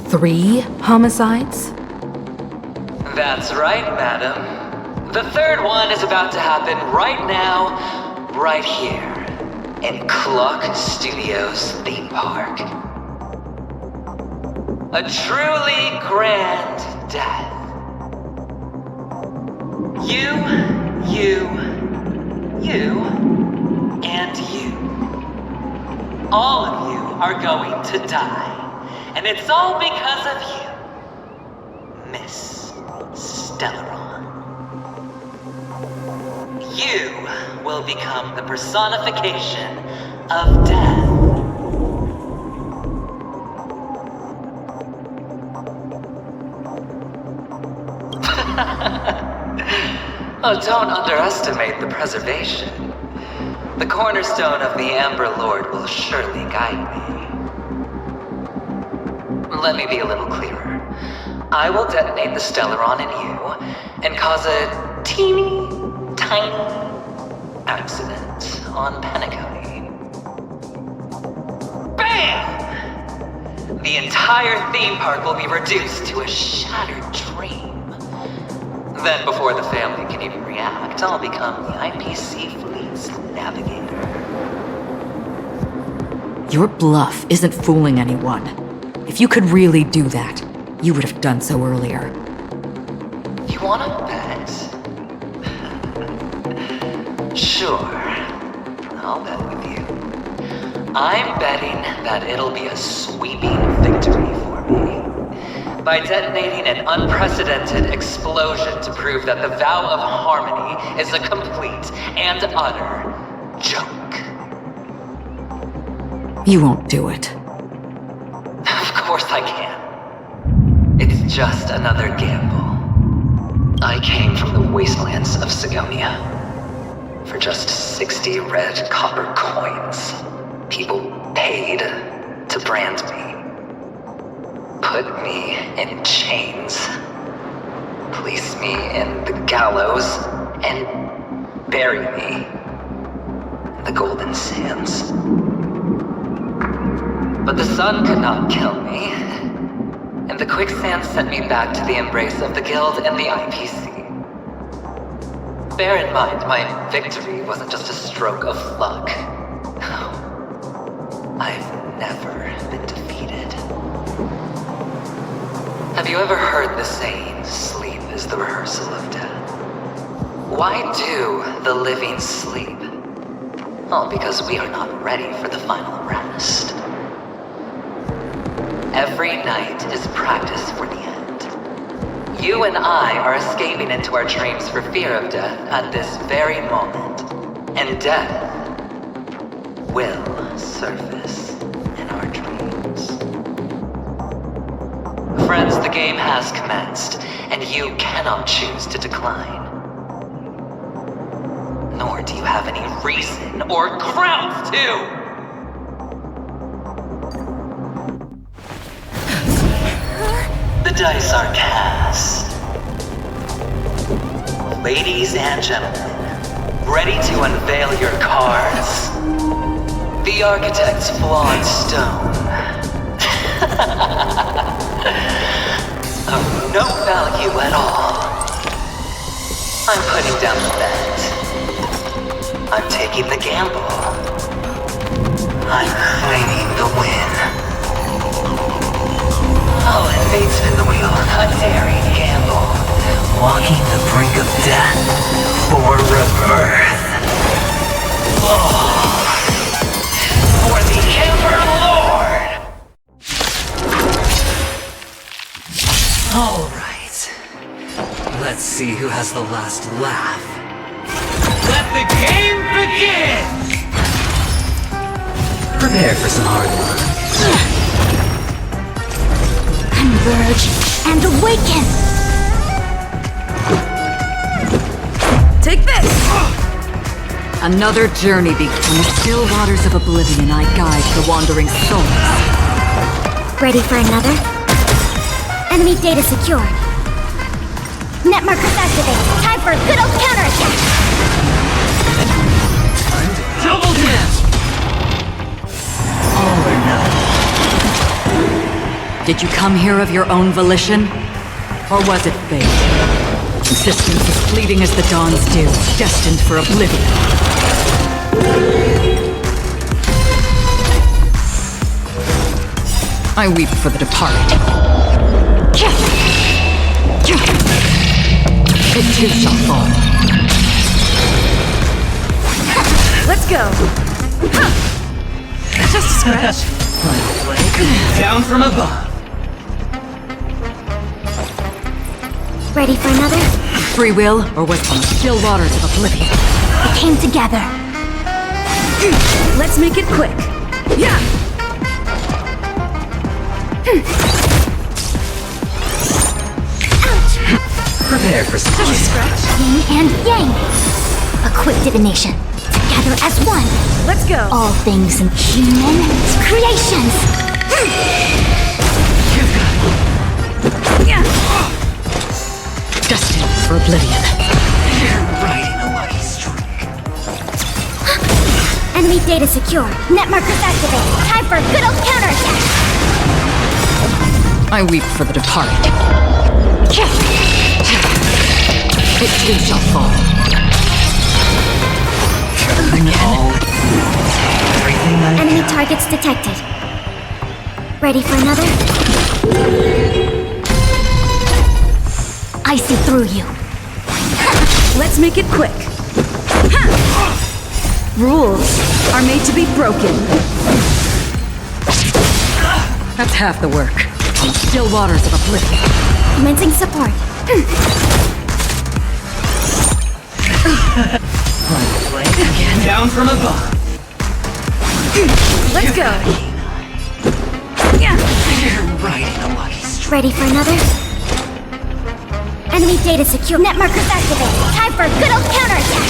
3 homicides? That's right, madam. The 3rd one is about to happen right now, right here, in Clock Studios theme park. A truly grand death. You, and you. All of you are going to die. And it's all because of you, Miss Stellaron. You will become the personification of death. Oh, don't underestimate the preservation. The cornerstone of the Amber Lord will surely guide me. Let me be a little clearer. I will detonate the Stellaron in you and cause a teeny, tiny accident on Penacony. BAM! The entire theme park will be reduced to a shattered dream. Then, before the family can even react, I'll become the IPC fleet's navigator. Your bluff isn't fooling anyone. If you could really do that, you would have done so earlier. You wanna bet? Sure, I'll bet with you. I'm betting that it'll be a sweeping victory for me. By detonating an unprecedented explosion to prove that the vow of harmony is a complete and utter joke. You won't do it. Of course I can. It's just another gamble. I came from the wastelands of Sigonia. For just 60 red copper coins, people paid to brand me. Put me in chains, place me in the gallows, and bury me in the golden sands. But the sun could not kill me. and the quicksand sent me back to the embrace of the Guild and the IPC. Bear in mind, my victory wasn't just a stroke of luck. No. I've never been defeated. Have you ever heard the saying, sleep is the rehearsal of death? Why do the living sleep? Well, because we are not ready for the final rest. Every night is practice for the end. You and I are escaping into our dreams for fear of death at this very moment. And death will surface in our dreams. Friends, the game has commenced, and you cannot choose to decline. Nor do you have any reason or grounds to! The dice are cast. Ladies and gentlemen, ready to unveil your cards? The architect's flawed stone. Of no value at all. I'm putting down the bet. I'm taking the gamble. I'm claiming the win. I'll invade spin the wheel, a daring gamble. Walking the brink of death for rebirth. Oh, for the Emperor Lord! Alright. Let's see who has the last laugh. Let the game begin! Prepare for some hard work. Converge and awaken! Take this! Another journey begins. From the still waters of oblivion, I guide the wandering souls. Ready for another? Enemy data secured. Net markers activated. Time for a good old counterattack! Double dip! All or nothing. Did you come here of your own volition? Or was it fate? Existence as fleeting as the dawn's dew, destined for oblivion. I weep for the departed. It too shall fall. Let's go! Just a scratch. Down from above. Ready for another? Free will, or was it on the still waters of oblivion? We came together. Let's make it quick. Yeah! Prepare for some Just a scratch. Yin and yang. A quick divination. Together as one. Let's go. All things in human creations. Yeah. Destined for oblivion. You're riding a lucky streak. Enemy data secure. Net markers activated. Time for a good old counterattack. I weep for the departed. It too shall fall. Enemy targets detected. Ready for another? I see through you. Let's make it quick. Rules are made to be broken. That's half the work. On the still waters of oblivion. Commencing support. Again. Down from above. Let's go. You're riding a lucky streak. Ready for another? Enemy data secure. Net markers activated. Time for a good old counterattack.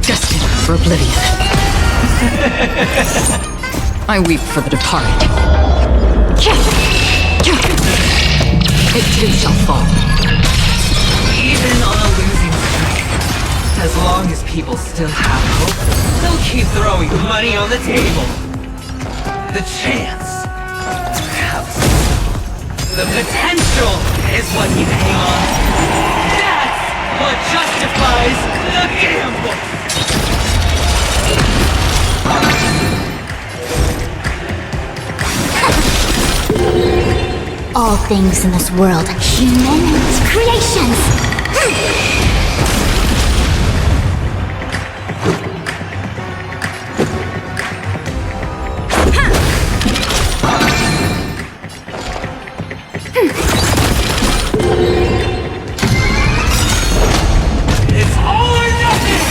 Destined for oblivion. I weep for the departed. It too shall fall. Even on a losing streak, as long as people still have hope, they'll keep throwing money on the table. The chance to have Here's what you hang on. That's what justifies the gamble! All things in this world, humans, creations! It's all or nothing!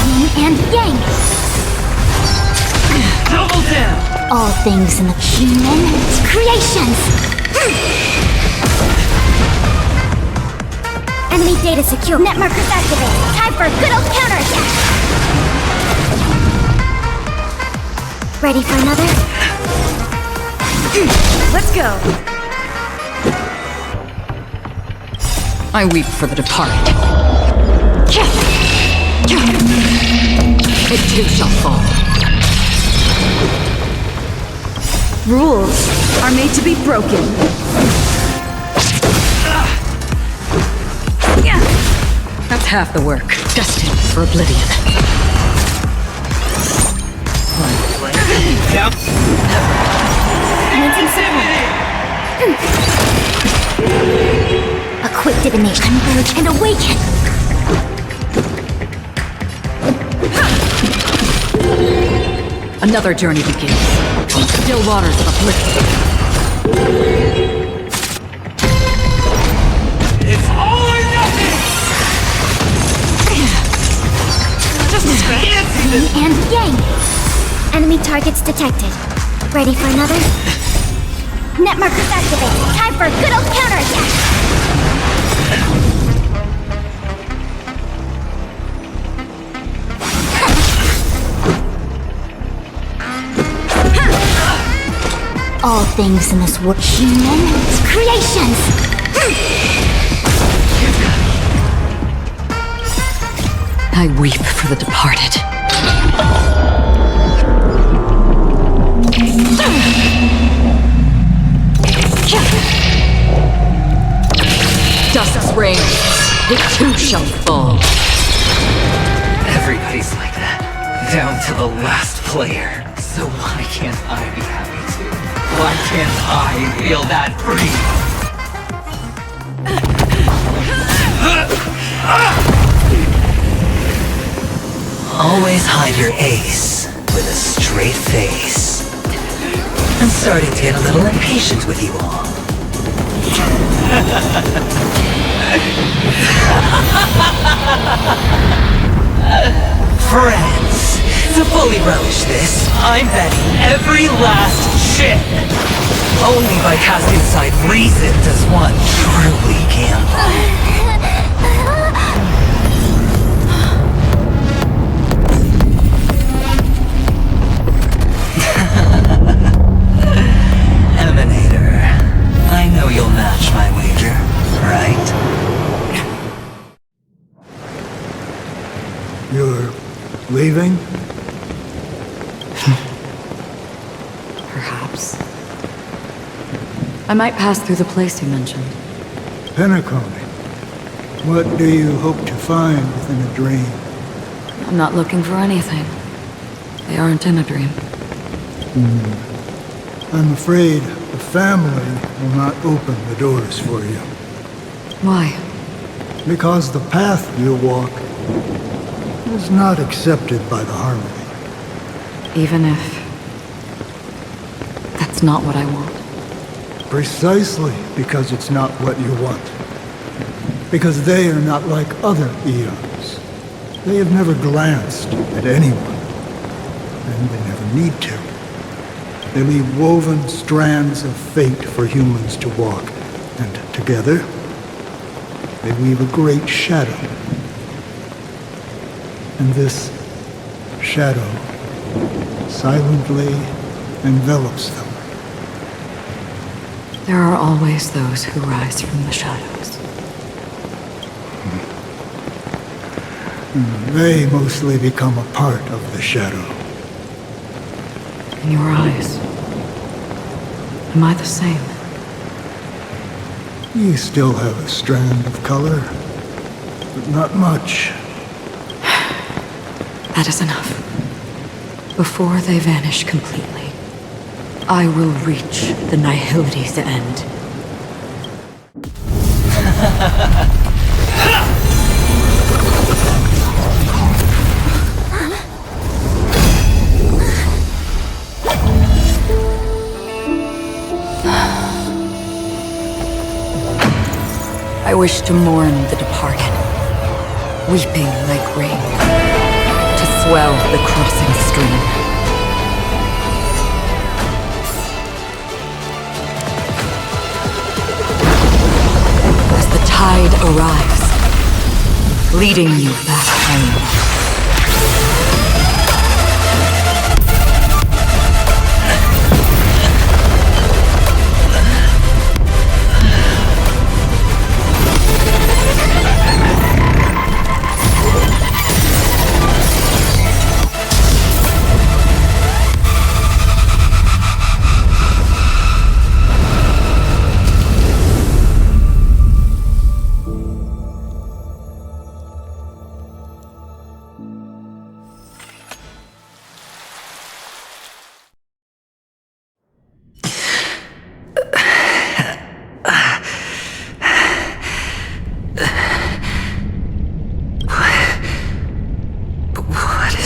Yin and yang! Double down! All things in the humans, creations! Enemy data secure. Net markers activated. Time for a good old counterattack! Ready for another? Let's go! I weep for the departed. It too shall fall. Rules are made to be broken. That's half the work. Destined for oblivion. Commencing support. A quick divination. Converge and awaken! Another journey begins. On still waters of oblivion. It's all or nothing! Just fancy Yin this! and yang! Enemy targets detected. Ready for another? Net markers activated. Time for a good old counterattack! All things in this world, humans, creations! I weep for the departed. Dust's reign, it too shall fall. Everybody's like that, down to the last player. So why can't I be happy too? Why can't I feel that free? Always hide your ace with a straight face. I'm starting to get a little impatient with you all. Friends, to fully relish this, I'm betting every last chip. Only by casting aside reason does one truly gamble. Emanator, I know you'll match my wager, right? You're leaving? Perhaps. I might pass through the place you mentioned. Penacony. What do you hope to find within a dream? I'm not looking for anything. They aren't in a dream. I'm afraid the family will not open the doors for you. Why? Because the path you walk is not accepted by the Harmony. Even if... that's not what I want. Precisely because it's not what you want. Because they are not like other eons. They have never glanced at anyone. And they never need to. They leave woven strands of fate for humans to walk. And together, they weave a great shadow. And this shadow silently envelops them. There are always those who rise from the shadows. They mostly become a part of the shadow. In your eyes, am I the same? You still have a strand of color, but not much. That is enough. Before they vanish completely, I will reach the Nihility's end. I wish to mourn the departed, weeping like rain, to swell the crossing stream. As the tide arrives, leading you back home.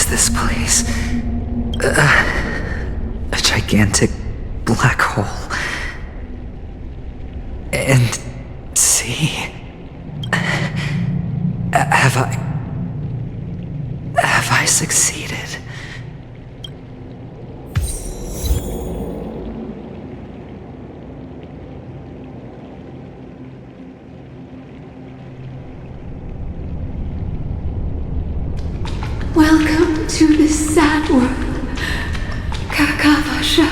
This place. A gigantic black hole. And see. Have I succeeded? Welcome to this sad world, Kakavasha.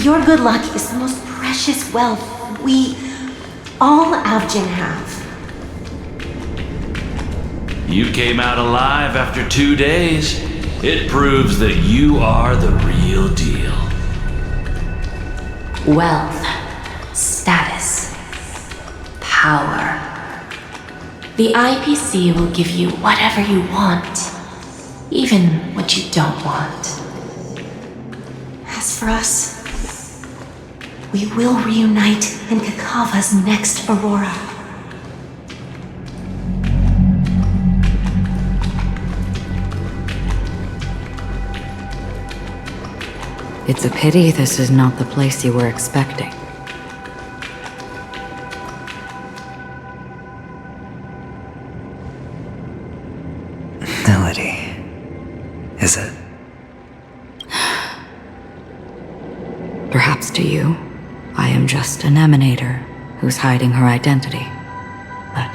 Your good luck is the most precious wealth we, all Avgin, have. You came out alive after 2 days. It proves that you are the real deal. Wealth, status, power. The IPC will give you whatever you want, even what you don't want. As for us, we will reunite in Kakava's next aurora. It's a pity this is not the place you were expecting. Melody. Is it? Perhaps to you, I am just an emanator who's hiding her identity. But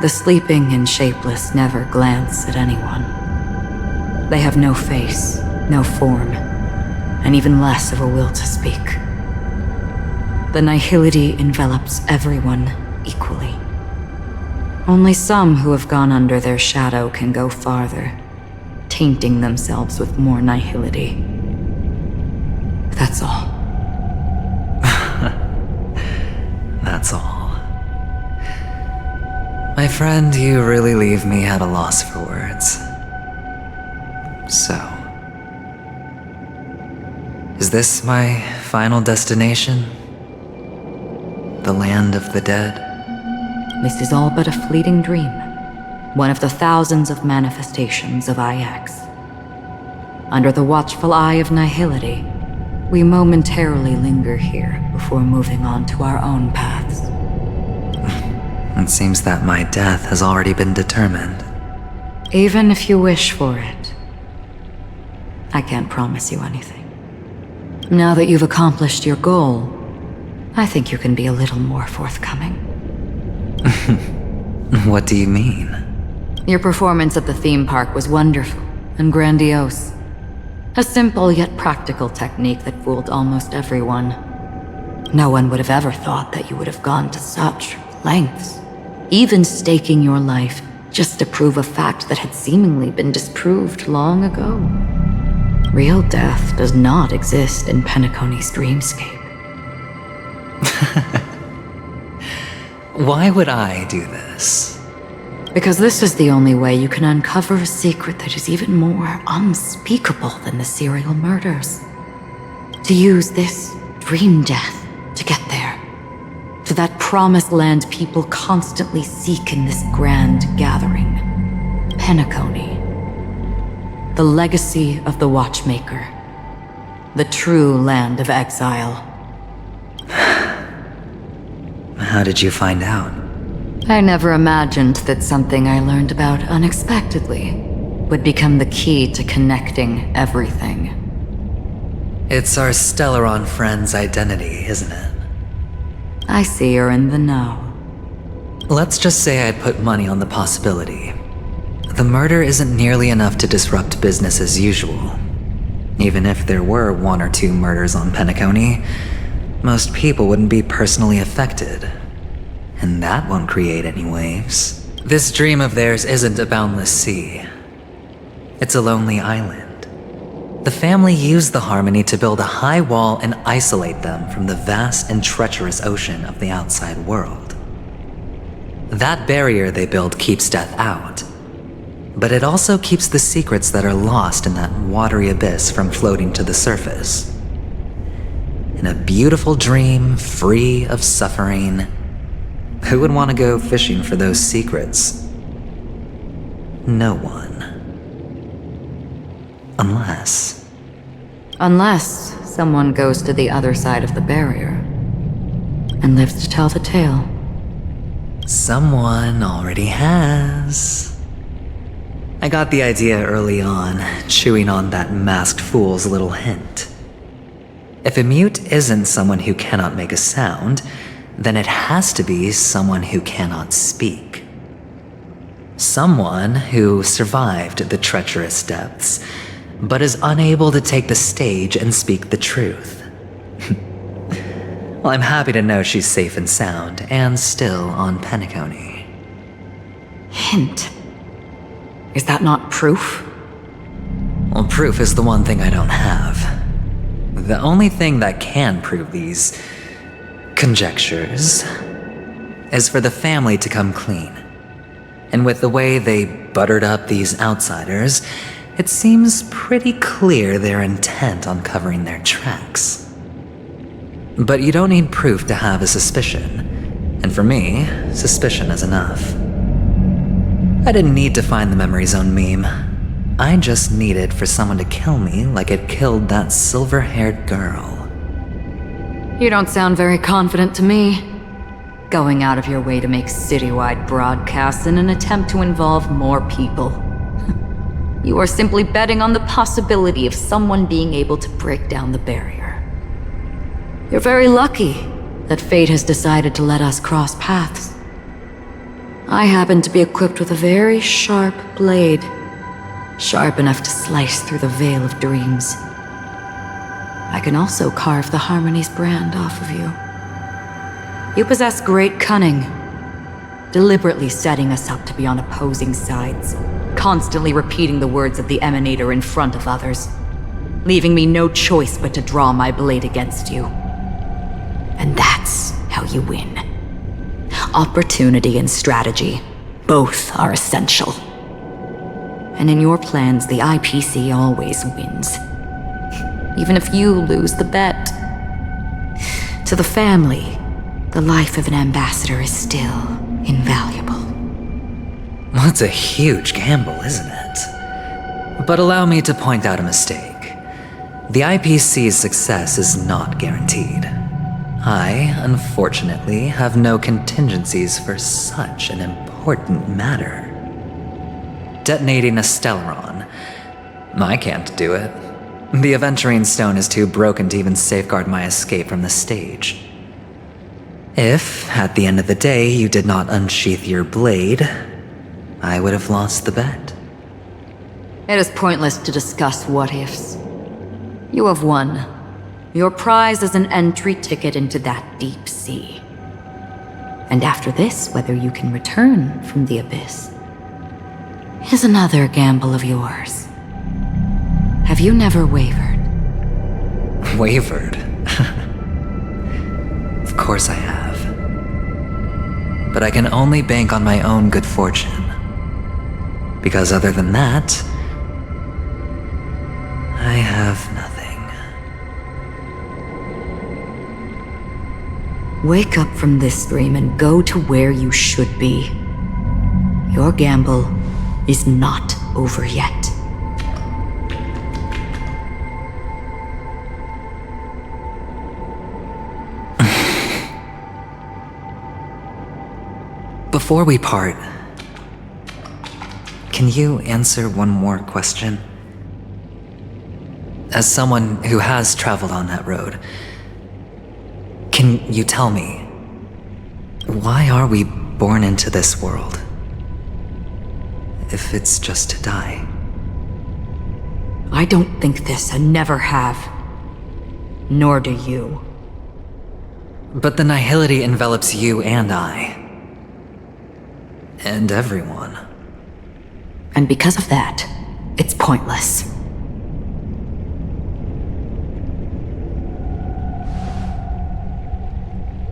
the sleeping and shapeless never glance at anyone. They have no face, no form, and even less of a will to speak. The nihility envelops everyone equally. Only some who have gone under their shadow can go farther, tainting themselves with more nihility. That's all. That's all. My friend, you really leave me at a loss for words. So, is this my final destination? The land of the dead? This is all but a fleeting dream. One of the thousands of manifestations of IX. Under the watchful eye of nihility, we momentarily linger here before moving on to our own paths. It seems that my death has already been determined. Even if you wish for it, I can't promise you anything. Now that you've accomplished your goal, I think you can be a little more forthcoming. What do you mean? Your performance at the theme park was wonderful and grandiose. A simple yet practical technique that fooled almost everyone. No one would have ever thought that you would have gone to such lengths, even staking your life just to prove a fact that had seemingly been disproved long ago. Real death does not exist in Penacony's dreamscape. Why would I do this? Because this is the only way you can uncover a secret that is even more unspeakable than the serial murders. To use this dream death to get there. To that promised land people constantly seek in this grand gathering. Penacony. The legacy of the Watchmaker. The true land of exile. How did you find out? I never imagined that something I learned about unexpectedly would become the key to connecting everything. It's our Stellaron friend's identity, isn't it? I see you're in the know. Let's just say I'd put money on the possibility. The murder isn't nearly enough to disrupt business as usual. Even if there were 1 or 2 murders on Penacony, most people wouldn't be personally affected. And that won't create any waves. This dream of theirs isn't a boundless sea. It's a lonely island. The family used the Harmony to build a high wall and isolate them from the vast and treacherous ocean of the outside world. That barrier they built keeps death out, but it also keeps the secrets that are lost in that watery abyss from floating to the surface. In a beautiful dream, free of suffering, who would want to go fishing for those secrets? No one. Unless someone goes to the other side of the barrier and lives to tell the tale. Someone already has. I got the idea early on, chewing on that masked fool's little hint. If a mute isn't someone who cannot make a sound, then it has to be someone who cannot speak. Someone who survived the treacherous depths, but is unable to take the stage and speak the truth. Well, I'm happy to know she's safe and sound, and still on Penacony. Hint? Is that not proof? Well, proof is the one thing I don't have. The only thing that can prove these conjectures is for the family to come clean. And with the way they buttered up these outsiders, it seems pretty clear they're intent on covering their tracks. But you don't need proof to have a suspicion. And for me, suspicion is enough. I didn't need to find the Memory Zone meme. I just needed for someone to kill me like it killed that silver-haired girl. You don't sound very confident to me. Going out of your way to make citywide broadcasts in an attempt to involve more people. You are simply betting on the possibility of someone being able to break down the barrier. You're very lucky that fate has decided to let us cross paths. I happen to be equipped with a very sharp blade, sharp enough to slice through the veil of dreams. I can also carve the Harmony's brand off of you. You possess great cunning, deliberately setting us up to be on opposing sides, constantly repeating the words of the Emanator in front of others, leaving me no choice but to draw my blade against you. And that's how you win. Opportunity and strategy, both are essential. And in your plans, the IPC always wins. Even if you lose the bet. To the family, the life of an ambassador is still invaluable. That's a huge gamble, isn't it? But allow me to point out a mistake. The IPC's success is not guaranteed. I, unfortunately, have no contingencies for such an important matter. Detonating a Stellaron. I can't do it. The Aventurine Stone is too broken to even safeguard my escape from the stage. If, at the end of the day, you did not unsheath your blade, I would have lost the bet. It is pointless to discuss what-ifs. You have won. Your prize is an entry ticket into that deep sea. And after this, whether you can return from the abyss is another gamble of yours. Have you never wavered? Wavered? Of course I have. But I can only bank on my own good fortune. Because other than that, I have nothing. Wake up from this dream and go to where you should be. Your gamble is not over yet. Before we part, can you answer one more question? As someone who has traveled on that road, can you tell me, why are we born into this world? If it's just to die. I don't think this and never have. Nor do you. But the nihility envelops you and I. And everyone. And because of that, it's pointless.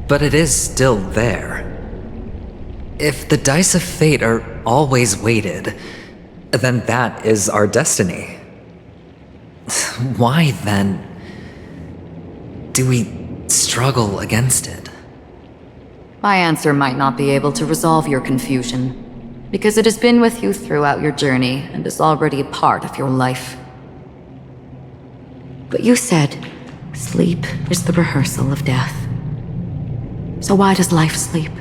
But it is still there. If the dice of fate are always weighted, then that is our destiny. Why then do we struggle against it? My answer might not be able to resolve your confusion, because it has been with you throughout your journey and is already a part of your life. But you said, sleep is the rehearsal of death. So why does life sleep?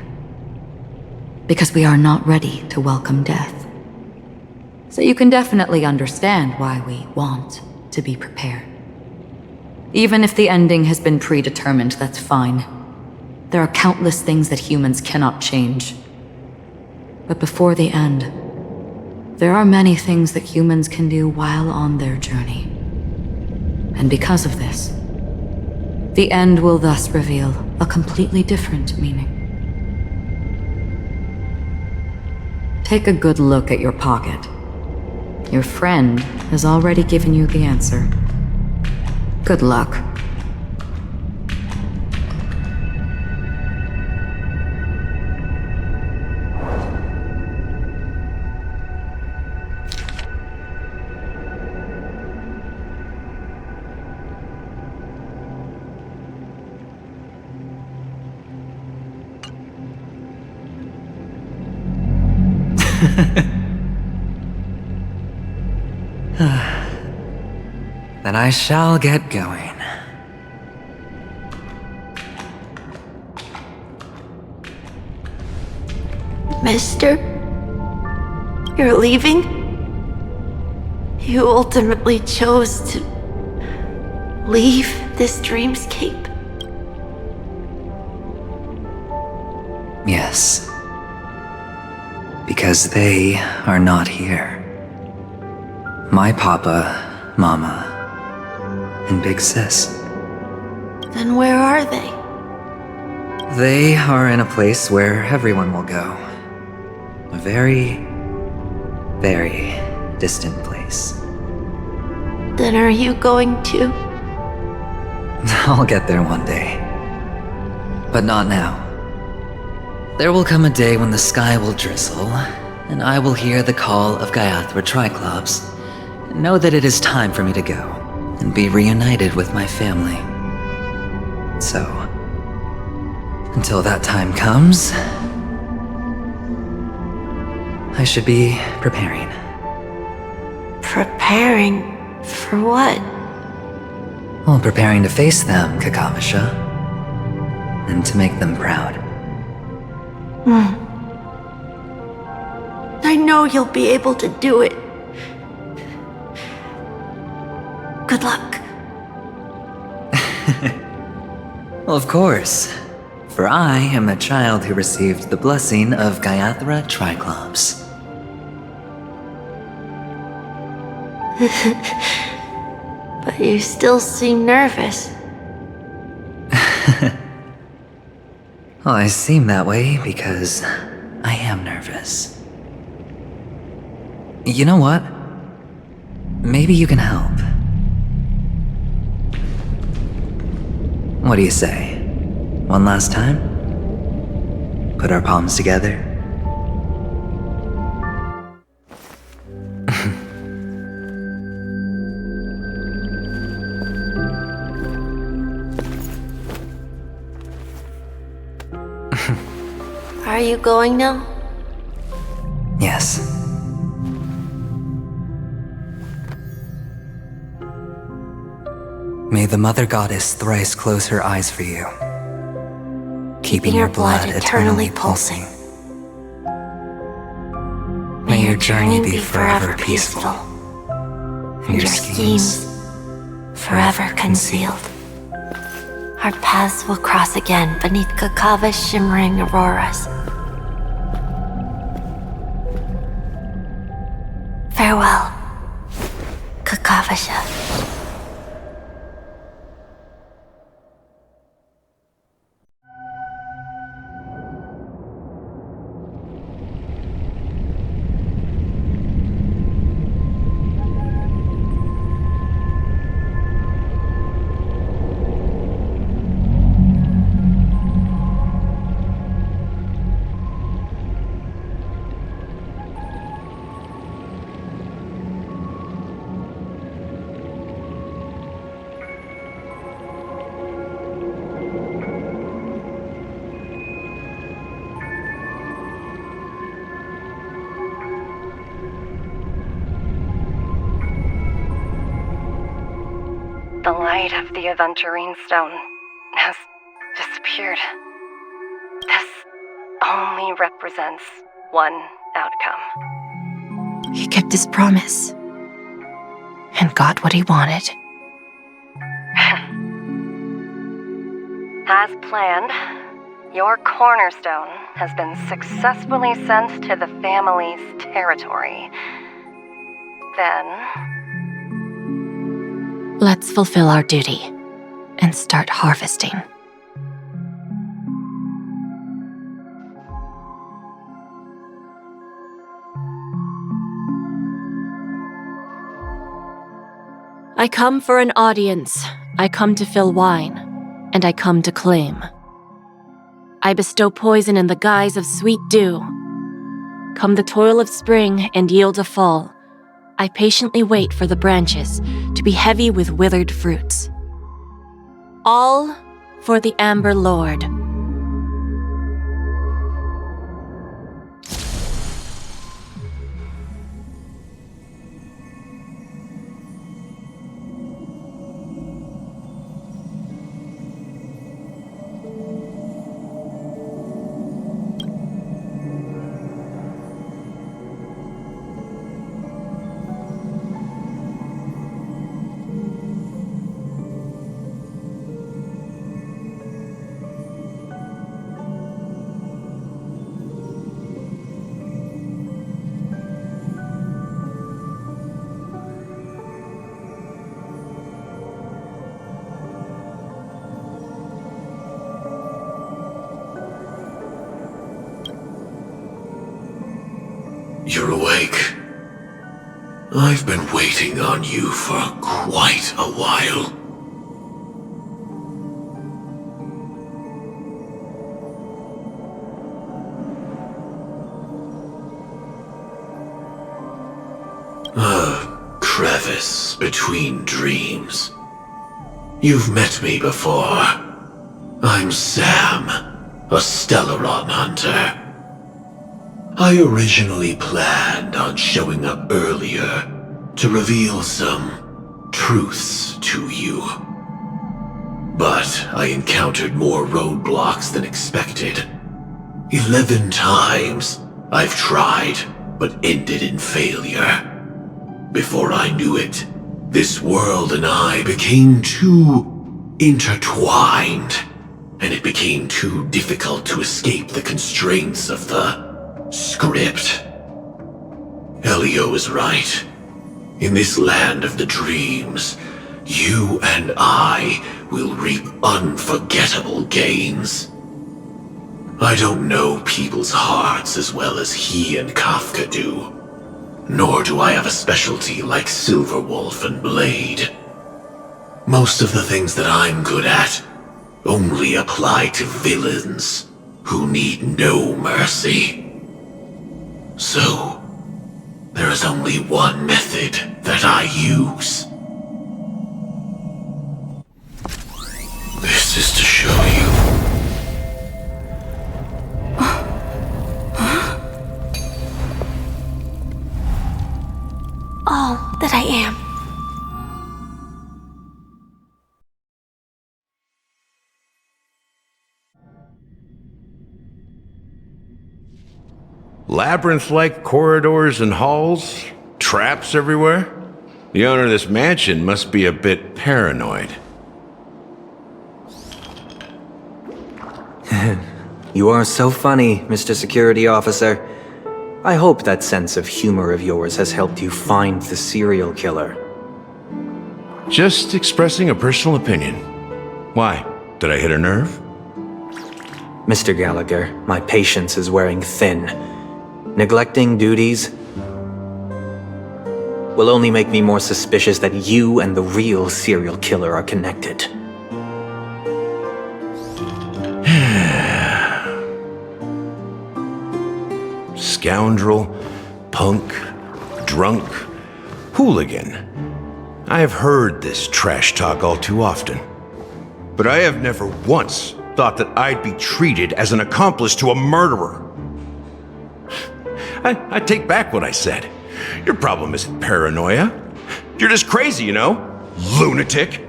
Because we are not ready to welcome death. So you can definitely understand why we want to be prepared. Even if the ending has been predetermined, that's fine. There are countless things that humans cannot change. But before the end, there are many things that humans can do while on their journey. And because of this, the end will thus reveal a completely different meaning. Take a good look at your pocket. Your friend has already given you the answer. Good luck. Then I shall get going. Mister? You're leaving? You ultimately chose to leave this dreamscape? Yes. Because they are not here. My papa, mama, and big sis. Then where are they? They are in a place where everyone will go. A very, very distant place. Then are you going to? I'll get there one day. But not now. There will come a day when the sky will drizzle, and I will hear the call of Gaiathra Triclops, and know that it is time for me to go, and be reunited with my family. So, until that time comes, I should be preparing. Preparing for what? Well, preparing to face them, Kakavasha, and to make them proud. I know you'll be able to do it. Good luck. Well, of course, for I am the child who received the blessing of Gaiathra Triclops. But you still seem nervous. Well, I seem that way because I am nervous. You know what? Maybe you can help. What do you say? One last time? Put our palms together? Are you going now? Yes. May the Mother Goddess thrice close her eyes for you, keeping your blood eternally pulsing. May your journey be forever peaceful, and your schemes forever concealed. Our paths will cross again beneath Kakava's shimmering auroras. Farewell, Kakavasha. The light of the Aventurine Stone has disappeared. This only represents one outcome. He kept his promise and got what he wanted. As planned, your cornerstone has been successfully sent to the family's territory. Then, let's fulfill our duty and start harvesting. I come for an audience. I come to fill wine, and I come to claim. I bestow poison in the guise of sweet dew. Come the toil of spring and yield a fall. I patiently wait for the branches to be heavy with withered fruits. All for the Amber Lord. You're awake. I've been waiting on you for quite a while. A crevice between dreams. You've met me before. I'm Sam, a Stellaron hunter. I originally planned on showing up earlier to reveal some truths to you. But I encountered more roadblocks than expected. 11 times I've tried, but ended in failure. Before I knew it, this world and I became too intertwined, and it became too difficult to escape the constraints of the script. Elio is right. In this land of the dreams, you and I will reap unforgettable gains. I don't know people's hearts as well as he and Kafka do, nor do I have a specialty like Silverwolf and Blade. Most of the things that I'm good at only apply to villains who need no mercy. So, there is only one method that I use. This is to show you. All that I am. Labyrinth-like corridors and halls? Traps everywhere? The owner of this mansion must be a bit paranoid. You are so funny, Mr. Security Officer. I hope that sense of humor of yours has helped you find the serial killer. Just expressing a personal opinion. Why? Did I hit a nerve? Mr. Gallagher, my patience is wearing thin. Neglecting duties will only make me more suspicious that you and the real serial killer are connected. Scoundrel, punk, drunk, hooligan. I have heard this trash talk all too often. But I have never once thought that I'd be treated as an accomplice to a murderer. I take back what I said. Your problem isn't paranoia. You're just crazy, you know? Lunatic.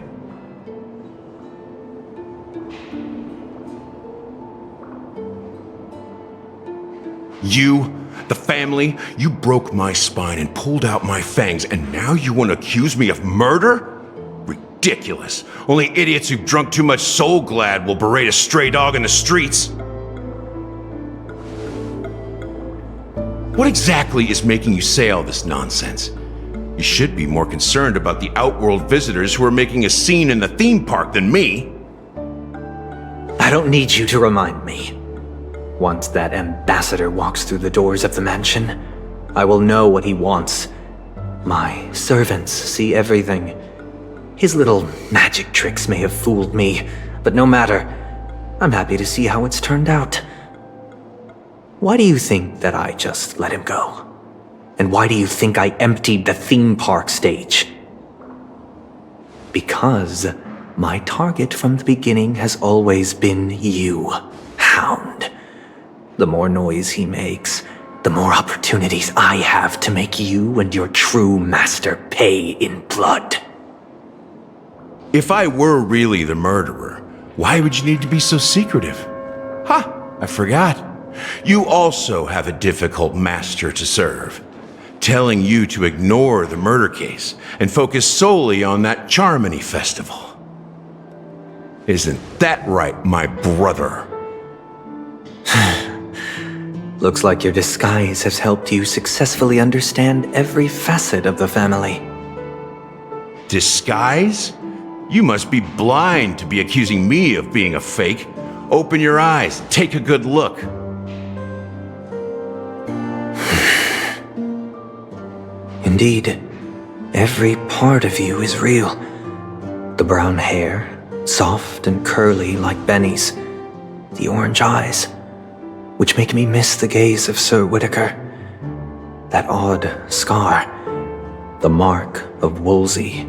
You, the family, you broke my spine and pulled out my fangs, and now you want to accuse me of murder? Ridiculous. Only idiots who've drunk too much Soul Glad will berate a stray dog in the streets. What exactly is making you say all this nonsense? You should be more concerned about the Outworld visitors who are making a scene in the theme park than me. I don't need you to remind me. Once that ambassador walks through the doors of the mansion, I will know what he wants. My servants see everything. His little magic tricks may have fooled me, but no matter. I'm happy to see how it's turned out. Why do you think that I just let him go? And why do you think I emptied the theme park stage? Because my target from the beginning has always been you, Hound. The more noise he makes, the more opportunities I have to make you and your true master pay in blood. If I were really the murderer, why would you need to be so secretive? Ha! I forgot. You also have a difficult master to serve, telling you to ignore the murder case and focus solely on that Charmony festival. Isn't that right, my brother? Looks like your disguise has helped you successfully understand every facet of the family. Disguise? You must be blind to be accusing me of being a fake. Open your eyes, take a good look. Indeed, every part of you is real. The brown hair, soft and curly like Benny's. The orange eyes, which make me miss the gaze of Sir Whitaker. That odd scar, the mark of Wolsey.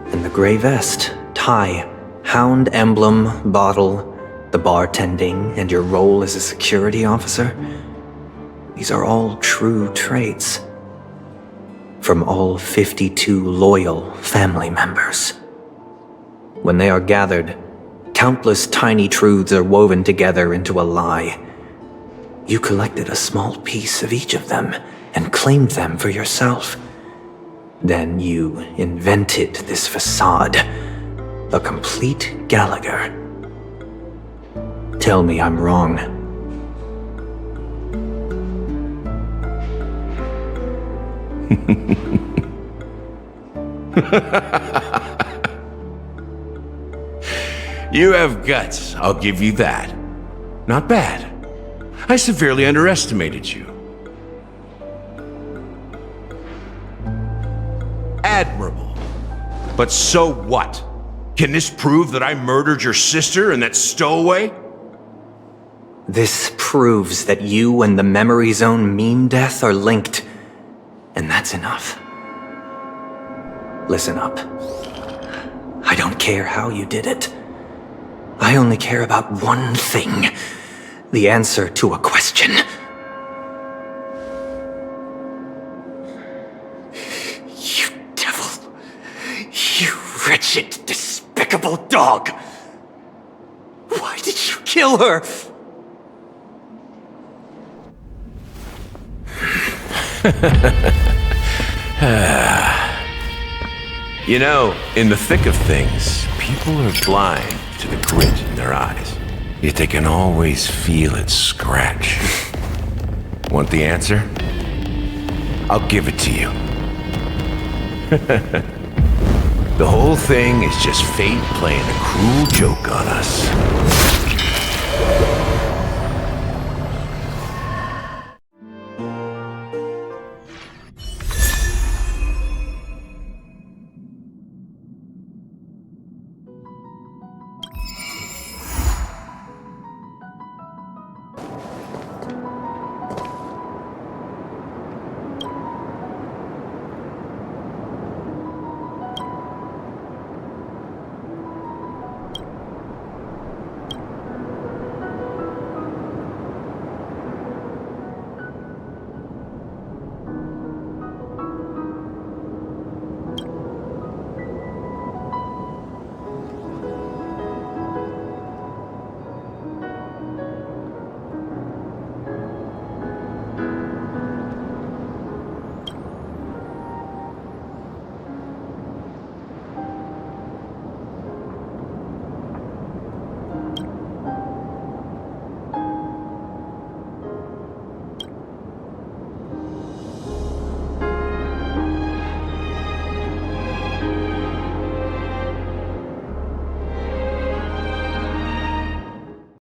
And the gray vest, tie, hound emblem, bottle, the bartending, and your role as a security officer. These are all true traits. From all 52 loyal family members. When they are gathered, countless tiny truths are woven together into a lie. You collected a small piece of each of them and claimed them for yourself. Then you invented this facade, a complete Gallagher. Tell me I'm wrong. You have guts, I'll give you that. Not bad. I severely underestimated you. Admirable. But so what? Can this prove that I murdered your sister and that stowaway? This proves that you and the Memory Zone meme death are linked, and that's enough. Listen up. I don't care how you did it. I only care about one thing. The answer to a question. You devil. You wretched, despicable dog. Why did you kill her? You know, in the thick of things, people are blind to the grit in their eyes. Yet they can always feel it scratch. Want the answer? I'll give it to you. The whole thing is just fate playing a cruel joke on us.